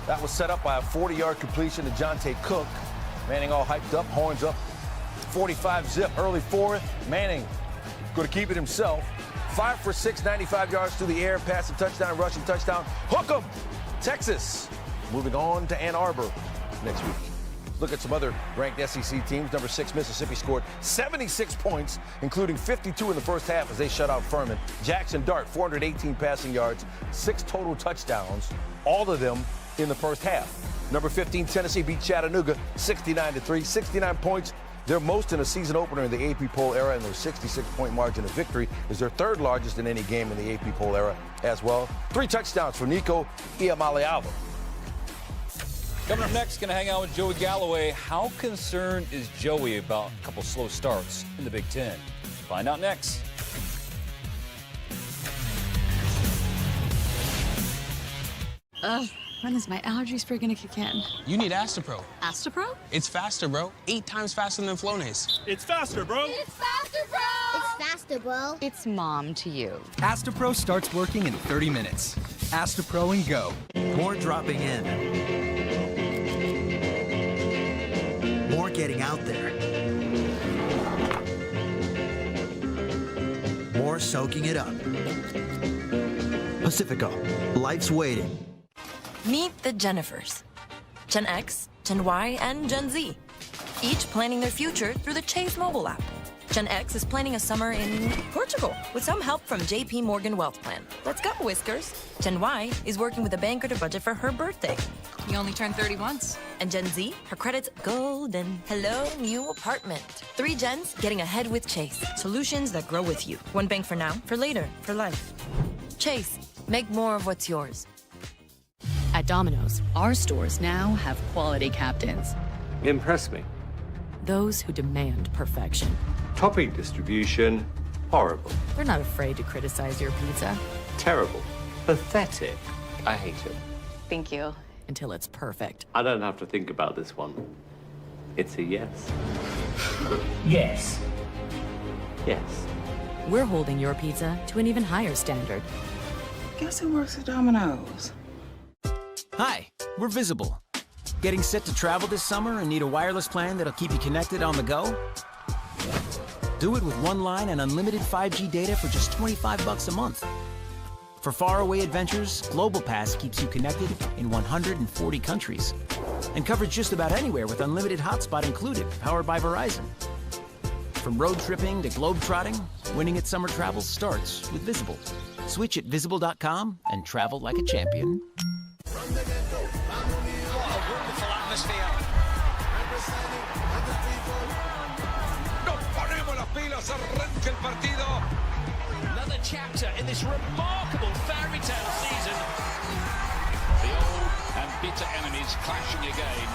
That was set up by a 40-yard completion to Jonte Cook. Manning all hyped up, horns up. 45-zip, early fourth. Manning going to keep it himself. 5 for 6, 95 yards through the air, passing touchdown, rushing touchdown. Hook 'em! Texas moving on to Ann Arbor next week. Look at some other ranked SEC teams. Number 6, Mississippi scored 76 points, including 52 in the first half as they shut out Furman. Jackson Dart, 418 passing yards, 6 total touchdowns, all of them in the first half. Number 15, Tennessee beat Chattanooga 69-3, 69 points. Their most in a season opener in the AP poll era, and their 66-point margin of victory is their 3rd largest in any game in the AP poll era as well. 3 touchdowns for Nico Iamaleava. Coming up next, going to hang out with Joey Galloway. How concerned is Joey about a couple slow starts in the Big Ten? Find out next. When is my allergy spray gonna kick in? You need Astapro. Astapro? It's faster, bro. 8 times faster than Flonase. It's faster, bro. It's faster, bro! It's faster, bro. It's mom to you. Astapro starts working in 30 minutes. Astapro and go. More dropping in. More getting out there. More soaking it up. Pacifico. Life's waiting. Meet the Jennifers. Gen X, Gen Y, and Gen Z. Each planning their future through the Chase mobile app. Gen X is planning a summer in Portugal with some help from JP Morgan Wealth Plan. Let's go, Whiskers. Gen Y is working with a banker to budget for her birthday. You only turned 30 once. And Gen Z, her credit's golden. Hello, new apartment. 3 gens getting ahead with Chase. Solutions that grow with you. One bank for now, for later, for life. Chase, make more of what's yours. At Domino's, our stores now have quality captains. Impress me. Those who demand perfection. Topping distribution, horrible. They're not afraid to criticize your pizza. Terrible. Pathetic. I hate it. Thank you. Until it's perfect. I don't have to think about this one. It's a yes. Yes. Yes. We're holding your pizza to an even higher standard. Guess who works at Domino's? Hi, we're Visible. Getting set to travel this summer and need a wireless plan that'll keep you connected on the go? Do it with one line and unlimited 5G data for just $25 a month. For faraway adventures, Global Pass keeps you connected in 140 countries. And coverage just about anywhere with unlimited hotspot included, powered by Verizon. From road tripping to globetrotting, winning at summer travel starts with Visible. Switch at visible.com and travel like a champion. What a wonderful atmosphere. Nos ponemos las pilas, arranca el partido. Another chapter in this remarkable fairy tale season. The old and bitter enemies clashing again.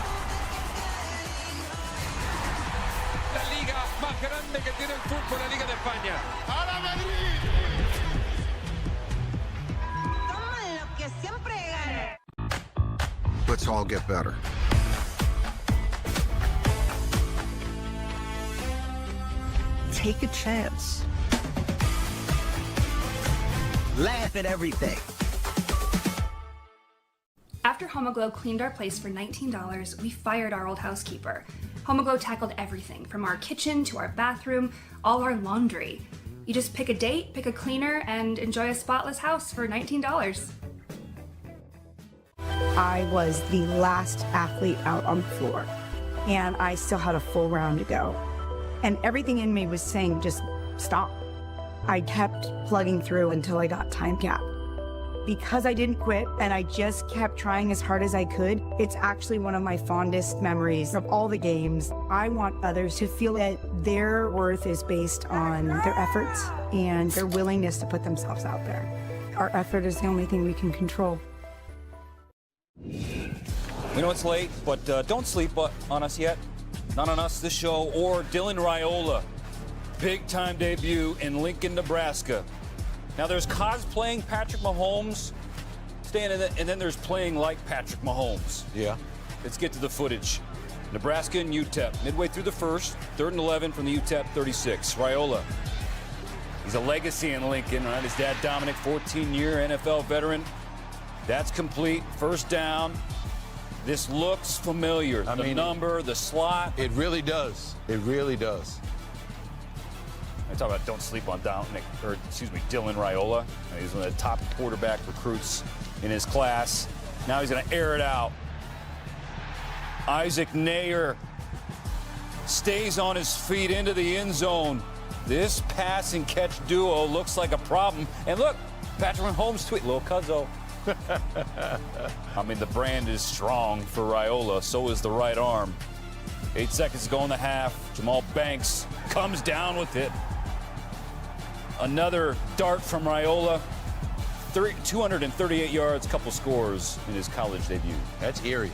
La liga más grande que tiene el fútbol, la Liga de España. ¡A la Madrid! Toma lo que siempre gana. Let's all get better. Take a chance. Laugh at everything. After Homoglow cleaned our place for $19, we fired our old housekeeper. Homoglow tackled everything, from our kitchen to our bathroom, all our laundry. You just pick a date, pick a cleaner, and enjoy a spotless house for $19. I was the last athlete out on the floor, and I still had a full round to go. And everything in me was saying, just stop. I kept plugging through until I got time capped. Because I didn't quit and I just kept trying as hard as I could, it's actually one of my fondest memories of all the games. I want others to feel that their worth is based on their efforts and their willingness to put themselves out there. Our effort is the only thing we can control. We know it's late, but don't sleep on us yet. Not on us, this show, or Dylan Raiola. Big-time debut in Lincoln, Nebraska. Now, there's cosplaying Patrick Mahomes, and then there's playing like Patrick Mahomes. Yeah. Let's get to the footage. Nebraska and UTEP, midway through the first, 3rd and 11 from the UTEP 36. Raiola, he's a legacy in Lincoln, right? His dad, Dominic, 14-year NFL veteran. That's complete. First down. This looks familiar. I mean, number, the slot. It really does. It really does. I talk about don't sleep on Dylan Raiola. He's one of the top quarterback recruits in his class. Now he's going to air it out. Isaac Nayer stays on his feet into the end zone. This pass and catch duo looks like a problem. And look, Patrick Mahomes tweet, little cuzzo. I mean, the brand is strong for Raiola. So is the right arm. 8 seconds to go in the half. Jamal Banks comes down with it. Another dart from Raiola. 238 yards, couple scores in his college debut. That's eerie.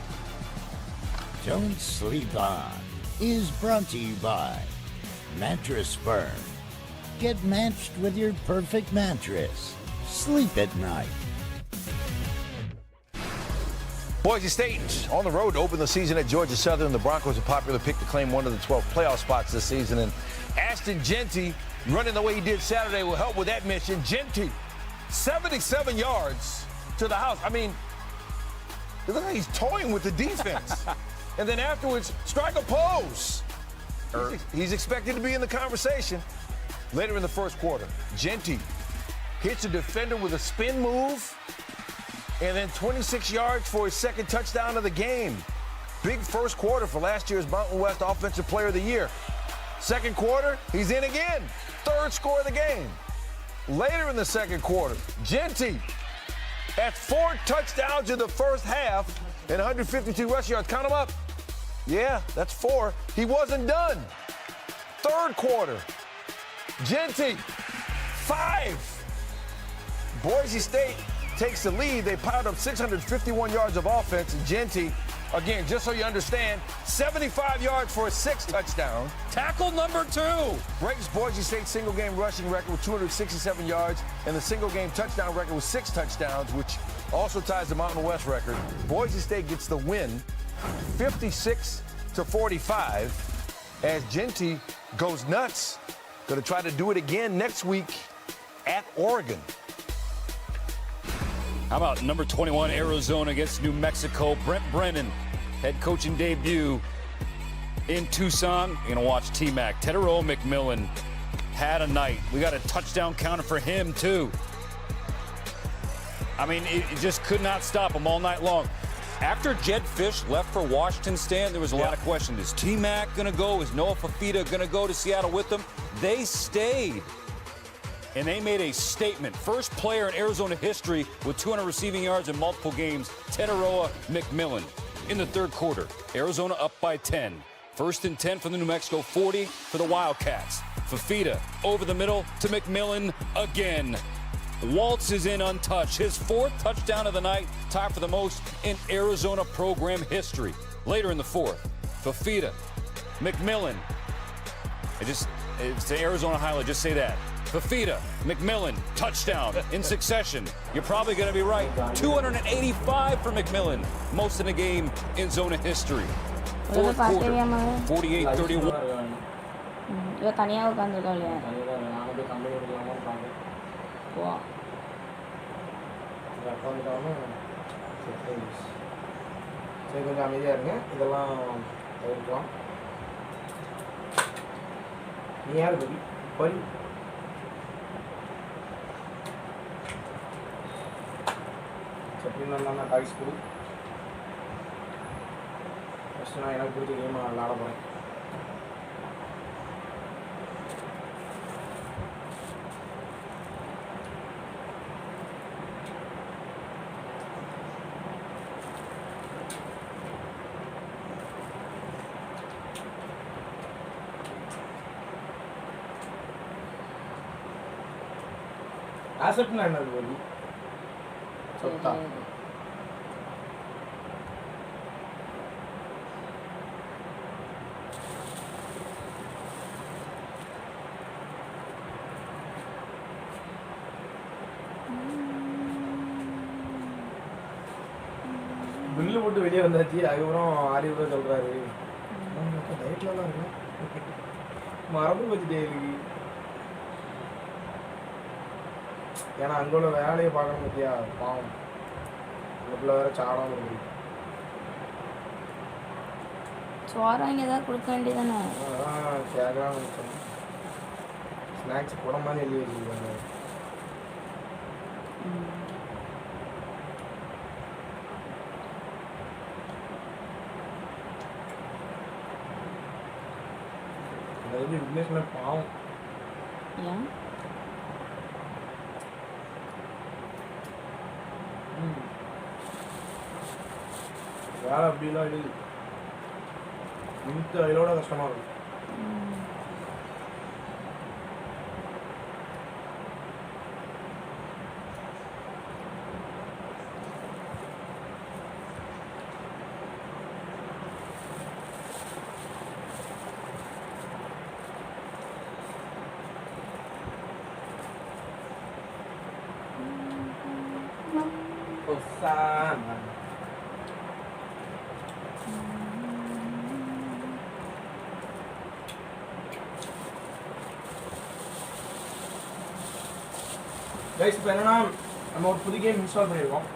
Don't Sleep On is brought to you by Mattress Firm. Get matched with your perfect mattress. Sleep at night. Boise State on the road to open the season at Georgia Southern. The Broncos, a popular pick to claim one of the 12 playoff spots this season. And Ashton Jeanty, running the way he did Saturday, will help with that mission. Jeanty, 77 yards to the house. I mean, it looks like he's toying with the defense. And then afterwards, strike a pose. He's expected to be in the conversation. Later in the first quarter, Jeanty hits a defender with a spin move. And then 26 yards for his second touchdown of the game. Big first quarter for last year's Mountain West Offensive Player of the Year. Second quarter, he's in again. Third score of the game. Later in the second quarter, Jeanty at 4 touchdowns in the first half and 152 rushing yards. Count them up. Yeah, that's 4. He wasn't done. Third quarter, Jeanty, 5. Boise State takes the lead. They piled up 651 yards of offense. And Jeanty, again, just so you understand, 75 yards for a 6th touchdown. Tackle number 2. Breaks Boise State's single-game rushing record with 267 yards and the single-game touchdown record with 6 touchdowns, which also ties the Mountain West record. Boise State gets the win, 56-45, as Jeanty goes nuts. Going to try to do it again next week at Oregon. How about number 21, Arizona against New Mexico? Brent Brennan, head coaching debut in Tucson. You're going to watch T-Mac. Tedero McMillan had a night. We got a touchdown counter for him, too. I mean, it just could not stop him all night long. After Jed Fish left for Washington State, there was a lot of questions. Is T-Mac going to go? Is Noah Fafita going to go to Seattle with them? They stayed. And they made a statement. First player in Arizona history with 200 receiving yards in multiple games, Tedero McMillan. In the third quarter, Arizona up by 10. 1st and 10 from the New Mexico 40 for the Wildcats. Fafita over the middle to McMillan again. Waltz is in untouched. His 4th touchdown of the night, tied for the most in Arizona program history. Later in the 4th, Fafita, McMillan. It's the Arizona highlight, just say that. Fafita, McMillan, touchdown in succession. You're probably going to be right. 285 for McMillan, most in a game in Zona history. Fourth quarter, 48-31. Yo taniya ukáந்துருக்கேன் இல்லையா சரி கொஞ்சம் அமைதியாக இருங்க இதெல்லாம் தவிர்க்கலாம் நீ யார் படி படி இன்னும் நான் டாய்ஸ் கொடு. ஃபஸ்ட்டு நான் எனக்கு பிடிச்ச கேம் நான் விளாட போகிறேன். ஆசெப்ட்னா என்னது வழி? சொத்தா? பில்லு போட்டு வெளியே வந்தாச்சு. அதுக்கப்புறம் ஆரியூர் சொல்கிறாரு டயட்லலாம் இருக்கு மறந்து போச்சு டெய்லிக்கு. ஏன்னா அங்கே உள்ள வேலையை பார்க்கணும் பற்றியா பாவம் அந்த பிள்ளை வேற சாடாமல் இருக்கு. சோறு வாங்கி ஏதாவது கொடுக்க வேண்டியதானே? அதான் கேட்கலான்னு நினச்சேன். ஸ்நாக்ஸ் கூட மாதிரி எழுதி வச்சுருக்காங்க. அந்த இது விக்னேஷ்ல பாவம். ஏன்? வேலை அப்படிலாம் இல்லை. மித்த இதோட கஷ்டமாக இருக்கும். Osana. கைஸ் இப்போ என்னன்னா நம்ம ஒரு புது கேம் இன்ஸ்டால் பண்ணியிருக்கோம்.